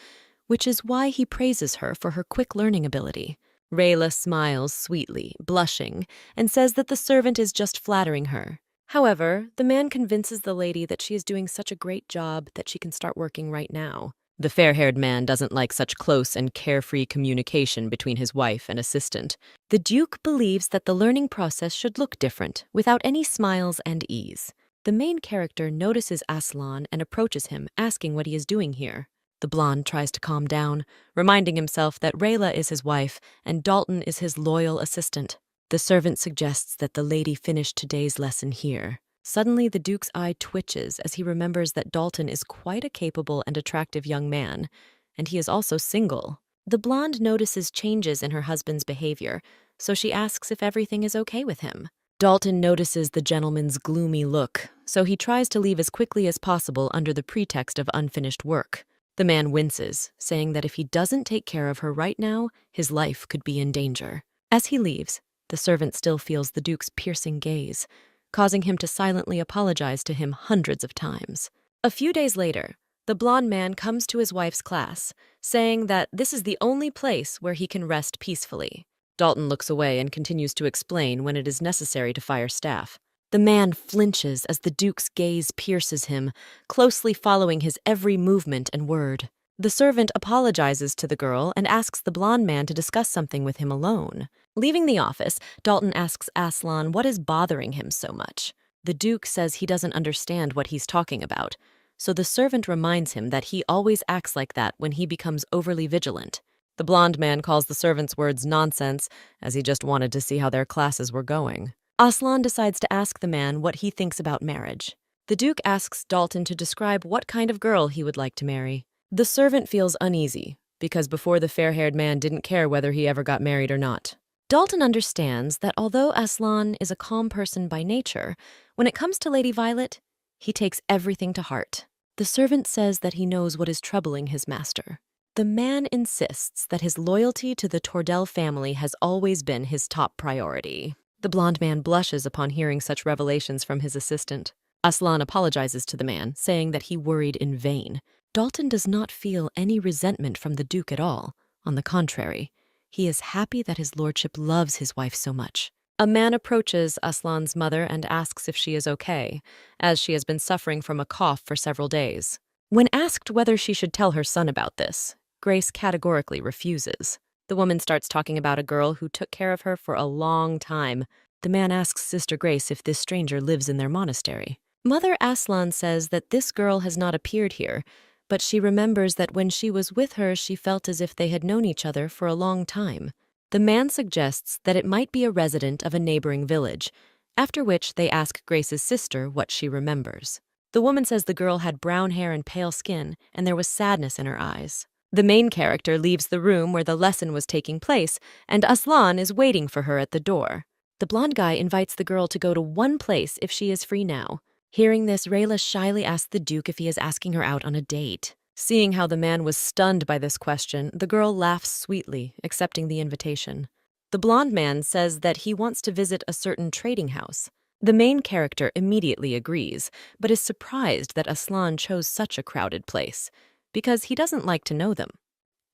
which is why he praises her for her quick learning ability. Rayla smiles sweetly, blushing, and says that the servant is just flattering her. However, the man convinces the lady that she is doing such a great job that she can start working right now. The fair-haired man doesn't like such close and carefree communication between his wife and assistant. The Duke believes that the learning process should look different, without any smiles and ease. The main character notices Aslan and approaches him, asking what he is doing here. The blonde tries to calm down, reminding himself that Rayla is his wife and Dalton is his loyal assistant. The servant suggests that the lady finish today's lesson here. Suddenly, the Duke's eye twitches as he remembers that Dalton is quite a capable and attractive young man, and he is also single. The blonde notices changes in her husband's behavior, so she asks if everything is okay with him. Dalton notices the gentleman's gloomy look, so he tries to leave as quickly as possible under the pretext of unfinished work. The man winces, saying that if he doesn't take care of her right now, his life could be in danger. As he leaves, the servant still feels the Duke's piercing gaze, causing him to silently apologize to him hundreds of times. A few days later, the blonde man comes to his wife's class, saying that this is the only place where he can rest peacefully. Dalton looks away and continues to explain when it is necessary to fire staff. The man flinches as the Duke's gaze pierces him, closely following his every movement and word. The servant apologizes to the girl and asks the blonde man to discuss something with him alone. Leaving the office, Dalton asks Aslan what is bothering him so much. The Duke says he doesn't understand what he's talking about, so the servant reminds him that he always acts like that when he becomes overly vigilant. The blonde man calls the servant's words nonsense, as he just wanted to see how their classes were going. Aslan decides to ask the man what he thinks about marriage. The Duke asks Dalton to describe what kind of girl he would like to marry. The servant feels uneasy, because before the fair-haired man didn't care whether he ever got married or not. Dalton understands that although Aslan is a calm person by nature, when it comes to Lady Violet, he takes everything to heart. The servant says that he knows what is troubling his master. The man insists that his loyalty to the Tordell family has always been his top priority. The blonde man blushes upon hearing such revelations from his assistant. Aslan apologizes to the man, saying that he worried in vain. Dalton does not feel any resentment from the Duke at all. On the contrary, he is happy that his lordship loves his wife so much. A man approaches Aslan's mother and asks if she is okay, as she has been suffering from a cough for several days. When asked whether she should tell her son about this, Grace categorically refuses. The woman starts talking about a girl who took care of her for a long time. The man asks Sister Grace if this stranger lives in their monastery. Mother Aslan says that this girl has not appeared here, but she remembers that when she was with her, she felt as if they had known each other for a long time. The man suggests that it might be a resident of a neighboring village, after which they ask Grace's sister what she remembers. The woman says the girl had brown hair and pale skin, and there was sadness in her eyes. The main character leaves the room where the lesson was taking place, and Aslan is waiting for her at the door. The blonde guy invites the girl to go to one place if she is free now. Hearing this, Rayla shyly asks the Duke if he is asking her out on a date. Seeing how the man was stunned by this question, the girl laughs sweetly, accepting the invitation. The blonde man says that he wants to visit a certain trading house. The main character immediately agrees, but is surprised that Aslan chose such a crowded place, because he doesn't like to know them.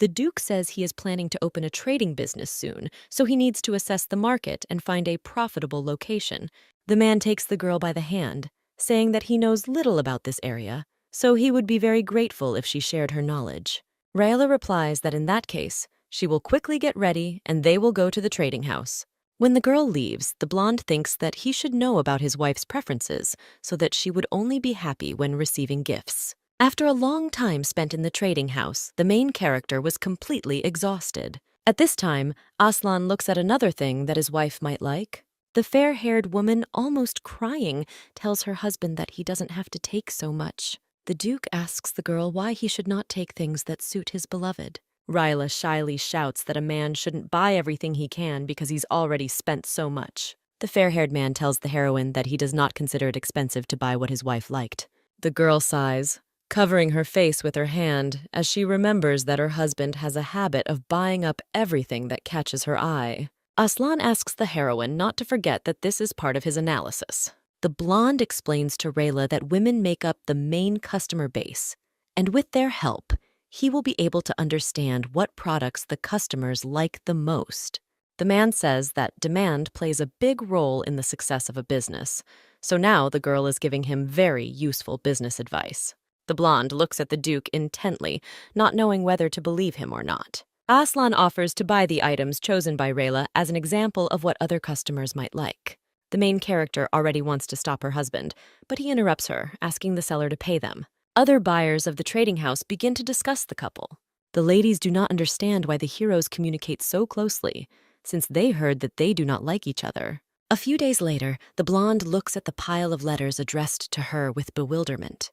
The Duke says he is planning to open a trading business soon, so he needs to assess the market and find a profitable location. The man takes the girl by the hand, saying that he knows little about this area, so he would be very grateful if she shared her knowledge. Rayla replies that in that case, she will quickly get ready and they will go to the trading house. When the girl leaves, the blonde thinks that he should know about his wife's preferences so that she would only be happy when receiving gifts. After a long time spent in the trading house, the main character was completely exhausted. At this time, Aslan looks at another thing that his wife might like. The fair-haired woman, almost crying, tells her husband that he doesn't have to take so much. The Duke asks the girl why he should not take things that suit his beloved. Rayla shyly shouts that a man shouldn't buy everything he can because he's already spent so much. The fair-haired man tells the heroine that he does not consider it expensive to buy what his wife liked. The girl sighs, covering her face with her hand as she remembers that her husband has a habit of buying up everything that catches her eye. Aslan asks the heroine not to forget that this is part of his analysis. The blonde explains to Rayla that women make up the main customer base, and with their help, he will be able to understand what products the customers like the most. The man says that demand plays a big role in the success of a business, so now the girl is giving him very useful business advice. The blonde looks at the Duke intently, not knowing whether to believe him or not. Aslan offers to buy the items chosen by Rayla as an example of what other customers might like. The main character already wants to stop her husband, but he interrupts her, asking the seller to pay them. Other buyers of the trading house begin to discuss the couple. The ladies do not understand why the heroes communicate so closely, since they heard that they do not like each other. A few days later, the blonde looks at the pile of letters addressed to her with bewilderment.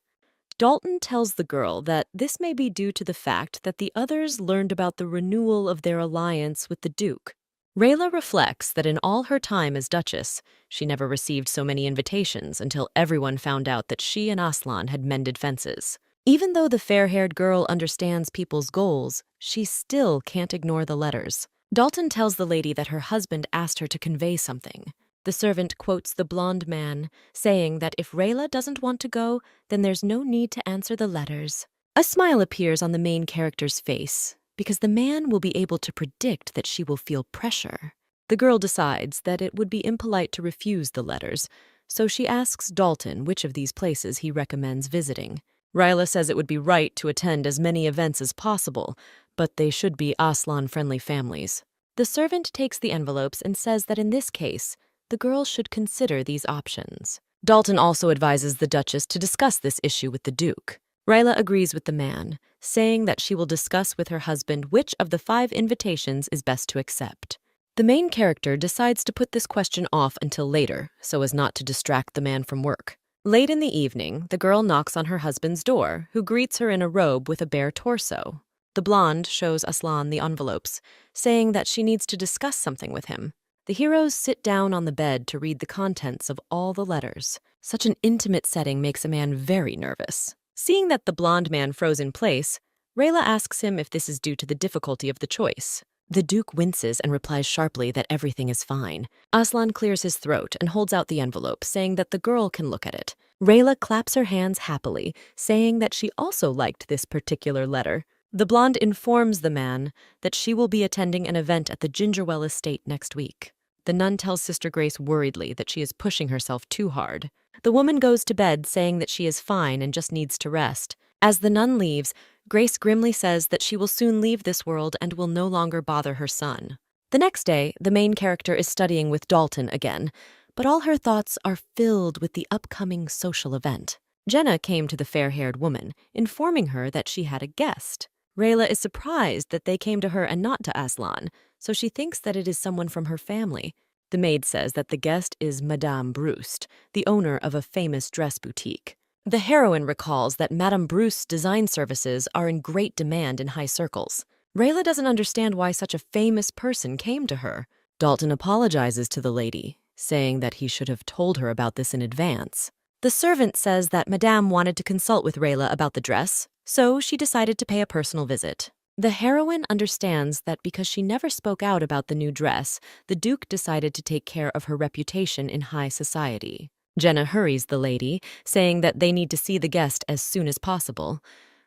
Dalton tells the girl that this may be due to the fact that the others learned about the renewal of their alliance with the Duke. Rayla reflects that in all her time as Duchess, she never received so many invitations until everyone found out that she and Aslan had mended fences. Even though the fair-haired girl understands people's goals, she still can't ignore the letters. Dalton tells the lady that her husband asked her to convey something. The servant quotes the blonde man, saying that if Rayla doesn't want to go, then there's no need to answer the letters. A smile appears on the main character's face, because the man will be able to predict that she will feel pressure. The girl decides that it would be impolite to refuse the letters, so she asks Dalton which of these places he recommends visiting. Rayla says it would be right to attend as many events as possible, but they should be Aslan-friendly families. The servant takes the envelopes and says that in this case, the girl should consider these options. Dalton also advises the Duchess to discuss this issue with the Duke. Rayla agrees with the man, saying that she will discuss with her husband which of the 5 invitations is best to accept. The main character decides to put this question off until later, so as not to distract the man from work. Late in the evening, the girl knocks on her husband's door, who greets her in a robe with a bare torso. The blonde shows Aslan the envelopes, saying that she needs to discuss something with him. The heroes sit down on the bed to read the contents of all the letters. Such an intimate setting makes a man very nervous. Seeing that the blonde man froze in place, Rayla asks him if this is due to the difficulty of the choice. The Duke winces and replies sharply that everything is fine. Aslan clears his throat and holds out the envelope, saying that the girl can look at it. Rayla claps her hands happily, saying that she also liked this particular letter. The blonde informs the man that she will be attending an event at the Gingerwell estate next week. The nun tells Sister Grace worriedly that she is pushing herself too hard. The woman goes to bed saying that she is fine and just needs to rest. As the nun leaves, Grace grimly says that she will soon leave this world and will no longer bother her son. The next day, the main character is studying with Dalton again, but all her thoughts are filled with the upcoming social event. Jenna came to the fair-haired woman, informing her that she had a guest. Rayla is surprised that they came to her and not to Aslan, so she thinks that it is someone from her family. The maid says that the guest is Madame Brust, the owner of a famous dress boutique. The heroine recalls that Madame Brust's design services are in great demand in high circles. Rayla doesn't understand why such a famous person came to her. Dalton apologizes to the lady, saying that he should have told her about this in advance. The servant says that Madame wanted to consult with Rayla about the dress, so she decided to pay a personal visit. The heroine understands that because she never spoke out about the new dress, the Duke decided to take care of her reputation in high society. Jenna hurries the lady, saying that they need to see the guest as soon as possible.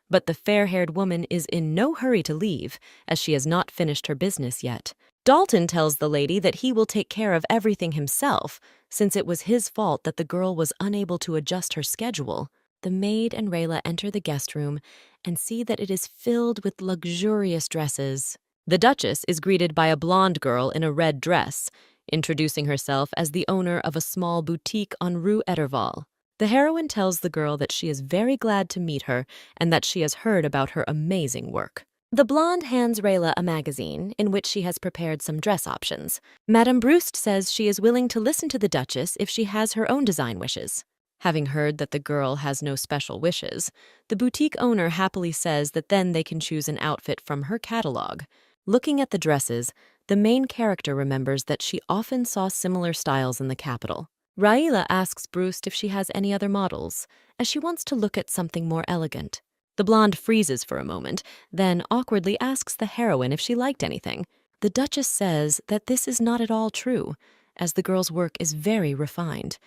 But the fair-haired woman is in no hurry to leave, as she has not finished her business yet. Dalton tells the lady that he will take care of everything himself, since it was his fault that the girl was unable to adjust her schedule. The maid and Rayla enter the guest room and see that it is filled with luxurious dresses. The Duchess is greeted by a blonde girl in a red dress, introducing herself as the owner of a small boutique on Rue Etterval. The heroine tells the girl that she is very glad to meet her and that she has heard about her amazing work. The blonde hands Rayla a magazine in which she has prepared some dress options. Madame Brust says she is willing to listen to the Duchess if she has her own design wishes. Having heard that the girl has no special wishes, the boutique owner happily says that then they can choose an outfit from her catalog. Looking at the dresses, the main character remembers that she often saw similar styles in the capital. Rayla asks Brust if she has any other models, as she wants to look at something more elegant. The blonde freezes for a moment, then awkwardly asks the heroine if she liked anything. The Duchess says that this is not at all true, as the girl's work is very refined,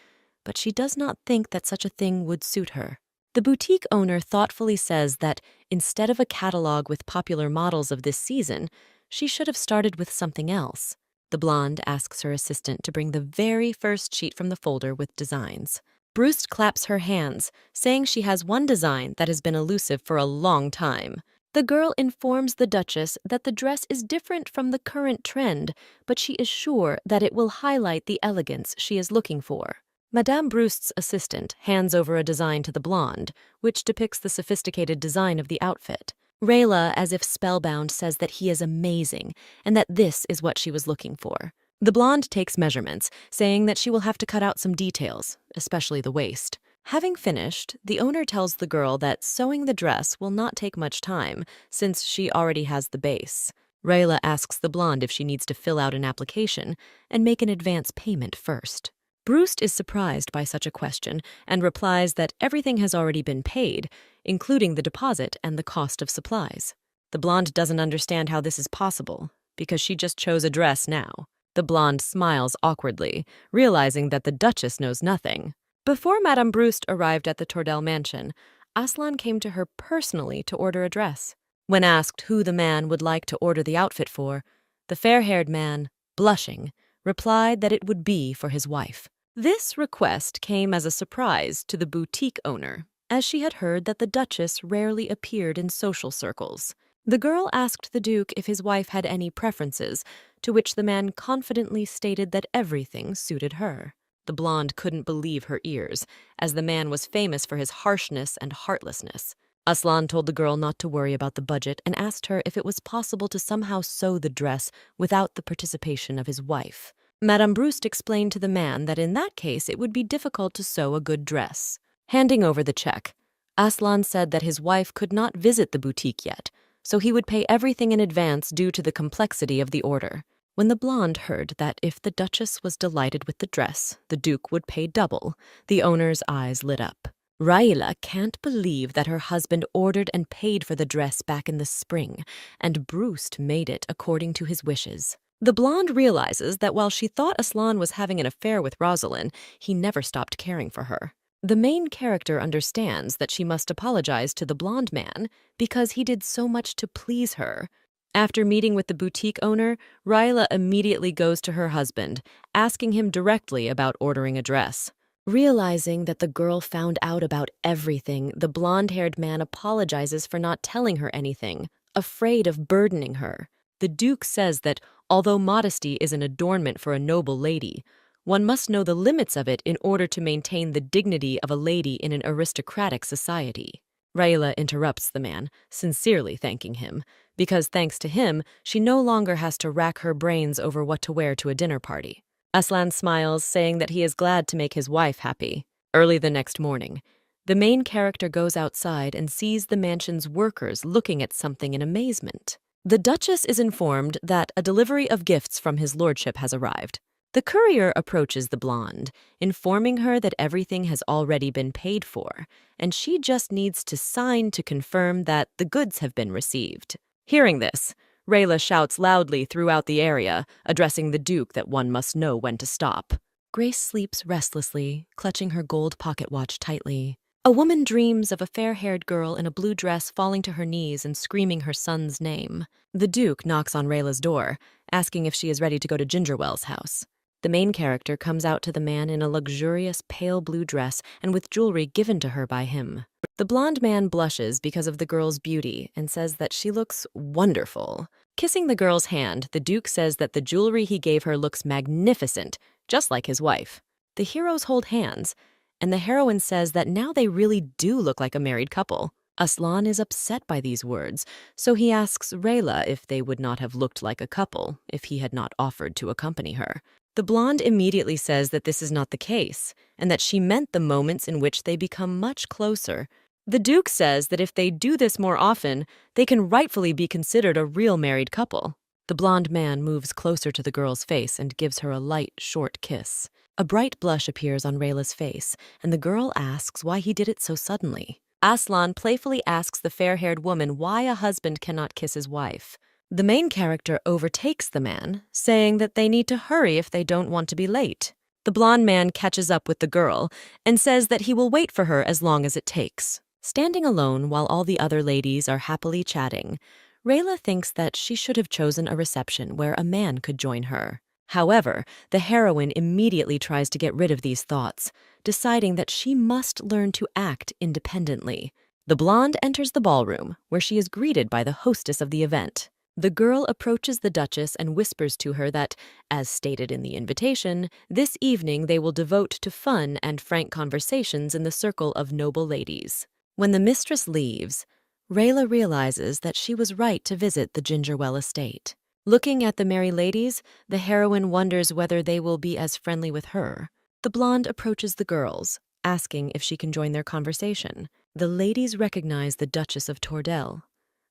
but she does not think that such a thing would suit her. The boutique owner thoughtfully says that Instead of a catalog with popular models of this season, she should have started with something else. The blonde asks her assistant to bring the very first sheet from the folder with designs. Bruce claps her hands, saying she has one design that has been elusive for a long time. The girl informs the Duchess that the dress is different from the current trend, but she is sure that it will highlight the elegance she is looking for. Madame Brust's assistant hands over a design to the blonde, which depicts the sophisticated design of the outfit. Rayla, as if spellbound, says that he is amazing and that this is what she was looking for. The blonde takes measurements, saying that she will have to cut out some details, especially the waist. Having finished, the owner tells the girl that sewing the dress will not take much time, since she already has the base. Rayla asks the blonde if she needs to fill out an application and make an advance payment first. Bruce is surprised by such a question and replies that everything has already been paid, including the deposit and the cost of supplies. The blonde doesn't understand how this is possible, because she just chose a dress now. The blonde smiles awkwardly, realizing that the Duchess knows nothing. Before Madame Brust arrived at the Tordell mansion, Aslan came to her personally to order a dress. When asked who the man would like to order the outfit for, the fair-haired man, blushing, replied that it would be for his wife. This request came as a surprise to the boutique owner, as she had heard that the Duchess rarely appeared in social circles. The girl asked the Duke if his wife had any preferences, to which the man confidently stated that everything suited her. The blonde couldn't believe her ears, as the man was famous for his harshness and heartlessness. Aslan told the girl not to worry about the budget and asked her if it was possible to somehow sew the dress without the participation of his wife. Madame Brust explained to the man that in that case it would be difficult to sew a good dress. Handing over the check, Aslan said that his wife could not visit the boutique yet, so he would pay everything in advance due to the complexity of the order. When the blonde heard that if the Duchess was delighted with the dress, the Duke would pay double, the owner's eyes lit up. Rayla can't believe that her husband ordered and paid for the dress back in the spring, and Brust made it according to his wishes. The blonde realizes that while she thought Aslan was having an affair with Rosalind, he never stopped caring for her. The main character understands that she must apologize to the blonde man because he did so much to please her. After meeting with the boutique owner, Rayla immediately goes to her husband, asking him directly about ordering a dress. Realizing that the girl found out about everything, the blonde-haired man apologizes for not telling her anything, afraid of burdening her. The Duke says that, although modesty is an adornment for a noble lady, one must know the limits of it in order to maintain the dignity of a lady in an aristocratic society. Rayla interrupts the man, sincerely thanking him, because thanks to him, she no longer has to rack her brains over what to wear to a dinner party. Aslan smiles, saying that he is glad to make his wife happy. Early the next morning, the main character goes outside and sees the mansion's workers looking at something in amazement. The Duchess is informed that a delivery of gifts from his lordship has arrived. The courier approaches the blonde, informing her that everything has already been paid for, and she just needs to sign to confirm that the goods have been received. Hearing this, Rayla shouts loudly throughout the area, addressing the Duke that one must know when to stop. Grace sleeps restlessly, clutching her gold pocket watch tightly. A woman dreams of a fair-haired girl in a blue dress falling to her knees and screaming her son's name. The Duke knocks on Rayla's door, asking if she is ready to go to Gingerwell's house. The main character comes out to the man in a luxurious pale blue dress and with jewelry given to her by him. The blonde man blushes because of the girl's beauty and says that she looks wonderful. Kissing the girl's hand, the Duke says that the jewelry he gave her looks magnificent, just like his wife. The heroes hold hands, and the heroine says that now they really do look like a married couple. Aslan is upset by these words, so he asks Rayla if they would not have looked like a couple if he had not offered to accompany her. The blonde immediately says that this is not the case, and that she meant the moments in which they become much closer. The Duke says that if they do this more often, they can rightfully be considered a real married couple. The blonde man moves closer to the girl's face and gives her a light, short kiss. A bright blush appears on Rayla's face, and the girl asks why he did it so suddenly. Aslan playfully asks the fair-haired woman why a husband cannot kiss his wife. The main character overtakes the man, saying that they need to hurry if they don't want to be late. The blonde man catches up with the girl and says that he will wait for her as long as it takes. Standing alone while all the other ladies are happily chatting, Rayla thinks that she should have chosen a reception where a man could join her. However, the heroine immediately tries to get rid of these thoughts, deciding that she must learn to act independently. The blonde enters the ballroom, where she is greeted by the hostess of the event. The girl approaches the Duchess and whispers to her that, as stated in the invitation, this evening they will devote to fun and frank conversations in the circle of noble ladies. When the mistress leaves, Rayla realizes that she was right to visit the Gingerwell estate. Looking at the merry ladies, the heroine wonders whether they will be as friendly with her. The blonde approaches the girls, asking if she can join their conversation. The ladies recognize the Duchess of Tordell,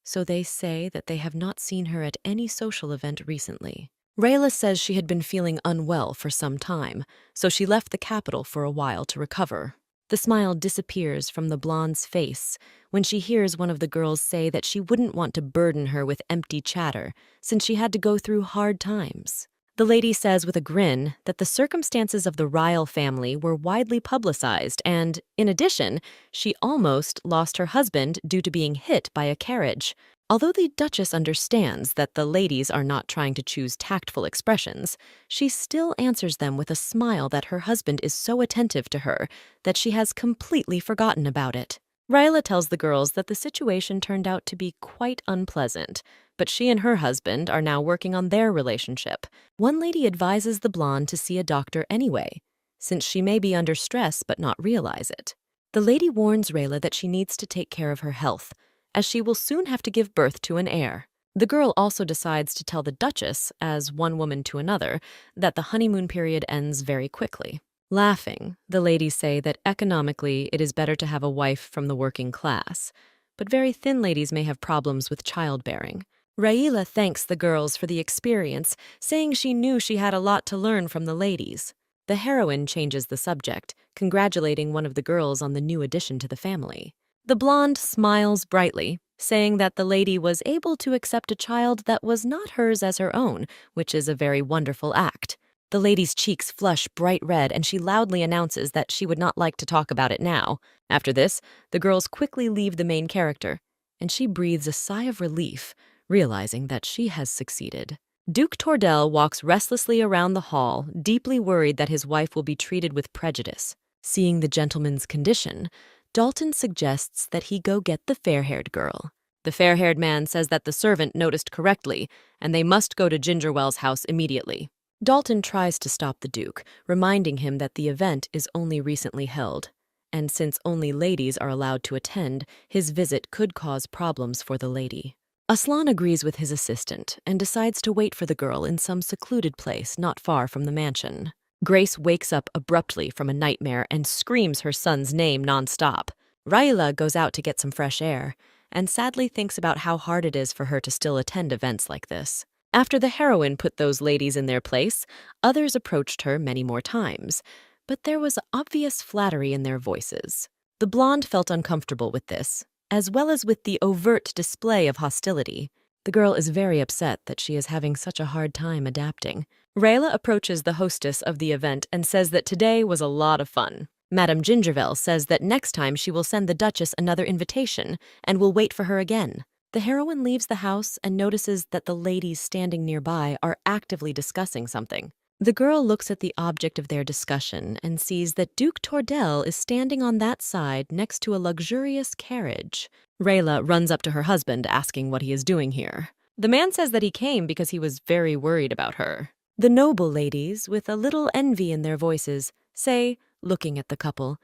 so they say that they have not seen her at any social event recently. Rayla says she had been feeling unwell for some time, so she left the capital for a while to recover. The smile disappears from the blonde's face when she hears one of the girls say that she wouldn't want to burden her with empty chatter since she had to go through hard times. The lady says with a grin that the circumstances of the Ryle family were widely publicized and, in addition, she almost lost her husband due to being hit by a carriage. Although the Duchess understands that the ladies are not trying to choose tactful expressions, she still answers them with a smile that her husband is so attentive to her that she has completely forgotten about it. Rayla tells the girls that the situation turned out to be quite unpleasant, but she and her husband are now working on their relationship. One lady advises the blonde to see a doctor anyway, since she may be under stress but not realize it. The lady warns Rayla that she needs to take care of her health, as she will soon have to give birth to an heir. The girl also decides to tell the Duchess, as one woman to another, that the honeymoon period ends very quickly. Laughing, the ladies say that economically it is better to have a wife from the working class, but very thin ladies may have problems with childbearing. Rayla thanks the girls for the experience, saying she knew she had a lot to learn from the ladies. The heroine changes the subject, congratulating one of the girls on the new addition to the family. The blonde smiles brightly, saying that the lady was able to accept a child that was not hers as her own, which is a very wonderful act. The lady's cheeks flush bright red, and she loudly announces that she would not like to talk about it now. After this, the girls quickly leave the main character, and she breathes a sigh of relief, realizing that she has succeeded. Duke Tordell walks restlessly around the hall, deeply worried that his wife will be treated with prejudice. Seeing the gentleman's condition, Dalton suggests that he go get the fair-haired girl. The fair-haired man says that the servant noticed correctly, and they must go to Gingerwell's house immediately. Dalton tries to stop the Duke, reminding him that the event is only recently held, and since only ladies are allowed to attend, his visit could cause problems for the lady. Aslan agrees with his assistant and decides to wait for the girl in some secluded place not far from the mansion. Grace wakes up abruptly from a nightmare and screams her son's name nonstop. Rayla goes out to get some fresh air and sadly thinks about how hard it is for her to still attend events like this. After the heroine put those ladies in their place, others approached her many more times, but there was obvious flattery in their voices. The blonde felt uncomfortable with this, as well as with the overt display of hostility. The girl is very upset that she is having such a hard time adapting. Rayla approaches the hostess of the event and says that today was a lot of fun. Madame Gingerville says that next time she will send the Duchess another invitation and will wait for her again. The heroine leaves the house and notices that the ladies standing nearby are actively discussing something. The girl looks at the object of their discussion and sees that Duke Tordell is standing on that side next to a luxurious carriage. Rayla runs up to her husband asking what he is doing here. The man says that he came because he was very worried about her. The noble ladies, with a little envy in their voices, say, looking at the couple,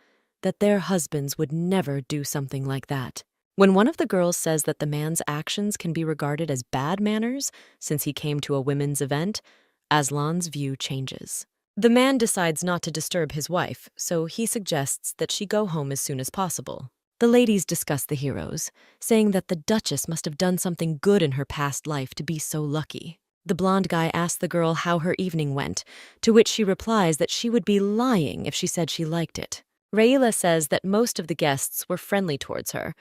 that their husbands would never do something like that. When one of the girls says that the man's actions can be regarded as bad manners since he came to a women's event, Aslan's view changes. The man decides not to disturb his wife, so he suggests that she go home as soon as possible. The ladies discuss the heroes, saying that the Duchess must have done something good in her past life to be so lucky. The blonde guy asks the girl how her evening went, to which she replies that she would be lying if she said she liked it. Rayla says that most of the guests were friendly towards her,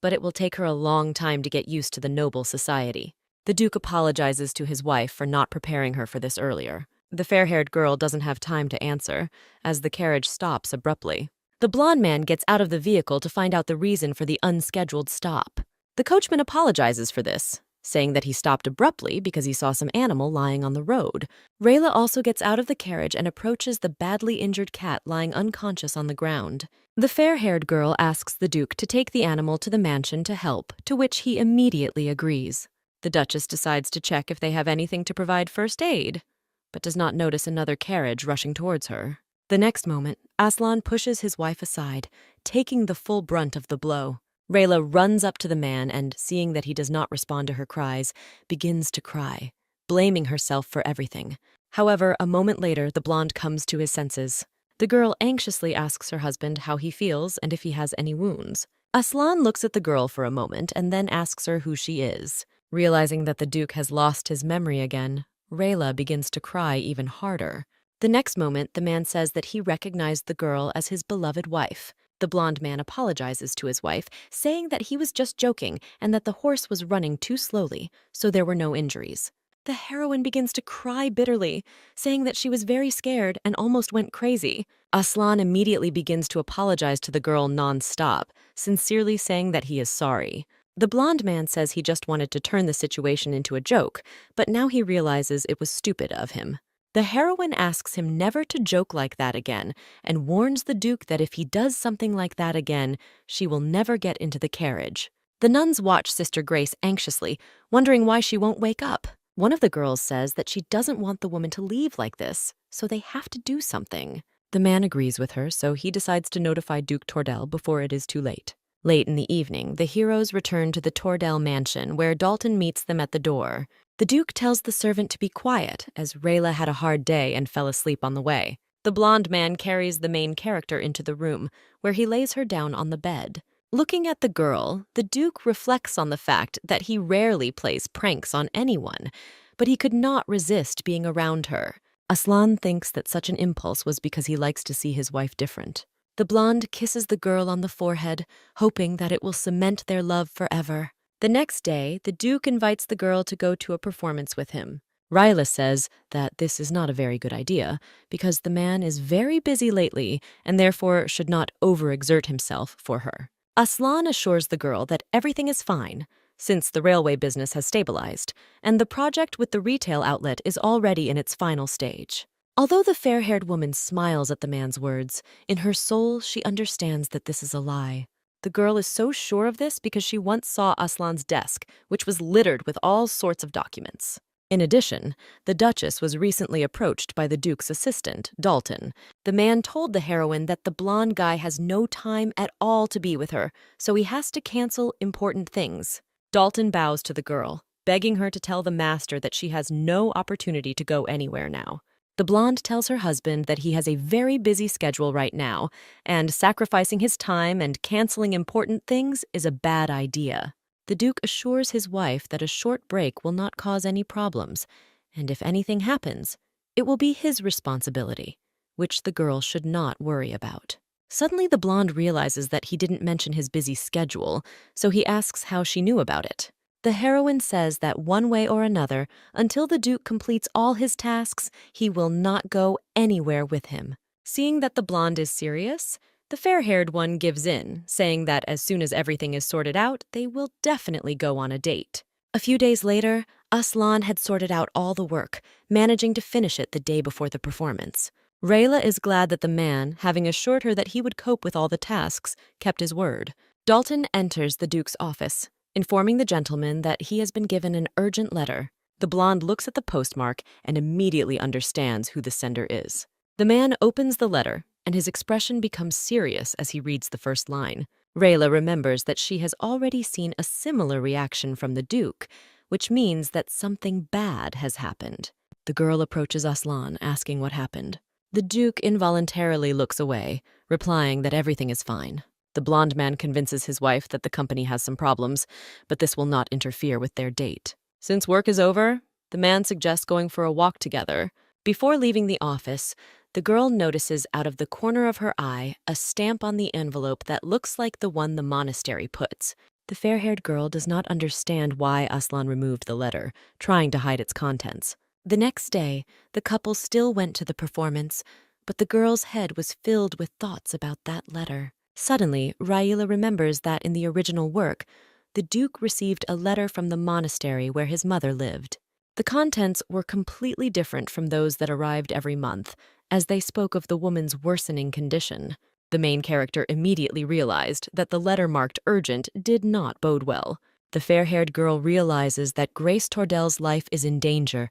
but it will take her a long time to get used to the noble society. The Duke apologizes to his wife for not preparing her for this earlier. The fair-haired girl doesn't have time to answer, as the carriage stops abruptly. The blonde man gets out of the vehicle to find out the reason for the unscheduled stop. The coachman apologizes for this, saying that he stopped abruptly because he saw some animal lying on the road. Rayla also gets out of the carriage and approaches the badly injured cat lying unconscious on the ground. The fair-haired girl asks the Duke to take the animal to the mansion to help, to which he immediately agrees. The Duchess decides to check if they have anything to provide first aid, but does not notice another carriage rushing towards her. The next moment, Aslan pushes his wife aside, taking the full brunt of the blow. Rayla runs up to the man and, seeing that he does not respond to her cries, begins to cry, blaming herself for everything. However, a moment later, the blonde comes to his senses. The girl anxiously asks her husband how he feels and if he has any wounds. Aslan looks at the girl for a moment and then asks her who she is. Realizing that the Duke has lost his memory again, Rayla begins to cry even harder. The next moment, the man says that he recognized the girl as his beloved wife. The blonde man apologizes to his wife, saying that he was just joking and that the horse was running too slowly, so there were no injuries. The heroine begins to cry bitterly, saying that she was very scared and almost went crazy. Aslan immediately begins to apologize to the girl non-stop, sincerely saying that he is sorry. The blonde man says he just wanted to turn the situation into a joke, but now he realizes it was stupid of him. The heroine asks him never to joke like that again and warns the Duke that if he does something like that again, she will never get into the carriage. The nuns watch Sister Grace anxiously, wondering why she won't wake up. One of the girls says that she doesn't want the woman to leave like this, so they have to do something. The man agrees with her, so he decides to notify Duke Tordell before it is too late. Late in the evening, the heroes return to the Tordell mansion, where Dalton meets them at the door. The Duke tells the servant to be quiet, as Rayla had a hard day and fell asleep on the way. The blonde man carries the main character into the room, where he lays her down on the bed. Looking at the girl, the Duke reflects on the fact that he rarely plays pranks on anyone, but he could not resist being around her. Aslan thinks that such an impulse was because he likes to see his wife different. The blonde kisses the girl on the forehead, hoping that it will cement their love forever. The next day, the Duke invites the girl to go to a performance with him. Rayla says that this is not a very good idea, because the man is very busy lately and therefore should not overexert himself for her. Aslan assures the girl that everything is fine, since the railway business has stabilized, and the project with the retail outlet is already in its final stage. Although the fair-haired woman smiles at the man's words, in her soul she understands that this is a lie. The girl is so sure of this because she once saw Aslan's desk, which was littered with all sorts of documents. In addition, the Duchess was recently approached by the Duke's assistant, Dalton. The man told the heroine that the blonde guy has no time at all to be with her, so he has to cancel important things. Dalton bows to the girl, begging her to tell the master that she has no opportunity to go anywhere now. The blonde tells her husband that he has a very busy schedule right now, and sacrificing his time and canceling important things is a bad idea. The Duke assures his wife that a short break will not cause any problems, and if anything happens, it will be his responsibility, which the girl should not worry about. Suddenly, the blonde realizes that he didn't mention his busy schedule, so he asks how she knew about it. The heroine says that one way or another, until the Duke completes all his tasks, he will not go anywhere with him. Seeing that the blonde is serious, the fair-haired one gives in, saying that as soon as everything is sorted out, they will definitely go on a date. A few days later, Aslan had sorted out all the work, managing to finish it the day before the performance. Rayla is glad that the man, having assured her that he would cope with all the tasks, kept his word. Dalton enters the Duke's office, informing the gentleman that he has been given an urgent letter. The blonde looks at the postmark and immediately understands who the sender is. The man opens the letter, and his expression becomes serious as he reads the first line. Rayla remembers that she has already seen a similar reaction from the Duke, which means that something bad has happened. The girl approaches Aslan, asking what happened. The Duke involuntarily looks away, replying that everything is fine. The blonde man convinces his wife that the company has some problems, but this will not interfere with their date. Since work is over, the man suggests going for a walk together. Before leaving the office, the girl notices out of the corner of her eye a stamp on the envelope that looks like the one the monastery puts. The fair-haired girl does not understand why Aslan removed the letter, trying to hide its contents. The next day, the couple still went to the performance, but the girl's head was filled with thoughts about that letter. Suddenly, Raila remembers that in the original work, the Duke received a letter from the monastery where his mother lived. The contents were completely different from those that arrived every month, as they spoke of the woman's worsening condition. The main character immediately realized that the letter marked urgent did not bode well. The fair-haired girl realizes that Grace Tordel's life is in danger,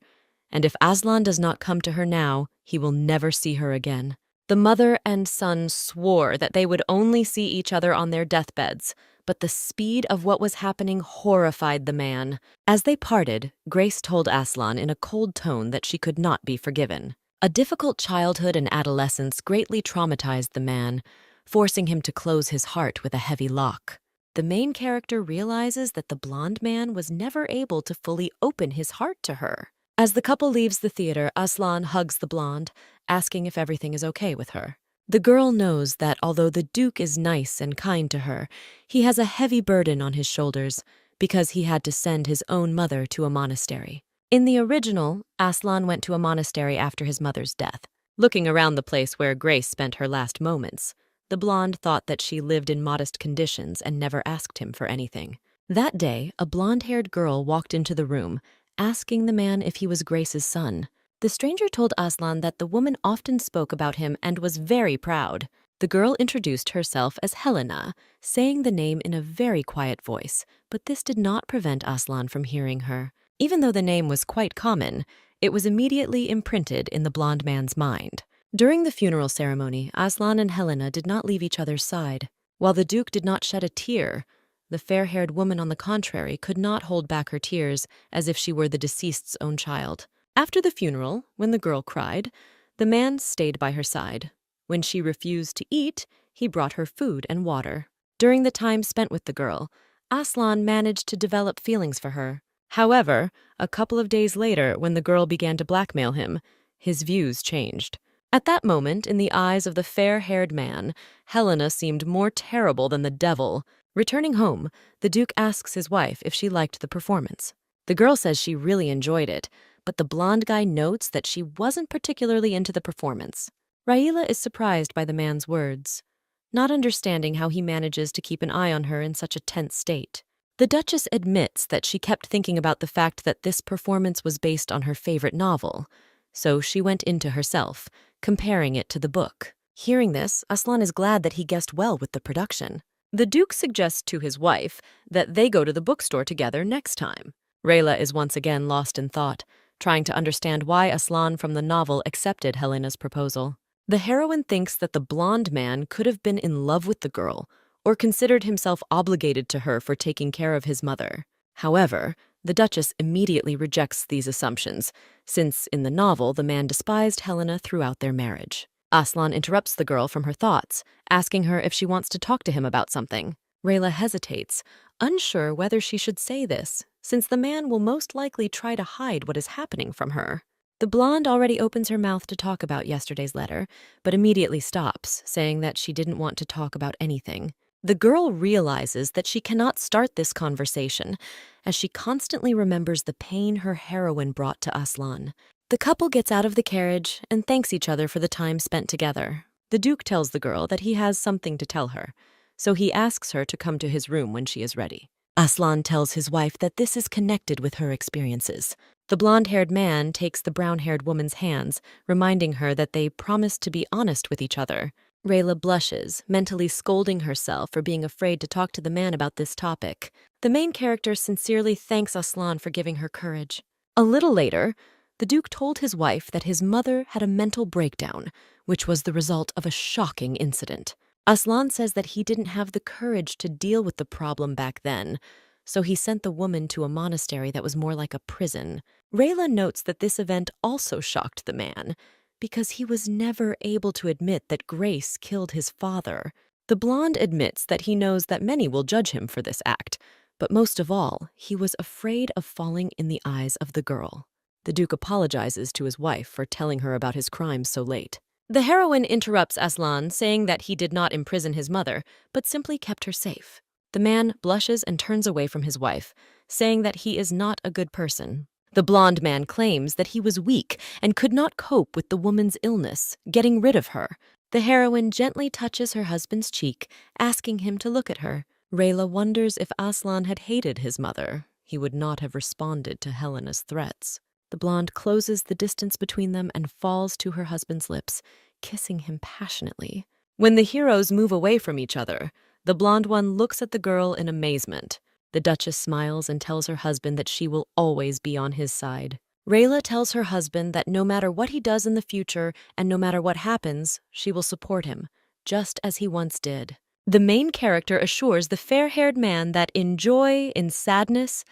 and if Aslan does not come to her now, he will never see her again. The mother and son swore that they would only see each other on their deathbeds, but the speed of what was happening horrified the man. As they parted, Grace told Aslan in a cold tone that she could not be forgiven. A difficult childhood and adolescence greatly traumatized the man, forcing him to close his heart with a heavy lock. The main character realizes that the blonde man was never able to fully open his heart to her. As the couple leaves the theater, Aslan hugs the blonde, asking if everything is okay with her. The girl knows that although the Duke is nice and kind to her, he has a heavy burden on his shoulders because he had to send his own mother to a monastery. In the original, Aslan went to a monastery after his mother's death. Looking around the place where Grace spent her last moments, the blonde thought that she lived in modest conditions and never asked him for anything. That day, a blonde-haired girl walked into the room, asking the man if he was Grace's son. The stranger told Aslan that the woman often spoke about him and was very proud. The girl introduced herself as Helena, saying the name in a very quiet voice, but this did not prevent Aslan from hearing her. Even though the name was quite common, it was immediately imprinted in the blonde man's mind. During the funeral ceremony, Aslan and Helena did not leave each other's side. While the Duke did not shed a tear, the fair-haired woman, on the contrary, could not hold back her tears as if she were the deceased's own child. After the funeral, when the girl cried, the man stayed by her side. When she refused to eat, he brought her food and water. During the time spent with the girl, Aslan managed to develop feelings for her. However, a couple of days later, when the girl began to blackmail him, his views changed. At that moment, in the eyes of the fair-haired man, Helena seemed more terrible than the devil. Returning home, the Duke asks his wife if she liked the performance. The girl says she really enjoyed it, but the blonde guy notes that she wasn't particularly into the performance. Raila is surprised by the man's words, not understanding how he manages to keep an eye on her in such a tense state. The Duchess admits that she kept thinking about the fact that this performance was based on her favorite novel, so she went into herself, comparing it to the book. Hearing this, Aslan is glad that he guessed well with the production. The Duke suggests to his wife that they go to the bookstore together next time. Raila is once again lost in thought, trying to understand why Aslan from the novel accepted Helena's proposal. The heroine thinks that the blonde man could have been in love with the girl or considered himself obligated to her for taking care of his mother. However, the Duchess immediately rejects these assumptions, since in the novel the man despised Helena throughout their marriage. Aslan interrupts the girl from her thoughts, asking her if she wants to talk to him about something. Raila hesitates, unsure whether she should say this, since the man will most likely try to hide what is happening from her. The blonde already opens her mouth to talk about yesterday's letter, but immediately stops, saying that she didn't want to talk about anything. The girl realizes that she cannot start this conversation, as she constantly remembers the pain her heroine brought to Aslan. The couple gets out of the carriage and thanks each other for the time spent together. The Duke tells the girl that he has something to tell her, so he asks her to come to his room when she is ready. Aslan tells his wife that this is connected with her experiences. The blonde-haired man takes the brown-haired woman's hands, reminding her that they promised to be honest with each other. Raila blushes, mentally scolding herself for being afraid to talk to the man about this topic. The main character sincerely thanks Aslan for giving her courage. A little later, the Duke told his wife that his mother had a mental breakdown, which was the result of a shocking incident. Aslan says that he didn't have the courage to deal with the problem back then, so he sent the woman to a monastery that was more like a prison. Raila notes that this event also shocked the man, because he was never able to admit that Grace killed his father. The blonde admits that he knows that many will judge him for this act, but most of all, he was afraid of falling in the eyes of the girl. The Duke apologizes to his wife for telling her about his crimes so late. The heroine interrupts Aslan, saying that he did not imprison his mother, but simply kept her safe. The man blushes and turns away from his wife, saying that he is not a good person. The blonde man claims that he was weak and could not cope with the woman's illness, getting rid of her. The heroine gently touches her husband's cheek, asking him to look at her. Rayla wonders if Aslan had hated his mother. He would not have responded to Helena's threats. The blonde closes the distance between them and falls to her husband's lips, kissing him passionately. When the heroes move away from each other, the blonde one looks at the girl in amazement. The Duchess smiles and tells her husband that she will always be on his side. Rayla tells her husband that no matter what he does in the future and no matter what happens, she will support him, just as he once did. The main character assures the fair-haired man that in joy, in sadness,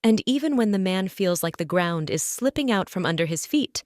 and even when the man feels like the ground is slipping out from under his feet,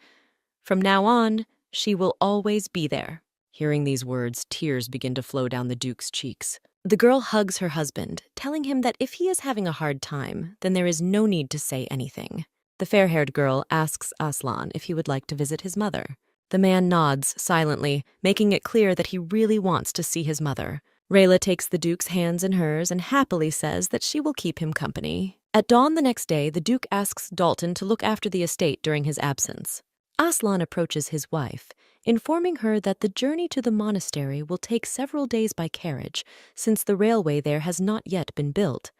from now on, she will always be there. Hearing these words, tears begin to flow down the Duke's cheeks. The girl hugs her husband, telling him that if he is having a hard time, then there is no need to say anything. The fair-haired girl asks Aslan if he would like to visit his mother. The man nods silently, making it clear that he really wants to see his mother. Rayla takes the Duke's hands in hers and happily says that she will keep him company. At dawn the next day, the Duke asks Dalton to look after the estate during his absence. Aslan approaches his wife, informing her that the journey to the monastery will take several days by carriage, since the railway there has not yet been built.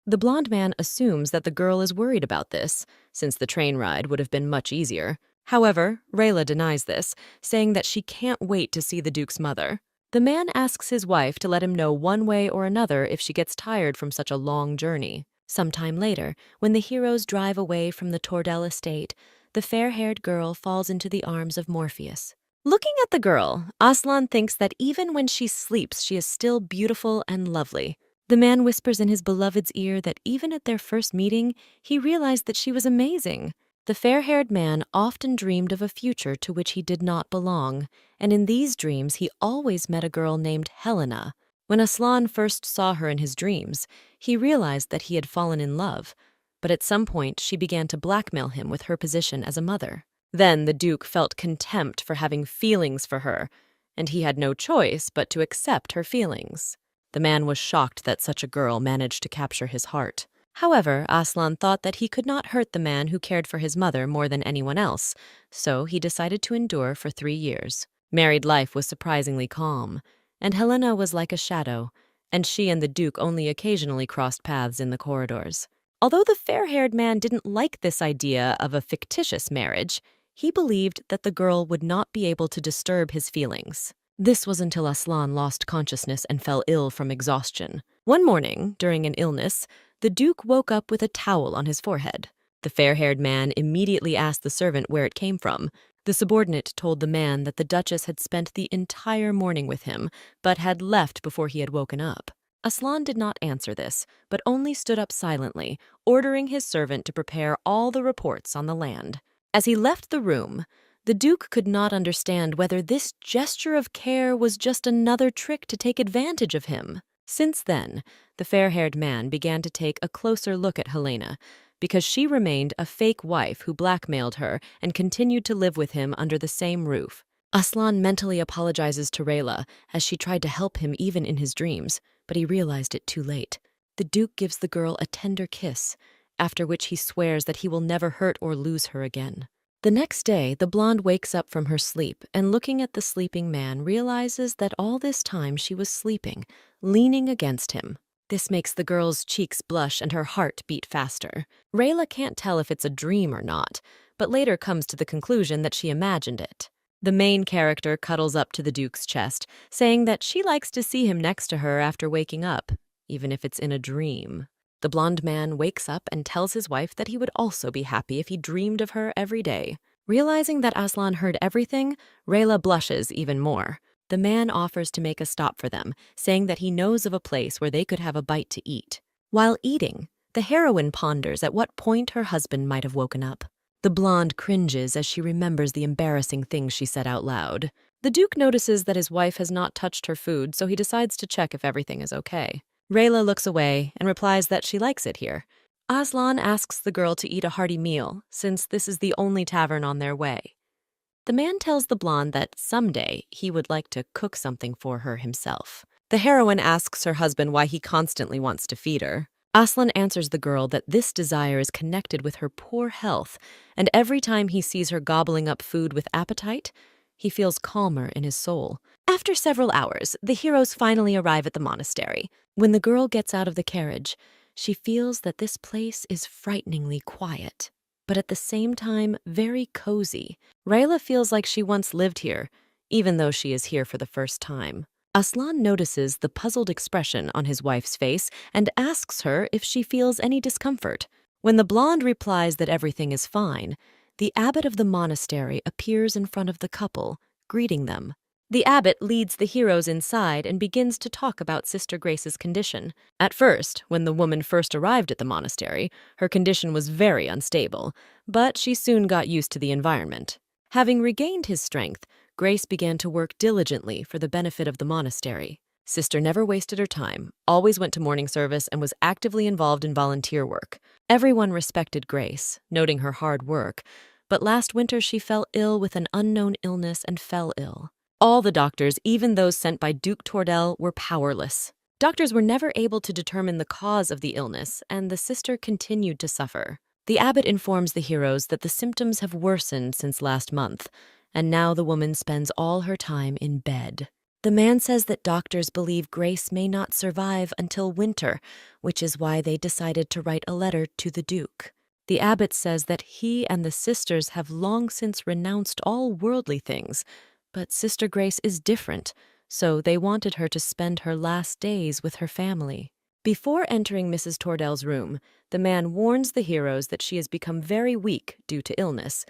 The blonde man assumes that the girl is worried about this, since the train ride would have been much easier. However, Rayla denies this, saying that she can't wait to see the Duke's mother. The man asks his wife to let him know one way or another if she gets tired from such a long journey. Sometime later, when the heroes drive away from the Tordell estate, the fair-haired girl falls into the arms of Morpheus. Looking at the girl, Aslan thinks that even when she sleeps, she is still beautiful and lovely. The man whispers in his beloved's ear that even at their first meeting, he realized that she was amazing. The fair-haired man often dreamed of a future to which he did not belong, and in these dreams he always met a girl named Helena. When Aslan first saw her in his dreams, he realized that he had fallen in love, but at some point she began to blackmail him with her position as a mother. Then the Duke felt contempt for having feelings for her, and he had no choice but to accept her feelings. The man was shocked that such a girl managed to capture his heart. However, Aslan thought that he could not hurt the man who cared for his mother more than anyone else, so he decided to endure for 3 years. Married life was surprisingly calm, and Helena was like a shadow, and she and the Duke only occasionally crossed paths in the corridors. Although the fair-haired man didn't like this idea of a fictitious marriage, he believed that the girl would not be able to disturb his feelings. This was until Aslan lost consciousness and fell ill from exhaustion. One morning, during an illness, the Duke woke up with a towel on his forehead. The fair-haired man immediately asked the servant where it came from. The subordinate told the man that the Duchess had spent the entire morning with him, but had left before he had woken up. Aslan did not answer this, but only stood up silently, ordering his servant to prepare all the reports on the land. As he left the room, the Duke could not understand whether this gesture of care was just another trick to take advantage of him. Since then, the fair-haired man began to take a closer look at Helena, because she remained a fake wife who blackmailed her and continued to live with him under the same roof. Aslan mentally apologizes to Rayla as she tried to help him even in his dreams, but he realized it too late. The Duke gives the girl a tender kiss, after which he swears that he will never hurt or lose her again. The next day, the blonde wakes up from her sleep and, looking at the sleeping man, realizes that all this time she was sleeping, leaning against him. This makes the girl's cheeks blush and her heart beat faster. Rayla can't tell if it's a dream or not, but later comes to the conclusion that she imagined it. The main character cuddles up to the Duke's chest, saying that she likes to see him next to her after waking up, even if it's in a dream. The blonde man wakes up and tells his wife that he would also be happy if he dreamed of her every day. Realizing that Aslan heard everything, Rayla blushes even more. The man offers to make a stop for them, saying that he knows of a place where they could have a bite to eat. While eating, the heroine ponders at what point her husband might have woken up. The blonde cringes as she remembers the embarrassing things she said out loud. The Duke notices that his wife has not touched her food, so he decides to check if everything is okay. Rayla looks away and replies that she likes it here. Aslan asks the girl to eat a hearty meal, since this is the only tavern on their way. The man tells the blonde that someday he would like to cook something for her himself. The heroine asks her husband why he constantly wants to feed her. Aslan answers the girl that this desire is connected with her poor health, and every time he sees her gobbling up food with appetite, he feels calmer in his soul. After several hours, the heroes finally arrive at the monastery. When the girl gets out of the carriage, she feels that this place is frighteningly quiet, but at the same time very cozy. Rayla feels like she once lived here, even though she is here for the first time. Aslan notices the puzzled expression on his wife's face and asks her if she feels any discomfort. When the blonde replies that everything is fine, the abbot of the monastery appears in front of the couple, greeting them. The abbot leads the heroes inside and begins to talk about Sister Grace's condition. At first, when the woman first arrived at the monastery, her condition was very unstable, but she soon got used to the environment. Having regained his strength, Grace began to work diligently for the benefit of the monastery. Sister never wasted her time, always went to morning service, and was actively involved in volunteer work. Everyone respected Grace, noting her hard work, but last winter she fell ill with an unknown illness and fell ill. All the doctors, even those sent by Duke Tordel, were powerless. Doctors were never able to determine the cause of the illness, and the sister continued to suffer. The abbot informs the heroes that the symptoms have worsened since last month, and now the woman spends all her time in bed. The man says that doctors believe Grace may not survive until winter, which is why they decided to write a letter to the Duke. The abbot says that he and the sisters have long since renounced all worldly things, but Sister Grace is different, so they wanted her to spend her last days with her family. Before entering Mrs. Tordel's room, the man warns the heroes that she has become very weak due to illness,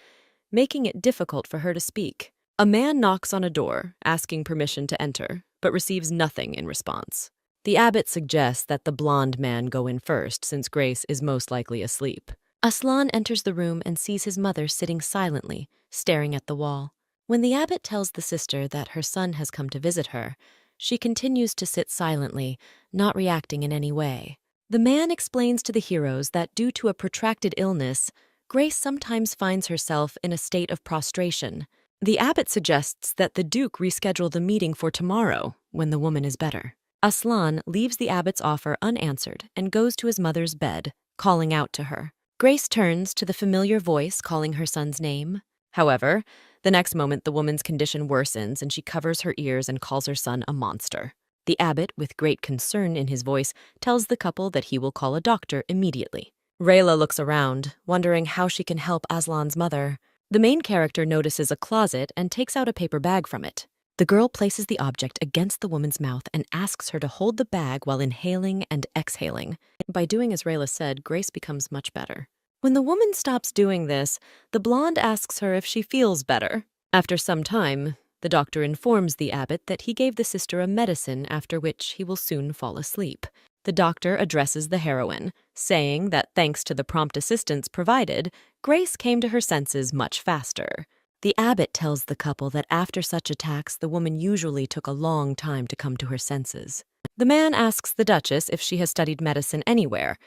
making it difficult for her to speak. A man knocks on a door, asking permission to enter, but receives nothing in response. The abbot suggests that the blonde man go in first, since Grace is most likely asleep. Aslan enters the room and sees his mother sitting silently, staring at the wall. When the abbot tells the sister that her son has come to visit her, she continues to sit silently, not reacting in any way. The man explains to the heroes that due to a protracted illness, Grace sometimes finds herself in a state of prostration. The abbot suggests that the Duke reschedule the meeting for tomorrow, when the woman is better. Aslan leaves the abbot's offer unanswered and goes to his mother's bed, calling out to her. Grace turns to the familiar voice calling her son's name. However, the next moment the woman's condition worsens and she covers her ears and calls her son a monster. The abbot, with great concern in his voice, tells the couple that he will call a doctor immediately. Rayla looks around, wondering how she can help Aslan's mother. The main character notices a closet and takes out a paper bag from it. The girl places the object against the woman's mouth and asks her to hold the bag while inhaling and exhaling. By doing as Rayla said, Grace becomes much better. When the woman stops doing this, the blonde asks her if she feels better. After some time, the doctor informs the abbot that he gave the sister a medicine after which he will soon fall asleep. The doctor addresses the heroine, saying that thanks to the prompt assistance provided, Grace came to her senses much faster. The abbot tells the couple that after such attacks, the woman usually took a long time to come to her senses. The man asks the Duchess if she has studied medicine anywhere,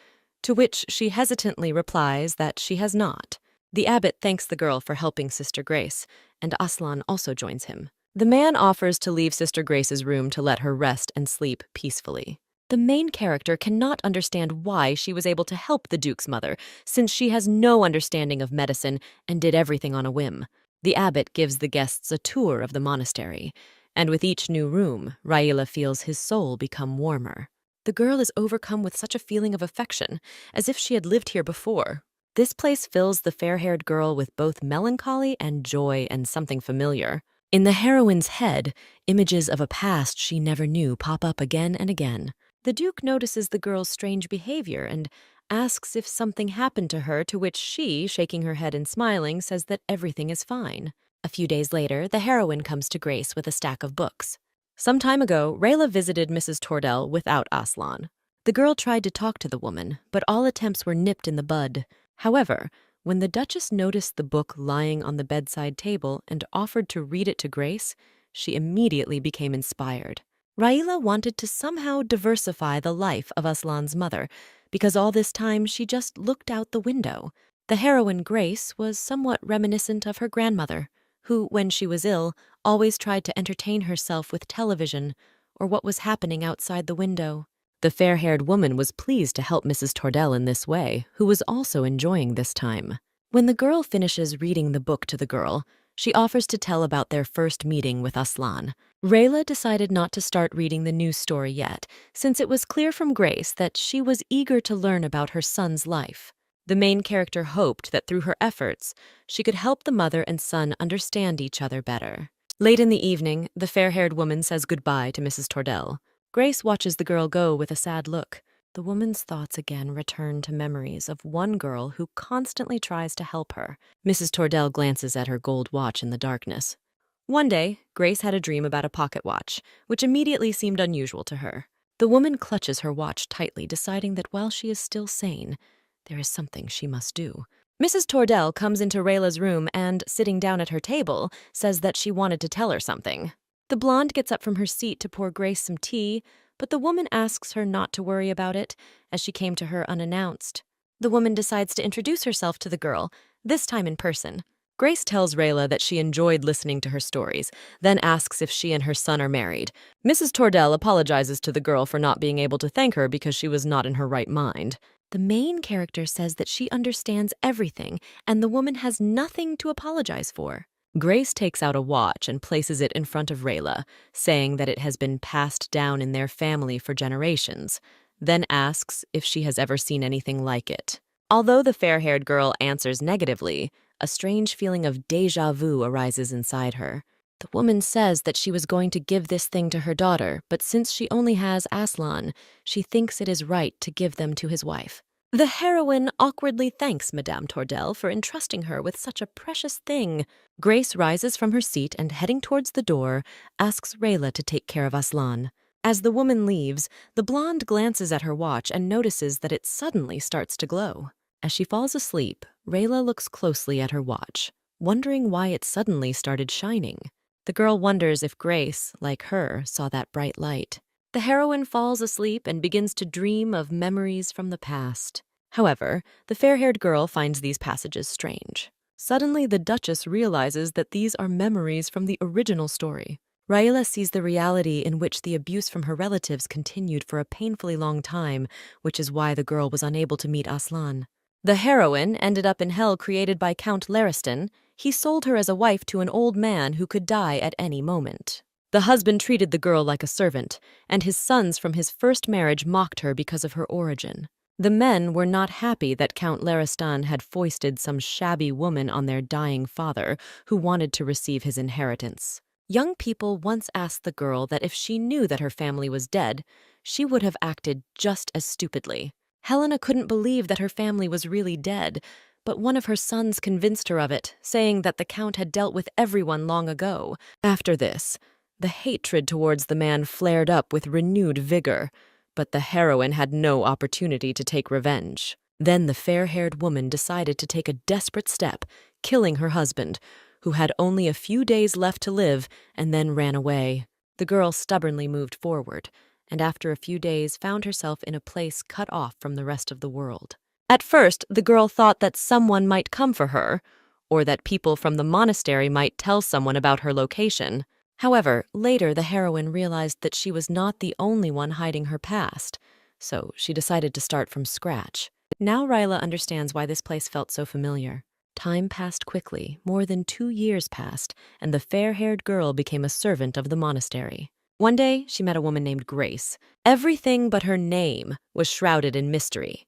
to which she hesitantly replies that she has not. The abbot thanks the girl for helping Sister Grace, and Aslan also joins him. The man offers to leave Sister Grace's room to let her rest and sleep peacefully. The main character cannot understand why she was able to help the Duke's mother, since she has no understanding of medicine and did everything on a whim. The abbot gives the guests a tour of the monastery, and with each new room, Raila feels his soul become warmer. The girl is overcome with such a feeling of affection, as if she had lived here before. This place fills the fair-haired girl with both melancholy and joy and something familiar. In the heroine's head, images of a past she never knew pop up again and again. The Duke notices the girl's strange behavior and asks if something happened to her, to which she, shaking her head and smiling, says that everything is fine. A few days later, the heroine comes to Grace with a stack of books. Some time ago, Rayla visited Mrs. Tordel without Aslan. The girl tried to talk to the woman, but all attempts were nipped in the bud. However, when the Duchess noticed the book lying on the bedside table and offered to read it to Grace, she immediately became inspired. Raila wanted to somehow diversify the life of Aslan's mother, because all this time she just looked out the window. The heroine Grace was somewhat reminiscent of her grandmother, who, when she was ill, always tried to entertain herself with television or what was happening outside the window. The fair-haired woman was pleased to help Mrs. Tordell in this way, who was also enjoying this time. When the girl finishes reading the book to the girl, she offers to tell about their first meeting with Aslan. Rayla decided not to start reading the news story yet, since it was clear from Grace that she was eager to learn about her son's life. The main character hoped that through her efforts, she could help the mother and son understand each other better. Late in the evening, the fair-haired woman says goodbye to Mrs. Tordell. Grace watches the girl go with a sad look. The woman's thoughts again return to memories of one girl who constantly tries to help her. Mrs. Tordell glances at her gold watch in the darkness. One day, Grace had a dream about a pocket watch, which immediately seemed unusual to her. The woman clutches her watch tightly, deciding that while she is still sane, there is something she must do. Mrs. Tordell comes into Rayla's room and, sitting down at her table, says that she wanted to tell her something. The blonde gets up from her seat to pour Grace some tea, but the woman asks her not to worry about it, as she came to her unannounced. The woman decides to introduce herself to the girl, this time in person. Grace tells Rayla that she enjoyed listening to her stories, then asks if she and her son are married. Mrs. Tordell apologizes to the girl for not being able to thank her because she was not in her right mind. The main character says that she understands everything, and the woman has nothing to apologize for. Grace takes out a watch and places it in front of Rayla, saying that it has been passed down in their family for generations, then asks if she has ever seen anything like it. Although the fair-haired girl answers negatively, a strange feeling of déjà vu arises inside her. The woman says that she was going to give this thing to her daughter, but since she only has Aslan, she thinks it is right to give them to his wife. The heroine awkwardly thanks Madame Tordell for entrusting her with such a precious thing. Grace rises from her seat and, heading towards the door, asks Rayla to take care of Aslan. As the woman leaves, the blonde glances at her watch and notices that it suddenly starts to glow. As she falls asleep, Rayla looks closely at her watch, wondering why it suddenly started shining. The girl wonders if Grace, like her, saw that bright light. The heroine falls asleep and begins to dream of memories from the past. However, the fair-haired girl finds these passages strange. Suddenly, the Duchess realizes that these are memories from the original story. Rayla sees the reality in which the abuse from her relatives continued for a painfully long time, which is why the girl was unable to meet Aslan. The heroine ended up in hell created by Count Lariston. He sold her as a wife to an old man who could die at any moment. The husband treated the girl like a servant, and his sons from his first marriage mocked her because of her origin. The men were not happy that Count Lariston had foisted some shabby woman on their dying father, who wanted to receive his inheritance. Young people once asked the girl that if she knew that her family was dead, she would have acted just as stupidly. Helena couldn't believe that her family was really dead, but one of her sons convinced her of it, saying that the Count had dealt with everyone long ago. After this, the hatred towards the man flared up with renewed vigor, but the heroine had no opportunity to take revenge. Then the fair-haired woman decided to take a desperate step, killing her husband, who had only a few days left to live, and then ran away. The girl stubbornly moved forward, and after a few days found herself in a place cut off from the rest of the world. At first, the girl thought that someone might come for her, or that people from the monastery might tell someone about her location. However, later the heroine realized that she was not the only one hiding her past, so she decided to start from scratch. Now Rayla understands why this place felt so familiar. Time passed quickly, more than 2 years passed, and the fair-haired girl became a servant of the monastery. One day, she met a woman named Grace. Everything but her name was shrouded in mystery.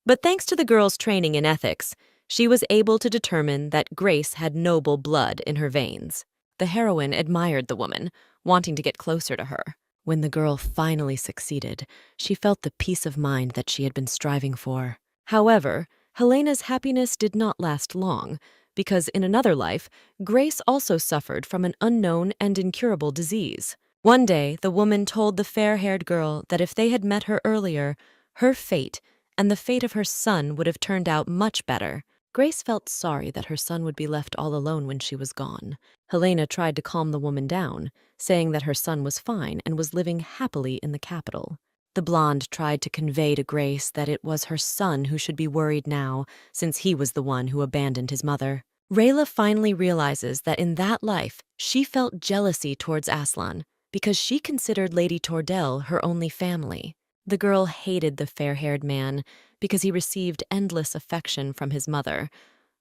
But thanks to the girl's training in ethics, she was able to determine that Grace had noble blood in her veins. The heroine admired the woman, wanting to get closer to her. When the girl finally succeeded, she felt the peace of mind that she had been striving for. However, Helena's happiness did not last long, because in another life, Grace also suffered from an unknown and incurable disease. One day, the woman told the fair-haired girl that if they had met her earlier, her fate and the fate of her son would have turned out much better. Grace felt sorry that her son would be left all alone when she was gone. Helena tried to calm the woman down, saying that her son was fine and was living happily in the capital. The blonde tried to convey to Grace that it was her son who should be worried now, since he was the one who abandoned his mother. Rayla finally realizes that in that life, she felt jealousy towards Aslan, because she considered Lady Tordell her only family. The girl hated the fair-haired man because he received endless affection from his mother,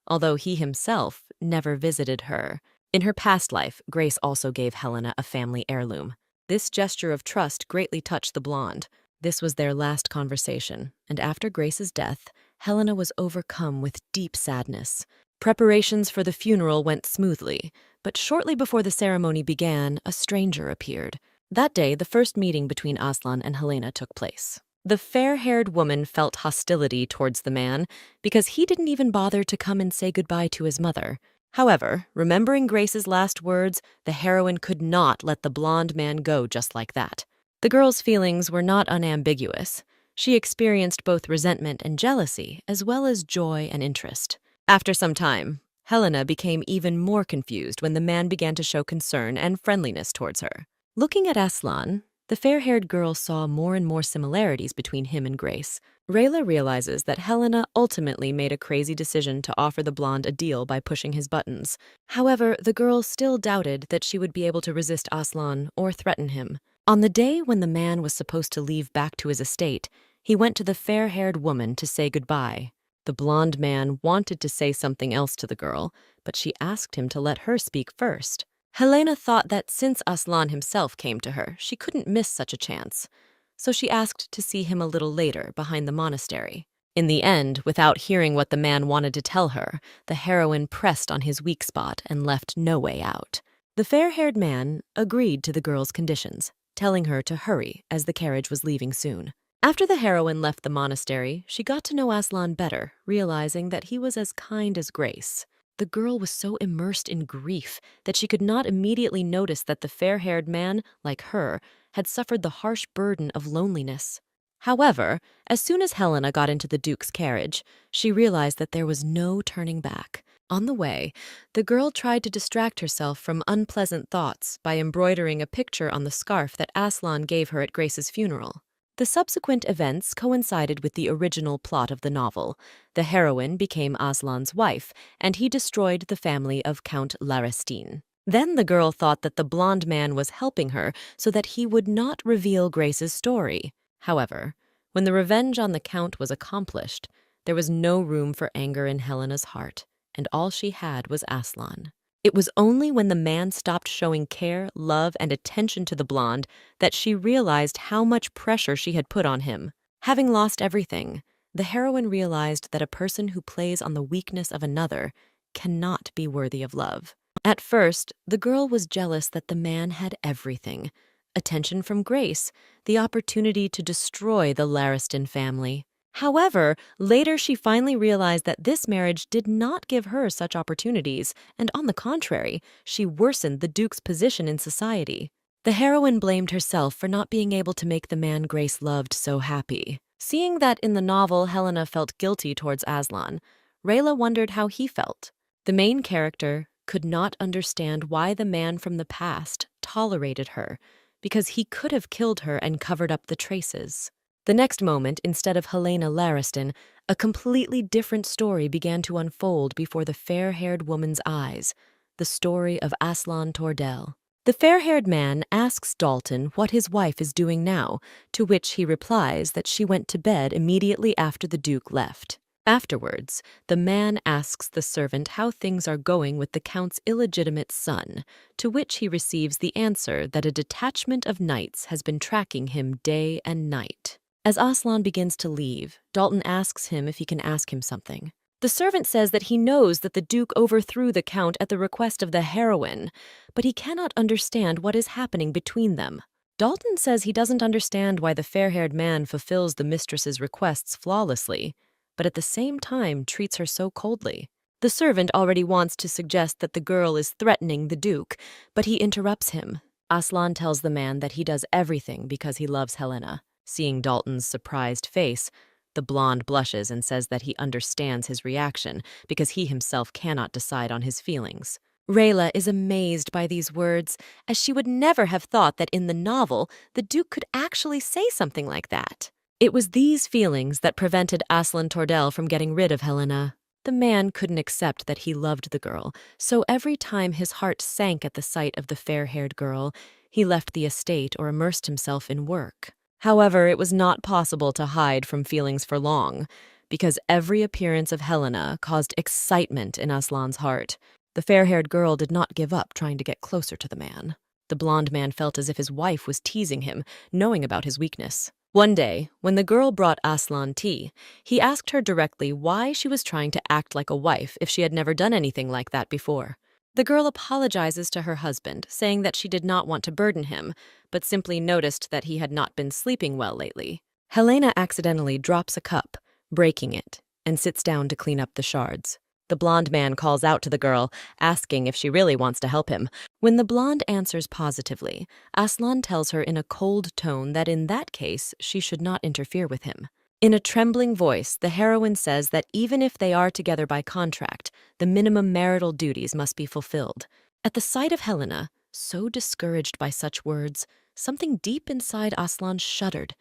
although he himself never visited her. In her past life, Grace also gave Helena a family heirloom. This gesture of trust greatly touched the blonde. This was their last conversation, and after Grace's death, Helena was overcome with deep sadness. Preparations for the funeral went smoothly, but shortly before the ceremony began, a stranger appeared. That day, the first meeting between Aslan and Helena took place. The fair-haired woman felt hostility towards the man because he didn't even bother to come and say goodbye to his mother. However, remembering Grace's last words, the heroine could not let the blonde man go just like that. The girl's feelings were not unambiguous. She experienced both resentment and jealousy, as well as joy and interest. After some time, Helena became even more confused when the man began to show concern and friendliness towards her. Looking at Aslan, the fair-haired girl saw more and more similarities between him and Grace. Rayla realizes that Helena ultimately made a crazy decision to offer the blonde a deal by pushing his buttons. However, the girl still doubted that she would be able to resist Aslan or threaten him. On the day when the man was supposed to leave back to his estate, he went to the fair-haired woman to say goodbye. The blonde man wanted to say something else to the girl, but she asked him to let her speak first. Helena thought that since Aslan himself came to her, she couldn't miss such a chance. So she asked to see him a little later behind the monastery. In the end, without hearing what the man wanted to tell her, the heroine pressed on his weak spot and left no way out. The fair-haired man agreed to the girl's conditions, telling her to hurry as the carriage was leaving soon. After the heroine left the monastery, she got to know Aslan better, realizing that he was as kind as Grace. The girl was so immersed in grief that she could not immediately notice that the fair-haired man, like her, had suffered the harsh burden of loneliness. However, as soon as Helena got into the Duke's carriage, she realized that there was no turning back. On the way, the girl tried to distract herself from unpleasant thoughts by embroidering a picture on the scarf that Aslan gave her at Grace's funeral. The subsequent events coincided with the original plot of the novel. The heroine became Aslan's wife, and he destroyed the family of Count Larestin. Then the girl thought that the blonde man was helping her so that he would not reveal Grace's story. However, when the revenge on the Count was accomplished, there was no room for anger in Helena's heart, and all she had was Aslan. It was only when the man stopped showing care, love, and attention to the blonde that she realized how much pressure she had put on him. Having lost everything, the heroine realized that a person who plays on the weakness of another cannot be worthy of love. At first, the girl was jealous that the man had everything: attention from Grace, the opportunity to destroy the Larestin family. However, later she finally realized that this marriage did not give her such opportunities, and on the contrary, she worsened the Duke's position in society. The heroine blamed herself for not being able to make the man Grace loved so happy. Seeing that in the novel Helena felt guilty towards Aslan, Rayla wondered how he felt. The main character could not understand why the man from the past tolerated her, because he could have killed her and covered up the traces. The next moment, instead of Helena Larestin, a completely different story began to unfold before the fair-haired woman's eyes, the story of Aslan Tordel. The fair-haired man asks Dalton what his wife is doing now, to which he replies that she went to bed immediately after the Duke left. Afterwards, the man asks the servant how things are going with the Count's illegitimate son, to which he receives the answer that a detachment of knights has been tracking him day and night. As Aslan begins to leave, Dalton asks him if he can ask him something. The servant says that he knows that the Duke overthrew the Count at the request of the heroine, but he cannot understand what is happening between them. Dalton says he doesn't understand why the fair-haired man fulfills the mistress's requests flawlessly, but at the same time treats her so coldly. The servant already wants to suggest that the girl is threatening the Duke, but he interrupts him. Aslan tells the man that he does everything because he loves Helena. Seeing Dalton's surprised face, the blonde blushes and says that he understands his reaction because he himself cannot decide on his feelings. Rayla is amazed by these words, as she would never have thought that in the novel the Duke could actually say something like that. It was these feelings that prevented Aslan Tordel from getting rid of Helena. The man couldn't accept that he loved the girl, so every time his heart sank at the sight of the fair-haired girl, he left the estate or immersed himself in work. However, it was not possible to hide from feelings for long, because every appearance of Helena caused excitement in Aslan's heart. The fair-haired girl did not give up trying to get closer to the man. The blonde man felt as if his wife was teasing him, knowing about his weakness. One day, when the girl brought Aslan tea, he asked her directly why she was trying to act like a wife if she had never done anything like that before. The girl apologizes to her husband, saying that she did not want to burden him, but simply noticed that he had not been sleeping well lately. Helena accidentally drops a cup, breaking it, and sits down to clean up the shards. The blonde man calls out to the girl, asking if she really wants to help him. When the blonde answers positively, Aslan tells her in a cold tone that in that case, she should not interfere with him. In a trembling voice, the heroine says that even if they are together by contract, the minimum marital duties must be fulfilled. At the sight of Helena, so discouraged by such words, something deep inside Aslan shuddered.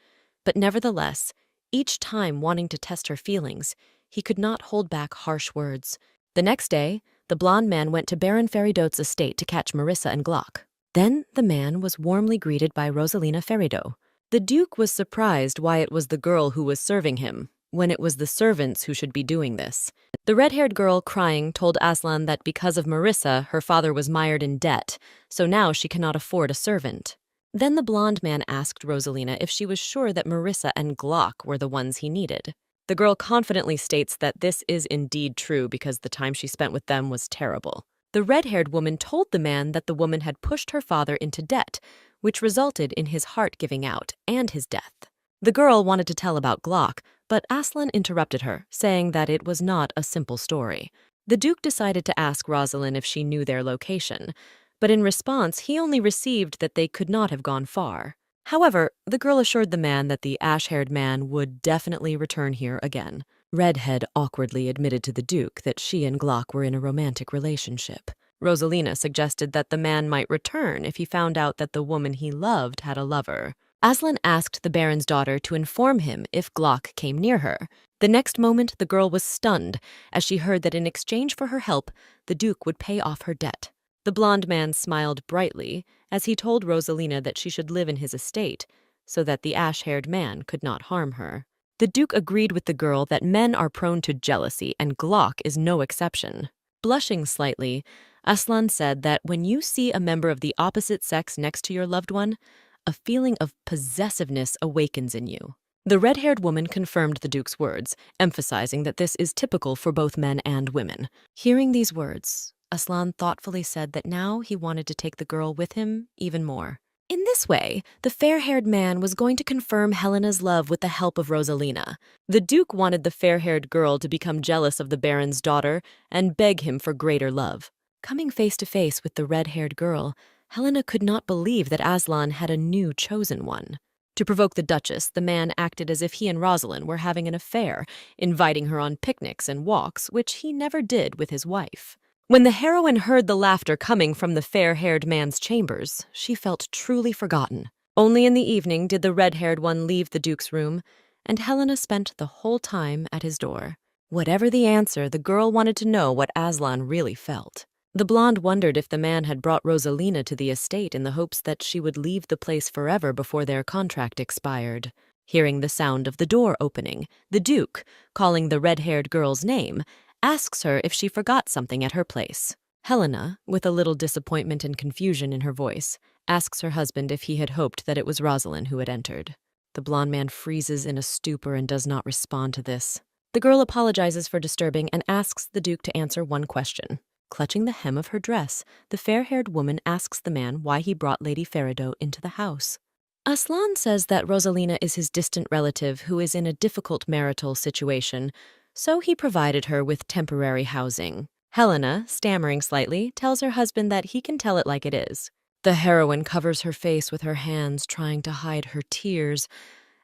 But nevertheless, each time wanting to test her feelings, he could not hold back harsh words. The next day, the blonde man went to Baron Feridot's estate to catch Marissa and Glock. Then the man was warmly greeted by Rosalina Feridot. The Duke was surprised why it was the girl who was serving him, when it was the servants who should be doing this. The red-haired girl, crying, told Aslan that because of Marissa, her father was mired in debt, so now she cannot afford a servant. Then the blonde man asked Rosalina if she was sure that Marissa and Glock were the ones he needed. The girl confidently states that this is indeed true because the time she spent with them was terrible. The red-haired woman told the man that the woman had pushed her father into debt, which resulted in his heart giving out and his death. The girl wanted to tell about Glock, but Aslan interrupted her, saying that it was not a simple story. The Duke decided to ask Rosalind if she knew their location, but in response, he only received that they could not have gone far. However, the girl assured the man that the ash-haired man would definitely return here again. Redhead awkwardly admitted to the Duke that she and Glock were in a romantic relationship. Rosalina suggested that the man might return if he found out that the woman he loved had a lover. Aslan asked the Baron's daughter to inform him if Glock came near her. The next moment, the girl was stunned as she heard that in exchange for her help, the Duke would pay off her debt. The blonde man smiled brightly as he told Rosalina that she should live in his estate so that the ash-haired man could not harm her. The Duke agreed with the girl that men are prone to jealousy and Glock is no exception. Blushing slightly, Aslan said that when you see a member of the opposite sex next to your loved one, a feeling of possessiveness awakens in you. The red-haired woman confirmed the Duke's words, emphasizing that this is typical for both men and women. Hearing these words, Aslan thoughtfully said that now he wanted to take the girl with him even more. In this way, the fair-haired man was going to confirm Helena's love with the help of Rosalina. The Duke wanted the fair-haired girl to become jealous of the Baron's daughter and beg him for greater love. Coming face to face with the red-haired girl, Helena could not believe that Aslan had a new chosen one. To provoke the Duchess, the man acted as if he and Rosalind were having an affair, inviting her on picnics and walks, which he never did with his wife. When the heroine heard the laughter coming from the fair-haired man's chambers, she felt truly forgotten. Only in the evening did the red-haired one leave the Duke's room, and Helena spent the whole time at his door. Whatever the answer, the girl wanted to know what Aslan really felt. The blonde wondered if the man had brought Rosalina to the estate in the hopes that she would leave the place forever before their contract expired. Hearing the sound of the door opening, the Duke, calling the red-haired girl's name, asks her if she forgot something at her place. Helena, with a little disappointment and confusion in her voice, asks her husband if he had hoped that it was Rosalind who had entered. The blonde man freezes in a stupor and does not respond to this. The girl apologizes for disturbing and asks the Duke to answer one question. Clutching the hem of her dress, the fair-haired woman asks the man why he brought Lady Feridot into the house. Aslan says that Rosalina is his distant relative who is in a difficult marital situation, so he provided her with temporary housing. Helena, stammering slightly, tells her husband that he can tell it like it is. The heroine covers her face with her hands, trying to hide her tears,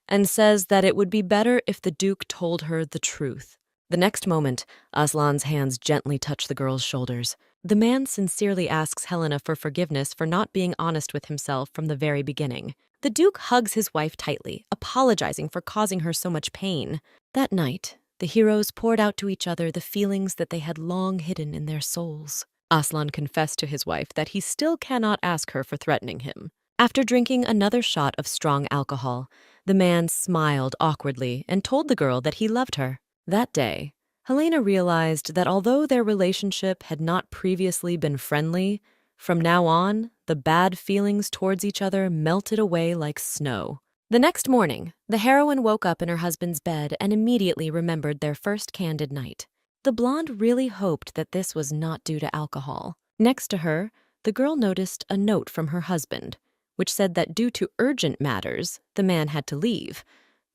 and says that it would be better if the Duke told her the truth. The next moment, Aslan's hands gently touch the girl's shoulders. The man sincerely asks Helena for forgiveness for not being honest with himself from the very beginning. The Duke hugs his wife tightly, apologizing for causing her so much pain. That night, the heroes poured out to each other the feelings that they had long hidden in their souls. Aslan confessed to his wife that he still cannot ask her for threatening him. After drinking another shot of strong alcohol, The man smiled awkwardly and told the girl that he loved her. That day, Helena realized that although their relationship had not previously been friendly, from now on, the bad feelings towards each other melted away like snow. The next morning, the heroine woke up in her husband's bed and immediately remembered their first candid night. The blonde really hoped that this was not due to alcohol. Next to her, the girl noticed a note from her husband, which said that due to urgent matters, the man had to leave,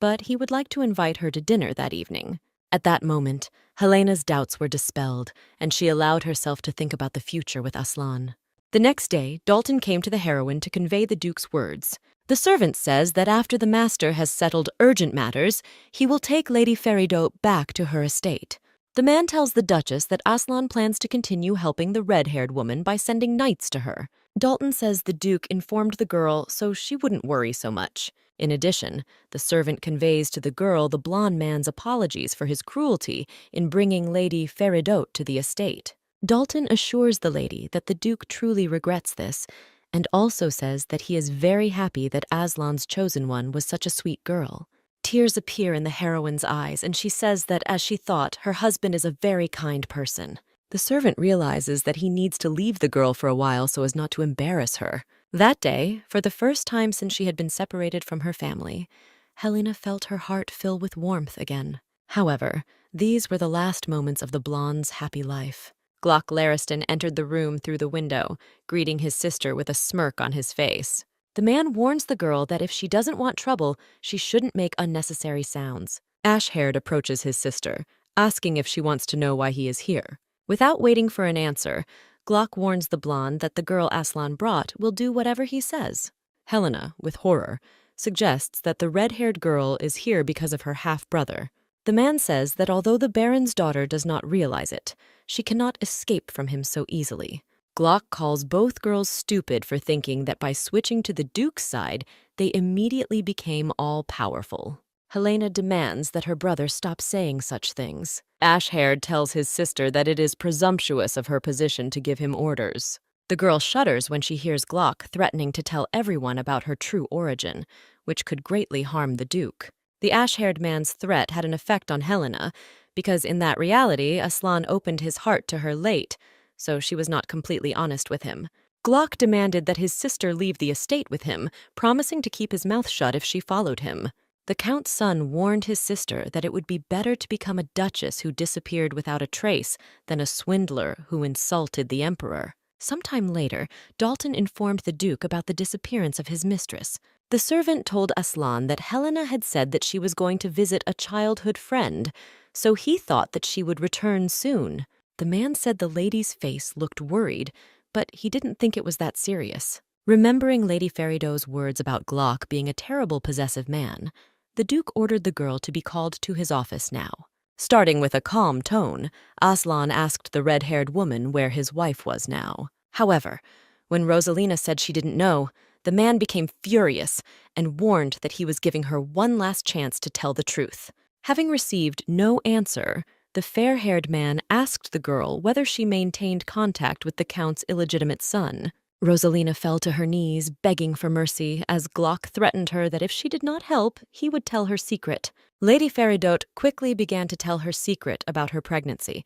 but he would like to invite her to dinner that evening. At that moment, Helena's doubts were dispelled, and she allowed herself to think about the future with Aslan. The next day, Dalton came to the heroine to convey the Duke's words. The servant says that after the master has settled urgent matters, he will take Lady Feridot back to her estate. The man tells the Duchess that Aslan plans to continue helping the red-haired woman by sending knights to her. Dalton says the Duke informed the girl so she wouldn't worry so much. In addition, the servant conveys to the girl the blonde man's apologies for his cruelty in bringing Lady Feridot to the estate. Dalton assures the lady that the Duke truly regrets this, and also says that he is very happy that Aslan's chosen one was such a sweet girl. Tears appear in the heroine's eyes, and she says that, as she thought, her husband is a very kind person. The servant realizes that he needs to leave the girl for a while so as not to embarrass her. That day, for the first time since she had been separated from her family, Helena felt her heart fill with warmth again. However, these were the last moments of the blonde's happy life. Glock Lariston entered the room through the window, greeting his sister with a smirk on his face. The man warns the girl that if she doesn't want trouble, she shouldn't make unnecessary sounds. Ash-haired approaches his sister, asking if she wants to know why he is here. Without waiting for an answer, Glock warns the blonde that the girl Aslan brought will do whatever he says. Helena, with horror, suggests that the red-haired girl is here because of her half-brother. The man says that although the Baron's daughter does not realize it, she cannot escape from him so easily. Glock calls both girls stupid for thinking that by switching to the Duke's side, they immediately became all-powerful. Helena demands that her brother stop saying such things. Ash-haired tells his sister that it is presumptuous of her position to give him orders. The girl shudders when she hears Glock threatening to tell everyone about her true origin, which could greatly harm the Duke. The ash-haired man's threat had an effect on Helena, because in that reality, Aslan opened his heart to her late, so she was not completely honest with him. Glock demanded that his sister leave the estate with him, promising to keep his mouth shut if she followed him. The Count's son warned his sister that it would be better to become a duchess who disappeared without a trace than a swindler who insulted the emperor. Sometime later, Dalton informed the Duke about the disappearance of his mistress. The servant told Aslan that Helena had said that she was going to visit a childhood friend, so he thought that she would return soon. The man said the lady's face looked worried, but he didn't think it was that serious. Remembering Lady Feridot's words about Glock being a terrible possessive man, the Duke ordered the girl to be called to his office now. Starting with a calm tone, Aslan asked the red-haired woman where his wife was now. However, when Rosalina said she didn't know, the man became furious and warned that he was giving her one last chance to tell the truth. Having received no answer, the fair-haired man asked the girl whether she maintained contact with the Count's illegitimate son. Rosalina fell to her knees, begging for mercy, as Glock threatened her that if she did not help, he would tell her secret. Lady Feridot quickly began to tell her secret about her pregnancy,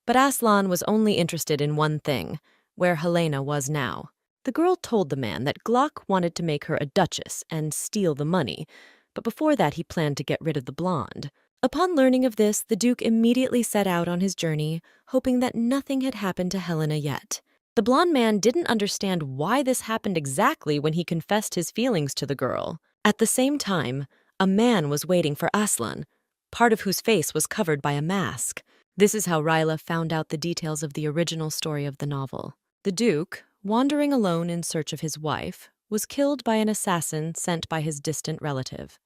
but Aslan was only interested in one thing, where Helena was now. The girl told the man that Glock wanted to make her a duchess and steal the money, but before that he planned to get rid of the blonde. Upon learning of this, the Duke immediately set out on his journey, hoping that nothing had happened to Helena yet. The blonde man didn't understand why this happened exactly when he confessed his feelings to the girl. At the same time, a man was waiting for Aslan, part of whose face was covered by a mask. This is how Ryla found out the details of the original story of the novel. The Duke, wandering alone in search of his wife, was killed by an assassin sent by his distant relative.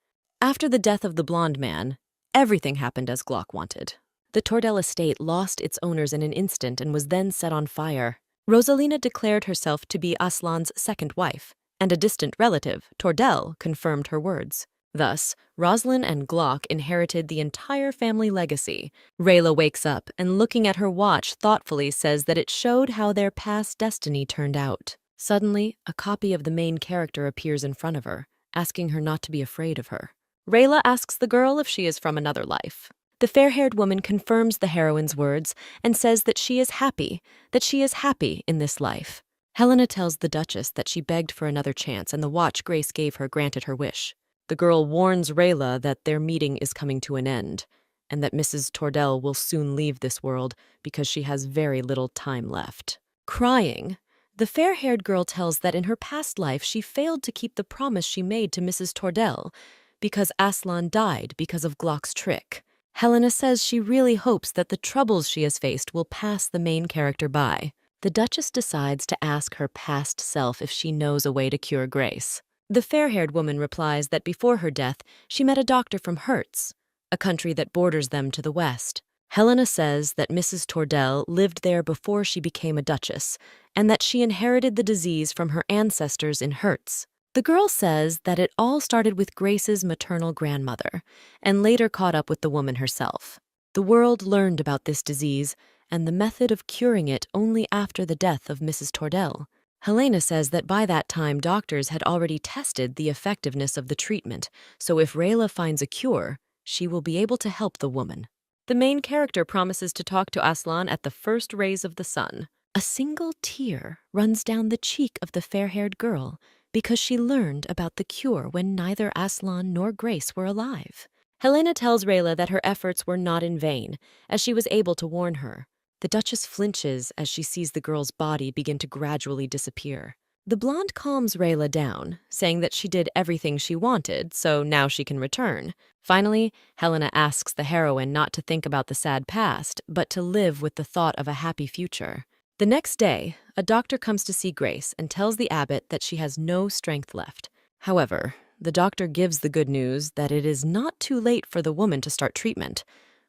After the death of the blonde man, everything happened as Glock wanted. The Tordell estate lost its owners in an instant and was then set on fire. Rosalina declared herself to be Aslan's second wife, and a distant relative, Tordell, confirmed her words. Thus, Roslin and Glock inherited the entire family legacy. Rayla wakes up and, looking at her watch thoughtfully, says that it showed how their past destiny turned out. Suddenly, a copy of the main character appears in front of her, asking her not to be afraid of her. Rayla asks the girl if she is from another life. The fair-haired woman confirms the heroine's words and says that she is happy in this life. Helena tells the Duchess that she begged for another chance and the watch Grace gave her granted her wish. The girl warns Rayla that their meeting is coming to an end and that Mrs. Tordell will soon leave this world because she has very little time left. Crying, the fair-haired girl tells that in her past life she failed to keep the promise she made to Mrs. Tordell because Aslan died because of Glock's trick. Helena says she really hopes that the troubles she has faced will pass the main character by. The Duchess decides to ask her past self if she knows a way to cure Grace. The fair-haired woman replies that before her death, she met a doctor from Hertz, a country that borders them to the west. Helena says that Mrs. Tordell lived there before she became a duchess, and that she inherited the disease from her ancestors in Hertz. The girl says that it all started with Grace's maternal grandmother, and later caught up with the woman herself. The world learned about this disease and the method of curing it only after the death of Mrs. Tordell. Helena says that by that time doctors had already tested the effectiveness of the treatment, so if Rayla finds a cure, she will be able to help the woman. The main character promises to talk to Aslan at the first rays of the sun. A single tear runs down the cheek of the fair-haired girl because she learned about the cure when neither Aslan nor Grace were alive. Helena tells Rayla that her efforts were not in vain, as she was able to warn her. The Duchess flinches as she sees the girl's body begin to gradually disappear. The blonde calms Rayla down, saying that she did everything she wanted, so now she can return. Finally, Helena asks the heroine not to think about the sad past, but to live with the thought of a happy future. The next day, a doctor comes to see Grace and tells the abbot that she has no strength left. However, the doctor gives the good news that it is not too late for the woman to start treatment,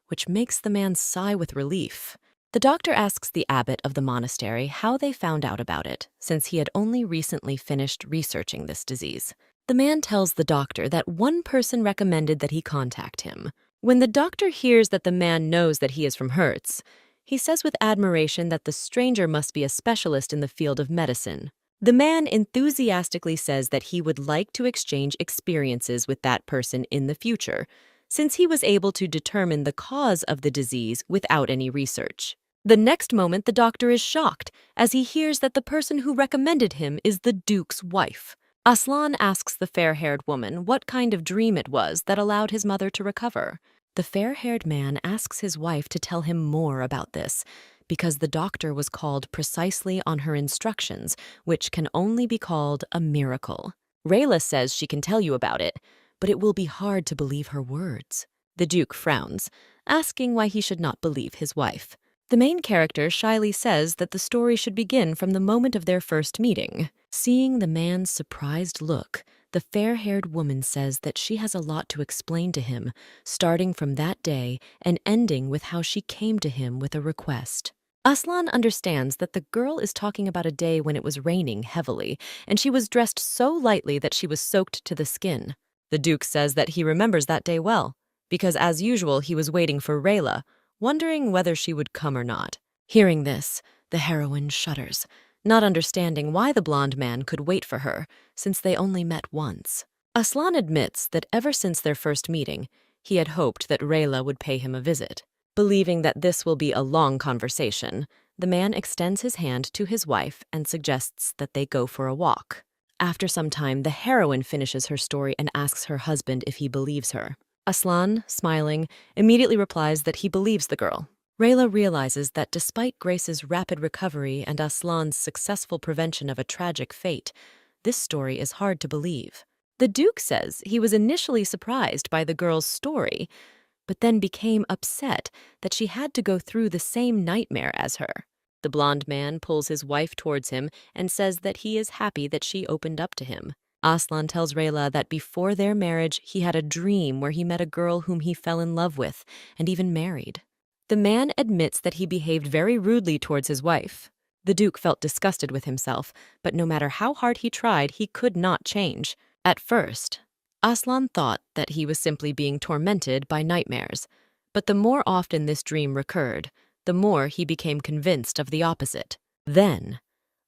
which makes the man sigh with relief. The doctor asks the abbot of the monastery how they found out about it, since he had only recently finished researching this disease. The man tells the doctor that one person recommended that he contact him. When the doctor hears that the man knows that he is from Hertz, he says with admiration that the stranger must be a specialist in the field of medicine. The man enthusiastically says that he would like to exchange experiences with that person in the future, since he was able to determine the cause of the disease without any research. The next moment, the doctor is shocked as he hears that the person who recommended him is the Duke's wife. Aslan asks the fair-haired woman what kind of dream it was that allowed his mother to recover. The fair-haired man asks his wife to tell him more about this, because the doctor was called precisely on her instructions, which can only be called a miracle. Rayla says she can tell you about it, but it will be hard to believe her words. The Duke frowns, asking why he should not believe his wife. The main character shyly says that the story should begin from the moment of their first meeting. Seeing the man's surprised look, the fair-haired woman says that she has a lot to explain to him, starting from that day and ending with how she came to him with a request. Aslan understands that the girl is talking about a day when it was raining heavily, and she was dressed so lightly that she was soaked to the skin. The Duke says that he remembers that day well, because as usual he was waiting for Rayla, wondering whether she would come or not. Hearing this, the heroine shudders, not understanding why the blonde man could wait for her, since they only met once. Aslan admits that ever since their first meeting, he had hoped that Rayla would pay him a visit. Believing that this will be a long conversation, the man extends his hand to his wife and suggests that they go for a walk. After some time, the heroine finishes her story and asks her husband if he believes her. Aslan, smiling, immediately replies that he believes the girl. Rayla realizes that despite Grace's rapid recovery and Aslan's successful prevention of a tragic fate, this story is hard to believe. The Duke says he was initially surprised by the girl's story, but then became upset that she had to go through the same nightmare as her. The blonde man pulls his wife towards him and says that he is happy that she opened up to him. Aslan tells Rayla that before their marriage, he had a dream where he met a girl whom he fell in love with and even married. The man admits that he behaved very rudely towards his wife. The Duke felt disgusted with himself, but no matter how hard he tried, he could not change. At first, Aslan thought that he was simply being tormented by nightmares, but the more often this dream recurred, the more he became convinced of the opposite. Then,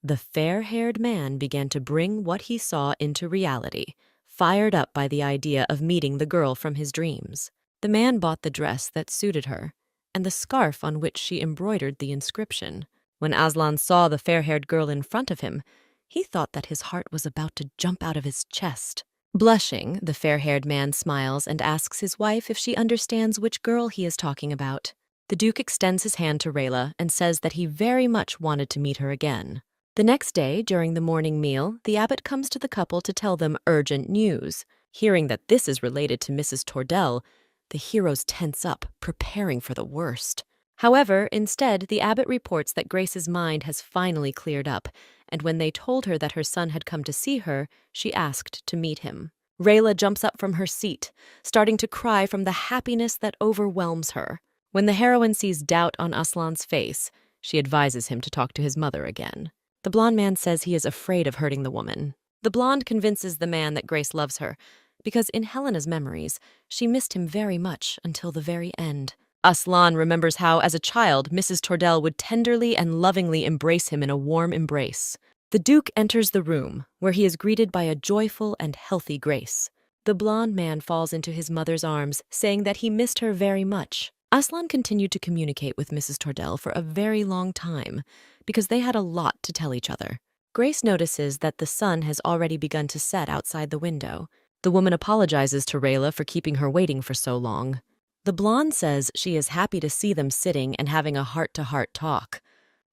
the fair-haired man began to bring what he saw into reality, fired up by the idea of meeting the girl from his dreams. The man bought the dress that suited her, and the scarf on which she embroidered the inscription. When Aslan saw the fair-haired girl in front of him, he thought that his heart was about to jump out of his chest. Blushing, the fair-haired man smiles and asks his wife if she understands which girl he is talking about. The Duke extends his hand to Rayla and says that he very much wanted to meet her again. The next day, during the morning meal, the abbot comes to the couple to tell them urgent news. Hearing that this is related to Mrs. Tordell, the heroes tense up, preparing for the worst. However, instead, the abbot reports that Grace's mind has finally cleared up, and when they told her that her son had come to see her, she asked to meet him. Rayla jumps up from her seat, starting to cry from the happiness that overwhelms her. When the heroine sees doubt on Aslan's face, she advises him to talk to his mother again. The blonde man says he is afraid of hurting the woman. The blonde convinces the man that Grace loves her, because in Helena's memories, she missed him very much until the very end. Aslan remembers how, as a child, Mrs. Tordell would tenderly and lovingly embrace him in a warm embrace. The Duke enters the room, where he is greeted by a joyful and healthy Grace. The blonde man falls into his mother's arms, saying that he missed her very much. Aslan continued to communicate with Mrs. Tordell for a very long time, because they had a lot to tell each other. Grace notices that the sun has already begun to set outside the window. The woman apologizes to Rayla for keeping her waiting for so long. The blonde says she is happy to see them sitting and having a heart-to-heart talk.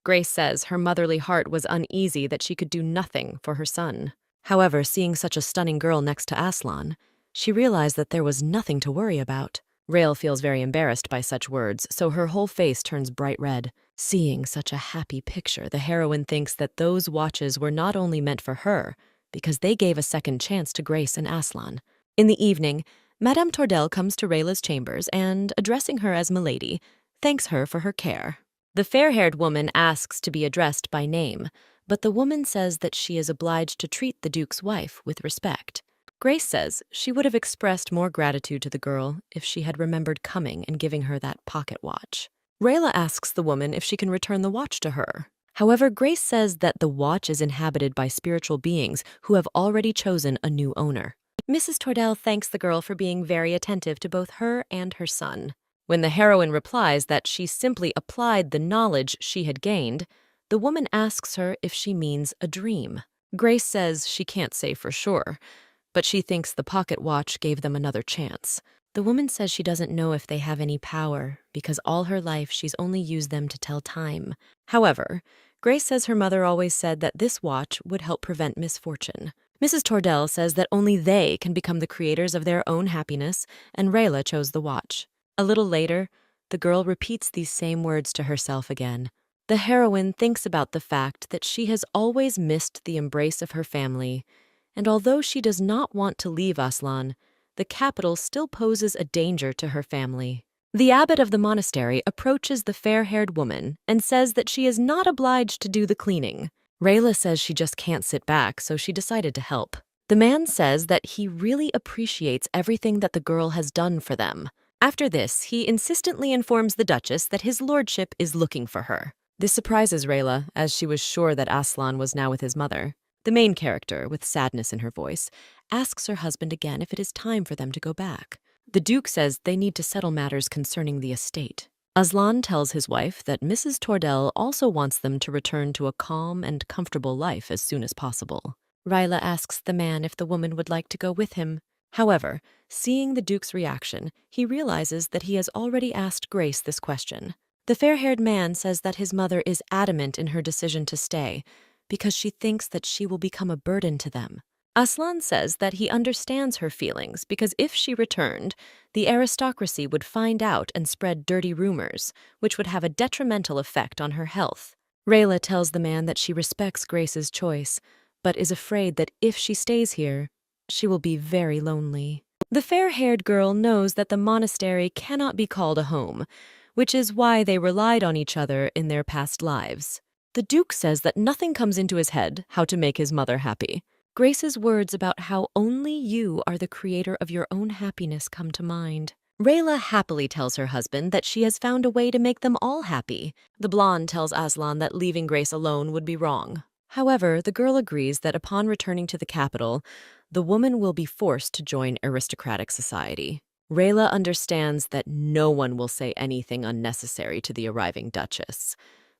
Grace says her motherly heart was uneasy that she could do nothing for her son. However, seeing such a stunning girl next to Aslan, she realized that there was nothing to worry about. Rael feels very embarrassed by such words, so her whole face turns bright red. Seeing such a happy picture, the heroine thinks that those watches were not only meant for her, because they gave a second chance to Grace and Aslan. In the evening, Madame Tordell comes to Rayla's chambers and, addressing her as Milady, thanks her for her care. The fair-haired woman asks to be addressed by name, but the woman says that she is obliged to treat the Duke's wife with respect. Grace says she would have expressed more gratitude to the girl if she had remembered coming and giving her that pocket watch. Rayla asks the woman if she can return the watch to her. However, Grace says that the watch is inhabited by spiritual beings who have already chosen a new owner. Mrs. Tordell thanks the girl for being very attentive to both her and her son. When the heroine replies that she simply applied the knowledge she had gained, the woman asks her if she means a dream. Grace says she can't say for sure, but she thinks the pocket watch gave them another chance. The woman says she doesn't know if they have any power, because all her life she's only used them to tell time. However, Grace says her mother always said that this watch would help prevent misfortune. Mrs. Tordell says that only they can become the creators of their own happiness, and Rayla chose the watch. A little later, the girl repeats these same words to herself again. The heroine thinks about the fact that she has always missed the embrace of her family, and although she does not want to leave Aslan, the capital still poses a danger to her family. The abbot of the monastery approaches the fair-haired woman and says that she is not obliged to do the cleaning. Rayla says she just can't sit back, so she decided to help. The man says that he really appreciates everything that the girl has done for them. After this, he insistently informs the Duchess that his lordship is looking for her. This surprises Rayla, as she was sure that Aslan was now with his mother. The main character, with sadness in her voice, asks her husband again if it is time for them to go back. The Duke says they need to settle matters concerning the estate. Aslan tells his wife that Mrs. Tordell also wants them to return to a calm and comfortable life as soon as possible. Rayla asks the man if the woman would like to go with him. However, seeing the Duke's reaction, he realizes that he has already asked Grace this question. The fair-haired man says that his mother is adamant in her decision to stay, because she thinks that she will become a burden to them. Aslan says that he understands her feelings because if she returned, the aristocracy would find out and spread dirty rumors, which would have a detrimental effect on her health. Rayla tells the man that she respects Grace's choice, but is afraid that if she stays here, she will be very lonely. The fair-haired girl knows that the monastery cannot be called a home, which is why they relied on each other in their past lives. The Duke says that nothing comes into his head how to make his mother happy. Grace's words about how only you are the creator of your own happiness come to mind. Rayla happily tells her husband that she has found a way to make them all happy. The blonde tells Aslan that leaving Grace alone would be wrong. However, the girl agrees that upon returning to the capital, the woman will be forced to join aristocratic society. Rayla understands that no one will say anything unnecessary to the arriving Duchess,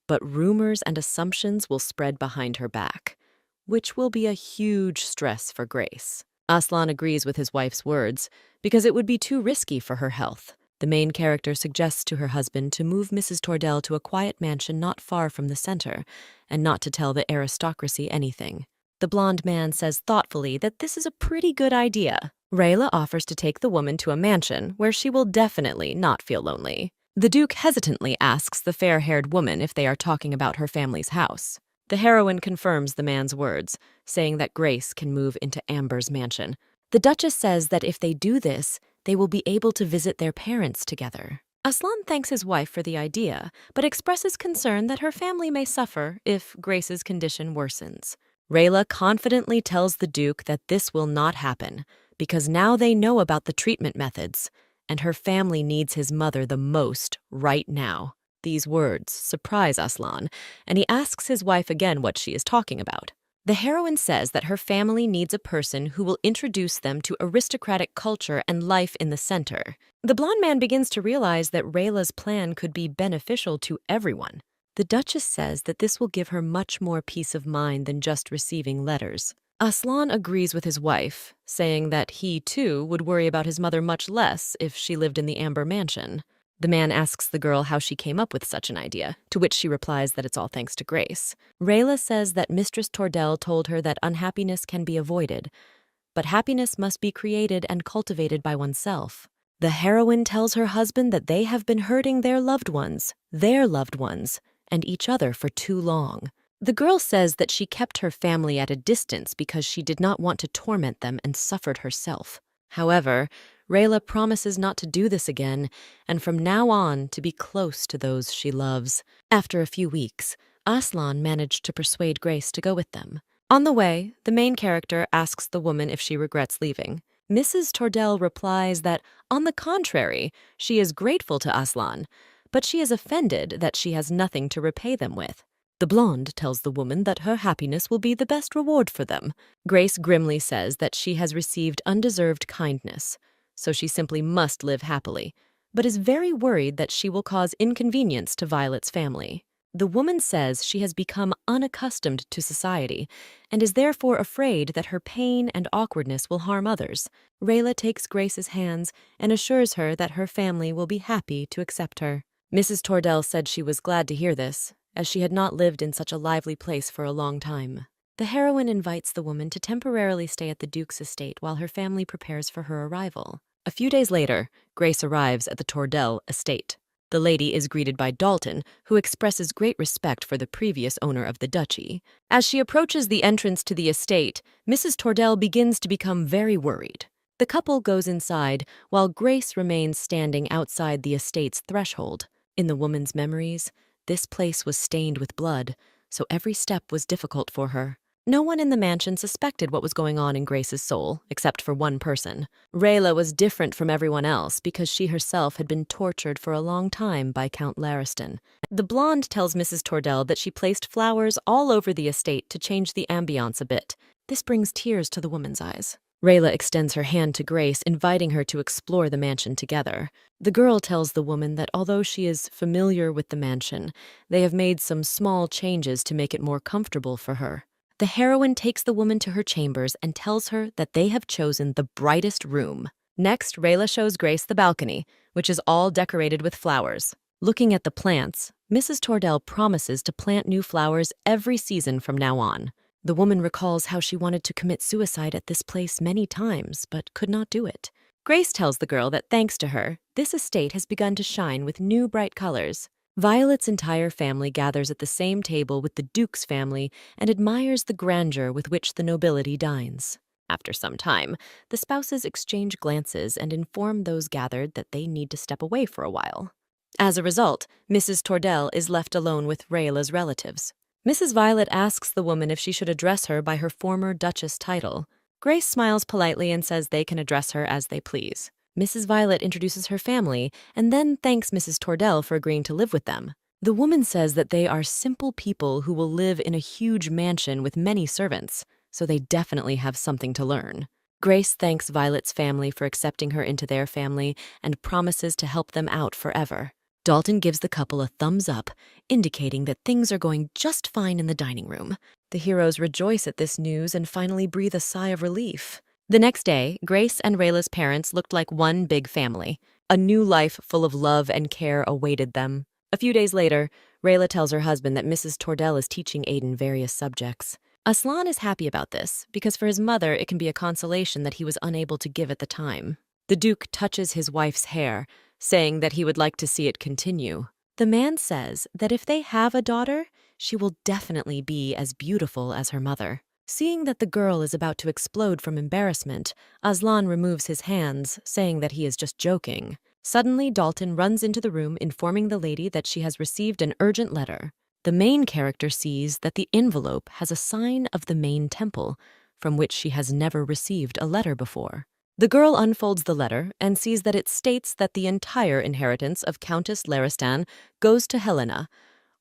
but rumors and assumptions will spread behind her back, which will be a huge stress for Grace. Aslan agrees with his wife's words because it would be too risky for her health. The main character suggests to her husband to move Mrs. Tordell to a quiet mansion not far from the center and not to tell the aristocracy anything. The blonde man says thoughtfully that this is a pretty good idea. Rayla offers to take the woman to a mansion where she will definitely not feel lonely. The Duke hesitantly asks the fair-haired woman if they are talking about her family's house. The heroine confirms the man's words, saying that Grace can move into Amber's mansion. The Duchess says that if they do this, they will be able to visit their parents together. Aslan thanks his wife for the idea, but expresses concern that her family may suffer if Grace's condition worsens. Rayla confidently tells the Duke that this will not happen, because now they know about the treatment methods, and her family needs his mother the most right now. These words surprise Aslan, and he asks his wife again what she is talking about. The heroine says that her family needs a person who will introduce them to aristocratic culture and life in the center. The blonde man begins to realize that Rayla's plan could be beneficial to everyone. The Duchess says that this will give her much more peace of mind than just receiving letters. Aslan agrees with his wife, saying that he, too, would worry about his mother much less if she lived in the Amber Mansion. The man asks the girl how she came up with such an idea, to which she replies that it's all thanks to Grace. Rayla says that Mistress Tordell told her that unhappiness can be avoided, but happiness must be created and cultivated by oneself. The heroine tells her husband that they have been hurting their loved ones, and each other for too long. The girl says that she kept her family at a distance because she did not want to torment them and suffered herself. However, Rayla promises not to do this again, and from now on to be close to those she loves. After a few weeks, Aslan managed to persuade Grace to go with them. On the way, the main character asks the woman if she regrets leaving. Mrs. Tordell replies that, on the contrary, she is grateful to Aslan, but she is offended that she has nothing to repay them with. The blonde tells the woman that her happiness will be the best reward for them. Grace grimly says that she has received undeserved kindness, so she simply must live happily, but is very worried that she will cause inconvenience to Violet's family. The woman says she has become unaccustomed to society and is therefore afraid that her pain and awkwardness will harm others. Rayla takes Grace's hands and assures her that her family will be happy to accept her. Mrs. Tordell said she was glad to hear this, as she had not lived in such a lively place for a long time. The heroine invites the woman to temporarily stay at the Duke's estate while her family prepares for her arrival. A few days later, Grace arrives at the Tordell estate. The lady is greeted by Dalton, who expresses great respect for the previous owner of the duchy. As she approaches the entrance to the estate, Mrs. Tordell begins to become very worried. The couple goes inside, while Grace remains standing outside the estate's threshold. In the woman's memories, this place was stained with blood, so every step was difficult for her. No one in the mansion suspected what was going on in Grace's soul, except for one person. Rayla was different from everyone else because she herself had been tortured for a long time by Count Lariston. The blonde tells Mrs. Tordell that she placed flowers all over the estate to change the ambiance a bit. This brings tears to the woman's eyes. Rayla extends her hand to Grace, inviting her to explore the mansion together. The girl tells the woman that although she is familiar with the mansion, they have made some small changes to make it more comfortable for her. The heroine takes the woman to her chambers and tells her that they have chosen the brightest room. Next, Rayla shows Grace the balcony, which is all decorated with flowers. Looking at the plants, Mrs. Tordell promises to plant new flowers every season from now on. The woman recalls how she wanted to commit suicide at this place many times, but could not do it. Grace tells the girl that thanks to her, this estate has begun to shine with new bright colors. Violet's entire family gathers at the same table with the Duke's family and admires the grandeur with which the nobility dines. After some time, the spouses exchange glances and inform those gathered that they need to step away for a while. As a result, Mrs. Tordell is left alone with Rayla's relatives. Mrs. Violet asks the woman if she should address her by her former Duchess title. Grace smiles politely and says they can address her as they please. Mrs. Violet introduces her family and then thanks Mrs. Tordell for agreeing to live with them. The woman says that they are simple people who will live in a huge mansion with many servants, so they definitely have something to learn. Grace thanks Violet's family for accepting her into their family and promises to help them out forever. Dalton gives the couple a thumbs up, indicating that things are going just fine in the dining room. The heroes rejoice at this news and finally breathe a sigh of relief. The next day, Grace and Rayla's parents looked like one big family. A new life full of love and care awaited them. A few days later, Rayla tells her husband that Mrs. Tordell is teaching Aiden various subjects. Aslan is happy about this, because for his mother it can be a consolation that he was unable to give at the time. The Duke touches his wife's hair, saying that he would like to see it continue. The man says that if they have a daughter, she will definitely be as beautiful as her mother. Seeing that the girl is about to explode from embarrassment, Aslan removes his hands, saying that he is just joking. Suddenly, Dalton runs into the room informing the lady that she has received an urgent letter. The main character sees that the envelope has a sign of the main temple, from which she has never received a letter before. The girl unfolds the letter and sees that it states that the entire inheritance of Countess Laristan goes to Helena,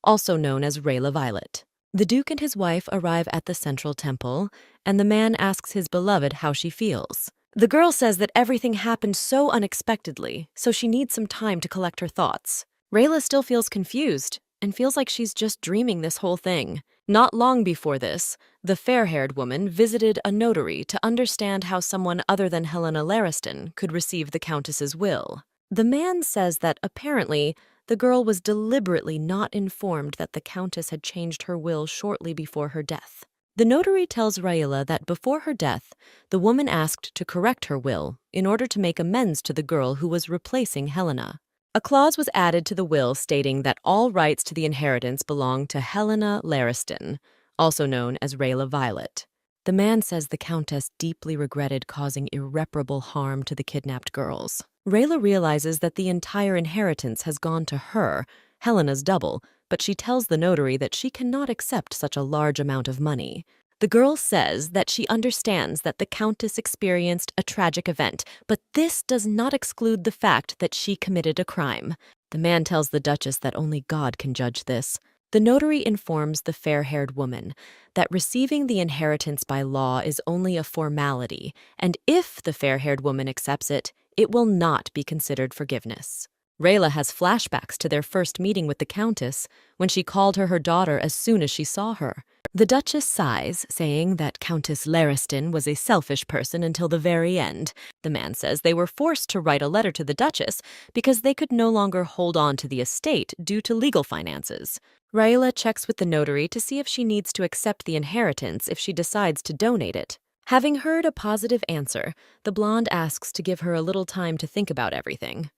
also known as Rayla Violet. The Duke and his wife arrive at the central temple, and the man asks his beloved how she feels. The girl says that everything happened so unexpectedly, so she needs some time to collect her thoughts. Rayla still feels confused and feels like she's just dreaming this whole thing. Not long before this, the fair-haired woman visited a notary to understand how someone other than Helena Lariston could receive the Countess's will. The man says that apparently the girl was deliberately not informed that the Countess had changed her will shortly before her death. The notary tells Rayla that before her death, the woman asked to correct her will in order to make amends to the girl who was replacing Helena. A clause was added to the will stating that all rights to the inheritance belong to Helena Lariston, also known as Rayla Violet. The man says the Countess deeply regretted causing irreparable harm to the kidnapped girls. Rayla realizes that the entire inheritance has gone to her, Helena's double, but she tells the notary that she cannot accept such a large amount of money. The girl says that she understands that the Countess experienced a tragic event, but this does not exclude the fact that she committed a crime. The man tells the Duchess that only God can judge this. The notary informs the fair-haired woman that receiving the inheritance by law is only a formality, and if the fair-haired woman accepts it, it will not be considered forgiveness. Rayla has flashbacks to their first meeting with the Countess when she called her daughter as soon as she saw her. The Duchess sighs, saying that Countess Lariston was a selfish person until the very end. The man says they were forced to write a letter to the Duchess because they could no longer hold on to the estate due to legal finances. Rayla checks with the notary to see if she needs to accept the inheritance if she decides to donate it. Having heard a positive answer, the blonde asks to give her a little time to think about everything.